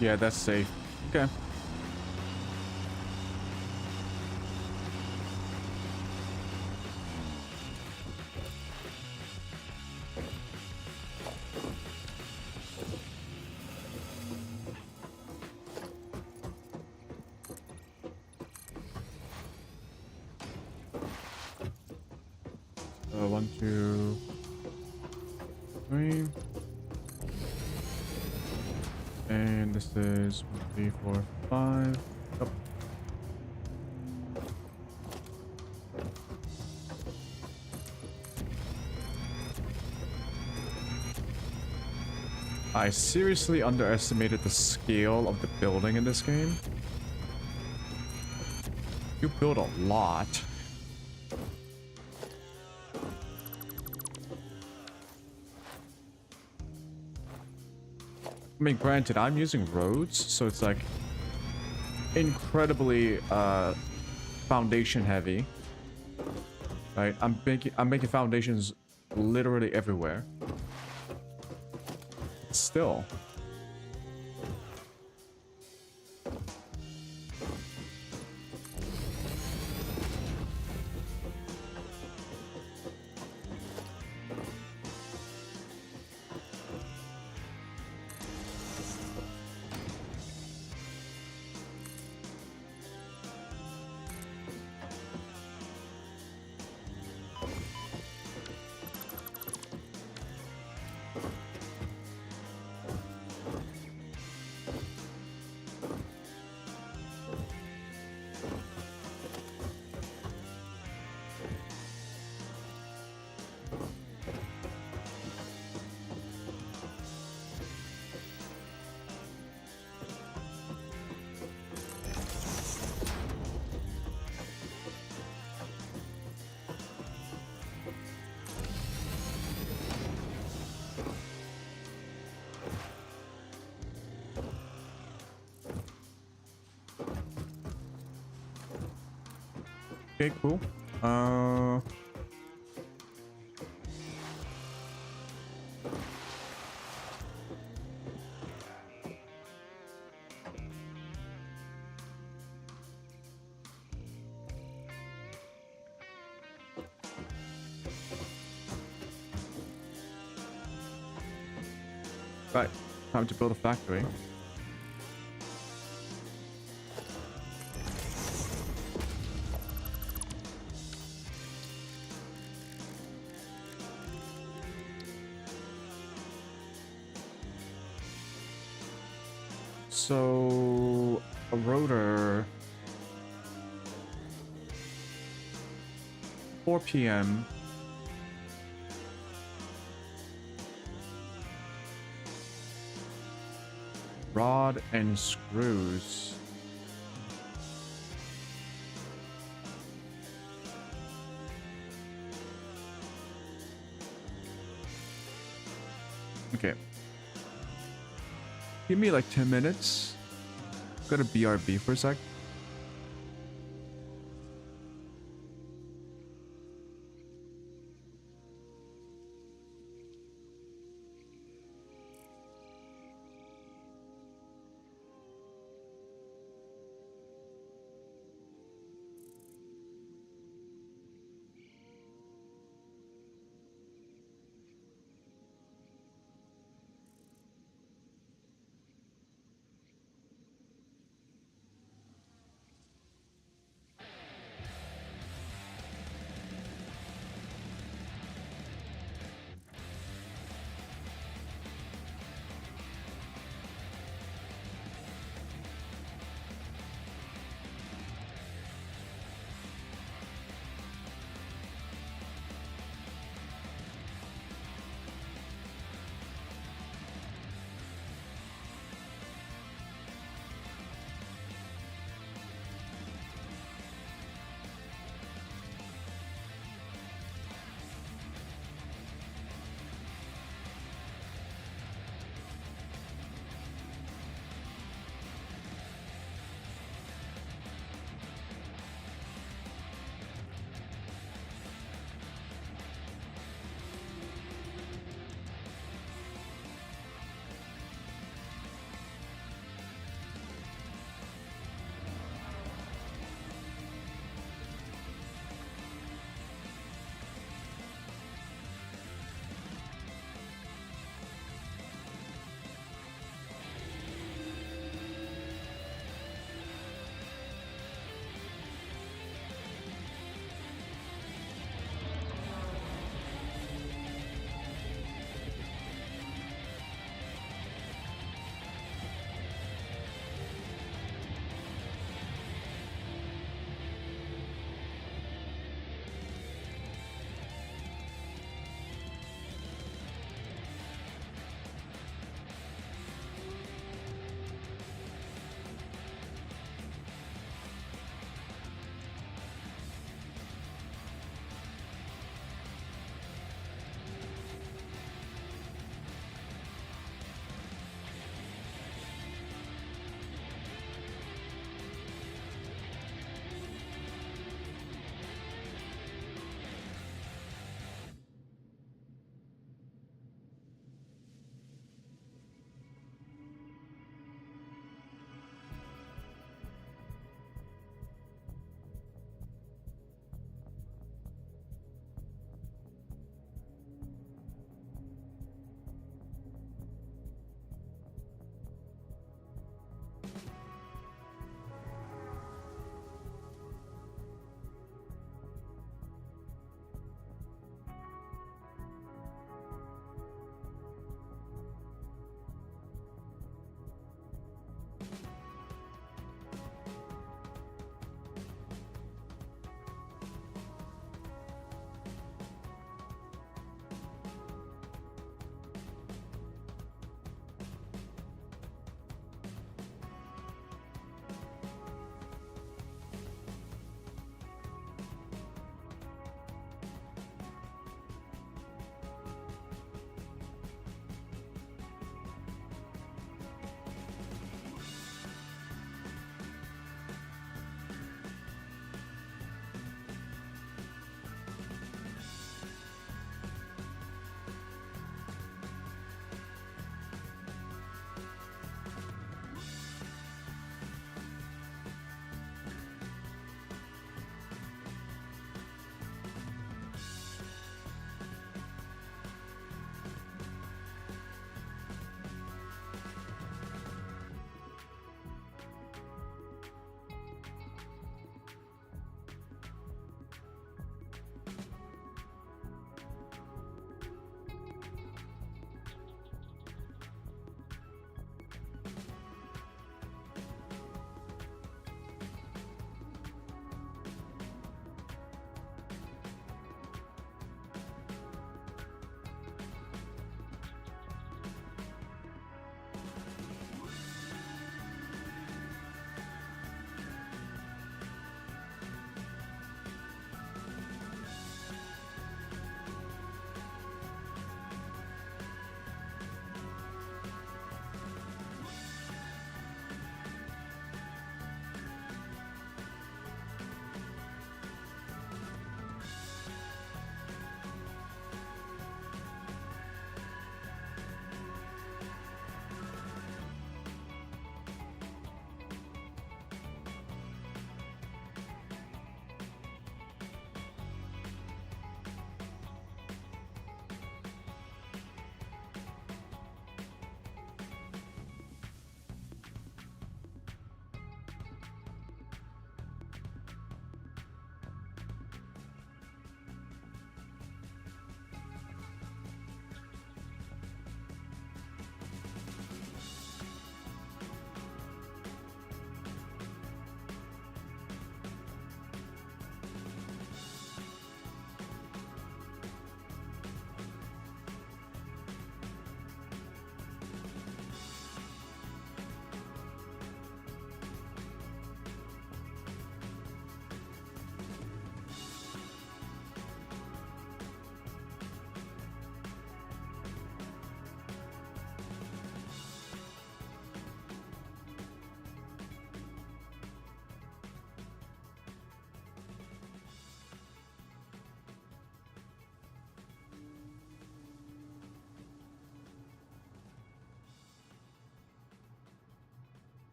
Yeah, that's safe. Okay. One, two, three. And this is 1, 3, 4, 5. Yep. I seriously underestimated the scale of the building in this game. You build a lot. I mean, granted, I'm using roads, so it's like incredibly foundation heavy. Right? I'm making foundations literally everywhere. Still. Okay, cool. Right, time to build a factory. So, a rotor, 4 p.m. Rod and screws. Okay. Give me like 10 minutes. Go to BRB for a sec.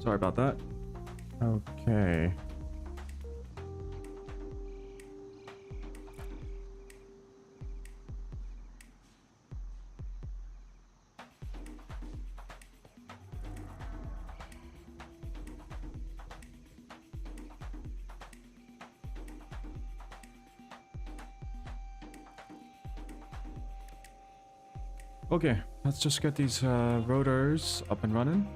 Sorry about that. Okay. Okay, let's just get these rotors up and running.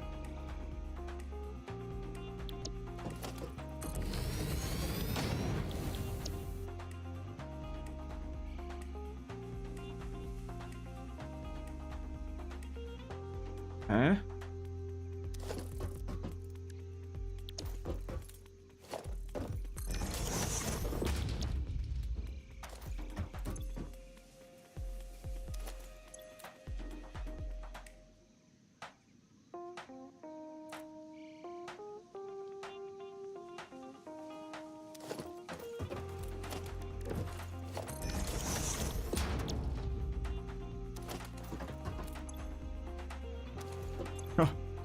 Eh?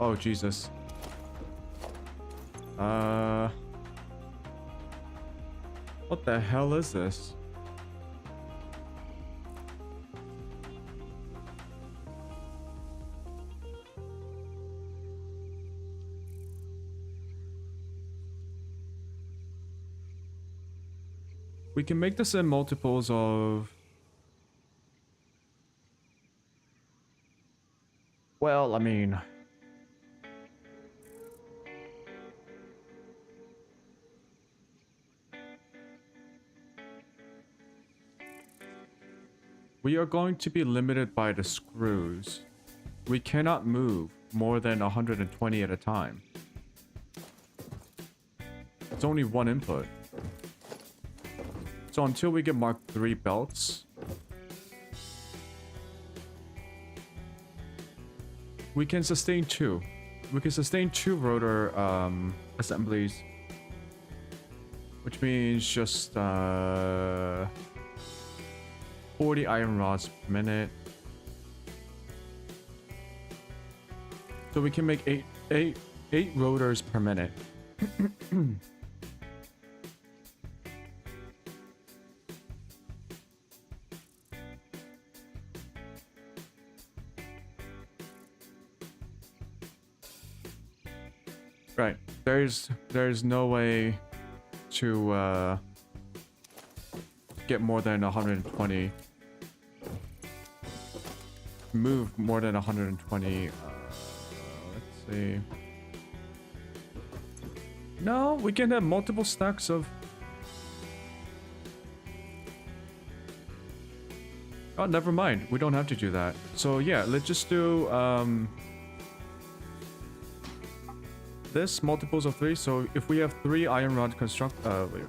Oh, Jesus. What the hell is this? We can make this in multiples of... Well, I mean... We are going to be limited by the screws. We cannot move more than 120 at a time. It's only one input. So until we get Mark III belts, we can sustain two. We can sustain two rotor assemblies, which means just 40 iron rods per minute. So we can make eight rotors per minute. Right. There's no way to get more than 120. Move more than 120. Let's see. No, we can have multiple stacks of... Oh, never mind. We don't have to do that. So yeah, let's just do this multiples of 3. So if we have 3 iron rod construct... wait.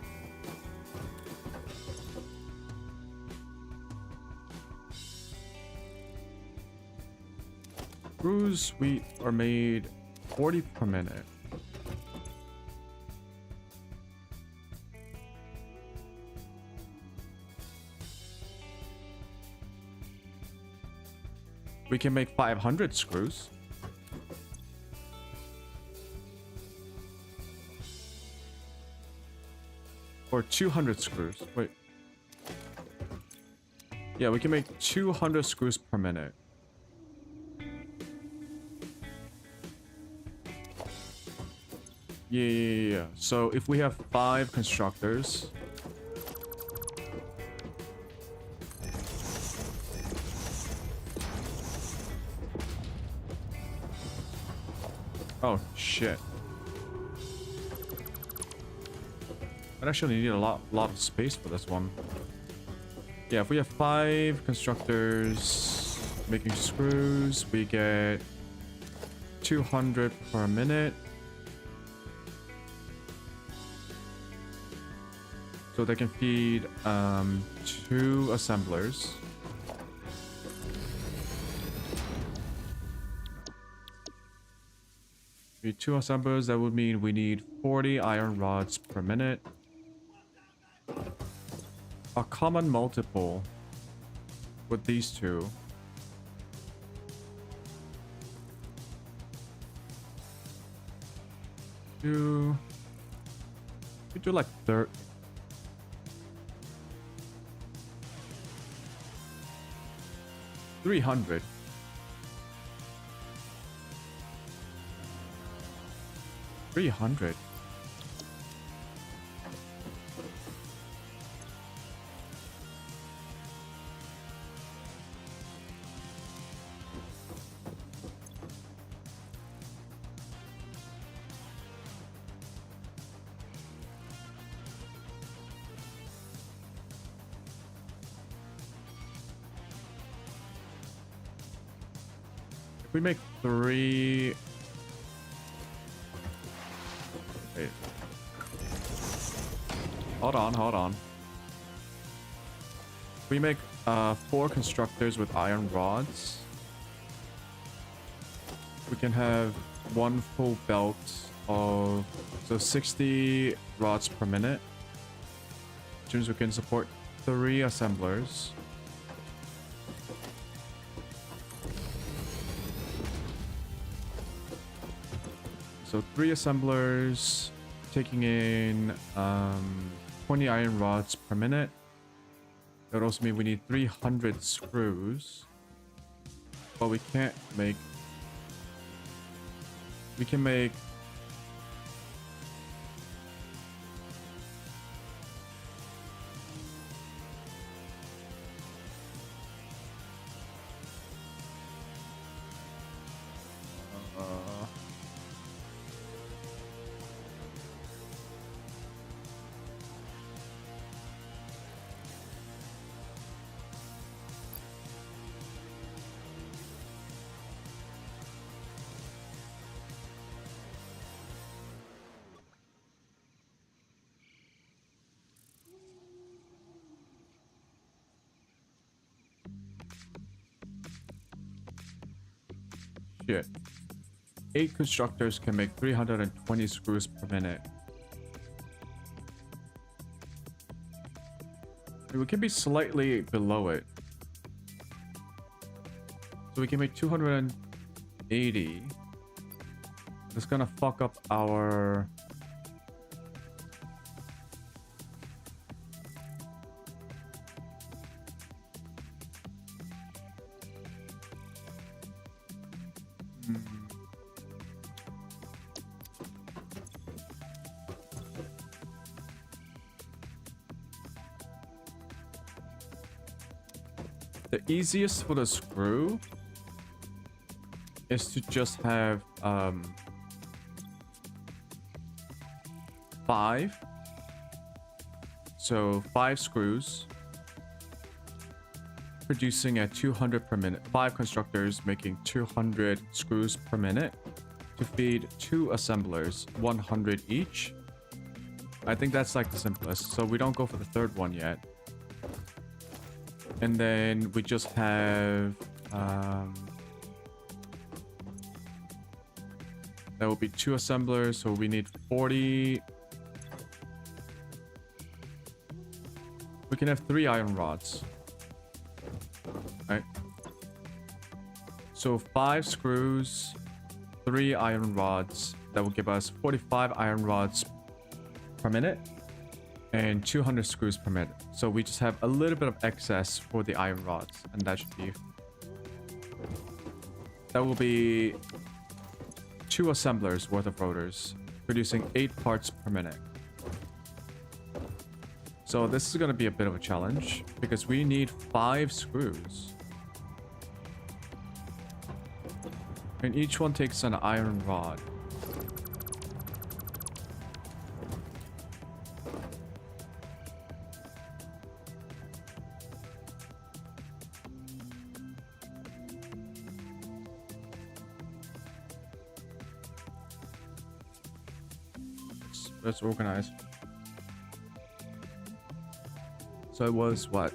Screws, we are made 40 per minute. We can make 500 screws. Or 200 screws. Wait. Yeah, we can make 200 screws per minute. Yeah. So if we have 5 constructors... Oh, shit. I actually need a lot of space for this one. Yeah, if we have 5 constructors making screws, we get 200 per minute. So they can feed 2 assemblers. Need 2 assemblers, that would mean we need 40 iron rods per minute. A common multiple with these 2. We do like 30. 300. $300. We make 3. Wait. Hold on. We make 4 constructors with iron rods. We can have 1 full belt of 60 rods per minute. Which means we can support 3 assemblers. So 3 assemblers taking in 20 iron rods per minute. That would also mean we need 300 screws. But we can't make... We can make... Shit. 8 constructors can make 320 screws per minute. We can be slightly below it. So we can make 280. It's gonna fuck up our... The easiest for the screw is to just have 5. So 5 screws producing at 200 per minute. 5 constructors making 200 screws per minute to feed 2 assemblers, 100 each. I think that's like the simplest. So we don't go for the third one yet. And then we just have that will be 2 assemblers, so we need 40. We can have 3 iron rods. Right? So 5 screws, 3 iron rods. That will give us 45 iron rods per minute. And 200 screws per minute. So we just have a little bit of excess for the iron rods, and that should be... That will be 2 assemblers worth of rotors, producing 8 parts per minute. So this is going to be a bit of a challenge, because we need 5 screws. And each one takes an iron rod. Let's organize. So it was what?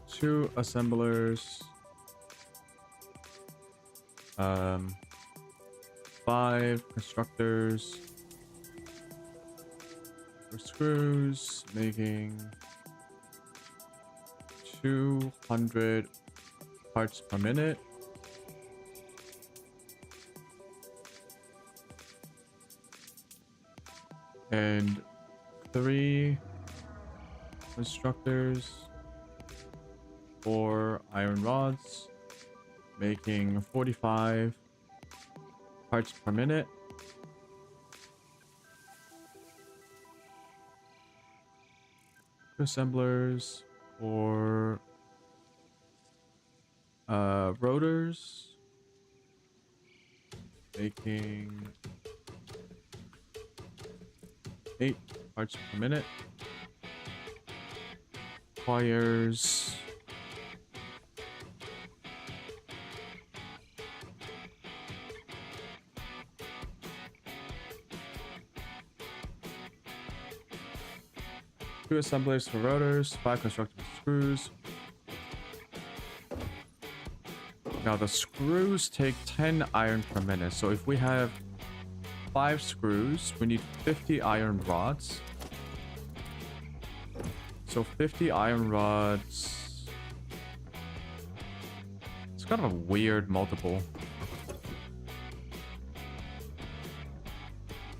2 assemblers, 5 constructors, 4 screws, making 200 parts per minute. And 3 constructors, 4 iron rods, making 45 parts per minute. Assemblers for rotors, making 8 parts per minute. Requires 2 assemblers for rotors, 5 constructed screws. Now the screws take 10 iron per minute. So if we have 5 screws, we need 50 iron rods. So 50 iron rods. It's kind of a weird multiple.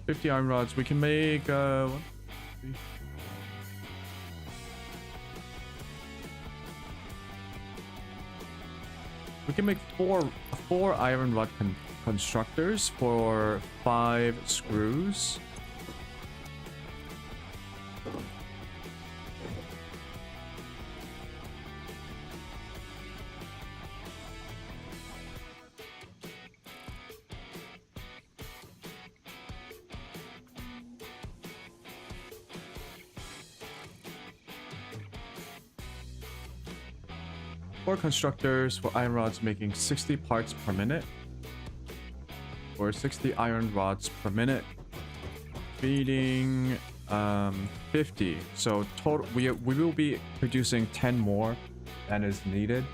50 iron rods. We can make 1, 3, we can make four iron rod constructors for 5 screws. Four constructors for iron rods making 60 parts per minute. Or 60 iron rods per minute. Feeding 50. So total we will be producing 10 more than is needed.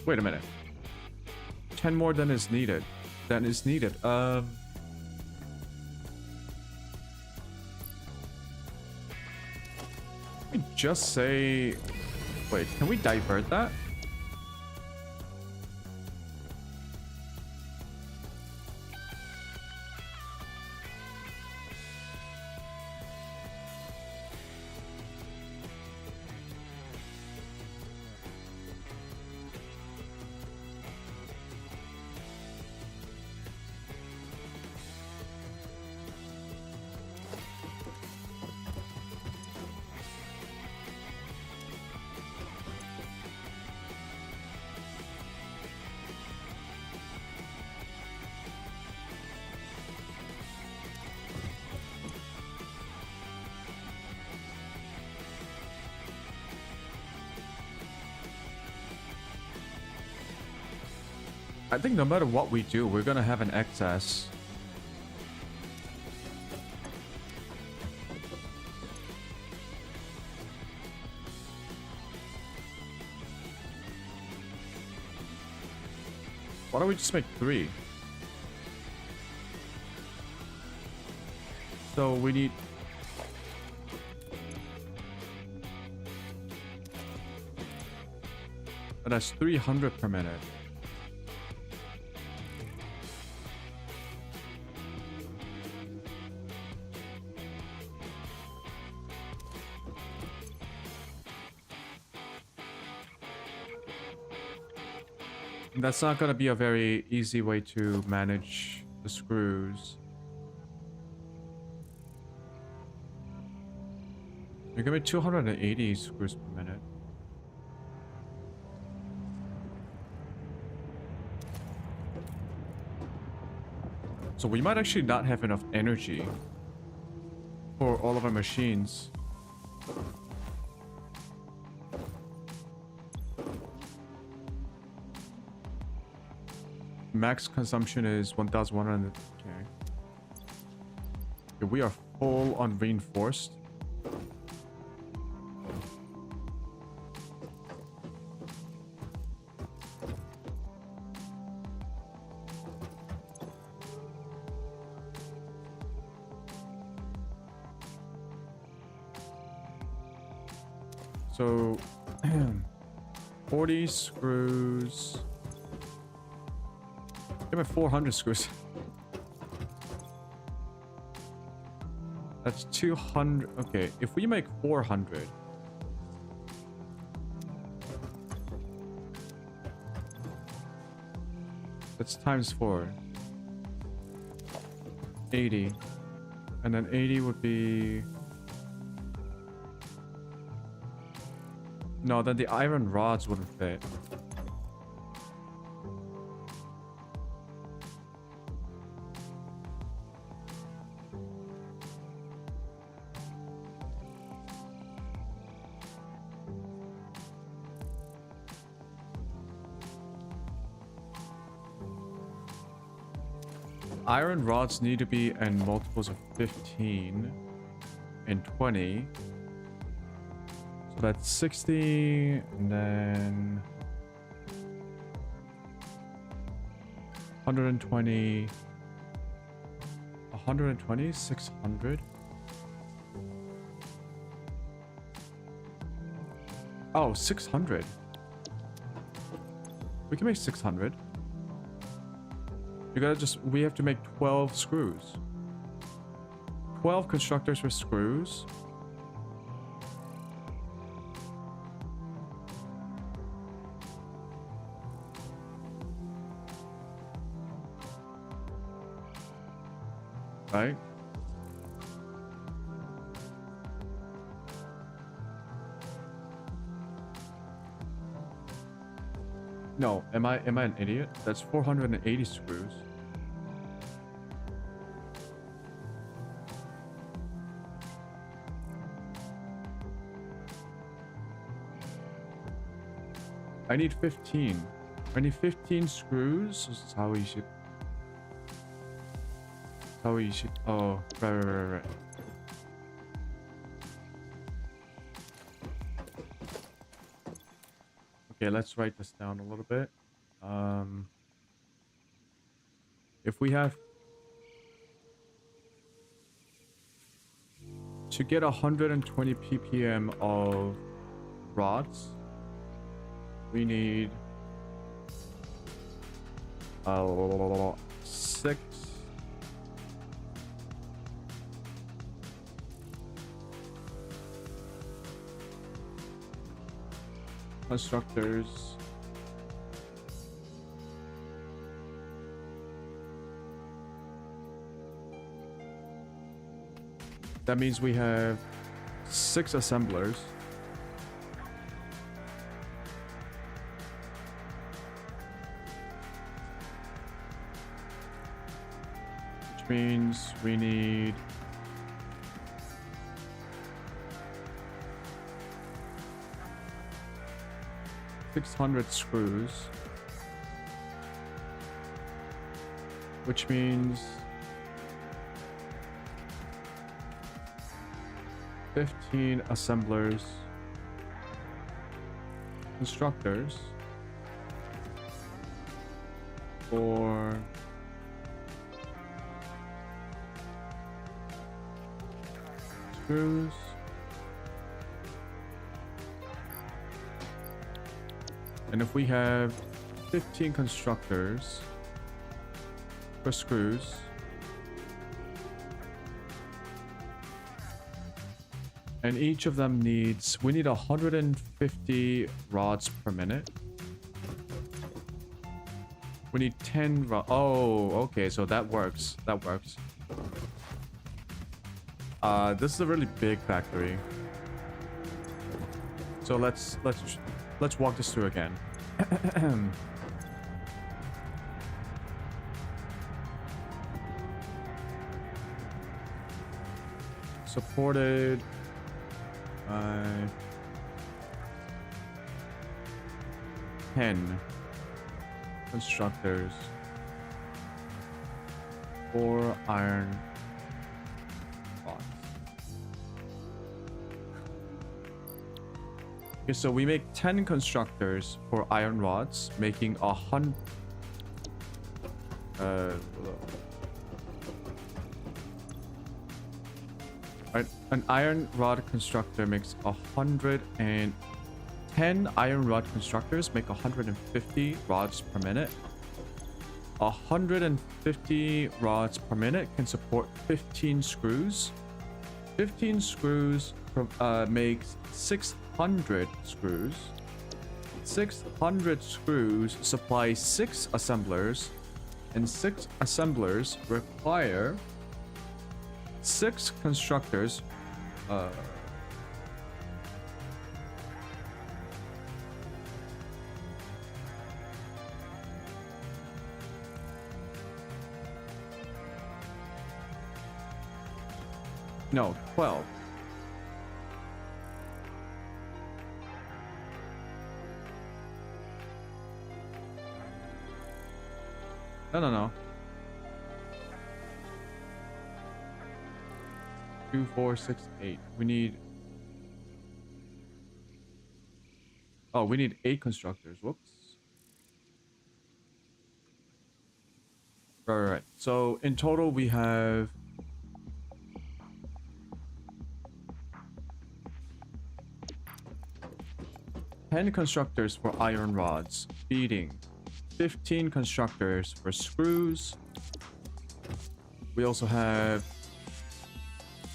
Wait a minute. 10 more than is needed. We just say... Wait, can we divert that? I think no matter what we do, we're gonna have an excess. Why don't we just make 3? So we need... But that's 300 per minute. That's not gonna be a very easy way to manage the screws. You're gonna be 280 screws per minute. So we might actually not have enough energy for all of our machines. Max consumption is 1,100. Okay. We are full on reinforced. So 40 screws. Give me 400 screws. That's 200. Okay, if we make 400. That's times 4. 80. And then 80 would be... No, then the iron rods wouldn't fit. Iron rods need to be in multiples of 15 and 20. So that's 60, and then 120, 120, 600. Oh, 600. We can make 600. You gotta just, we have to make 12 screws. 12 constructors for screws. Right? No, am I an idiot? That's 480 screws. I need 15. I need 15 screws. This is how we should. How we should. Oh, right. Okay, let's write this down a little bit. If we have to get 120 ppm of rods, we need 6 constructors. That means we have 6 assemblers. Which means we need 600 screws, which means 15 assemblers, constructors for screws. And if we have 15 constructors for screws, and each of them needs, we need 150 rods per minute. We need 10 rods. Oh, okay, so that works. That works. This is a really big factory. So let's walk this through again. Supported by 10 constructors, 4 iron rods. Okay, so we make 10 constructors for iron rods, making 100. Right, an iron rod constructor makes 110 iron rod constructors make 150 rods per minute. 150 rods per minute can support 15 screws. 15 screws makes 600 screws. 600 screws supply 6 assemblers, and 6 assemblers require 6 constructors. No, 12. No. 2, 4, 6, 8. We need... Oh, we need 8 constructors. Whoops. Right. So in total we have... 10 constructors for iron rods, feeding. 15 constructors for screws. We also have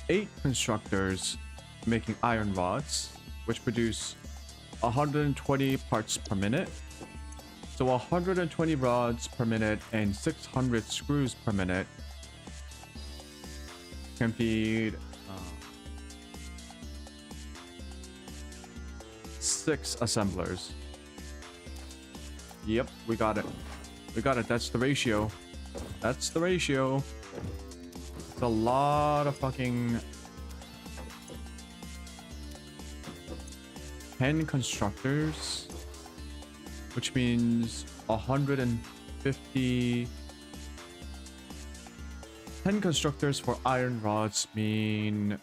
8 constructors making iron rods, which produce 120 parts per minute. So 120 rods per minute and 600 screws per minute can feed 6 assemblers. Yep, we got it. We got it. That's the ratio. That's the ratio. It's a lot of fucking 10 constructors, which means 150. 10 constructors for iron rods mean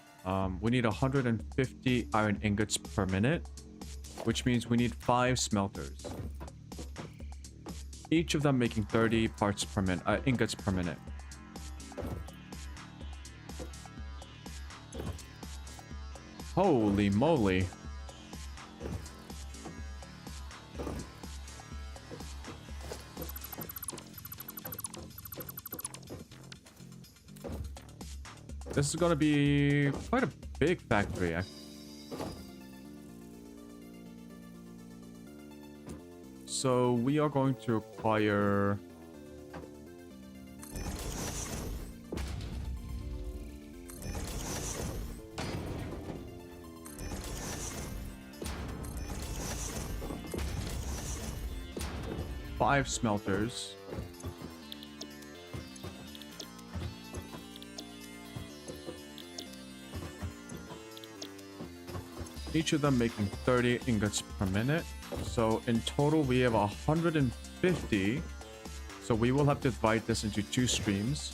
we need 150 iron ingots per minute, which means we need 5 smelters. Each of them making 30 parts per minute, ingots per minute. Holy moly. This is gonna be quite a big factory, actually. So we are going to acquire five smelters. Each of them making 30 ingots per minute. So in total, we have 150. So we will have to divide this into 2 streams.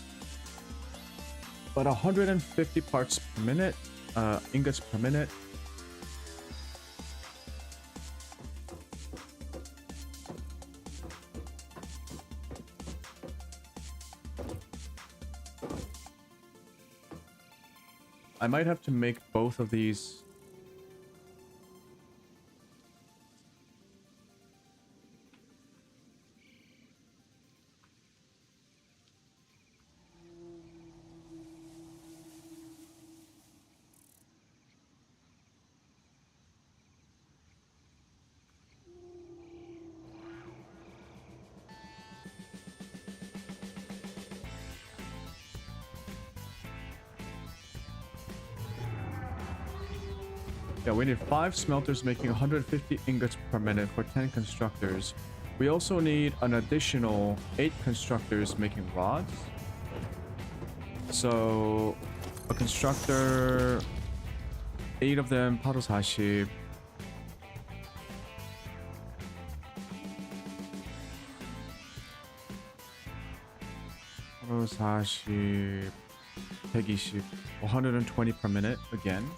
But 150 parts per minute, ingots per minute. I might have to make both of these. Yeah, we need 5 smelters making 150 ingots per minute for 10 constructors. We also need an additional 8 constructors making rods. So a constructor, 8 of them, 8, 40. 40, 120, 120 per minute again.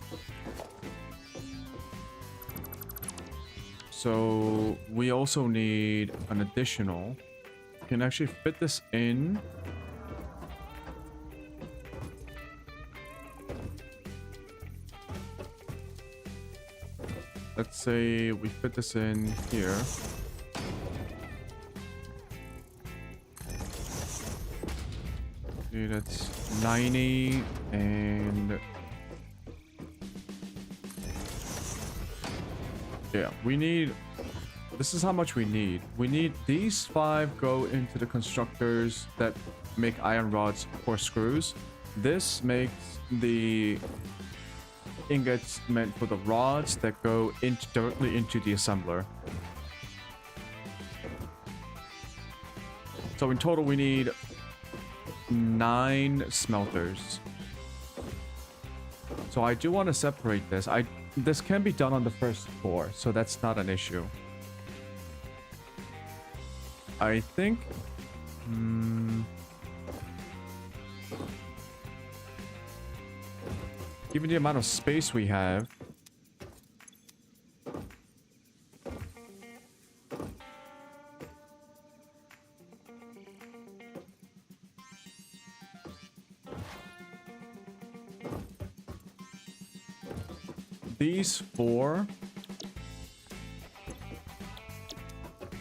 So we also need an additional. We can actually fit this in. Let's say we fit this in here. See, that's 90 and Yeah, we need... This is how much we need. We need these 5 go into the constructors that make iron rods or screws. This makes the ingots meant for the rods that go directly into the assembler. So in total we need 9 smelters. So I do want to separate this. This can be done on the first floor, so that's not an issue. I think... given the amount of space we have... These 4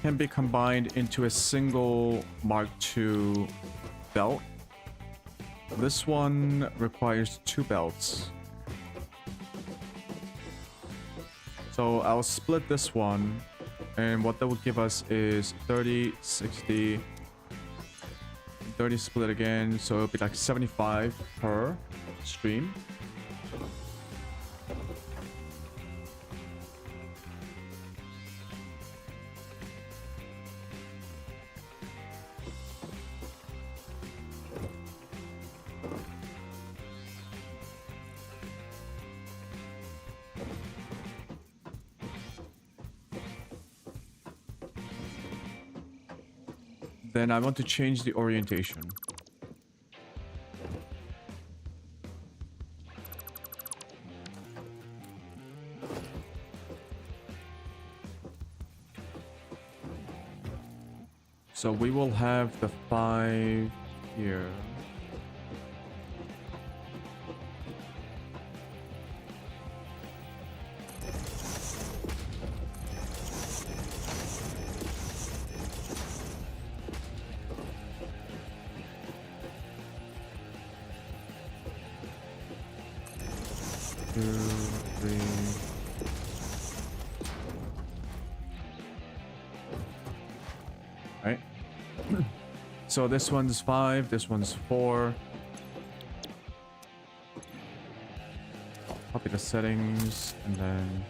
can be combined into a single Mark II belt. This one requires 2 belts. So I'll split this one, and what that would give us is 30, 60, 30 split again, so it'll be like 75 per stream. Then I want to change the orientation. So we will have the 5 here. So this one's 5, this one's 4. Copy the settings, and then...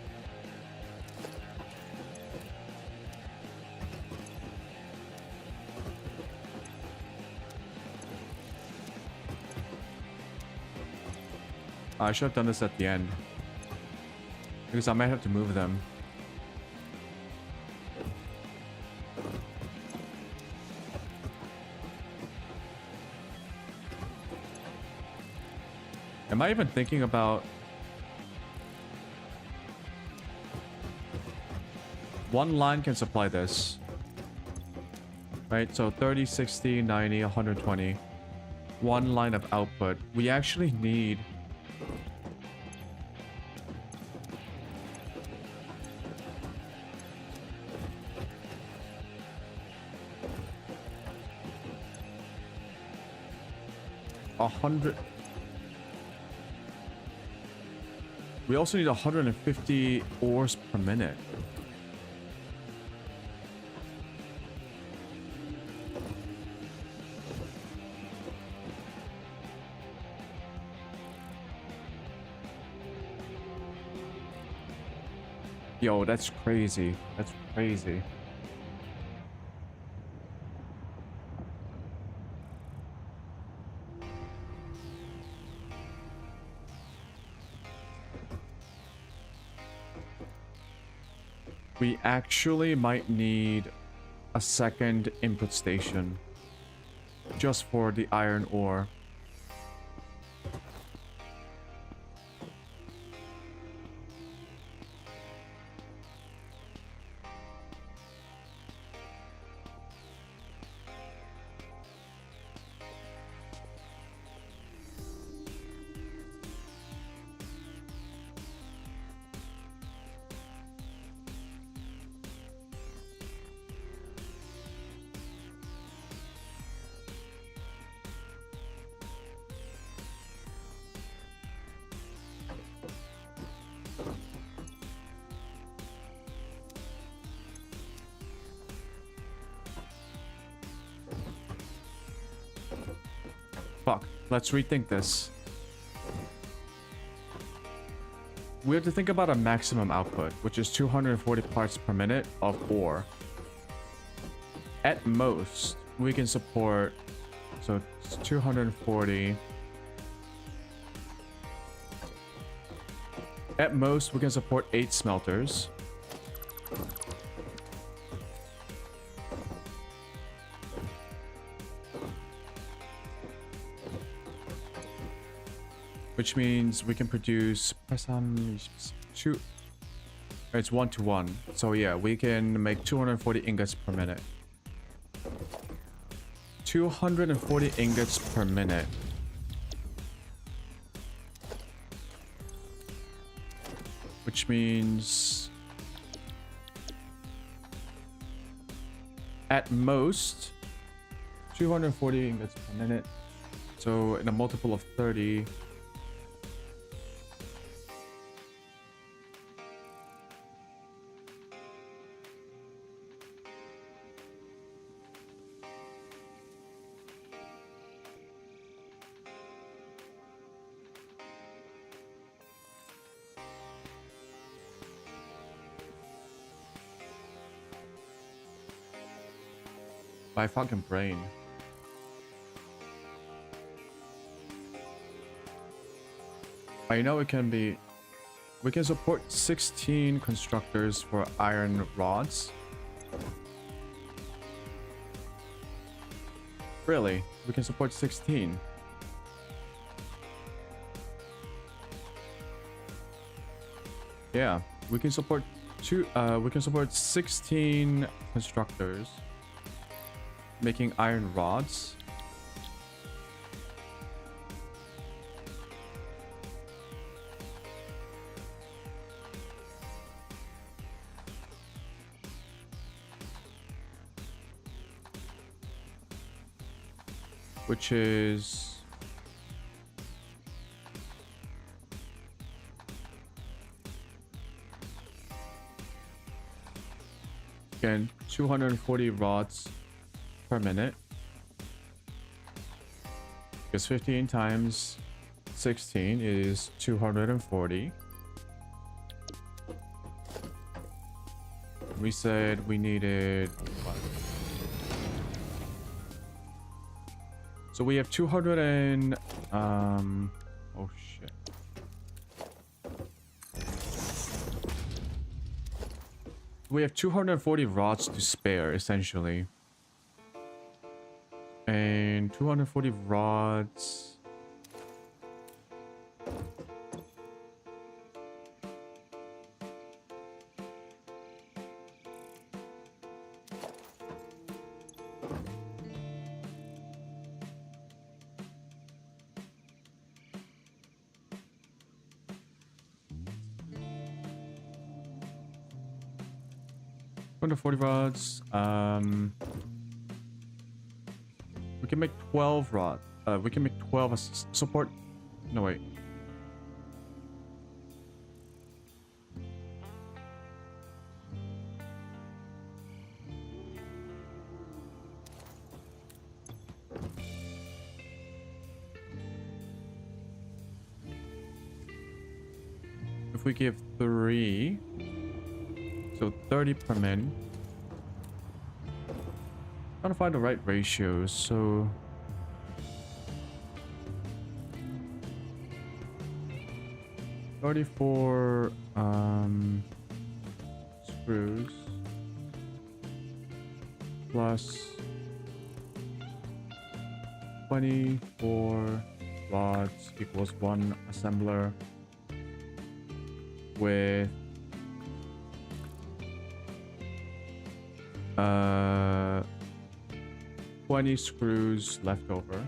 I should have done this at the end, because I might have to move them. Am I even thinking about... One line can supply this. Right, so 30, 60, 90, 120. One line of output. We actually need... We also need 150 ores per minute. Yo, that's crazy. That's crazy. We actually might need a second input station just for the iron ore. fuck. Let's rethink this. We have to think about a maximum output, which is 240 parts per minute of ore. At most, we can support, so it's 240. At most, we can support 8 smelters. Which means we can produce two. It's 1-to-1. So yeah, we can make 240 ingots per minute. 240 ingots per minute. Which means at most 240 ingots per minute. So in a multiple of 30. My fucking brain. I know it can be. We can support 16 constructors for iron rods. Really? We can support 16. Yeah, we can support we can support 16 constructors making iron rods. Which is again 240 rods per minute. Because 15 times 16 is 240. We said we needed what? So we have 200 and oh shit. We have 240 rods to spare essentially. And 240 rods. Under 40 rods. We can make 12 rod. We can make 12 support. No wait. If we give 3, so 30 per min. Trying to find the right ratios, so 34 screws plus 24 rods equals 1 assembler with 20 screws left over.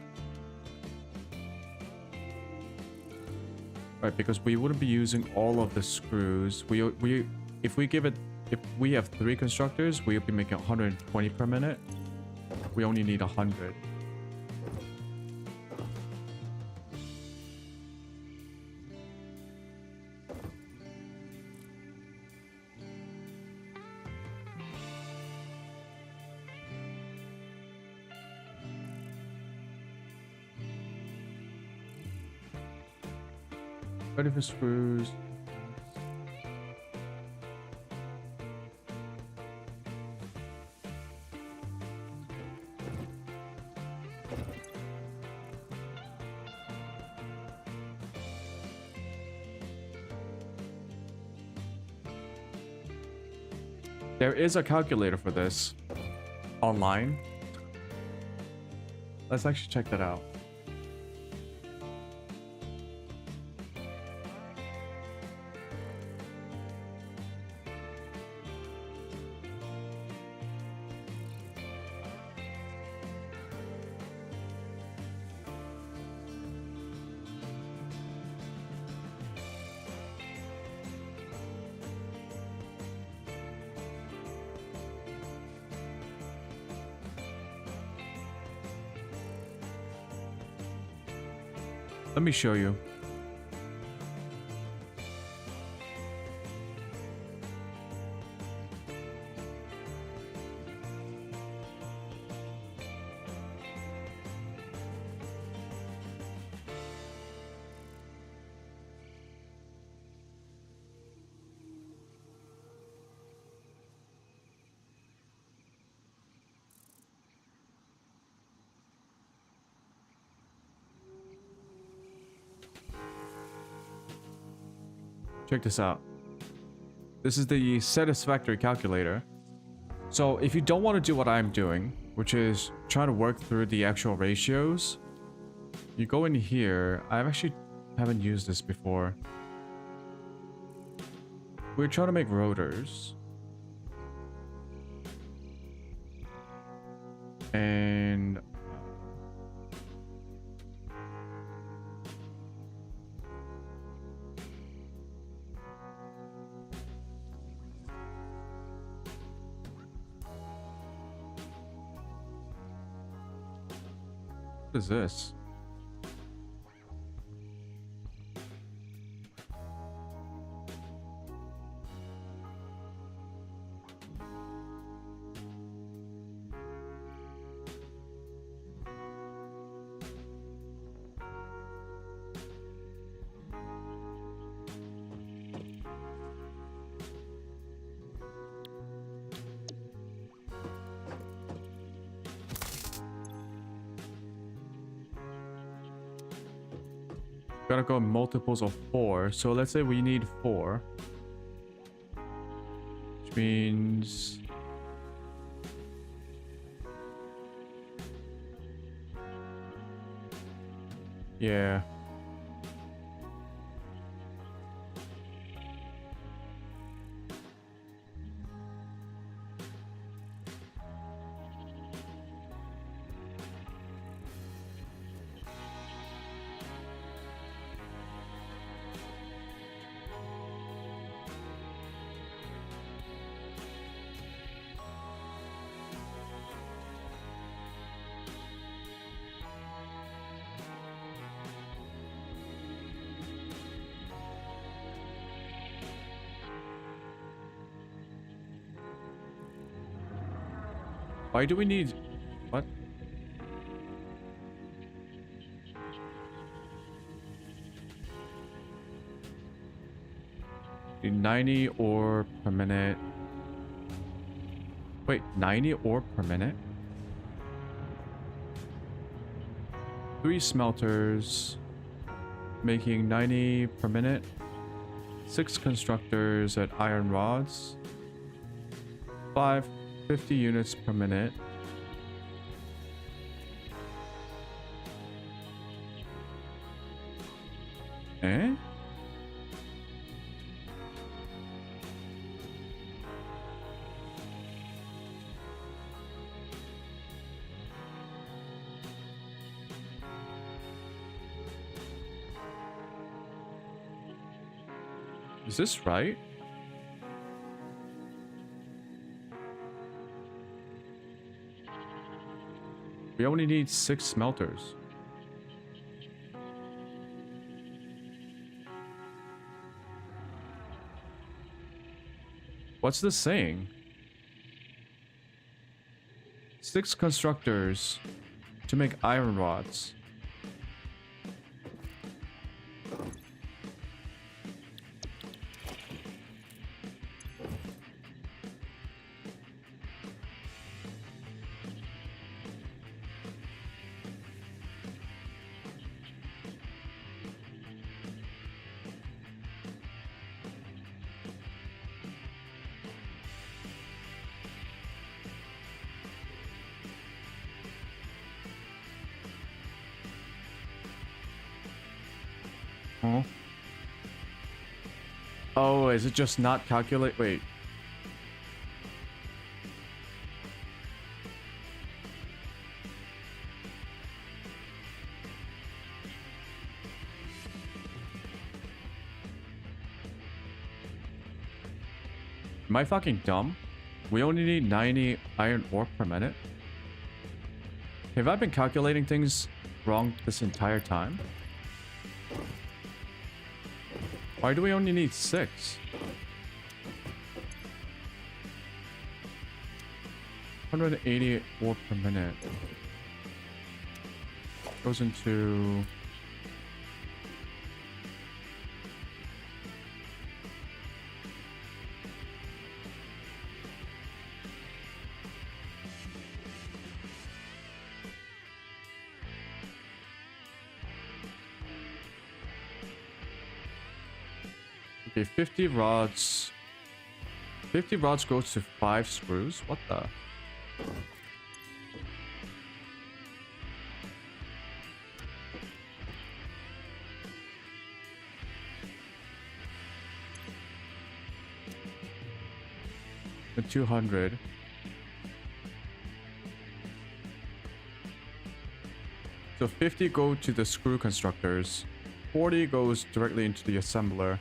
Right, because we wouldn't be using all of the screws. If we have 3 constructors, we'll be making 120 per minute. We only need 100. Ready for screws. There is a calculator for this online. Let's actually check that out. Let me show you. Check this out. This is the Satisfactory calculator. So if you don't want to do what I'm doing, which is trying to work through the actual ratios, you go in here. I actually haven't used this before. We're trying to make rotors. And what is this? Gotta go multiples of 4. So let's say we need 4. Which means... yeah. Why do we need... what? Need 90 ore per minute. Wait, 90 ore per minute? 3 smelters making 90 per minute. 6 constructors at iron rods. 5 50 units per minute. Eh? Is this right? We only need 6 smelters. What's this saying? 6 constructors to make iron rods. Huh? Oh, is it just not calculate? Wait. Am I fucking dumb? We only need 90 iron ore per minute? Have I been calculating things wrong this entire time? Why do we only need 6? 180 ore per minute. Goes into... Okay, 50 rods. 50 rods goes to 5 screws? What the? The 200. So 50 go to the screw constructors. 40 goes directly into the assembler.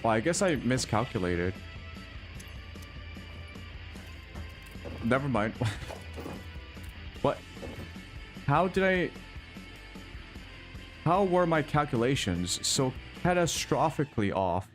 Well, I guess I miscalculated. Never mind. What? How did I... How were my calculations so catastrophically off?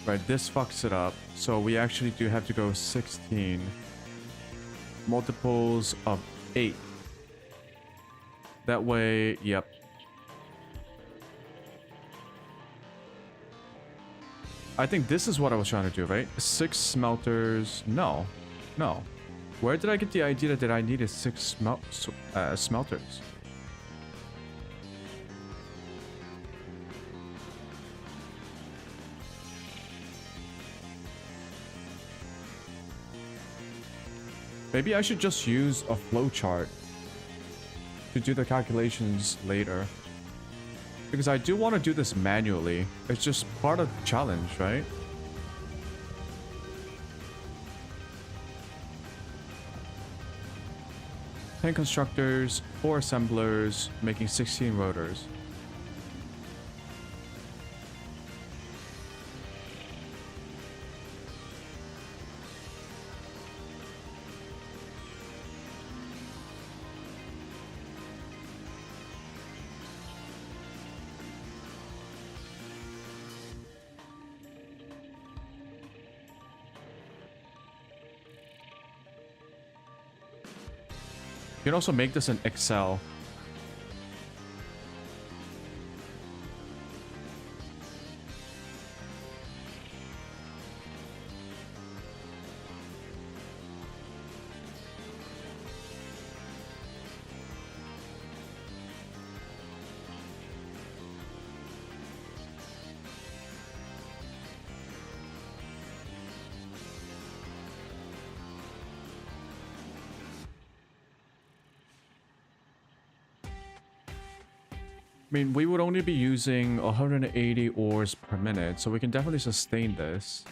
Right, this fucks it up. So we actually do have to go 16. Multiples of 8. That way, yep. I think this is what I was trying to do, right? 6 smelters. No. No. Where did I get the idea that I needed 6 smelters? Maybe I should just use a flowchart to do the calculations later. Because I do want to do this manually. It's just part of the challenge, right? Ten constructors, 4 assemblers, making 16 rotors. You can also make this in Excel. I mean, we would only be using 180 ores per minute, so we can definitely sustain this.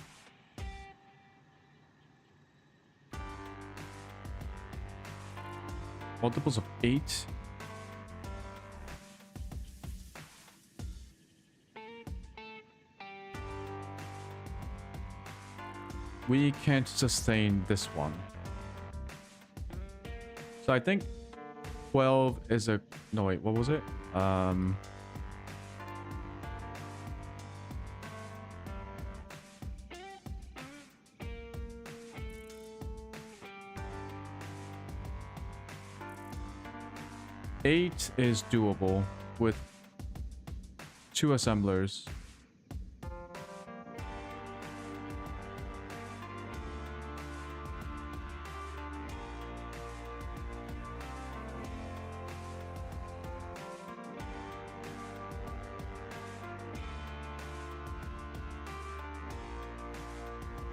Multiples of 8. We can't sustain this one. So I think 12 is a... No, wait, what was it? 8 is doable with 2 assemblers.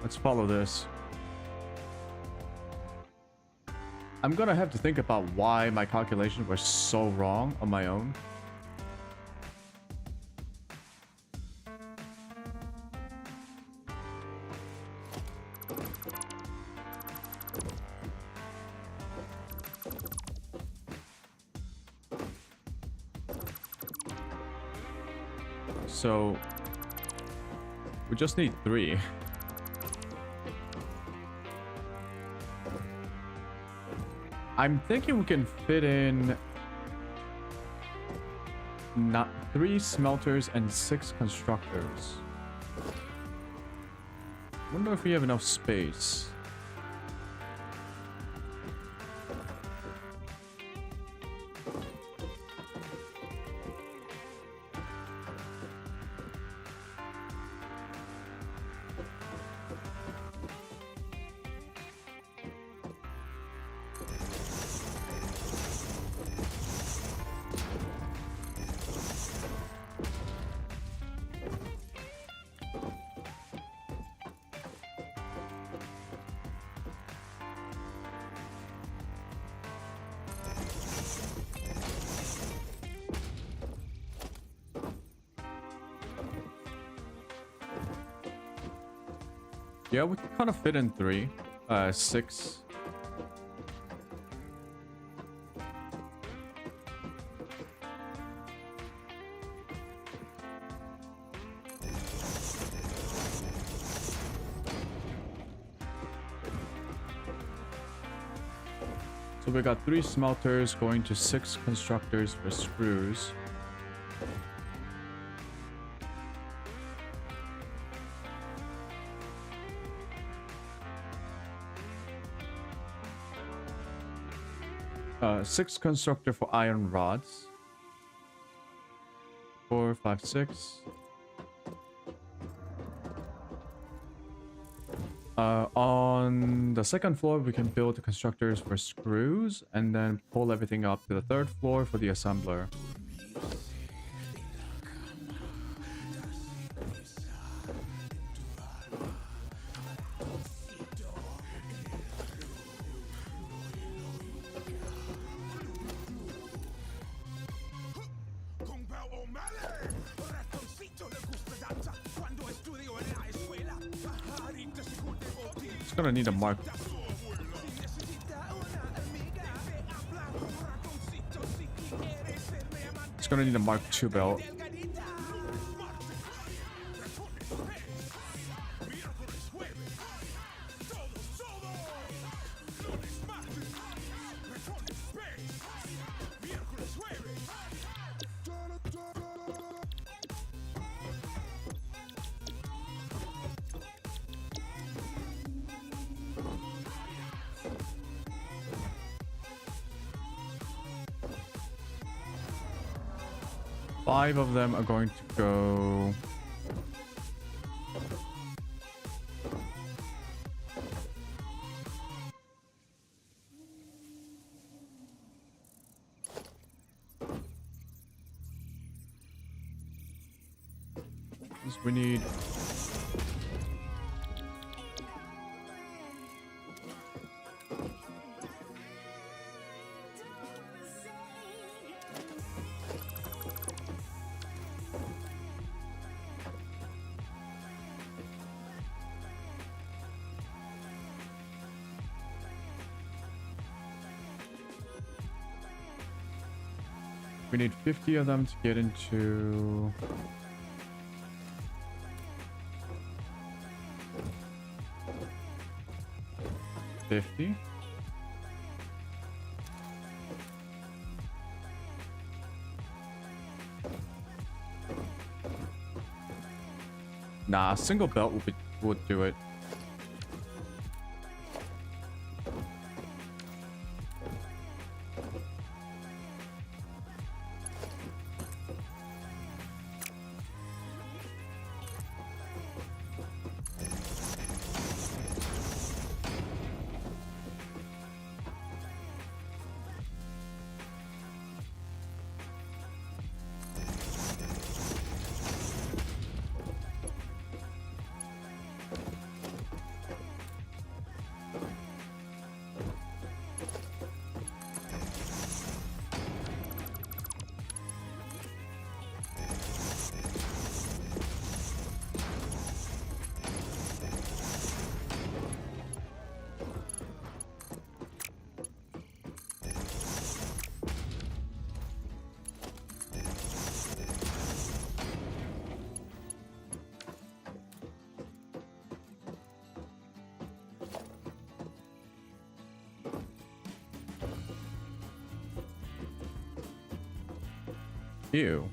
Let's follow this. I'm gonna have to think about why my calculations were so wrong on my own. So we just need 3. I'm thinking we can fit in not 3 smelters and 6 constructors. Wonder if we have enough space. Yeah, we can kind of fit in 3. 6. So we got 3 smelters going to 6 constructors for screws. Six constructor for iron rods. 4, 5, 6. On the second floor, we can build the constructors for screws and then pull everything up to the 3rd floor for the assembler. Gonna need a mark. It's gonna need a Mark II belt. Five of them are going to go. We need. We need 50 of them to get into... $50. Nah, a single belt would do it. Ew.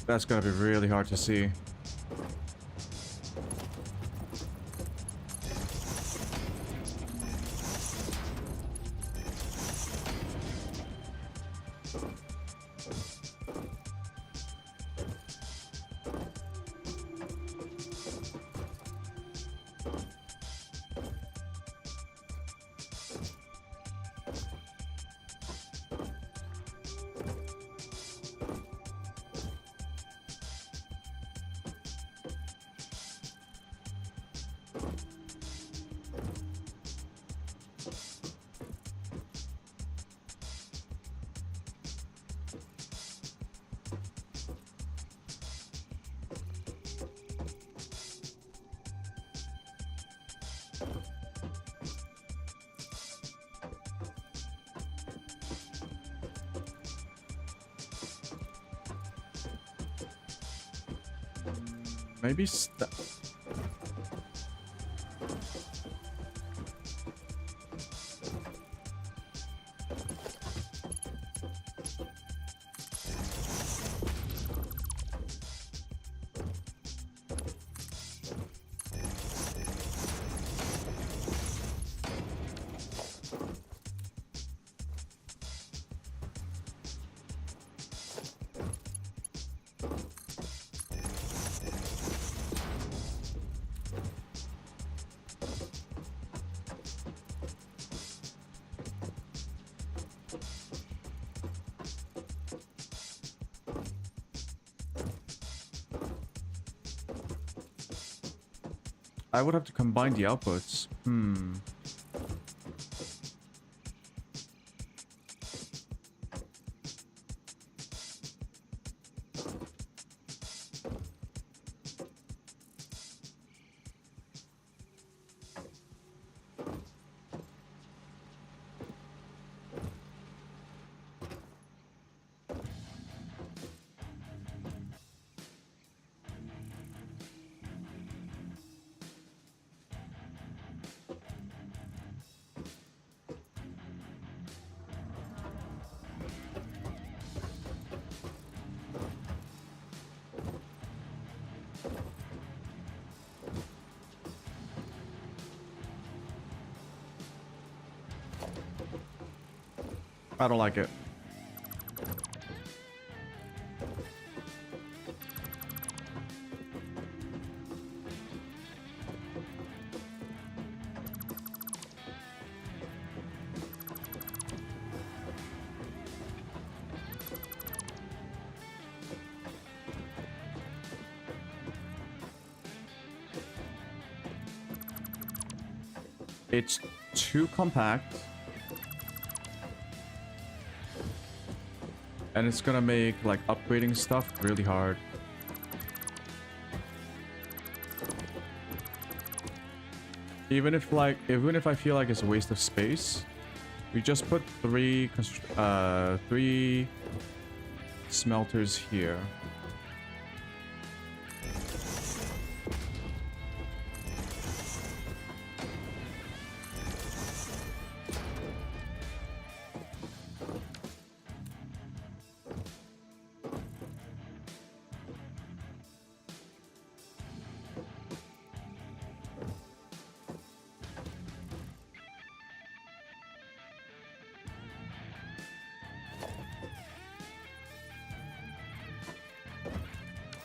That's gonna be really hard to see. Maybe I would have to combine the outputs. I don't like it. it's too compact. And it's gonna make like upgrading stuff really hard. Even if I feel like it's a waste of space, we just put three smelters here.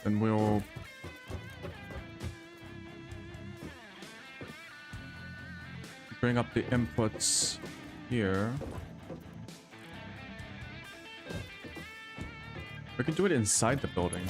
And we'll bring up the inputs here. We can do it inside the building.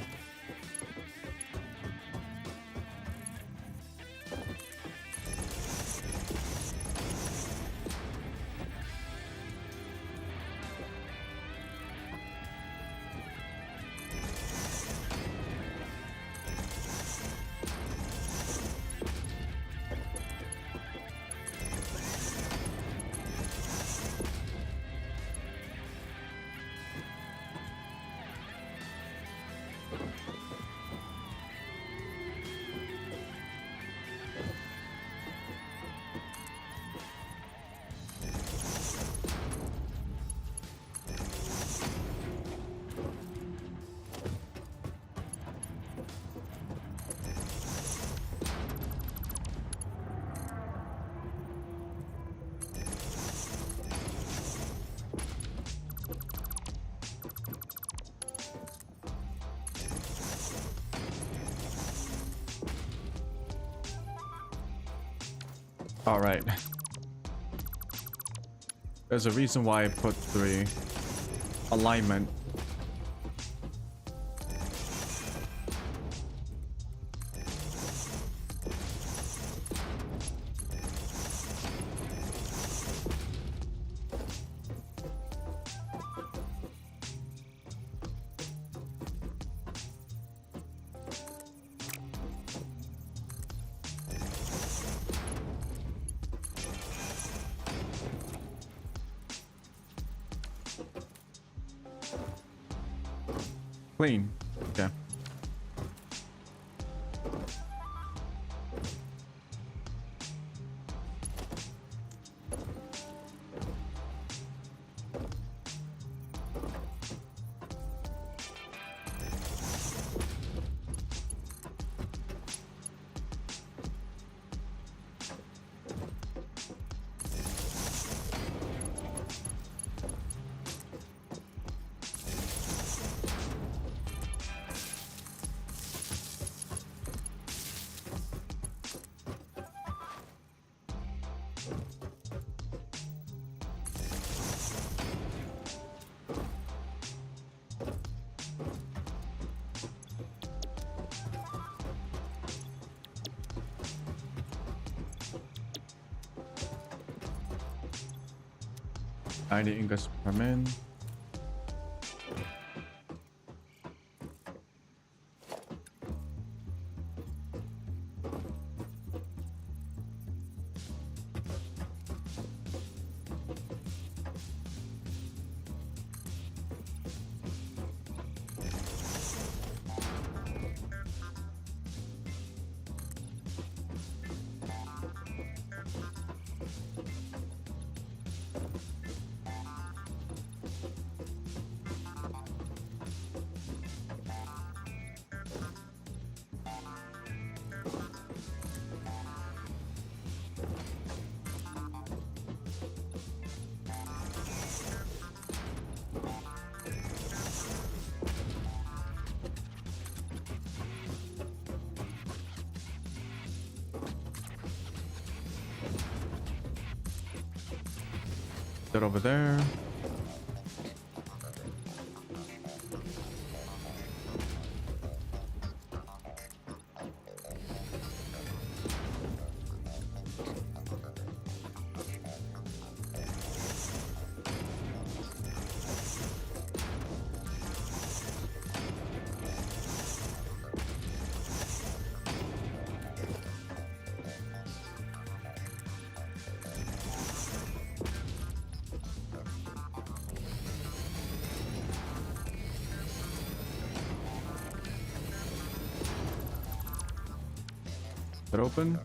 All right. There's a reason why I put 3. Alignment. Clean. Okay. I need ingots to come in. That over there. That open?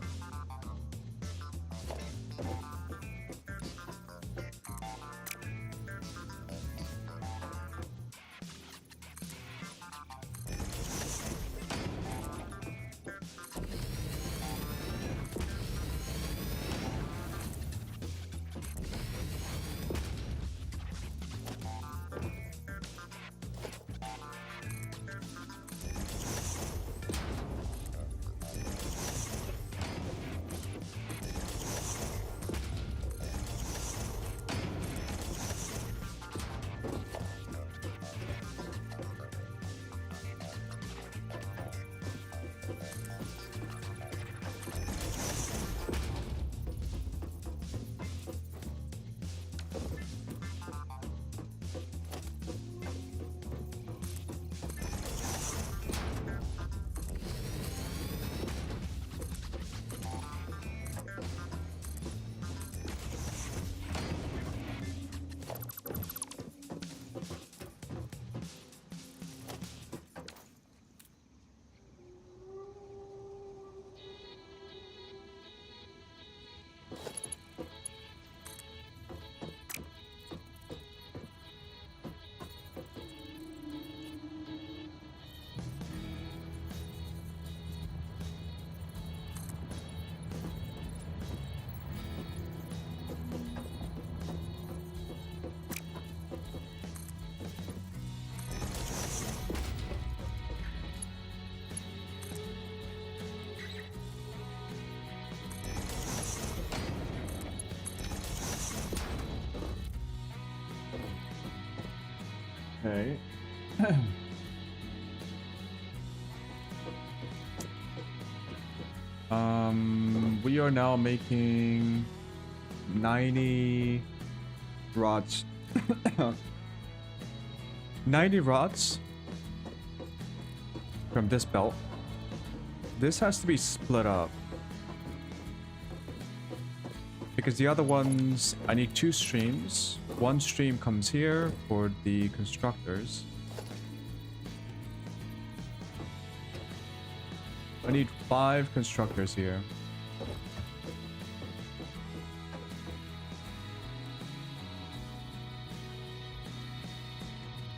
Okay. We are now making 90 rods. 90 rods from this belt. This has to be split up. Because the other ones, I need 2 streams. One stream comes here for the constructors. I need 5 constructors here.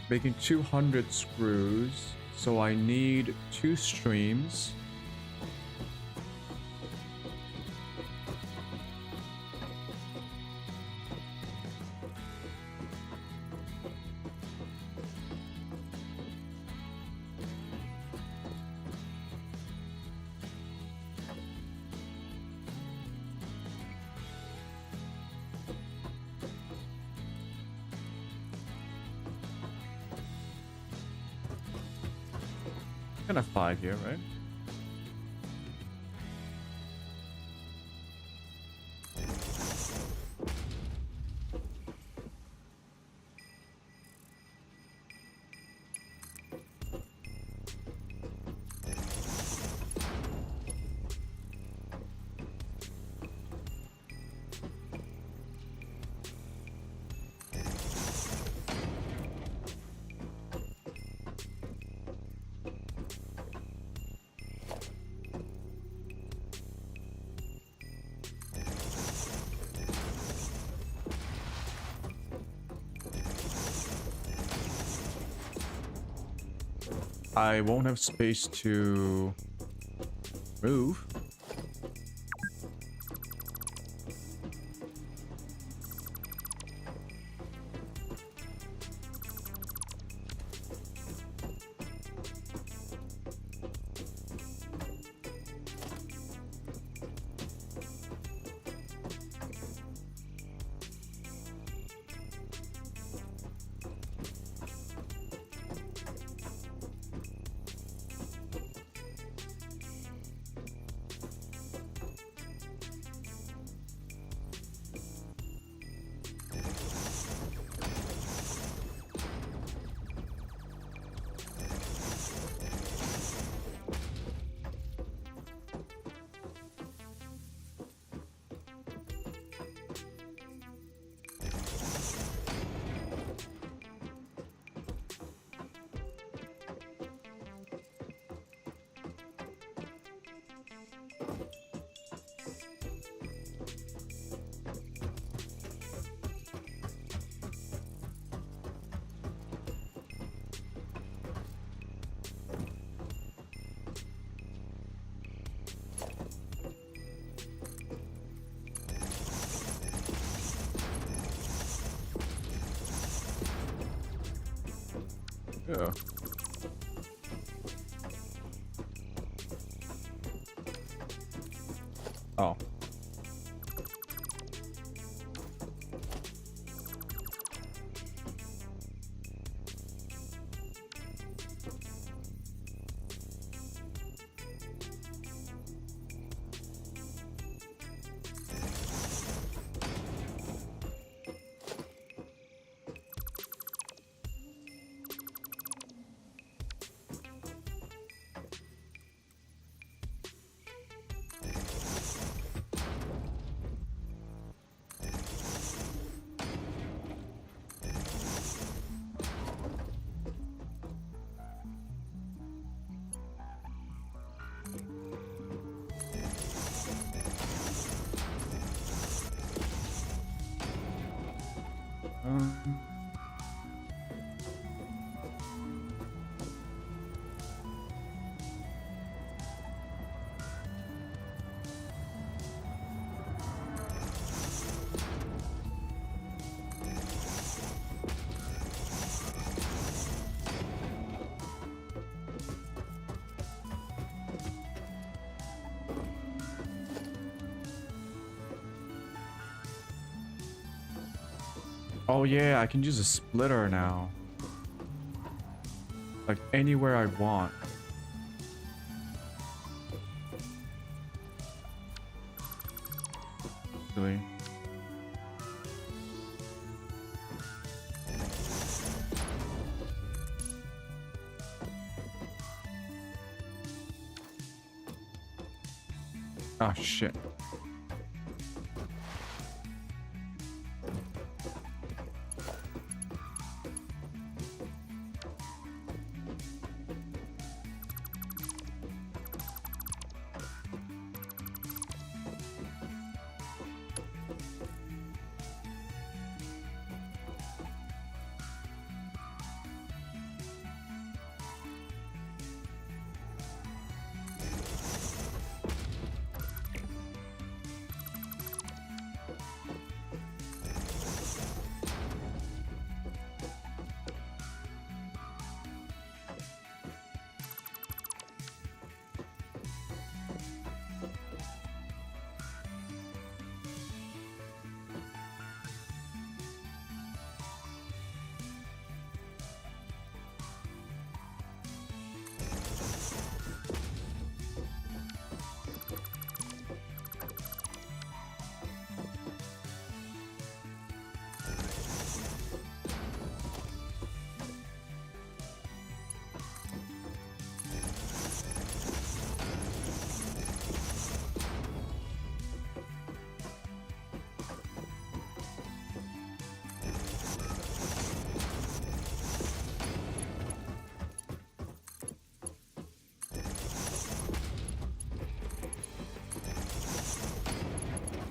Making 200 screws, so I need 2 streams. Kind of 5 here, right? I won't have space to move. Yeah. Oh. Oh yeah, I can use a splitter now. Like anywhere I want. Really? Oh shit.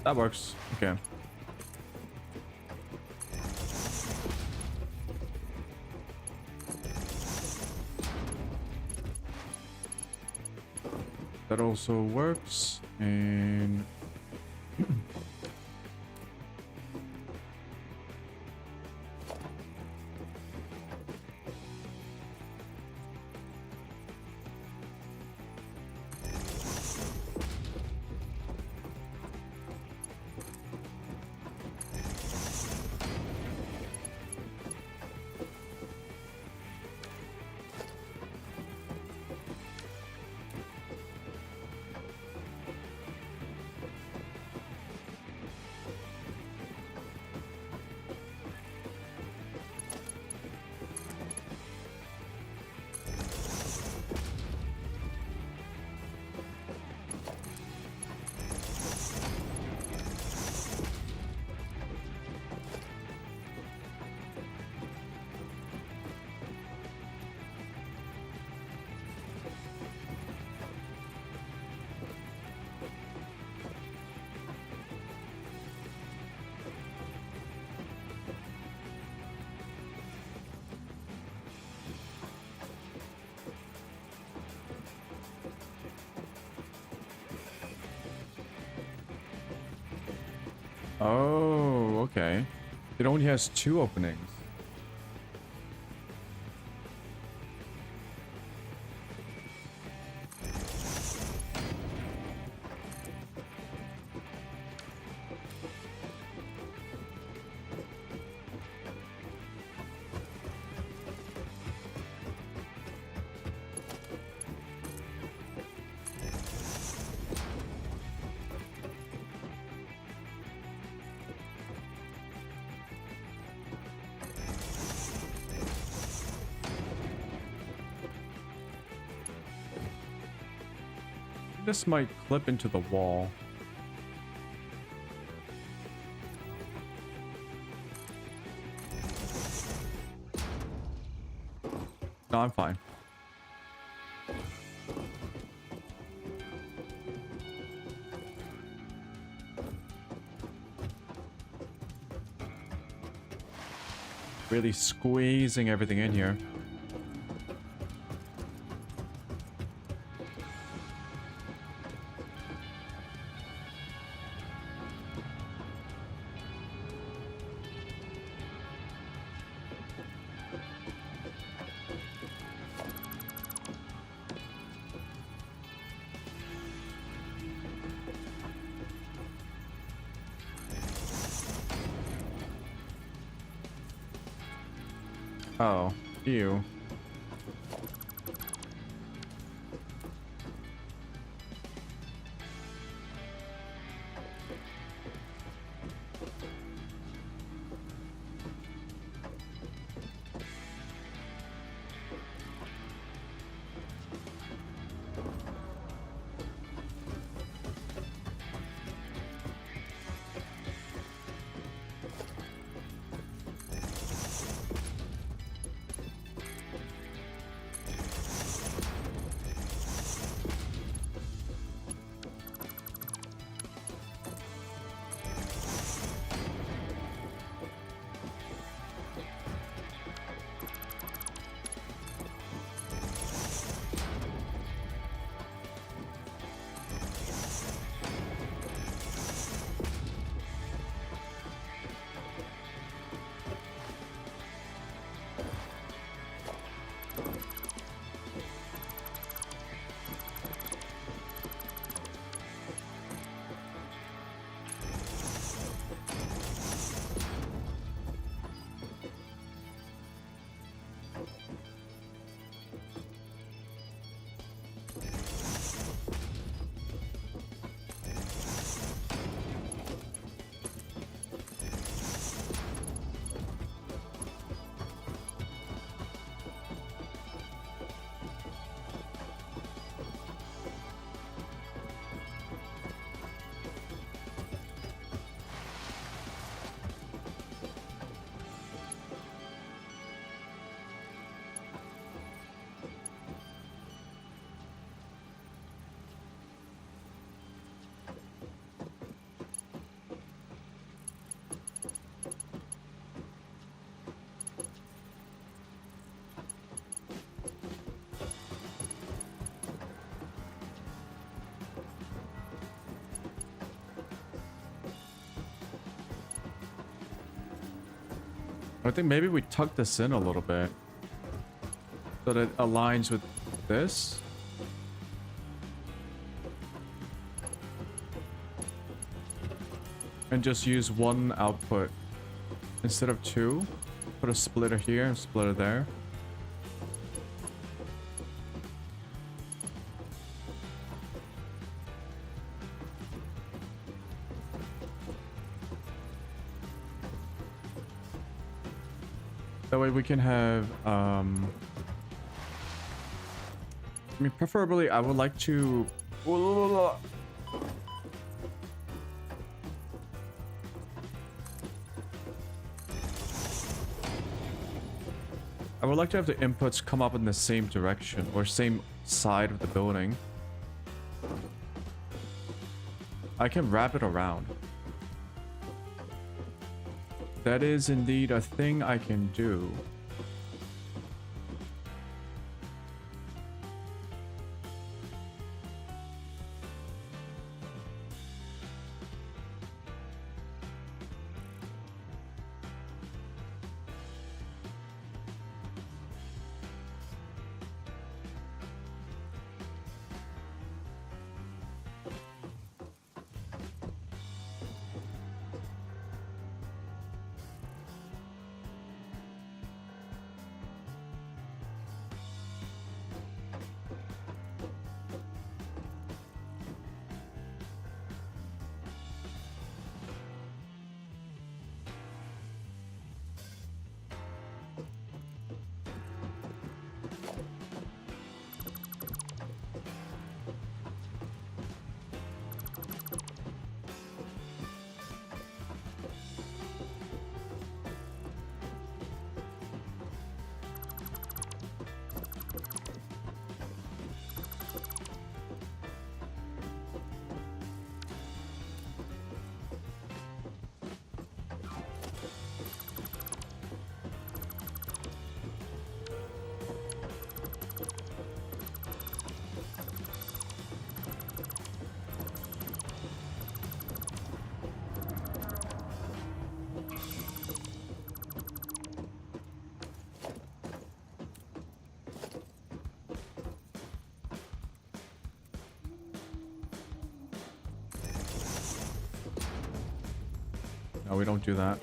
That works. Okay. That also works. And oh, okay. It only has 2 openings. this might clip into the wall. No, I'm fine. Really squeezing everything in here. Oh, ew. I think maybe we tuck this in a little bit so that it aligns with this. And just use one output instead of two. Put a splitter here and splitter there. That way we can have, I mean, preferably I would like to, I would like to have the inputs come up in the same direction or same side of the building. I can wrap it around. That is indeed a thing I can do. No, we don't do that.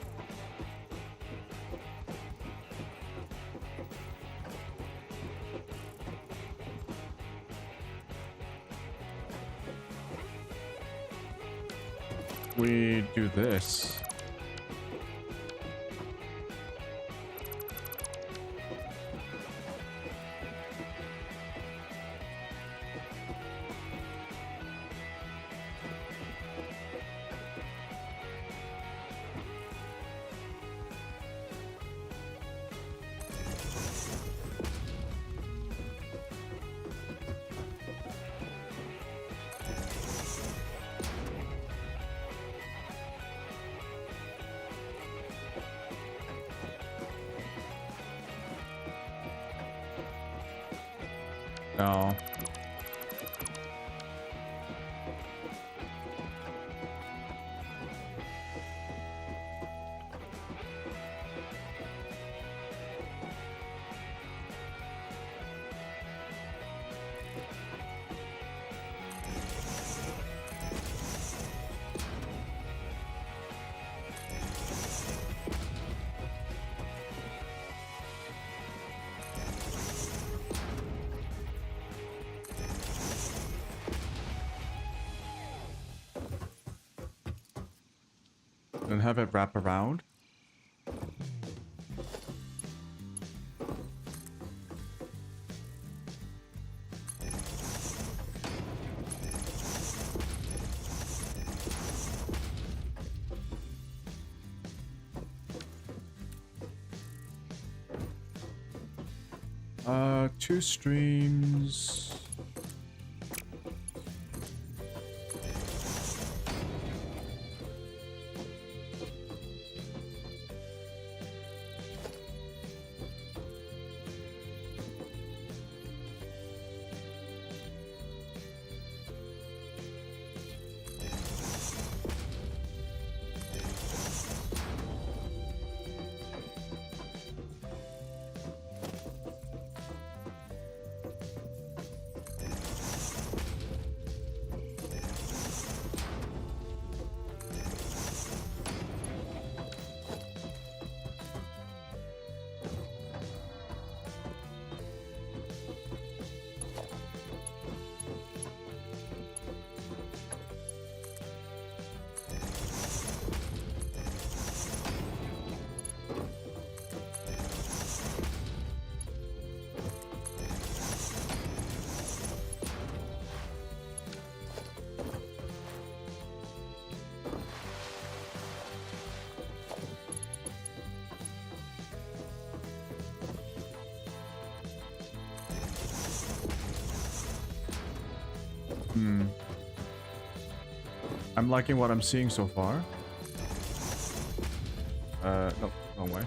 We do this. No. And have it wrap around. Two streams. I'm liking what I'm seeing so far. No, wrong way.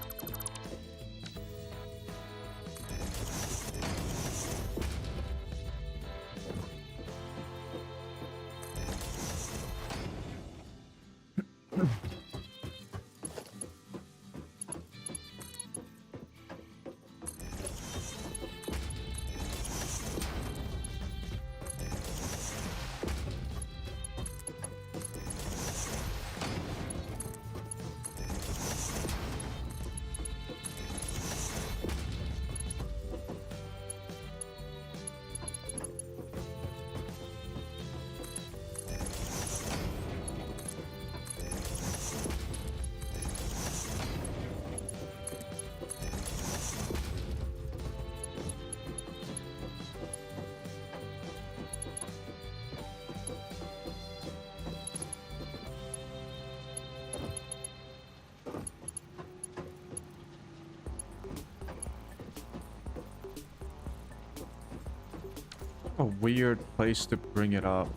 A weird place to bring it up.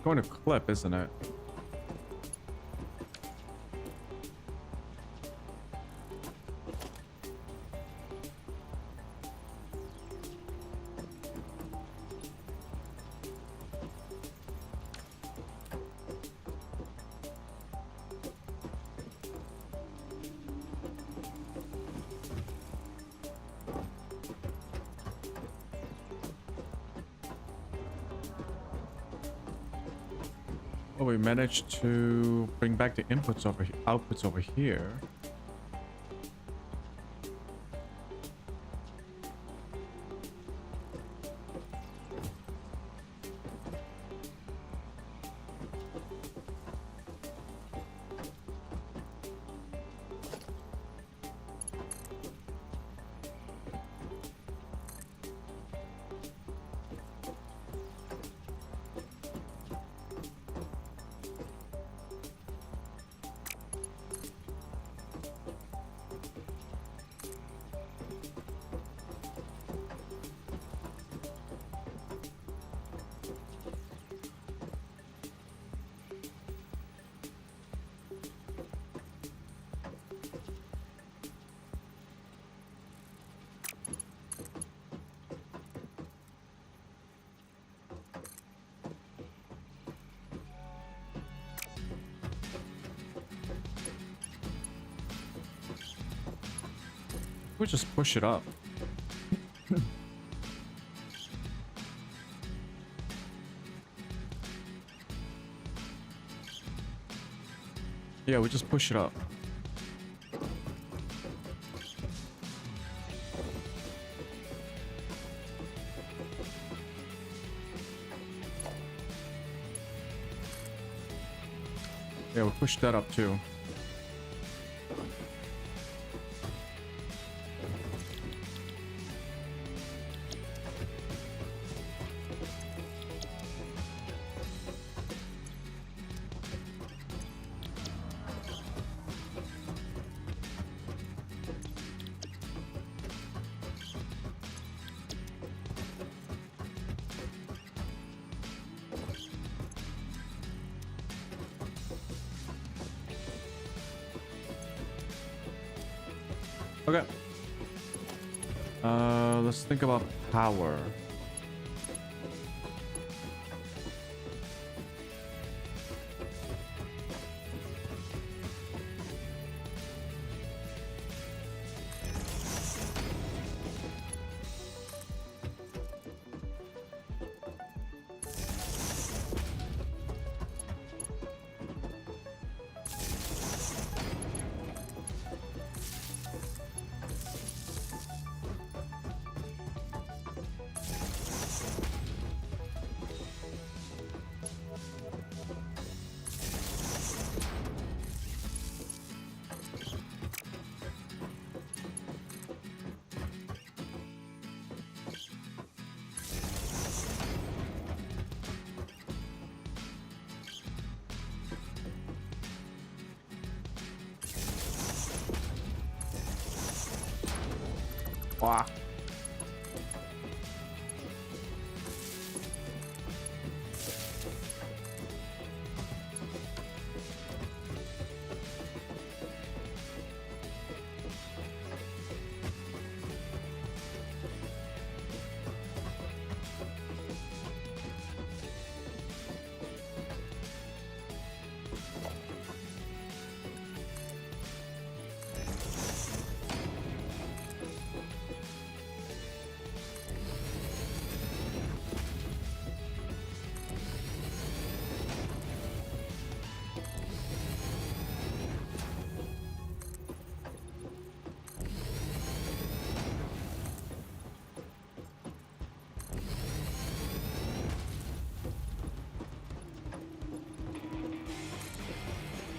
Going to clip, isn't it? Oh, we managed to bring back the inputs over here, outputs over here. We just push it up. Yeah, we just push it up. Yeah, we push that up too. Okay. Let's think about power. Wow.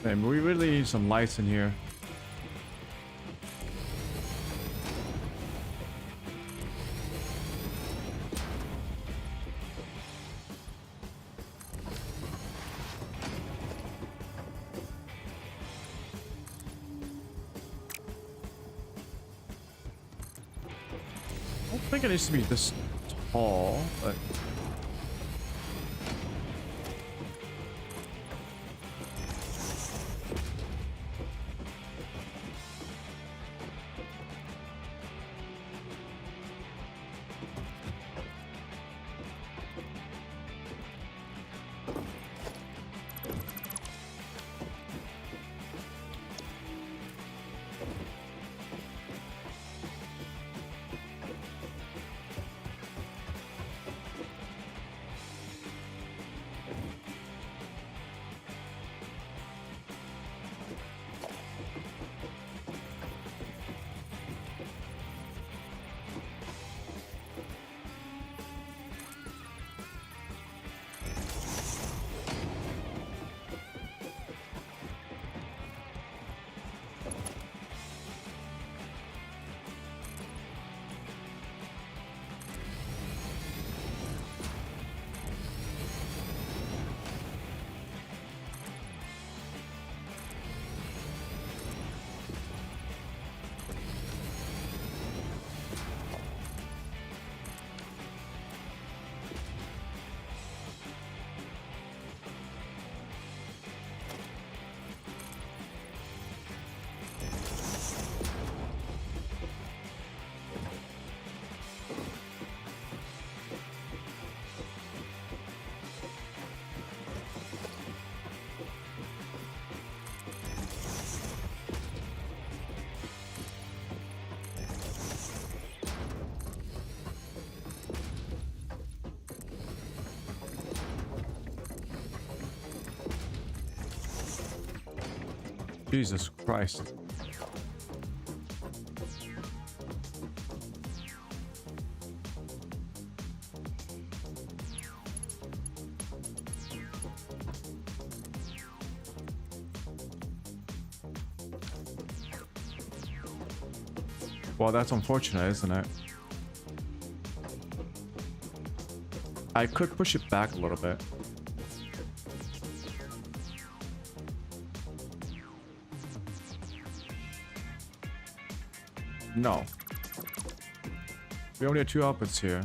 Man, we really need some lights in here. I don't think it needs to be this tall, but... Jesus Christ. Well, that's unfortunate, isn't it? I could push it back a little bit. No. We only have 2 outputs here.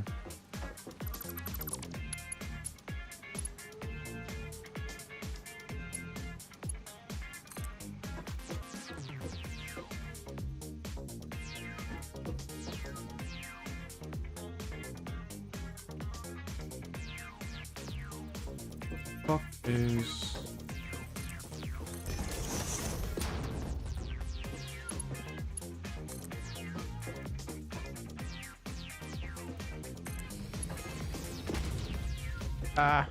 Fuck is... Ah.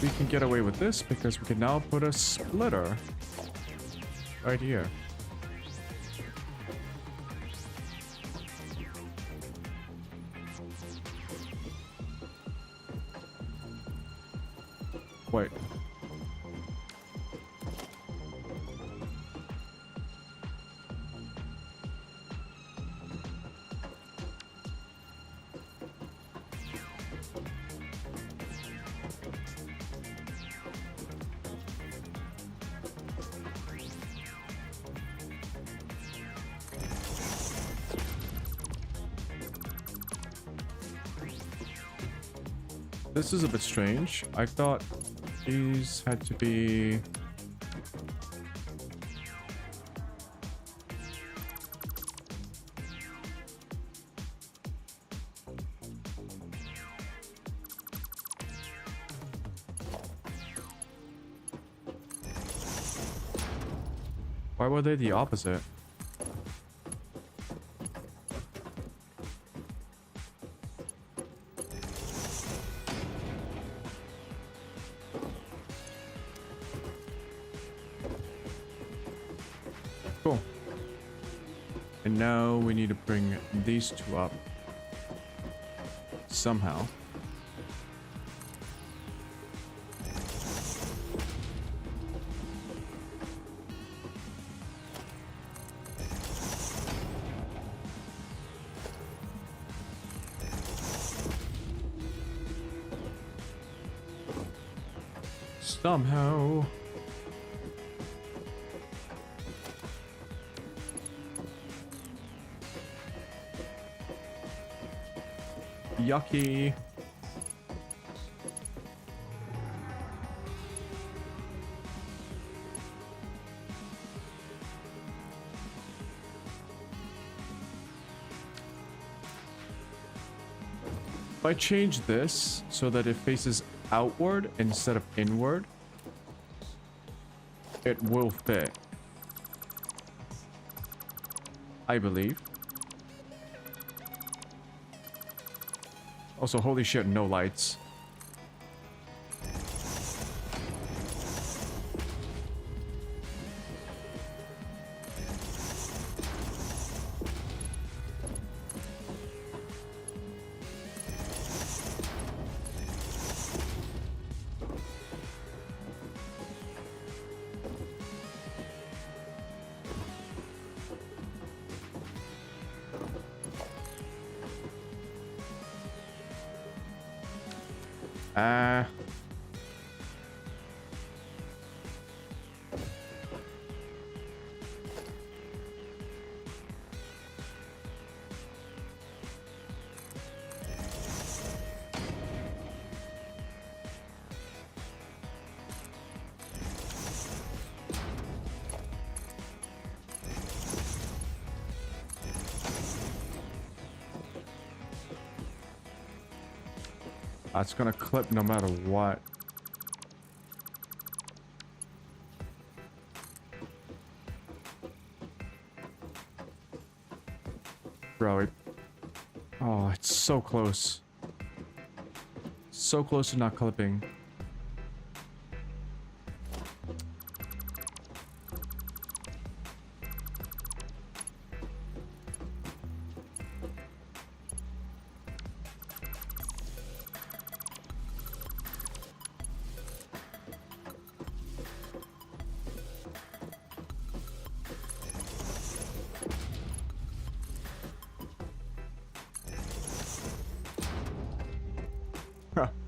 We can get away with this because we can now put a splitter right here. Wait. This is a bit strange. I thought these had to be... Why were they the opposite? Cool. And now we need to bring these 2 up. Somehow. Somehow. Yucky. If I change this so that it faces outward instead of inward, it will fit. I believe. Also, holy shit, no lights. It's gonna clip no matter what. Bro, oh, it's So close. So close to not clipping.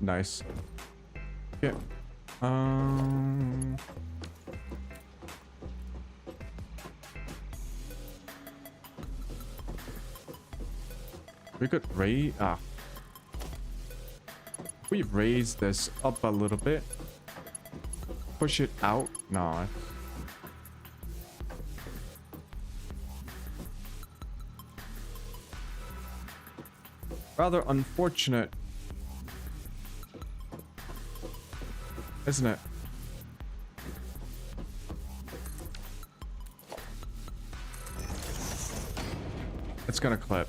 Nice. Yeah. We could raise. We raise this up a little bit. Push it out. No. Rather unfortunate. Isn't it? It's gonna clip.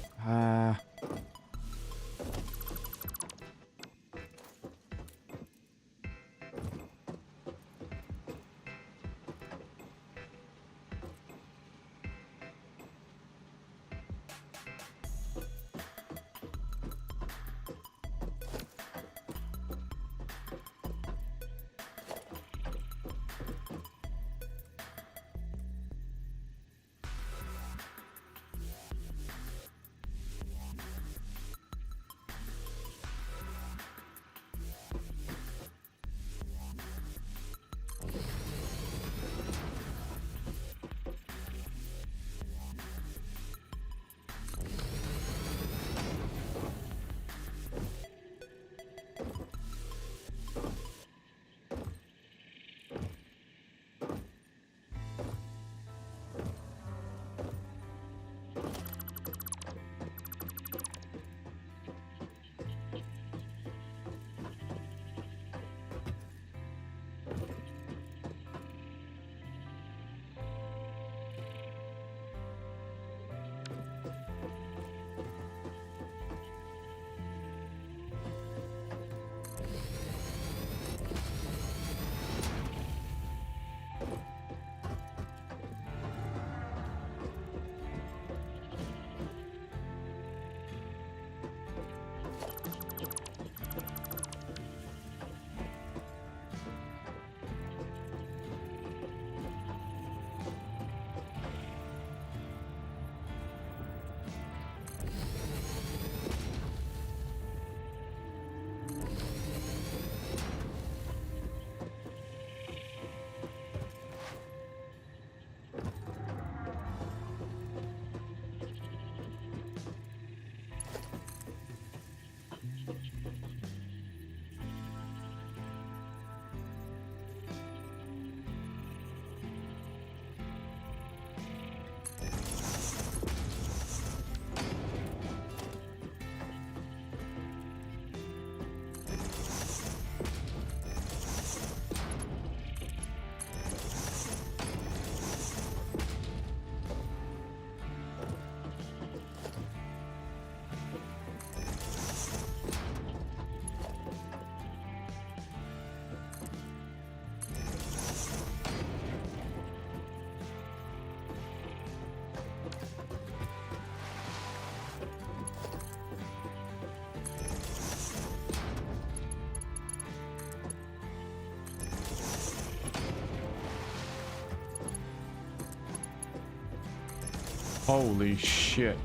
Holy shit.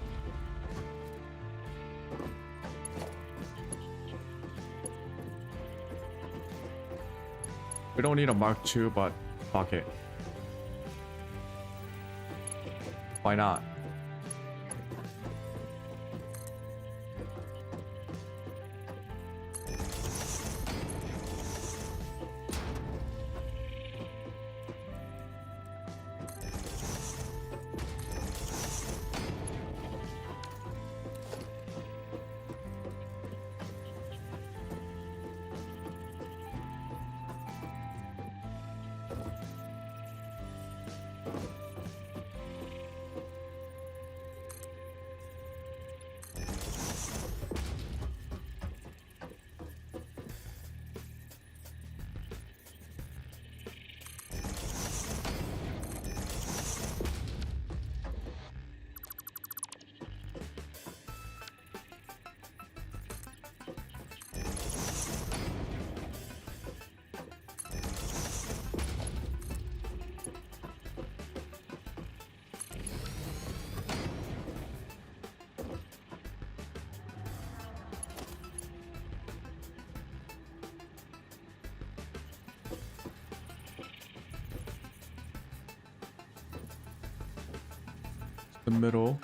We don't need a Mark II, but fuck it. Why not? the middle.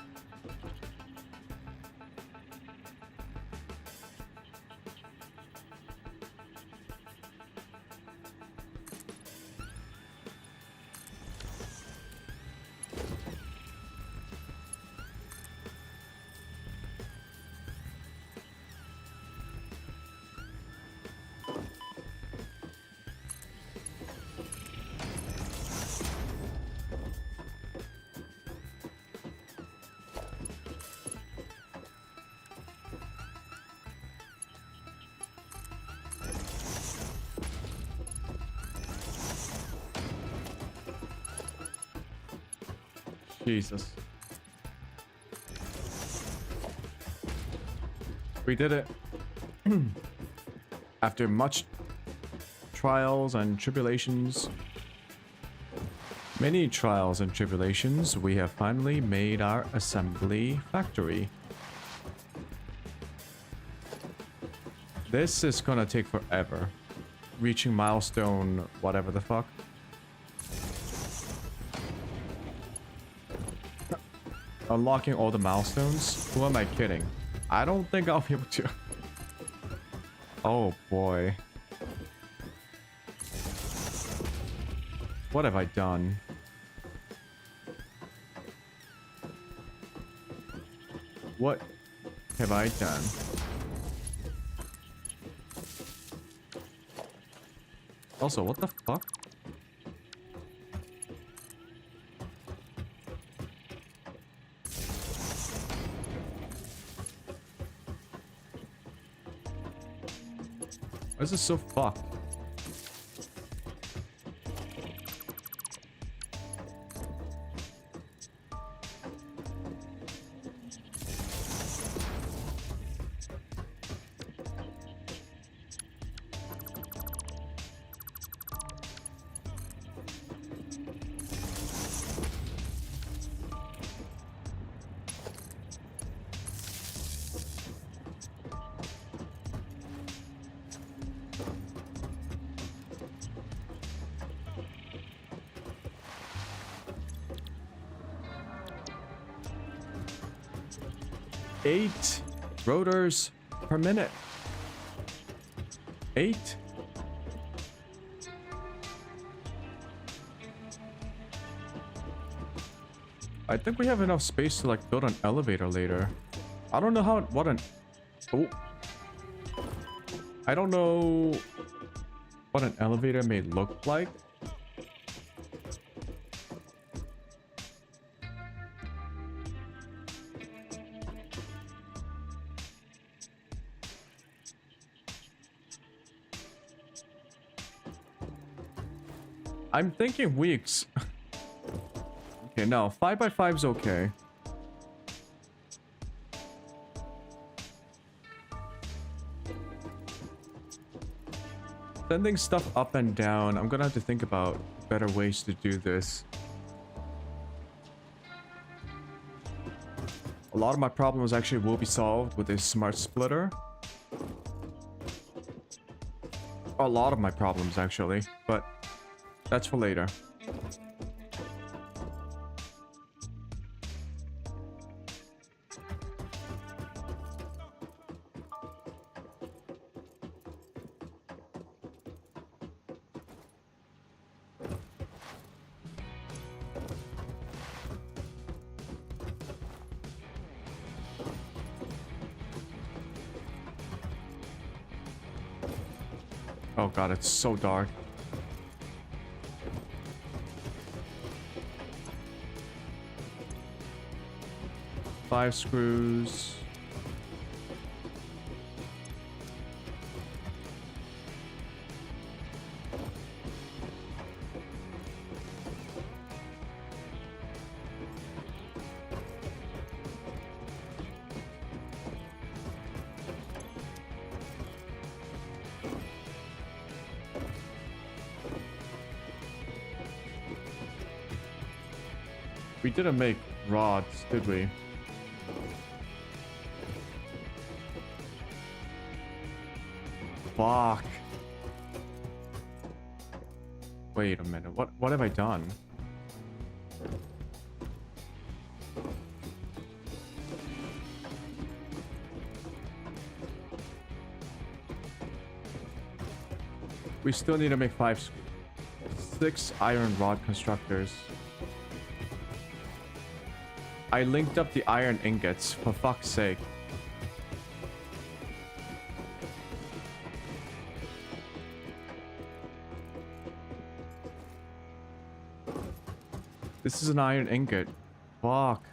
Jesus. We did it. After much trials and tribulations, many trials and tribulations, we have finally made our assembly factory. This is gonna take forever. Reaching milestone, whatever the fuck. Unlocking all the milestones? Who am I kidding? I don't think I'll be able to. Oh boy. What have I done? What have I done? Also, what the fuck? Why is this so fucked? Eight rotors per minute. 8? I think we have enough space to like build an elevator later. I don't know how what an oh I don't know what an elevator may look like. I'm thinking weeks. Okay, no, 5x5 is okay. Sending stuff up and down. I'm gonna have to think about better ways to do this. A lot of my problems actually will be solved with a smart splitter. A lot of my problems actually, but that's for later. Oh god, it's so dark. Five screws. We didn't make rods, did we? Fuck. Wait a minute. What have I done? We still need to make 6 iron rod constructors. I linked up the iron ingots, for fuck's sake. This is an iron ingot. Fuck.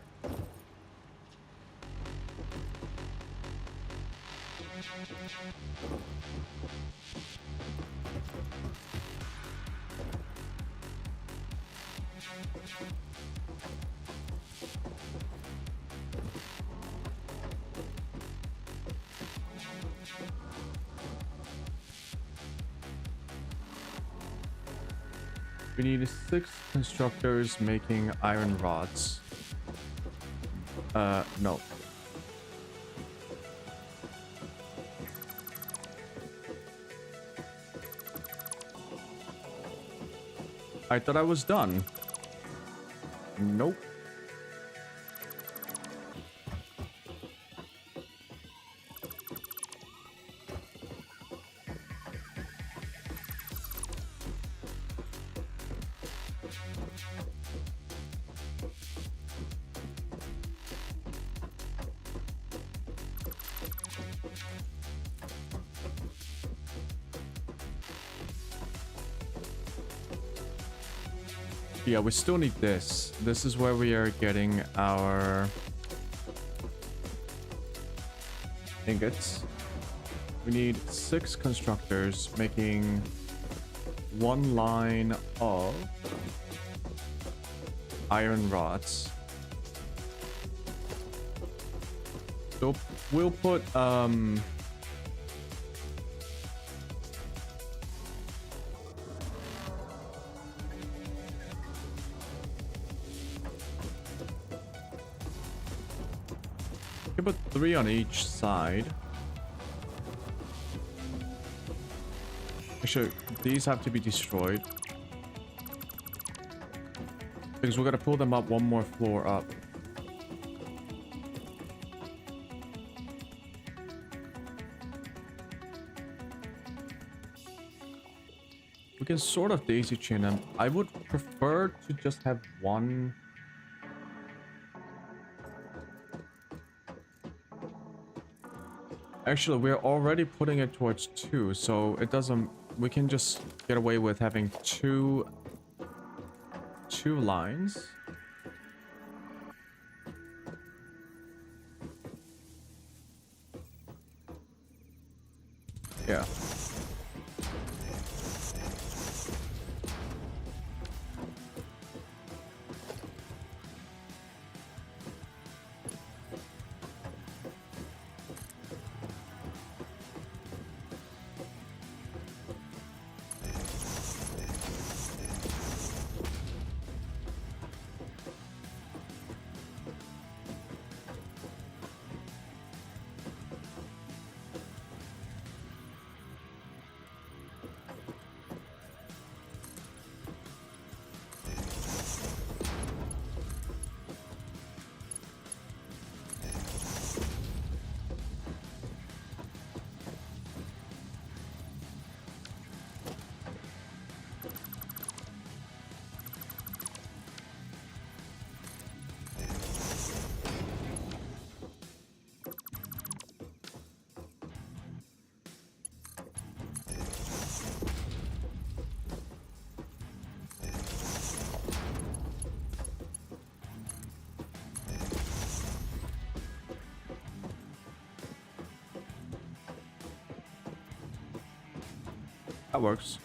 We need 6 constructors making iron rods. No. I thought I was done. Nope. Yeah, we still need this. This is where we are getting our ingots. We need 6 constructors making 1 line of iron rods. So we'll put put 3 on each side. Actually, these have to be destroyed. Because we're gonna pull them up 1 more floor up. We can sort of daisy chain them. I would prefer to just have 1. Actually, we're already putting it towards 2, so it doesn't... We can just get away with having 2 lines. Yeah. That works.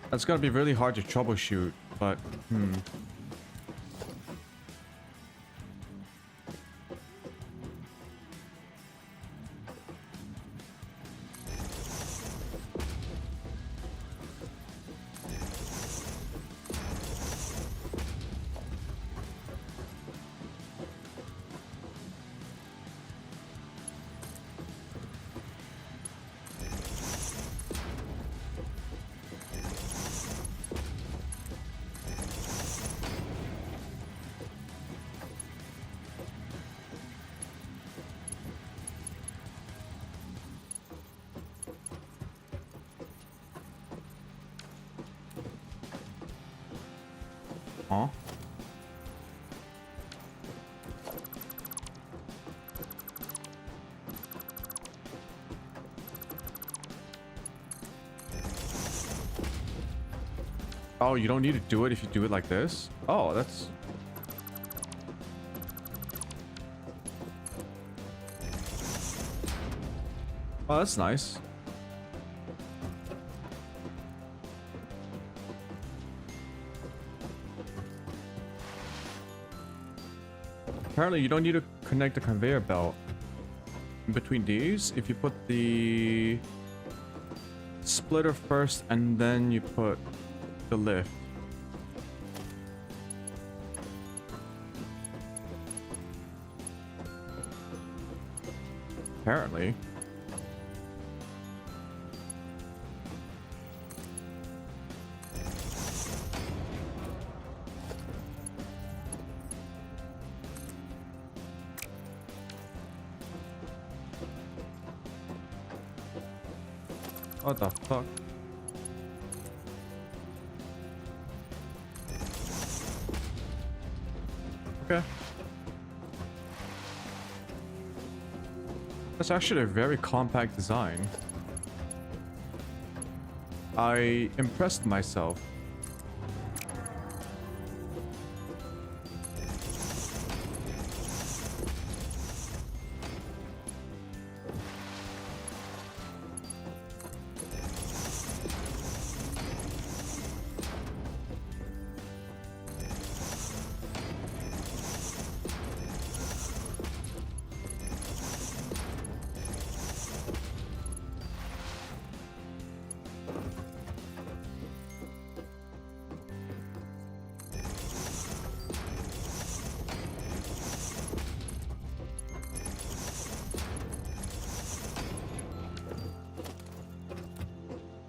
That's gonna be really hard to troubleshoot, but Oh, you don't need to do it if you do it like this? Oh, that's... Oh, that's nice. Apparently, you don't need to connect the conveyor belt in between these. If you put the splitter first and then you put the lift. Apparently. What the fuck? Okay. That's actually a very compact design. I impressed myself.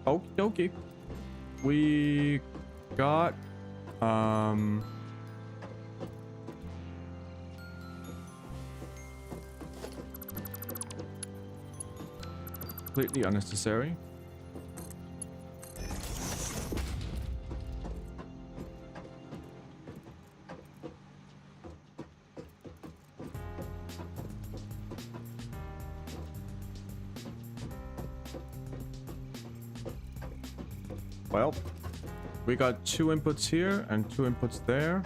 Okie dokie. We got completely unnecessary. Well, we got 2 inputs here and 2 inputs there.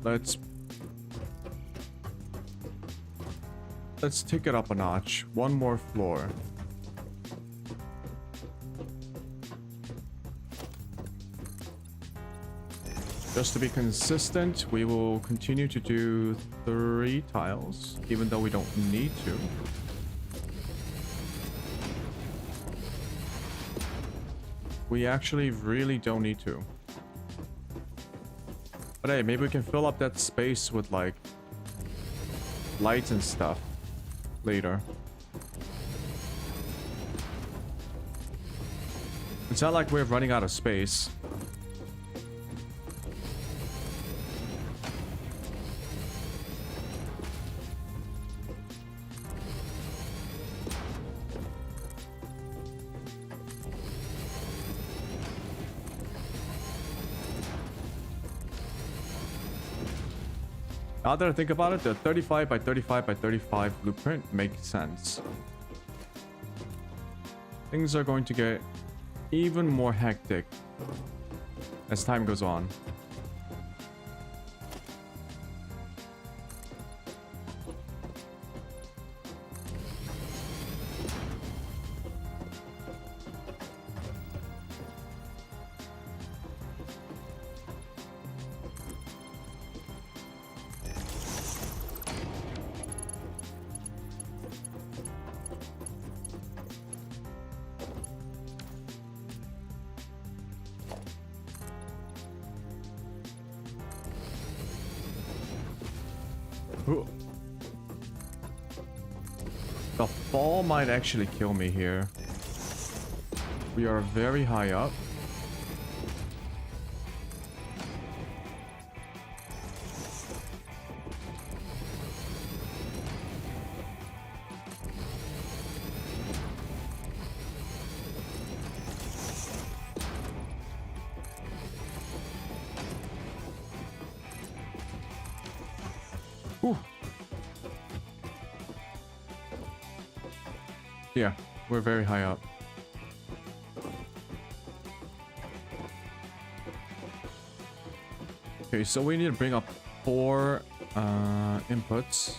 Let's take it up a notch. 1 more floor. Just to be consistent, we will continue to do 3 tiles, even though we don't need to. We actually really don't need to. But hey, maybe we can fill up that space with like lights and stuff later. It's not like we're running out of space. Now that I think about it, the 35 by 35 by 35 blueprint makes sense. Things are going to get even more hectic as time goes on. Ooh. The fall might actually kill me here. We are very high up. Ooh. Yeah, we're very high up. Okay, so we need to bring up 4 inputs.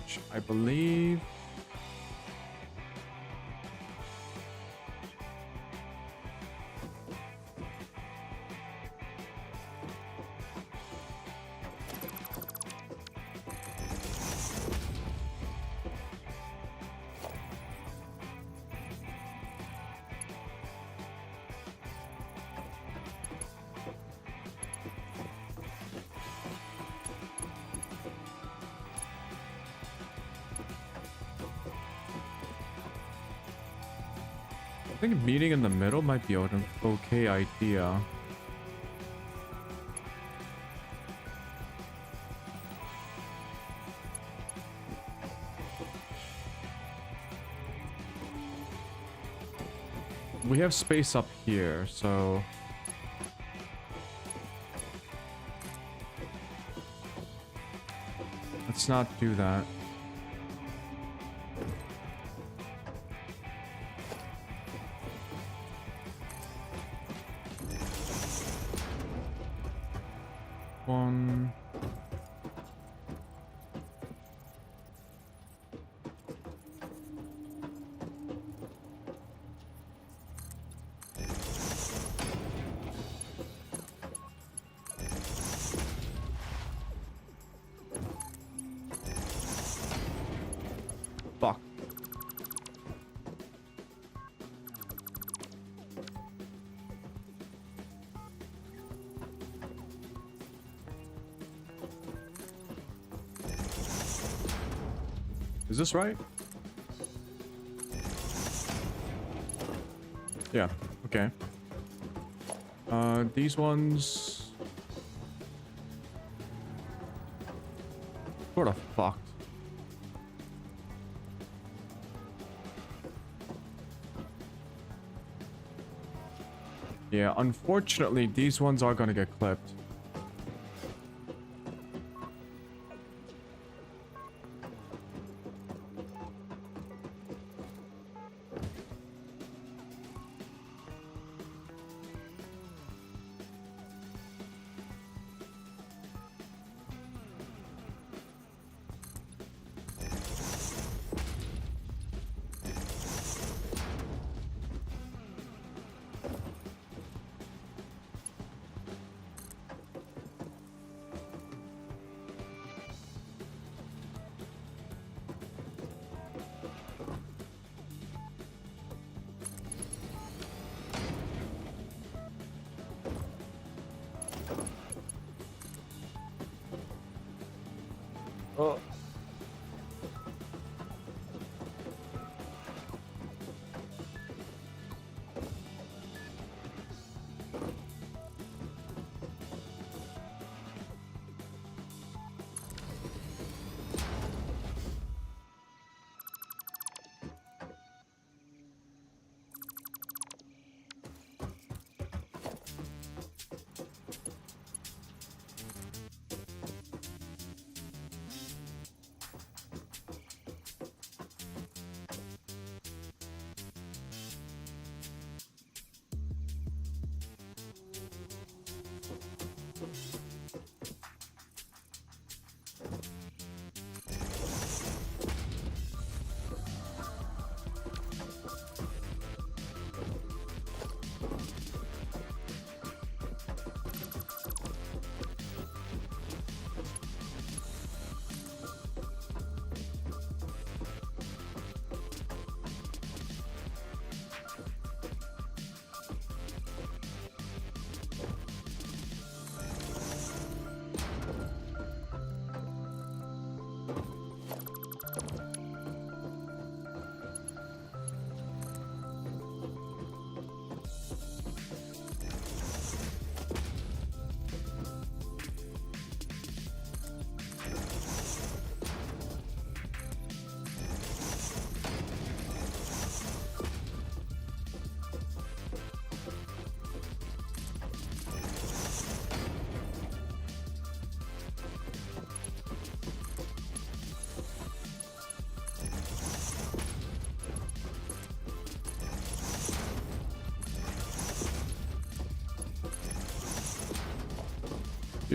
Which I believe... I think meeting in the middle might be an okay idea. We have space up here, so... let's not do that. One... Fuck. Is this right? Yeah, okay. These ones... sort of fucked. Yeah, unfortunately, these ones are gonna get clipped. Oh.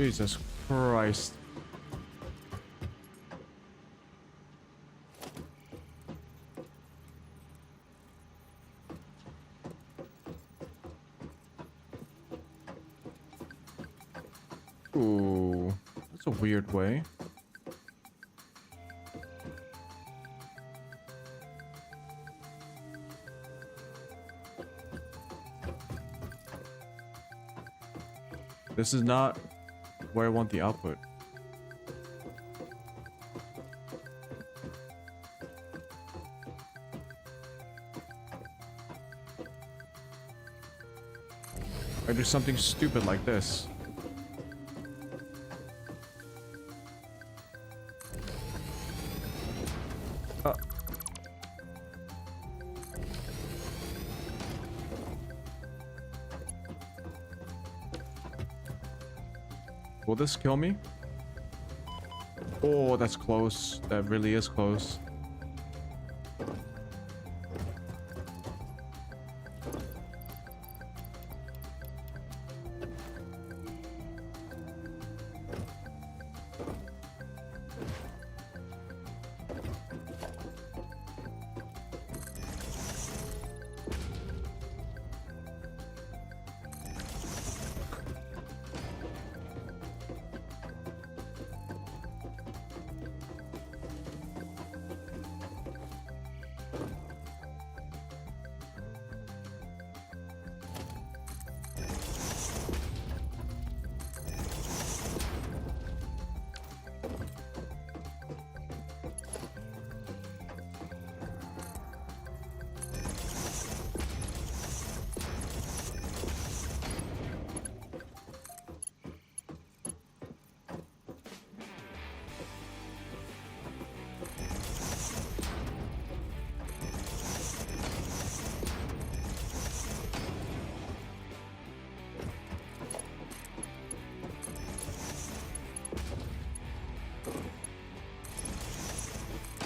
Jesus Christ. Ooh, that's a weird way. This is not where I want the output. I do something stupid like this. Will this kill me? Oh, that's close. That really is close.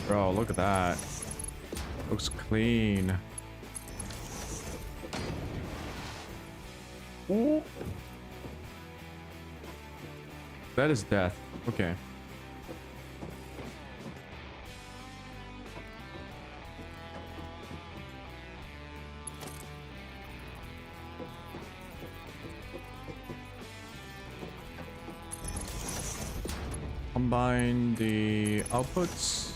Bro, look at that. Looks clean. Ooh. That is death. Okay. Combine the outputs.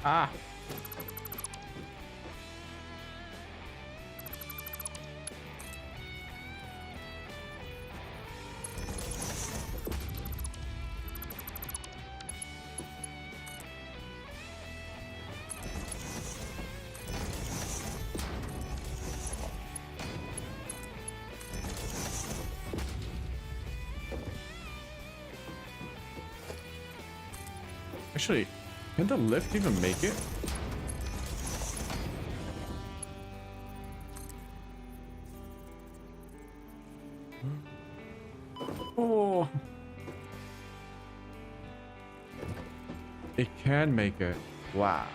Ah. Actually, can the lift even make it? Oh. It can make it. Wow.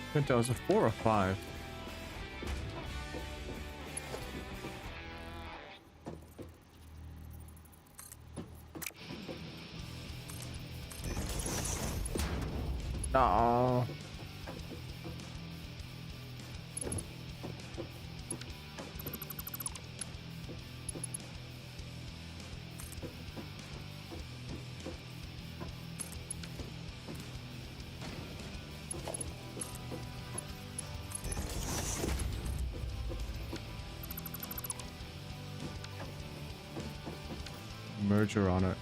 I think that was a 4 or 5. No. Merger on it.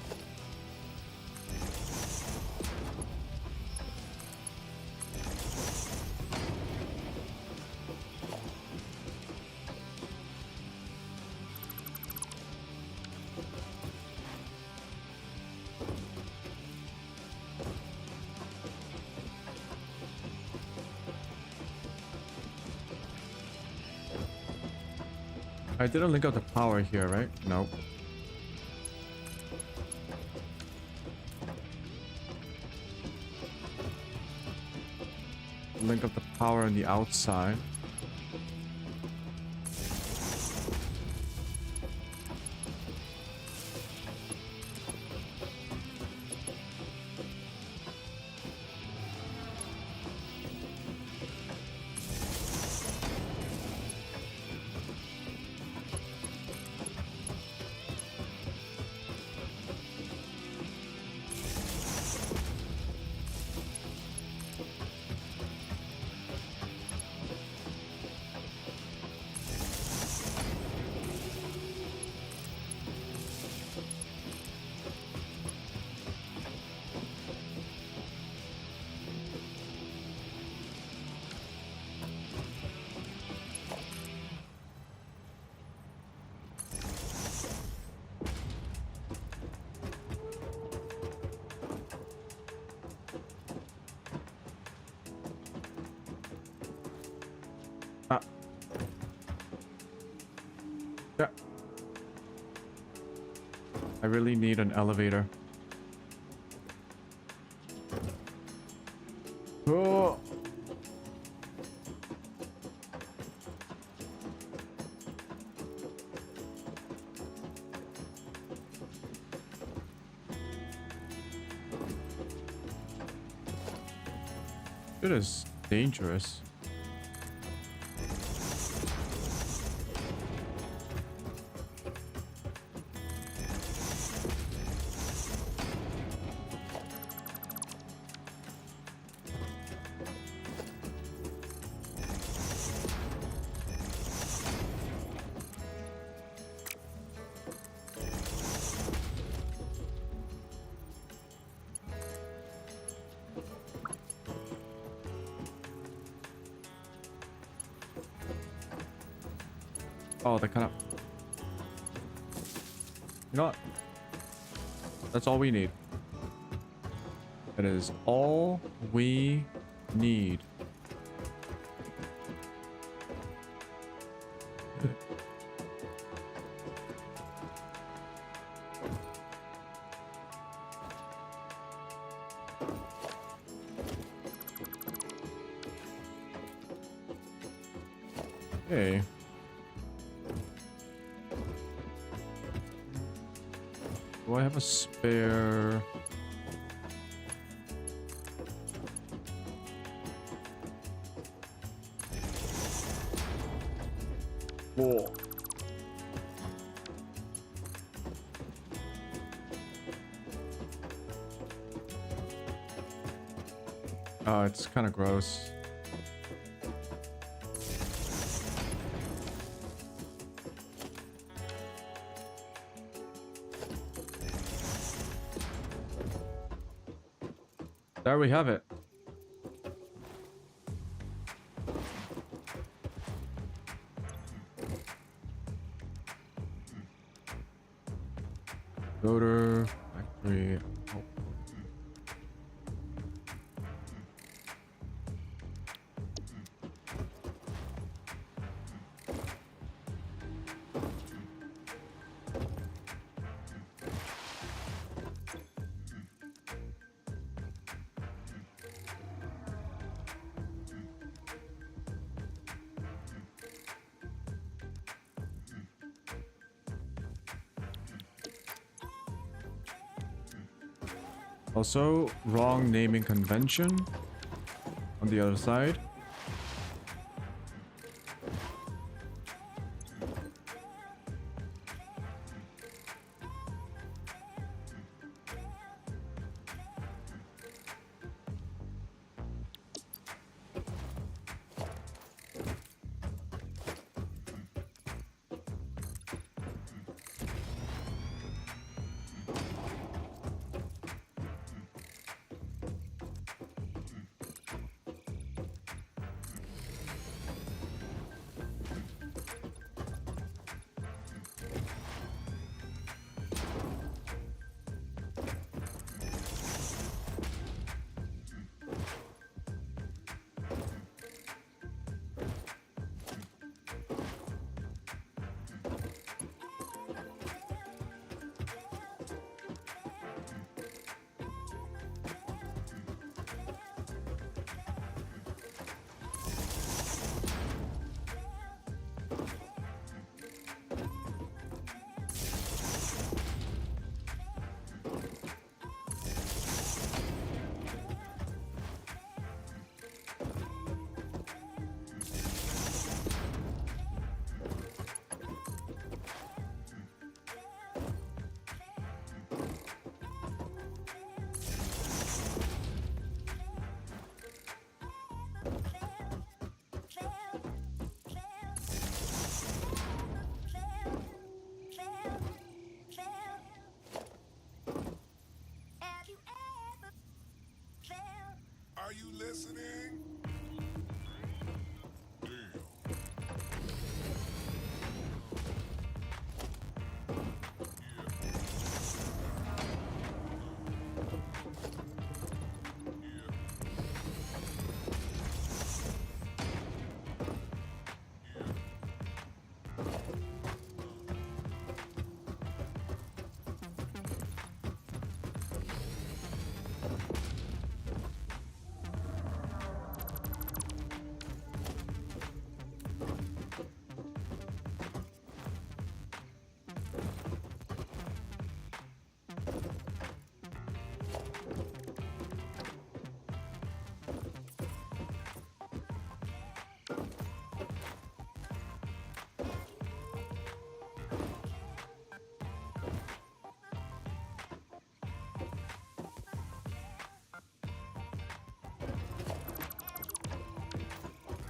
I didn't link up the power here, right? No. Link up the power on the outside. Yeah. I really need an elevator. Oh. It is dangerous. Oh, they kind of... You know what? That's all we need. That is all we need. Okay. Do I have a spare? Whoa. Oh, it's kind of gross. There we have it. Rotor, factory. Oh. Also, wrong naming convention on the other side. Are you listening? Damn.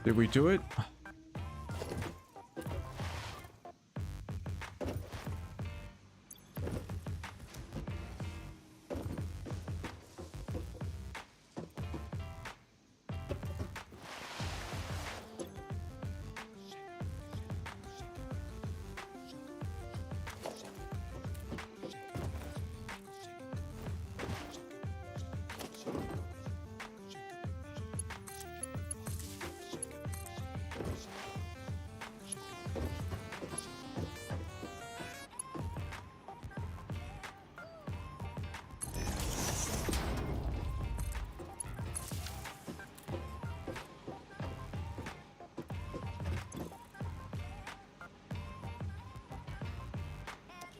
Did we do it?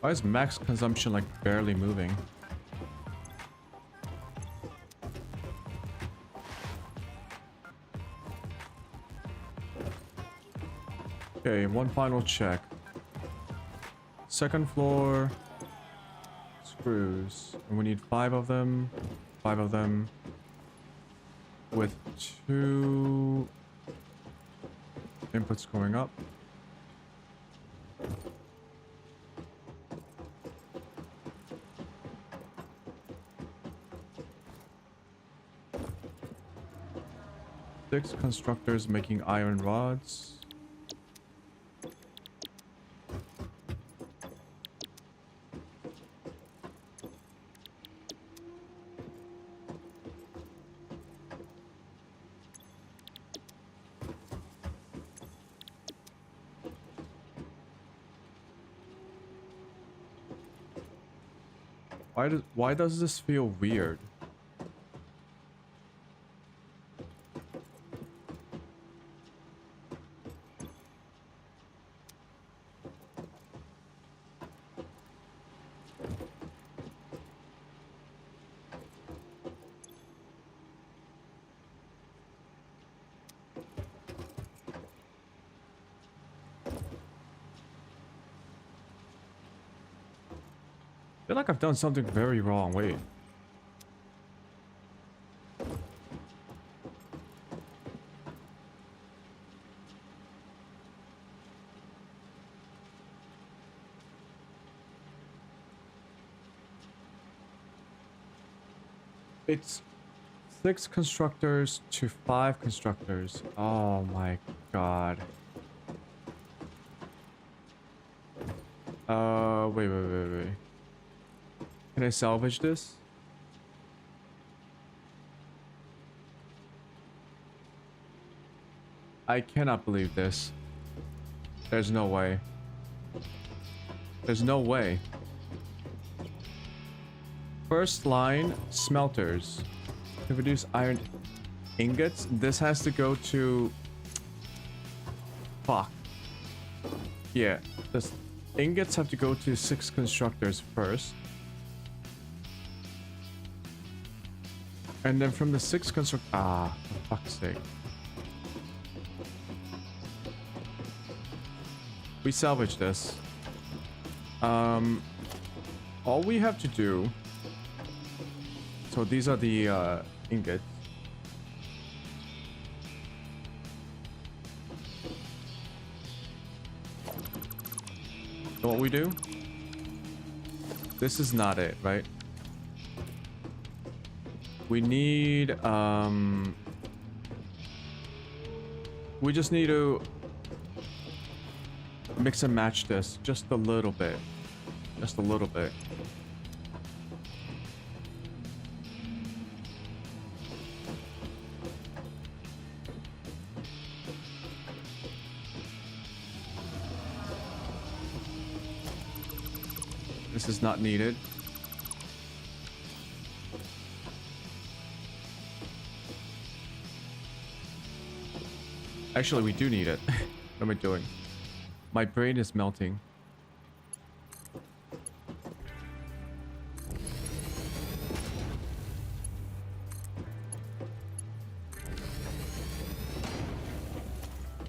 Why is max consumption like barely moving? Okay, one final check. Second floor screws. And we need 5 of them. 5 of them. With 2 inputs going up. Six constructors making iron rods. Why does this feel weird? I feel like I've done something very wrong. Wait. It's 6 constructors to 5 constructors. Oh my god. Wait. Can I salvage this? I cannot believe this. There's no way. There's no way. First line, smelters. To produce iron ingots, this has to go to... Fuck. Yeah, this ingots have to go to 6 constructors first. And then from the 6 construct... Ah, for fuck's sake. We salvage this. All we have to do... So these are the ingots. So what we do? This is not it, right? We need we just need to mix and match this just a little bit. Just a little bit. This is not needed. Actually, we do need it. What am I doing? My brain is melting.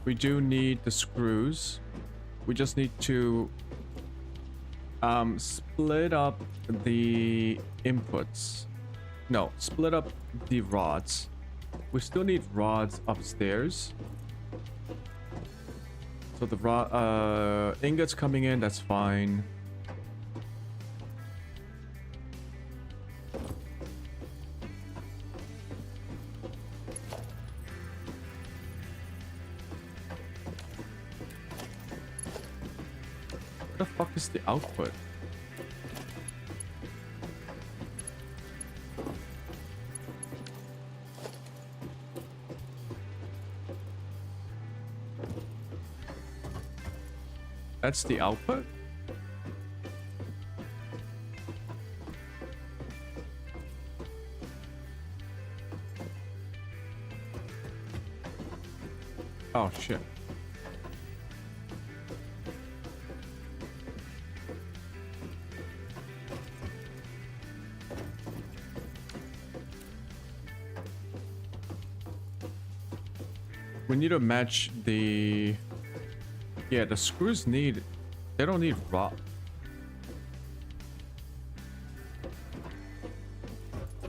We do need the screws. We just need to split up the inputs. No, split up the rods. We still need rods upstairs. So the rod ingots coming in, that's fine. What the fuck is the output? That's the output? Oh shit. We need to match the... Yeah, the screws need... They don't need rod.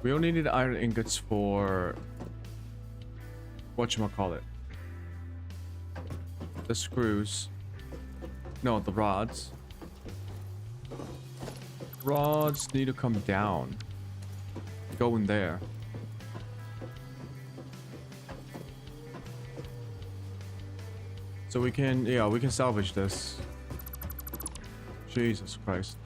We only need iron ingots for... Whatchamacallit. The screws. No, the rods. Rods need to come down. Go in there. So we can, yeah, we can salvage this. Jesus Christ.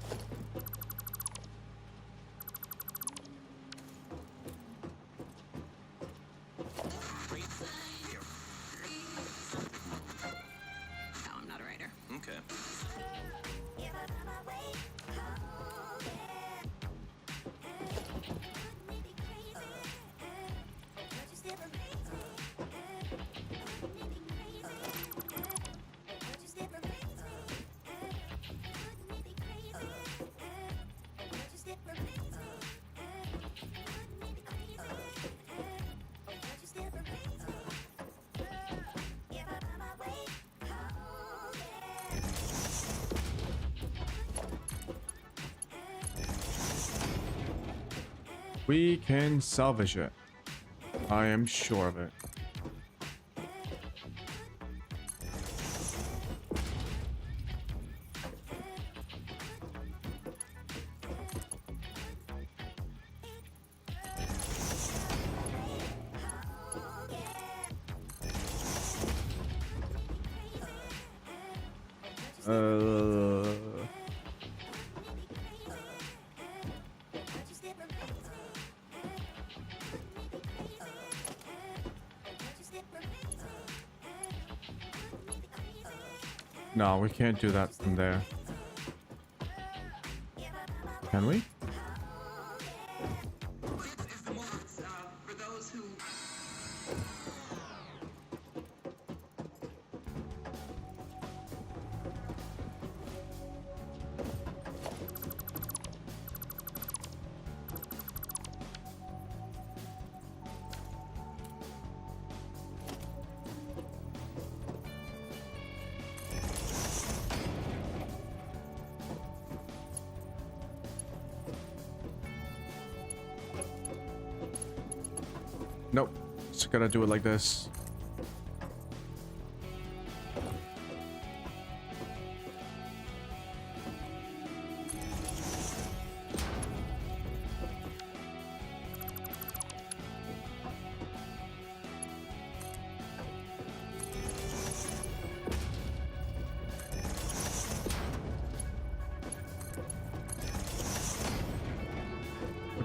No, I'm not a writer. Okay. We can salvage it. I am sure of it. No, we can't do that from there. Can we? It's the moment for those who... Nope. Just gotta do it like this.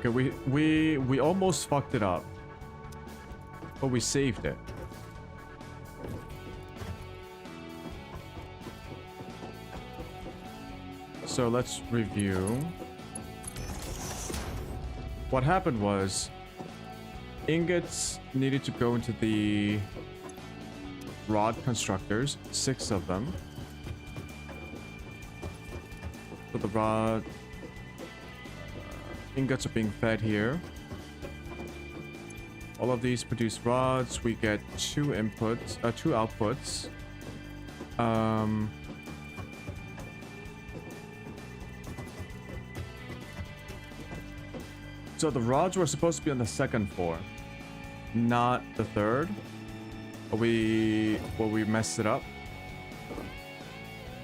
Okay, we almost fucked it up, but we saved it. So let's review. What happened was ingots needed to go into the rod constructors, 6 of them. So the rod ingots are being fed here. All of these produce rods. We get 2 inputs, 2 outputs. So the rods were supposed to be on the 2nd floor, not the 3rd. But we messed it up.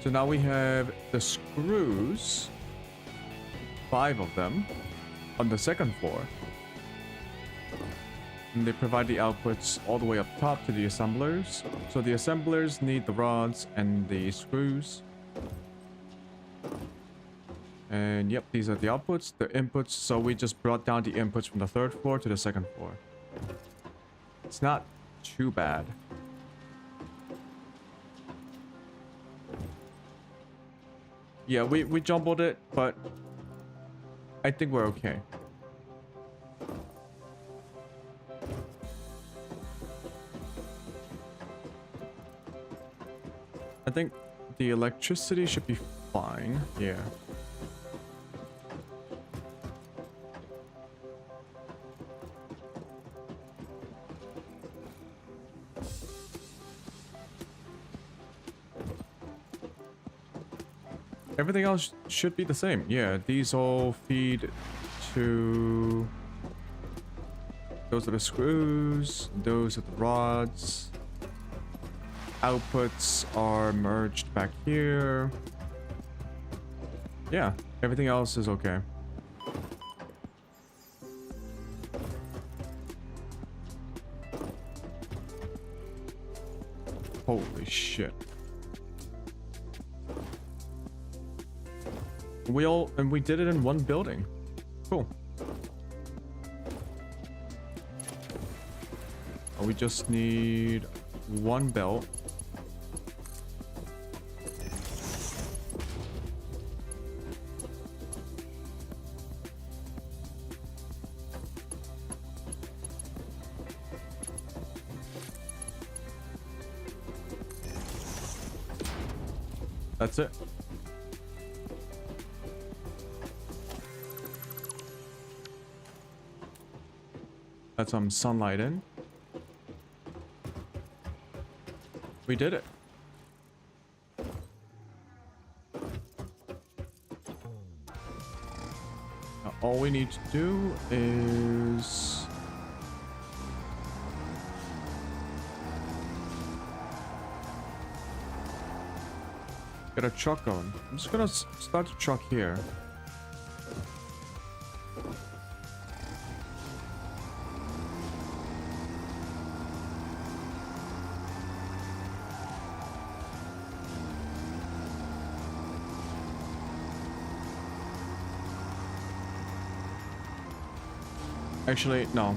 So now we have the screws, 5 of them, on the 2nd floor. And they provide the outputs all the way up top to the assemblers. So the assemblers need the rods and the screws. And yep, these are the outputs, the inputs. So we just brought down the inputs from the 3rd floor to the 2nd floor. It's not too bad. Yeah, we jumbled it, but I think we're okay. I think the electricity should be fine. Yeah. Everything else should be the same. Yeah, these all feed to... Those are the screws. Those are the rods. Outputs are merged back here. Yeah, everything else is okay. Holy shit. We did it in one building. Cool. We just need 1 belt. That's it. Let some sunlight in. We did it. Now, all we need to do is... get a truck going. I'm just gonna start the truck here. Actually, no.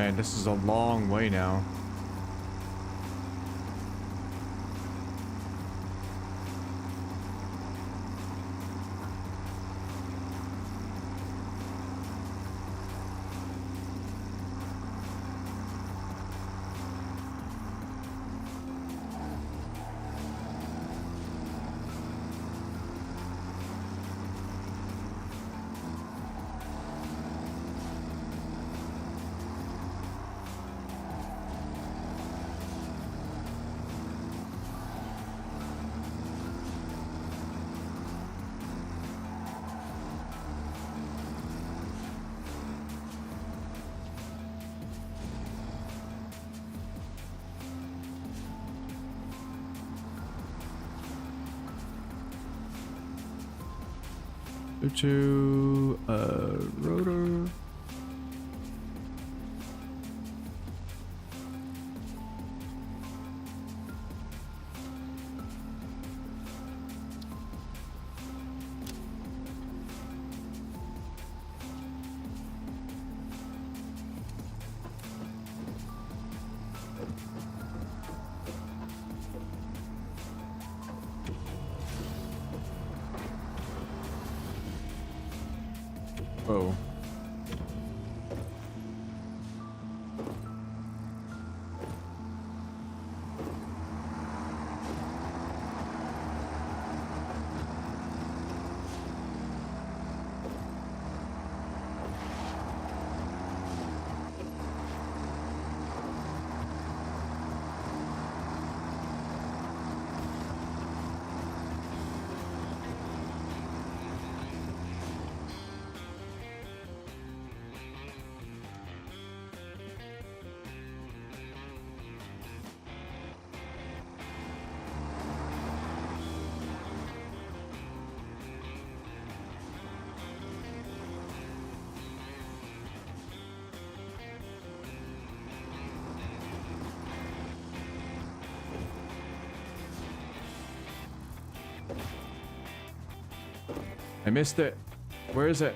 Man, this is a long way now. To rotor. Oh. I missed it. Where is it?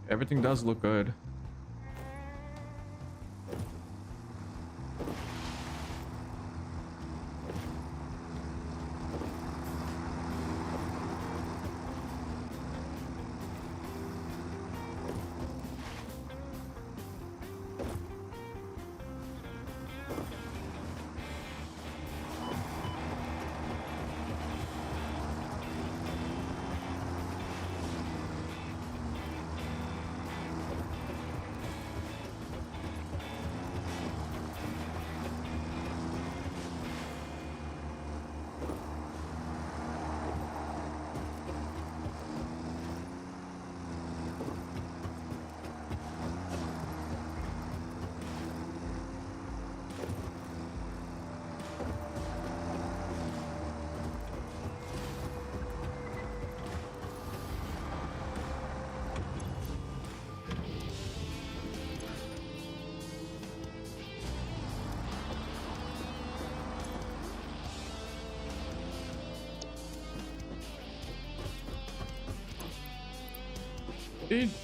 Everything does look good.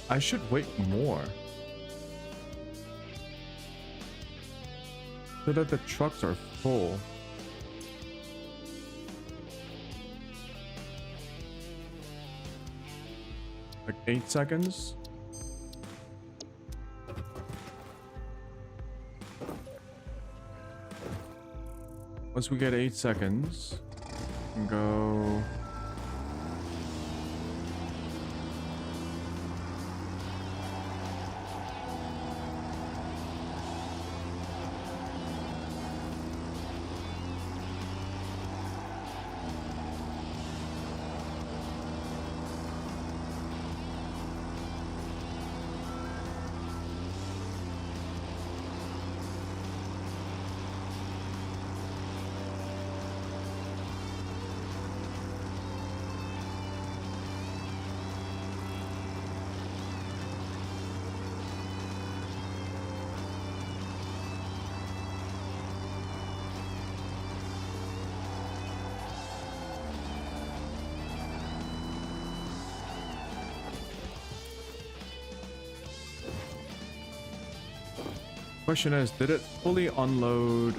I should wait more. So that the trucks are full. Like 8 seconds. Once we get 8 seconds. can go. Question is, did it fully unload?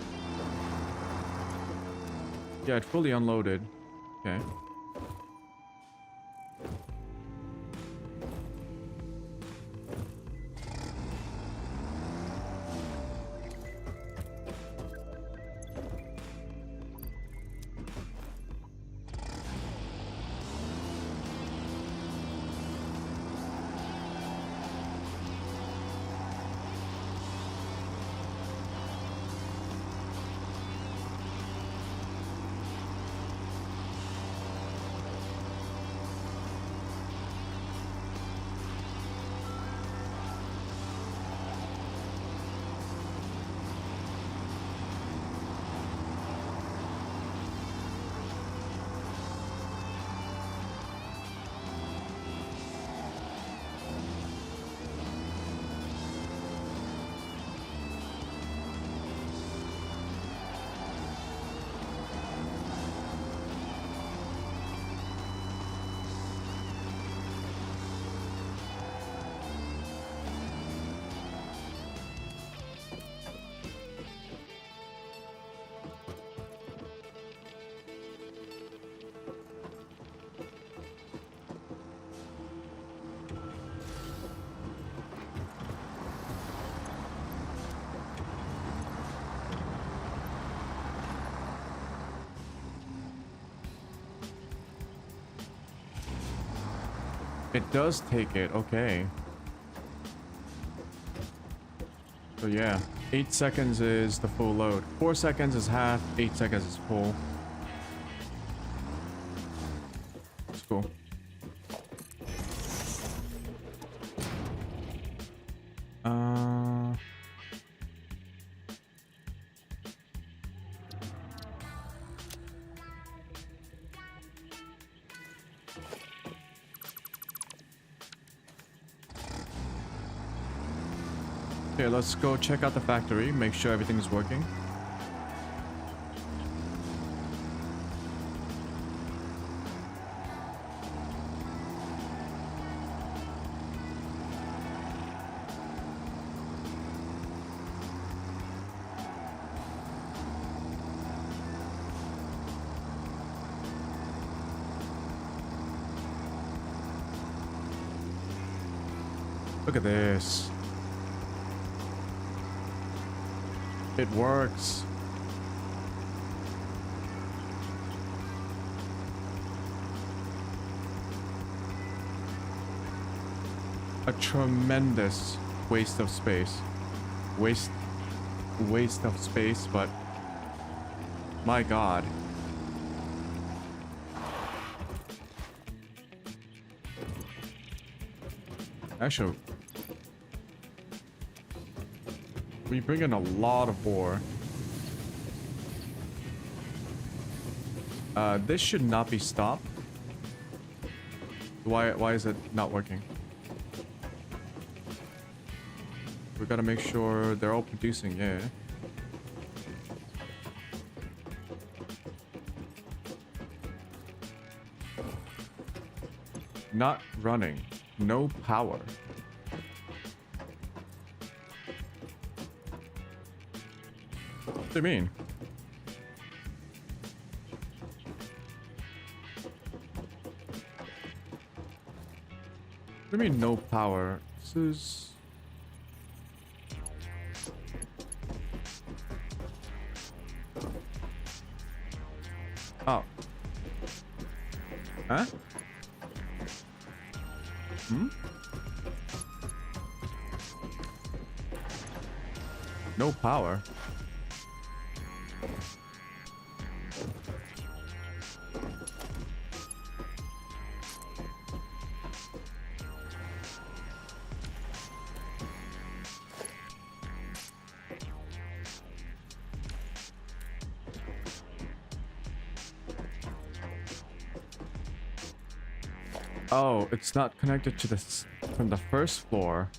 Yeah, it fully unloaded. Okay. It does take it, okay. So yeah, 8 seconds is the full load. 4 seconds is half, 8 seconds is full. That's cool. Okay, let's go check out the factory, make sure everything's working. Look at this. It works. A tremendous waste of space. Waste of space, but my God. Actually, we bring in a lot of ore. This should not be stopped. Why is it not working? We gotta make sure they're all producing, yeah. Not running. No power. What do you mean? What do you mean no power? This is... Oh. Huh? Hmm? No power. Oh, it's not connected to this from the first floor.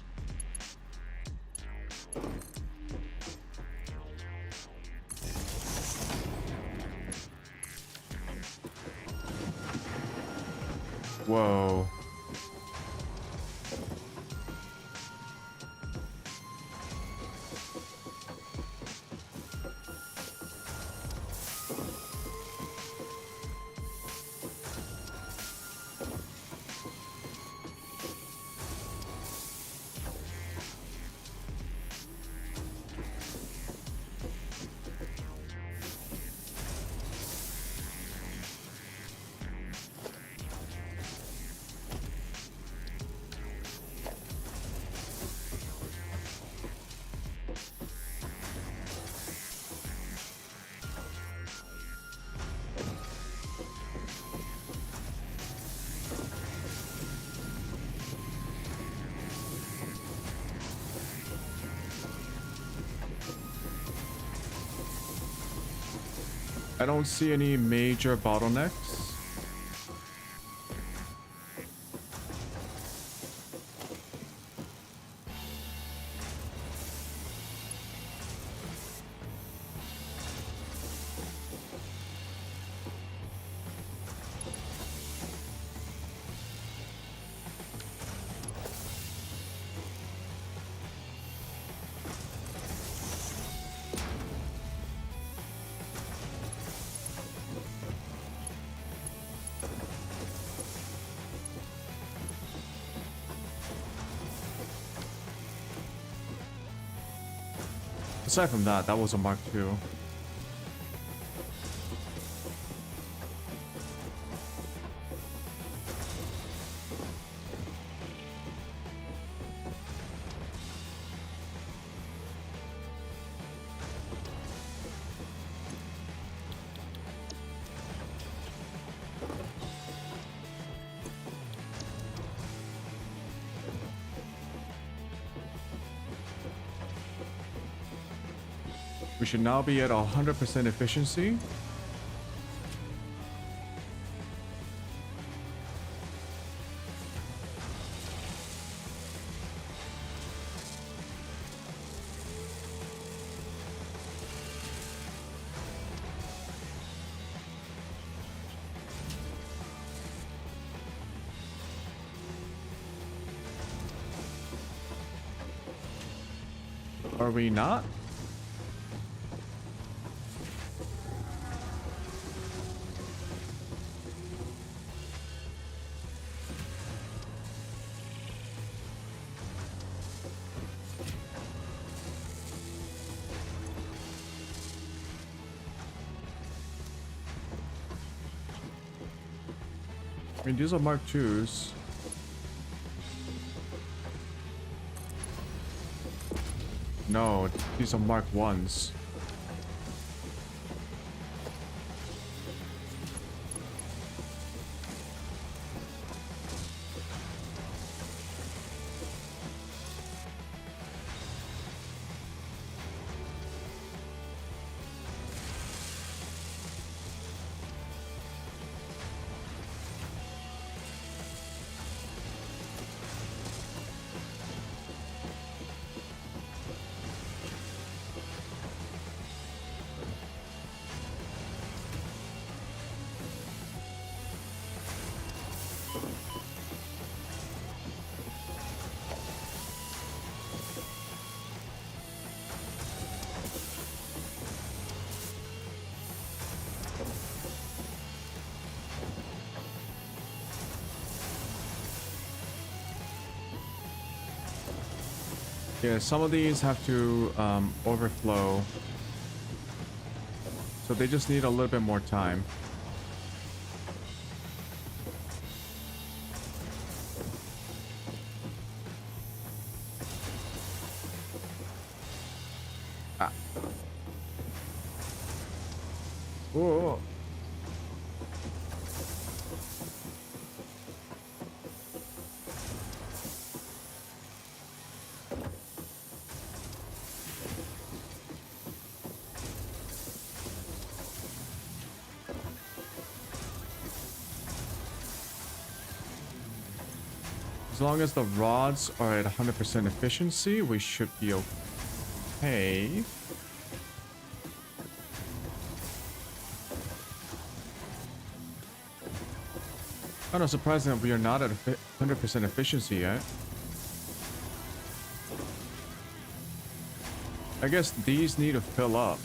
Whoa. I don't see any major bottlenecks. Aside from that, that was a Mark II. We should now be at 100% efficiency. Are we not? I mean, these are Mark IIs. No, these are Mark I's. Yeah, some of these have to overflow. So they just need a little bit more time. Oh. As long as the rods are at 100% efficiency, we should be okay. Kind of surprising that we are not at 100% efficiency yet. I guess these need to fill up.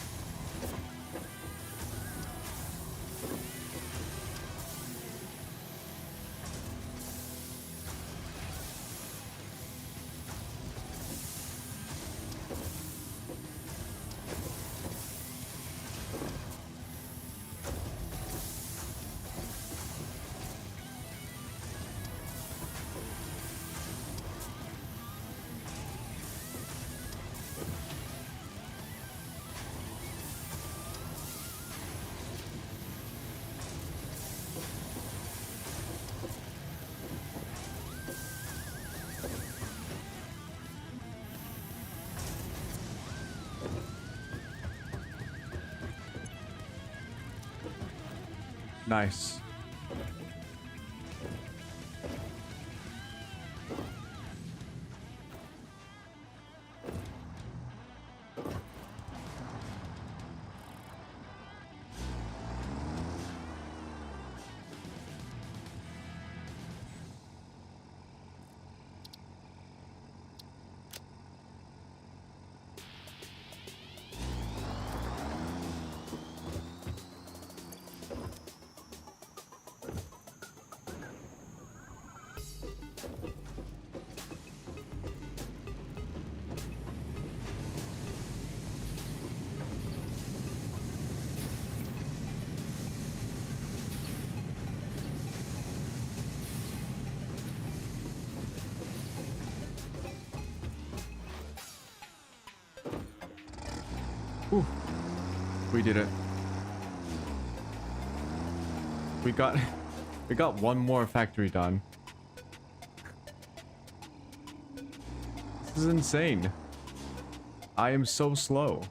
Nice. Ooh, we did it. We got one more factory done. This is insane. I am so slow.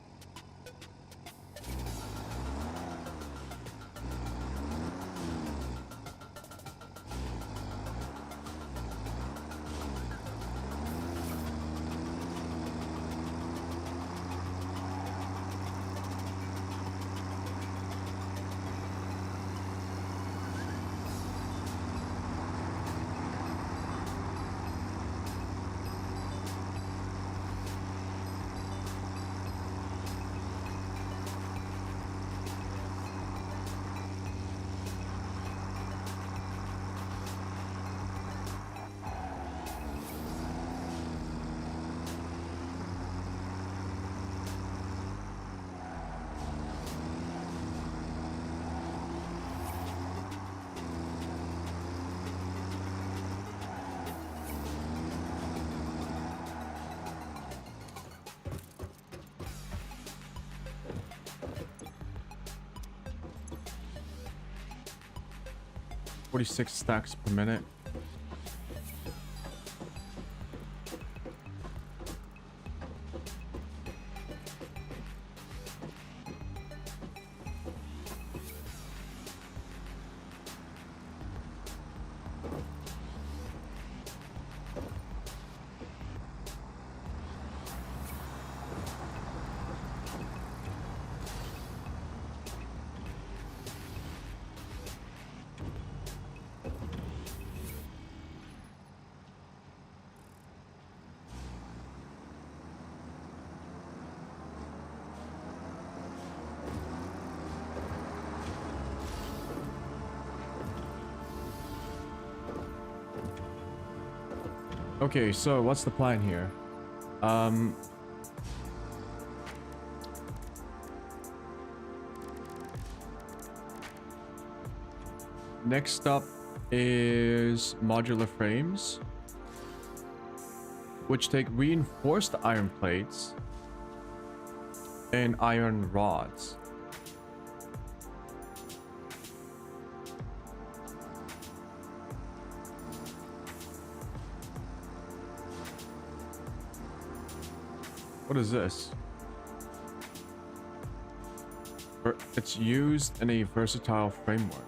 "46 stacks per minute." Okay, so what's the plan here? Next up is modular frames, which take reinforced iron plates and iron rods. What is this? It's used in a versatile framework.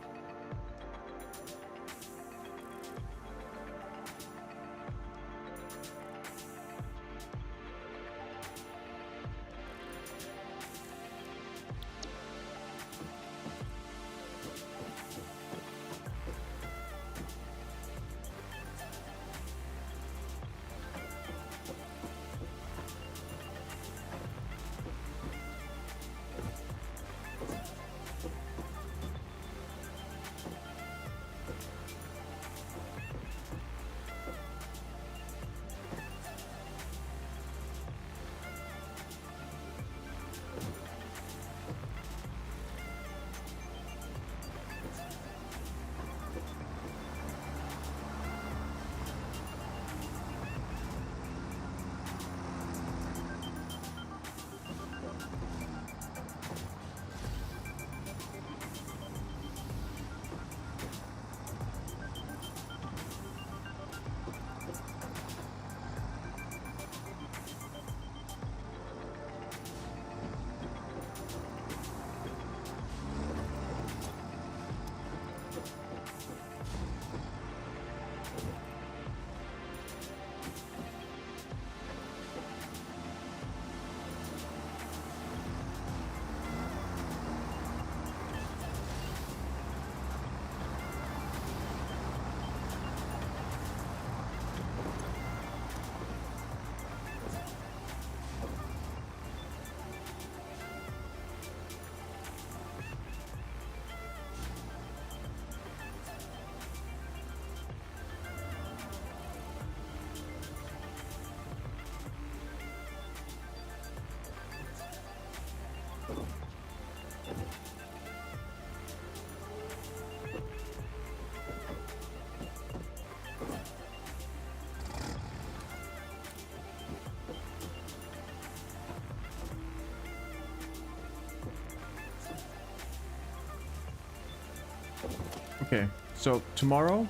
Okay, so tomorrow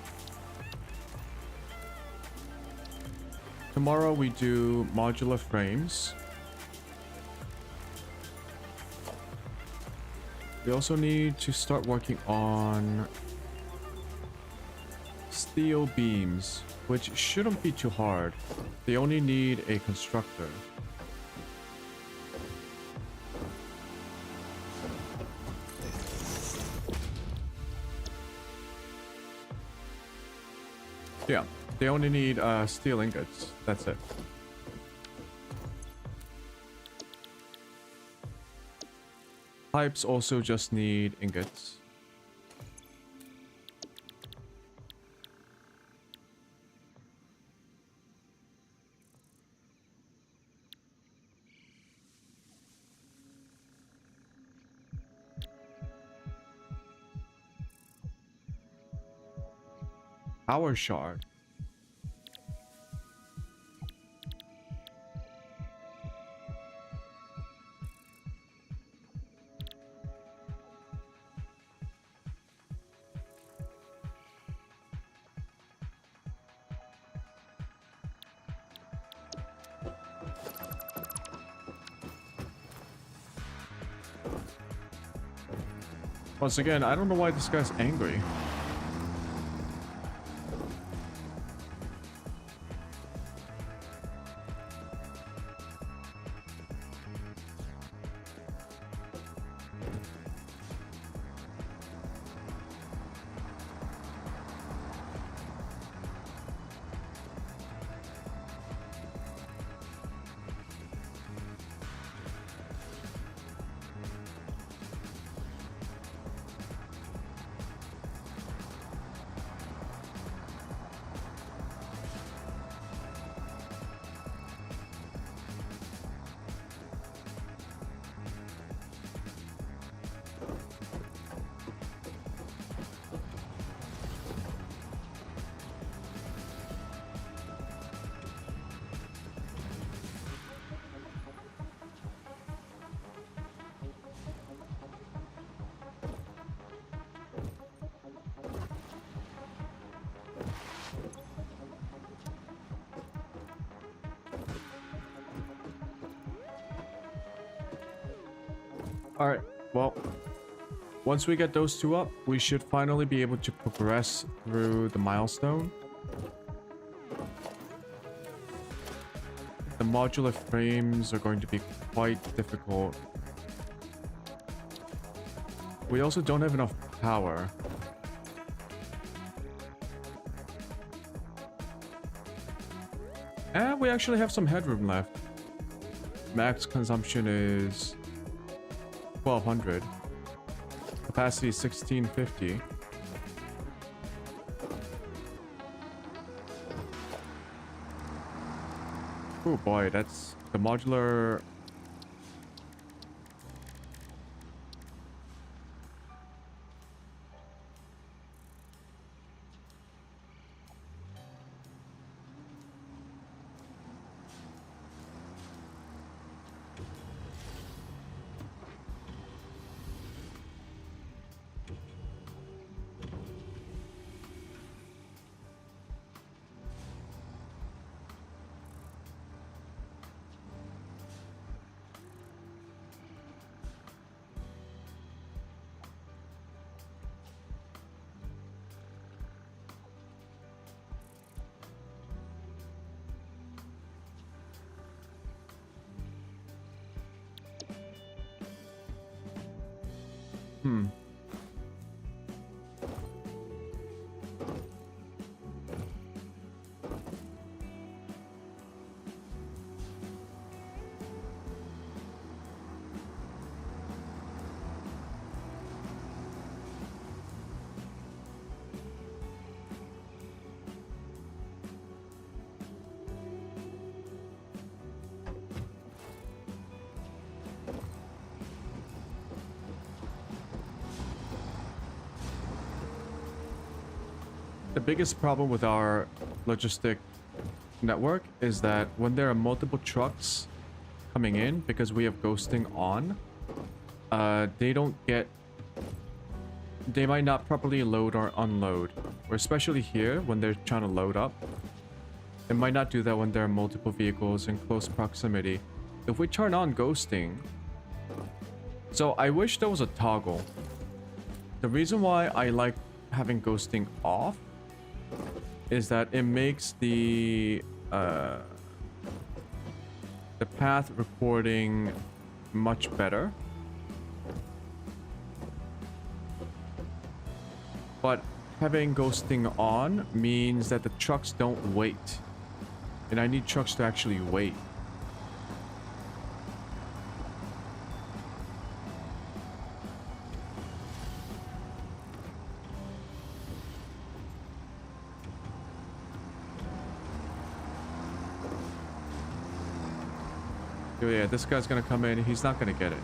we do modular frames. We also need to start working on steel beams, which shouldn't be too hard. They only need a constructor. Yeah, they only need steel ingots. That's it. Pipes also just need ingots. Power shard. Once again, I don't know why this guy's angry. All right. Well, once we get those two up, we should finally be able to progress through the milestone. The modular frames are going to be quite difficult. We also don't have enough power. And we actually have some headroom left. Max consumption is 1200. Capacity is 1650. Oh boy, that's the modular. The biggest problem with our logistic network is that when there are multiple trucks coming in, because we have ghosting on, they might not properly load or unload, or especially here when they're trying to load up. It might not do that when there are multiple vehicles in close proximity. If we turn on ghosting, so I wish there was a toggle. The reason why I like having ghosting off is that it makes the path recording much better. But having ghosting on means that the trucks don't wait. And I need trucks to actually wait. Oh yeah, this guy's gonna come in. He's not gonna get it.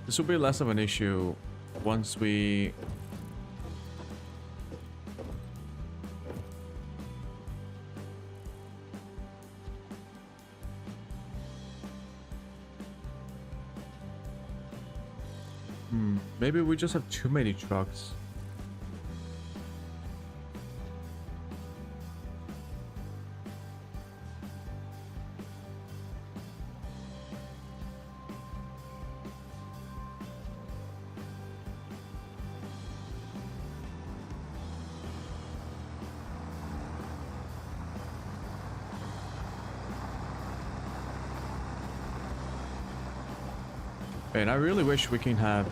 This will be less of an issue once we... maybe we just have too many trucks. And I really wish we can have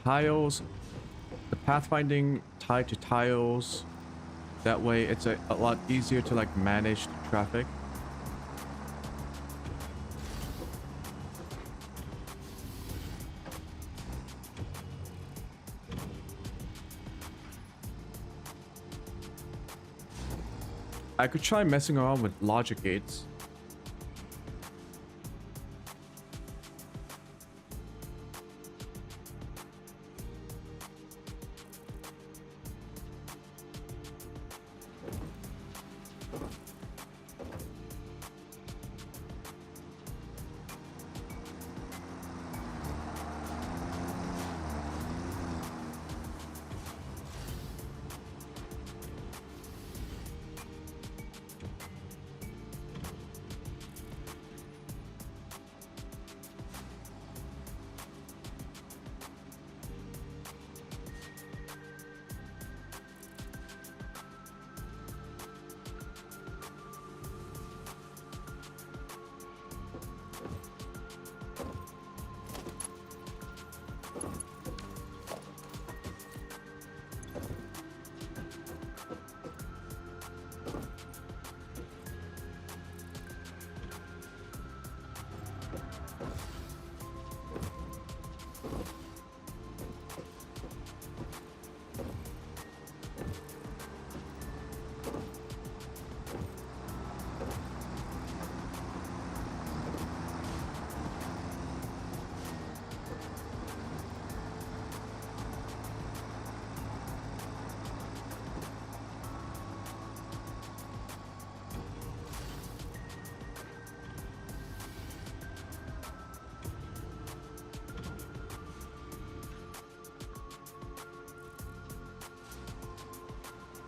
tiles, the pathfinding tied to tiles. That way it's a lot easier to like manage traffic. I could try messing around with logic gates.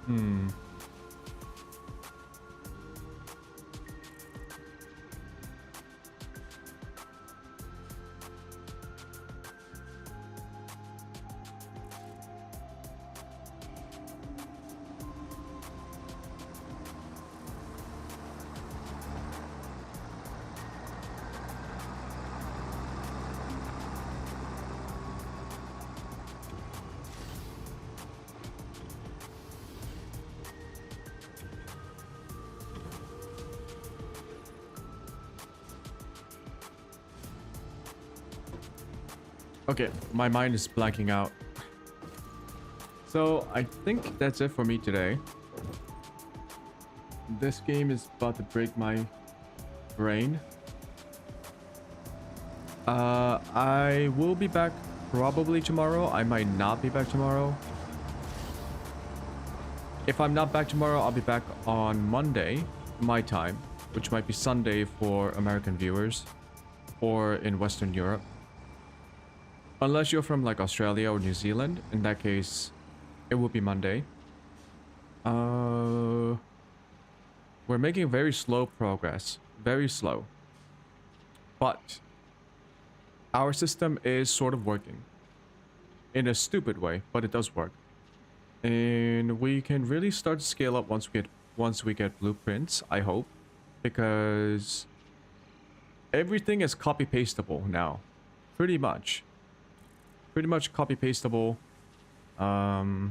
Hmm. Okay, my mind is blanking out. So I think that's it for me today. This game is about to break my brain. I will be back probably tomorrow. I might not be back tomorrow. If I'm not back tomorrow, I'll be back on Monday, my time, which might be Sunday for American viewers or in Western Europe. Unless you're from like Australia or New Zealand, in that case, it will be Monday. We're making very slow progress, very slow. But our system is sort of working in a stupid way, but it does work. And we can really start to scale up once we get blueprints, I hope, because everything is copy pastable now, pretty much copy pastable. That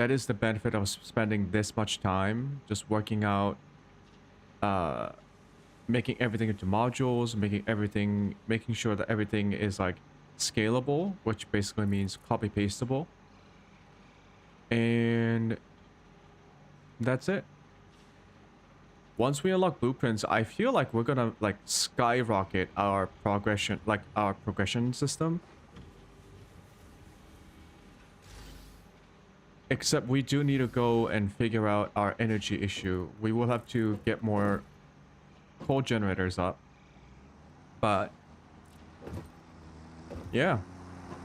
is the benefit of spending this much time just working out, making everything into modules, making sure that everything is like scalable, which basically means copy pastable. And that's it. Once we unlock blueprints, I feel like we're gonna like skyrocket our progression, like our progression system. Except we do need to go and figure out our energy issue. We will have to get more coal generators up. But yeah,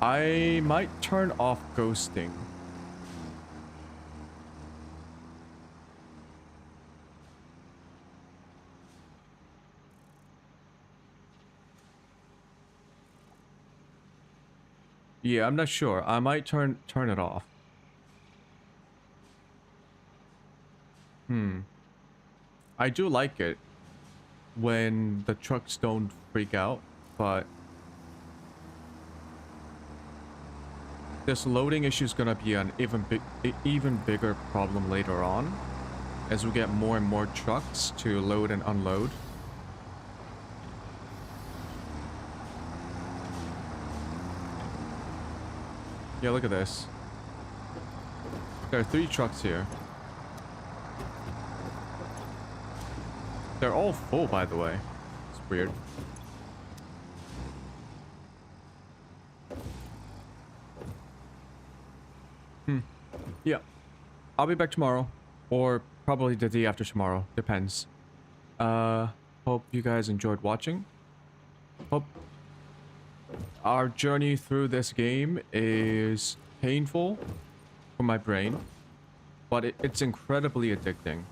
I might turn off ghosting. Yeah, I'm not sure. I might turn it off. I do like it when the trucks don't freak out, but this loading issue is gonna be an even bigger problem later on as we get more and more trucks to load and unload. Yeah, look at this. There are 3 trucks here. They're all full, by the way. It's weird. Yeah. I'll be back tomorrow. Or probably the day after tomorrow. Depends. Hope you guys enjoyed watching. Hope our journey through this game is painful for my brain. But it's incredibly addicting.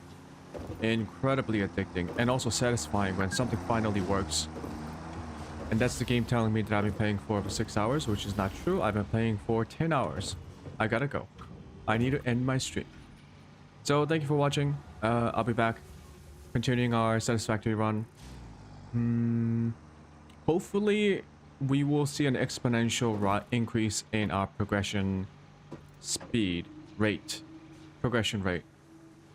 Incredibly addicting. And also satisfying when something finally works. And that's the game telling me that I've been playing for 6 hours, which is not true. I've been playing for 10 hours. I gotta go. I need to end my stream. So thank you for watching. I'll be back continuing our Satisfactory run. Hopefully we will see an exponential increase in our progression progression rate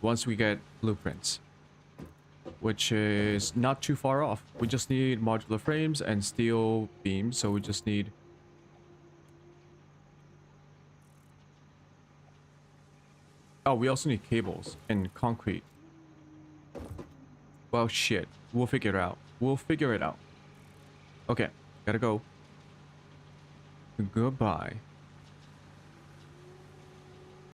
once we get blueprints, which is not too far off. We just need modular frames and steel beams, so we just need we also need cables and concrete. Well, shit. We'll figure it out. We'll figure it out. Okay. Gotta go. Goodbye.